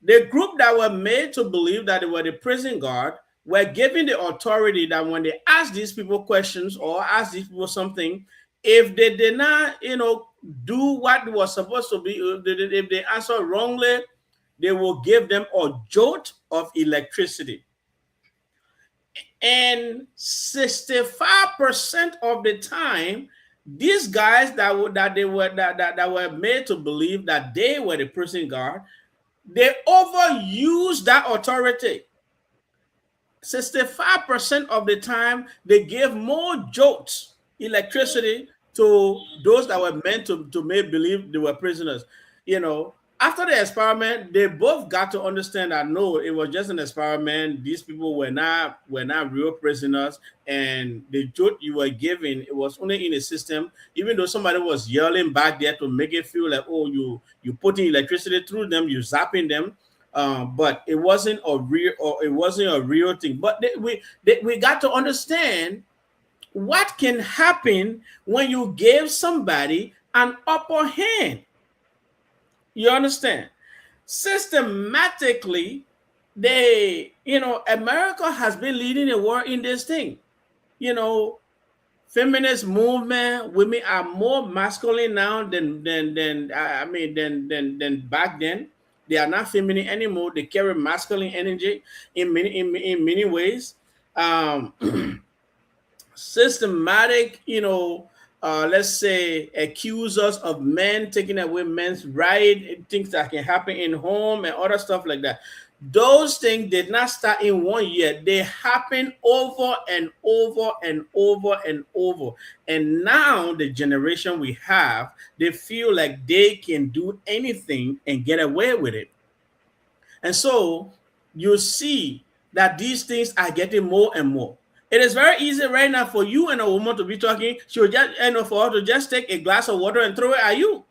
G: the group that were made to believe that they were the prison guard were given the authority that when they ask these people questions or ask these people something, if they did not, do what was supposed to be, if they answer wrongly, they will give them a jolt of electricity. And 65% of the time, these guys that were made to believe that they were the prison guard, they overuse that authority. 65% of the time, they gave more jolts, electricity to those that were meant to make believe they were prisoners. You know, after the experiment, they both got to understand that no, it was just an experiment. These people were not real prisoners, and the jolt you were giving, it was only in a system. Even though somebody was yelling back there to make it feel like, oh, you putting electricity through them, you zapping them, but it wasn't a real thing. But we got to understand what can happen when you give somebody an upper hand. You understand? Systematically, America has been leading the world in this thing. You know, feminist movement, women are more masculine now than back then. They are not feminine anymore. They carry masculine energy in many ways. Um, Systematic, let's say, accuse us of men taking away men's right, things that can happen in home and other stuff like that. Those things did not start in 1 year. They happen over and over and over and over. And now the generation we have, they feel like they can do anything and get away with it. And so you see that these things are getting more and more. It is very easy right now for you and a woman to be talking. She will just, for her to just take a glass of water and throw it at you.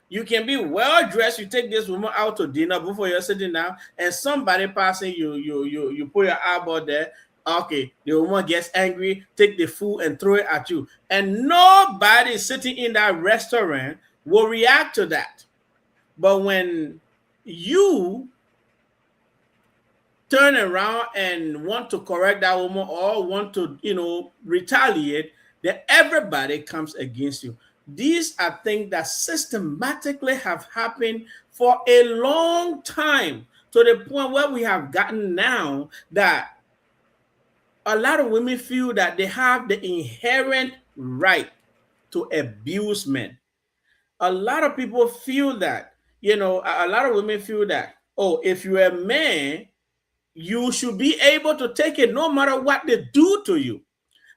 G: You can be well dressed. You take this woman out to dinner before you're sitting down, and somebody passing you put your eyeball there. Okay, the woman gets angry, take the food and throw it at you, and nobody sitting in that restaurant will react to that. But when you turn around and want to correct that woman or want to, retaliate, then everybody comes against you. These are things that systematically have happened for a long time, to the point where we have gotten now that a lot of women feel that they have the inherent right to abuse men. A lot of people feel that, a lot of women feel that, oh, if you're a man, you should be able to take it no matter what they do to you.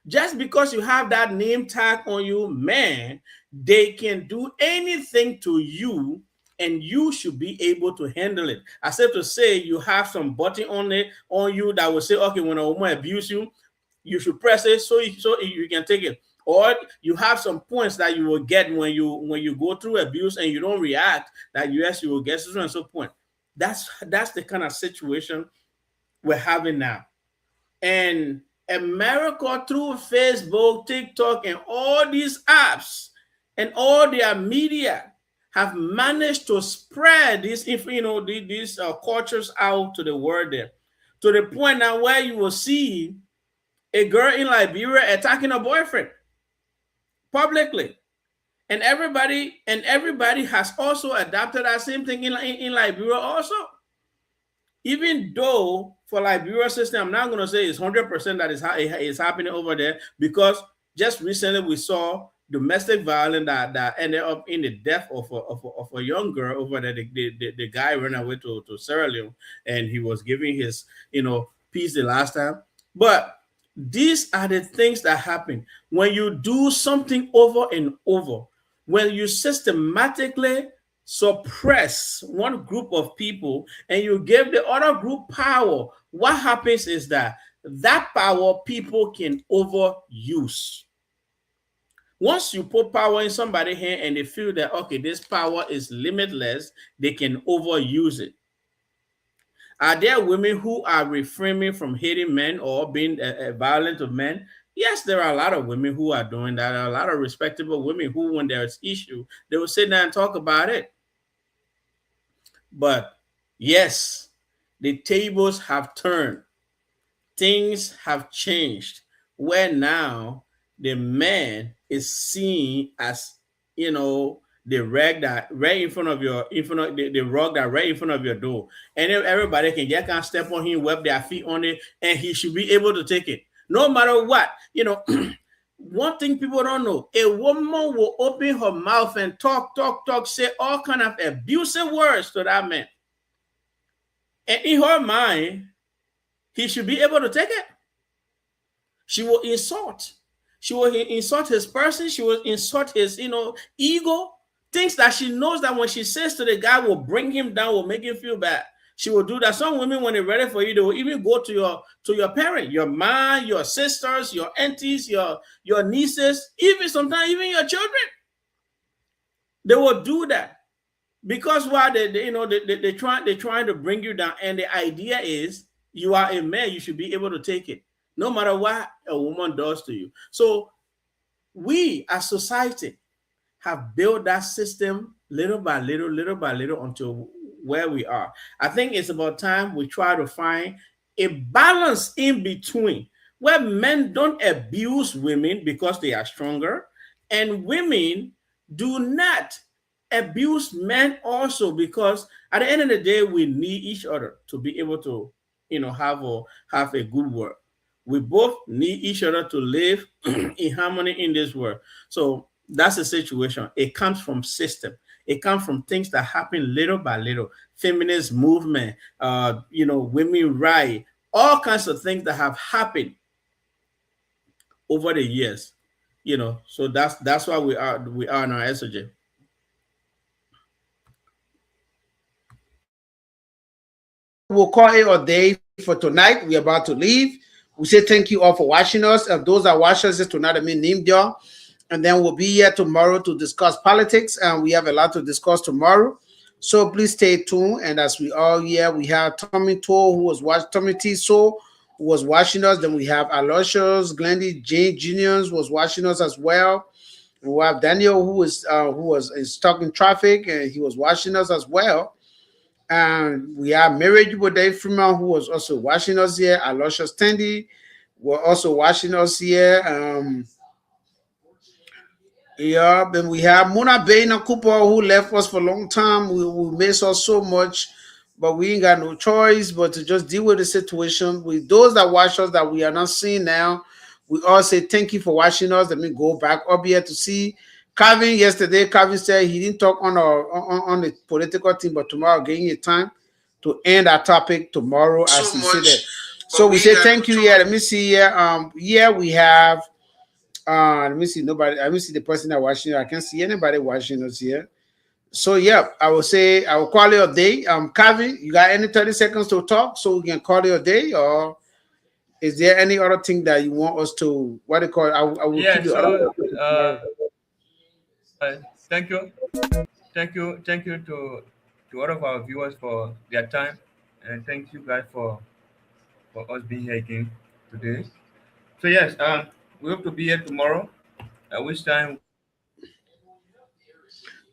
G: Just because you have that name tag on you, man, they can do anything to you and you should be able to handle it. As if to say you have some button on you that will say, okay, when a woman abuse you, you should press it so you can take it. Or you have some points that you will get when you go through abuse and you don't react, that yes, you will get so and so point. That's the kind of situation we're having now. And America, through Facebook, TikTok, and all these apps and all their media, have managed to spread these cultures out to the world there, to the point now where you will see a girl in Liberia attacking a boyfriend publicly, and everybody has also adopted that same thing in Liberia also. Even though for Liberia system, I'm not going to say it's 100% that is happening over there, because just recently we saw domestic violence that ended up in the death of a young girl over there. The guy ran away to Sierra Leone, and he was giving his piece the last time. But these are the things that happen when you do something over and over, when you systematically suppress one group of people and you give the other group power. What happens is that power people can overuse. Once you put power in somebody's hand and they feel that, okay, this power is limitless, they can overuse it. Are there women who are refraining from hating men or being violent to men? Yes, there are a lot of women who are doing that. There are a lot of respectable women who, when there's issue, they will sit down and talk about it. But yes, the tables have turned. Things have changed, where now the man is seen as, the rag that right in front of your in front of the rug that right in front of your door, and if everybody can just kind of step on him, web their feet on it, and he should be able to take it, no matter what. One thing people don't know: a woman will open her mouth and talk, say all kind of abusive words to that man, and in her mind, he should be able to take it. She will insult. She will insult his person. She will insult his, ego. Things that she knows that when she says to the guy will bring him down, will make him feel bad. She will do that. Some women, when they're ready for you, they will even go to your parent, your mom, your sisters, your aunties, your nieces, even sometimes even your children. They will do that because why they're trying to bring you down, and the idea is you are a man, you should be able to take it, no matter what a woman does to you. So we as society have built that system little by little until where we are. I think it's about time we try to find a balance in between where men don't abuse women because they are stronger, and women do not abuse men also, because at the end of the day, we need each other to be able to, have a good world. We both need each other to live in harmony in this world. So that's the situation. It comes from system. It comes from things that happen little by little. Feminist movement, women right, all kinds of things that have happened over the years. So that's why we are now, SOJ.
E: We'll call it a day for tonight. We're about to leave. We say thank you all for watching us. If those that watch us tonight, I mean, named y'all. And then we'll be here tomorrow to discuss politics. And we have a lot to discuss tomorrow. So please stay tuned. And as we all here, we have Tommy Toe, who was watching, Tommy T. So, who was watching us. Then we have Aloysius, Glendy J. Juniors was watching us as well. And we have Daniel, who was stuck in traffic, and he was watching us as well. And we have Marriage with Dave Freeman, who was also watching us here. Aloysius Tandy were also watching us here. Then we have Mona Baina Cooper, who left us for a long time. We miss her so much, but we ain't got no choice but to just deal with the situation. With those that watch us that we are not seeing now, we all say thank you for watching us. Let me go back up here to see Calvin. Yesterday, Calvin said he didn't talk on the political team, but tomorrow, getting you time to end our topic tomorrow, as he said that. So we say thank you. Yeah, let me see here. We have. Let me see nobody. Let me see the person that watching. I can't see anybody watching us here. So yeah, I will call it a day. Calvin, you got any 30 seconds to talk so we can call it a day, or is there any other thing that you want us to I will
B: Yeah.
E: keep
B: So thank you to all of our viewers for their time, and thank you guys for us being here again today. So yes, we hope to be here tomorrow. At which time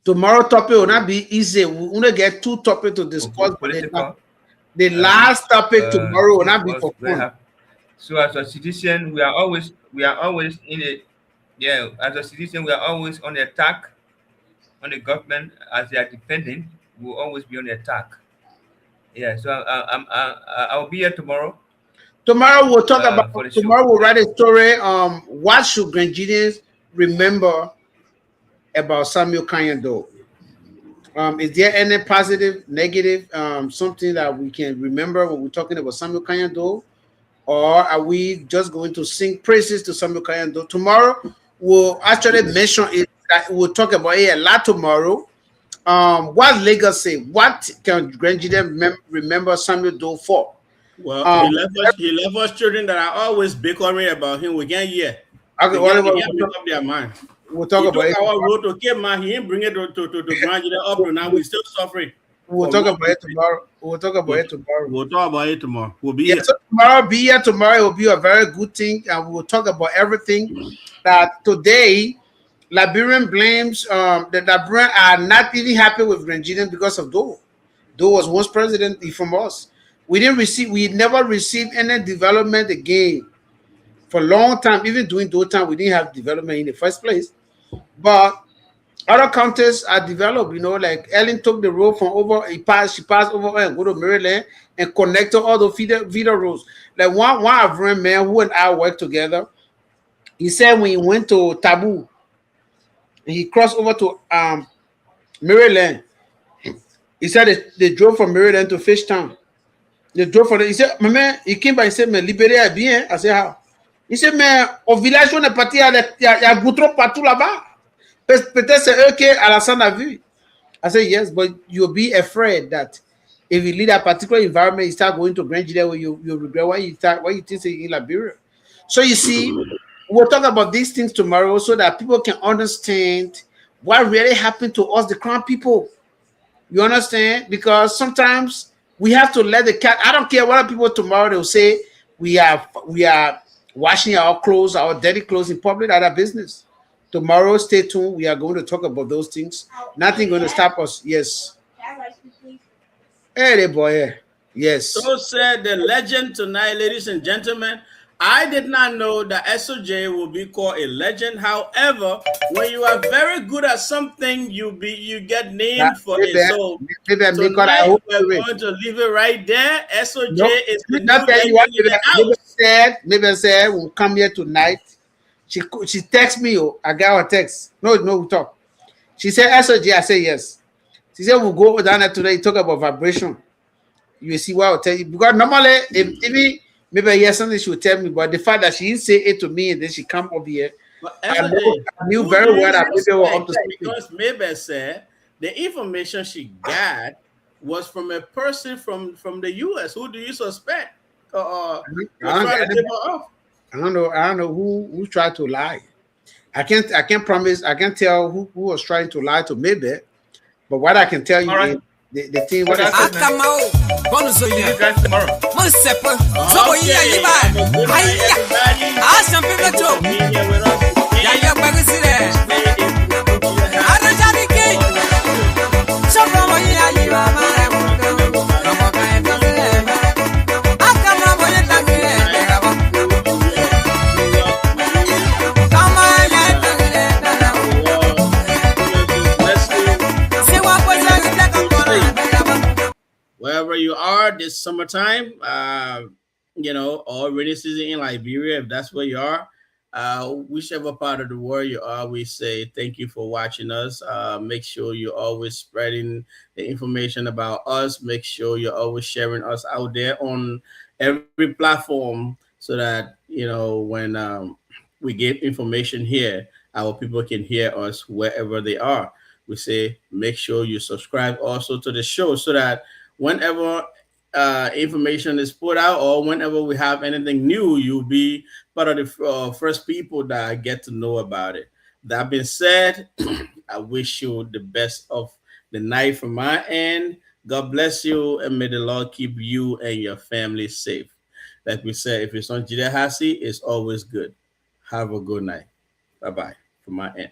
E: tomorrow topic will not be easy. We only get two topics to discuss.
B: political.
E: The last topic tomorrow will not be for fun.
B: So as a citizen, we are always in a as a citizen, we are always on the attack on the government as they are defending. We will always be on the attack. Yeah. So I'll be here tomorrow.
E: Tomorrow we'll talk about. Tomorrow we'll write a story. What should Grenadians remember about Samuel Kanyando? Is there any positive, negative, something that we can remember when we're talking about Samuel Kanyando? Or are we just going to sing praises to Samuel Kanyando? Tomorrow we'll actually mention it. We'll talk about it a lot tomorrow. What legacy? What can Grenadians remember Samuel Doe for?
G: Well, he left us children that are always bickering about him. We can't hear.
E: Okay,
G: they can't make up their mind.
E: We'll talk about it.
G: Our road to Cape Man, he didn't bring it to Grenadier up to now. We're still suffering.
E: We'll talk about it tomorrow. We'll talk about it tomorrow.
G: We'll be here.
E: So tomorrow, be here tomorrow. It will be a very good thing, and we will talk about everything that today. Liberian blames the Liberian are not even happy with Grenadian because of Doe. Doe was once president from us. We never received any development again for a long time. Even during Doe time, we didn't have development in the first place. But Other counties are developed, like Ellen took the road from over, she passed over and go to Maryland and connected all the feeder roads. Like one of our man who and I worked together, he said when he went to Taboo, he crossed over to Maryland. He said they drove from Maryland to Fishtown. They drove for he said, my man, he came by, he said, mais libéré est bien. I said, how? He said, mais au village, on est parti, il y a goudron partout là-bas. Peut-être c'est eux qui Alassane a vu. I said, yes, but you'll be afraid that if you leave that particular environment, you start going to Grand Judea where you regret why you think in Liberia. So you see, we'll talk about these things tomorrow so that people can understand what really happened to us, the crown people. You understand? Because sometimes we have to let the cat. I don't care what people tomorrow they'll say we are washing our clothes, our dirty clothes in public, other business. Tomorrow, stay tuned. We are going to talk about those things. Nothing going to stop us. Yes. Hey, boy. Yes.
G: So said the legend tonight, ladies and gentlemen. I did not know that SOJ will be called a legend. However, when you are very good at something, you get named for it. So tonight we're going to leave it right there. SOJ is the new legend in the house.
E: Maybe said we'll come here tonight. She text me. Oh, I got her text. No, we talk. She said SOJ. I said yes. She said we'll go down there today. Talk about vibration. You see what I'll tell you, because normally if maybe yes something she would tell me, but the fact that she didn't say it to me and then she come over here, I knew very well that maybe were up to something.
G: Because maybe said the information she got was from a person from the US. Who do you suspect?
E: I don't know who tried to lie. I can't promise. I can't tell who was trying to lie to maybe, but what I can tell you is the thing. What is
B: you guys tomorrow.
G: Wherever you are this summertime, or rainy season in Liberia, if that's where you are, whichever part of the world you are, we say thank you for watching us. Make sure you're always spreading the information about us. Make sure you're always sharing us out there on every platform so that, when we give information here, our people can hear us wherever they are. We say make sure you subscribe also to the show so that whenever information is put out or whenever we have anything new, you'll be part of the first people that get to know about it. That being said, I wish you the best of the night from my end. God bless you and may the Lord keep you and your family safe. Like we said, if it's on Gedeh HotSeat, it's always good. Have a good night. Bye-bye from my end.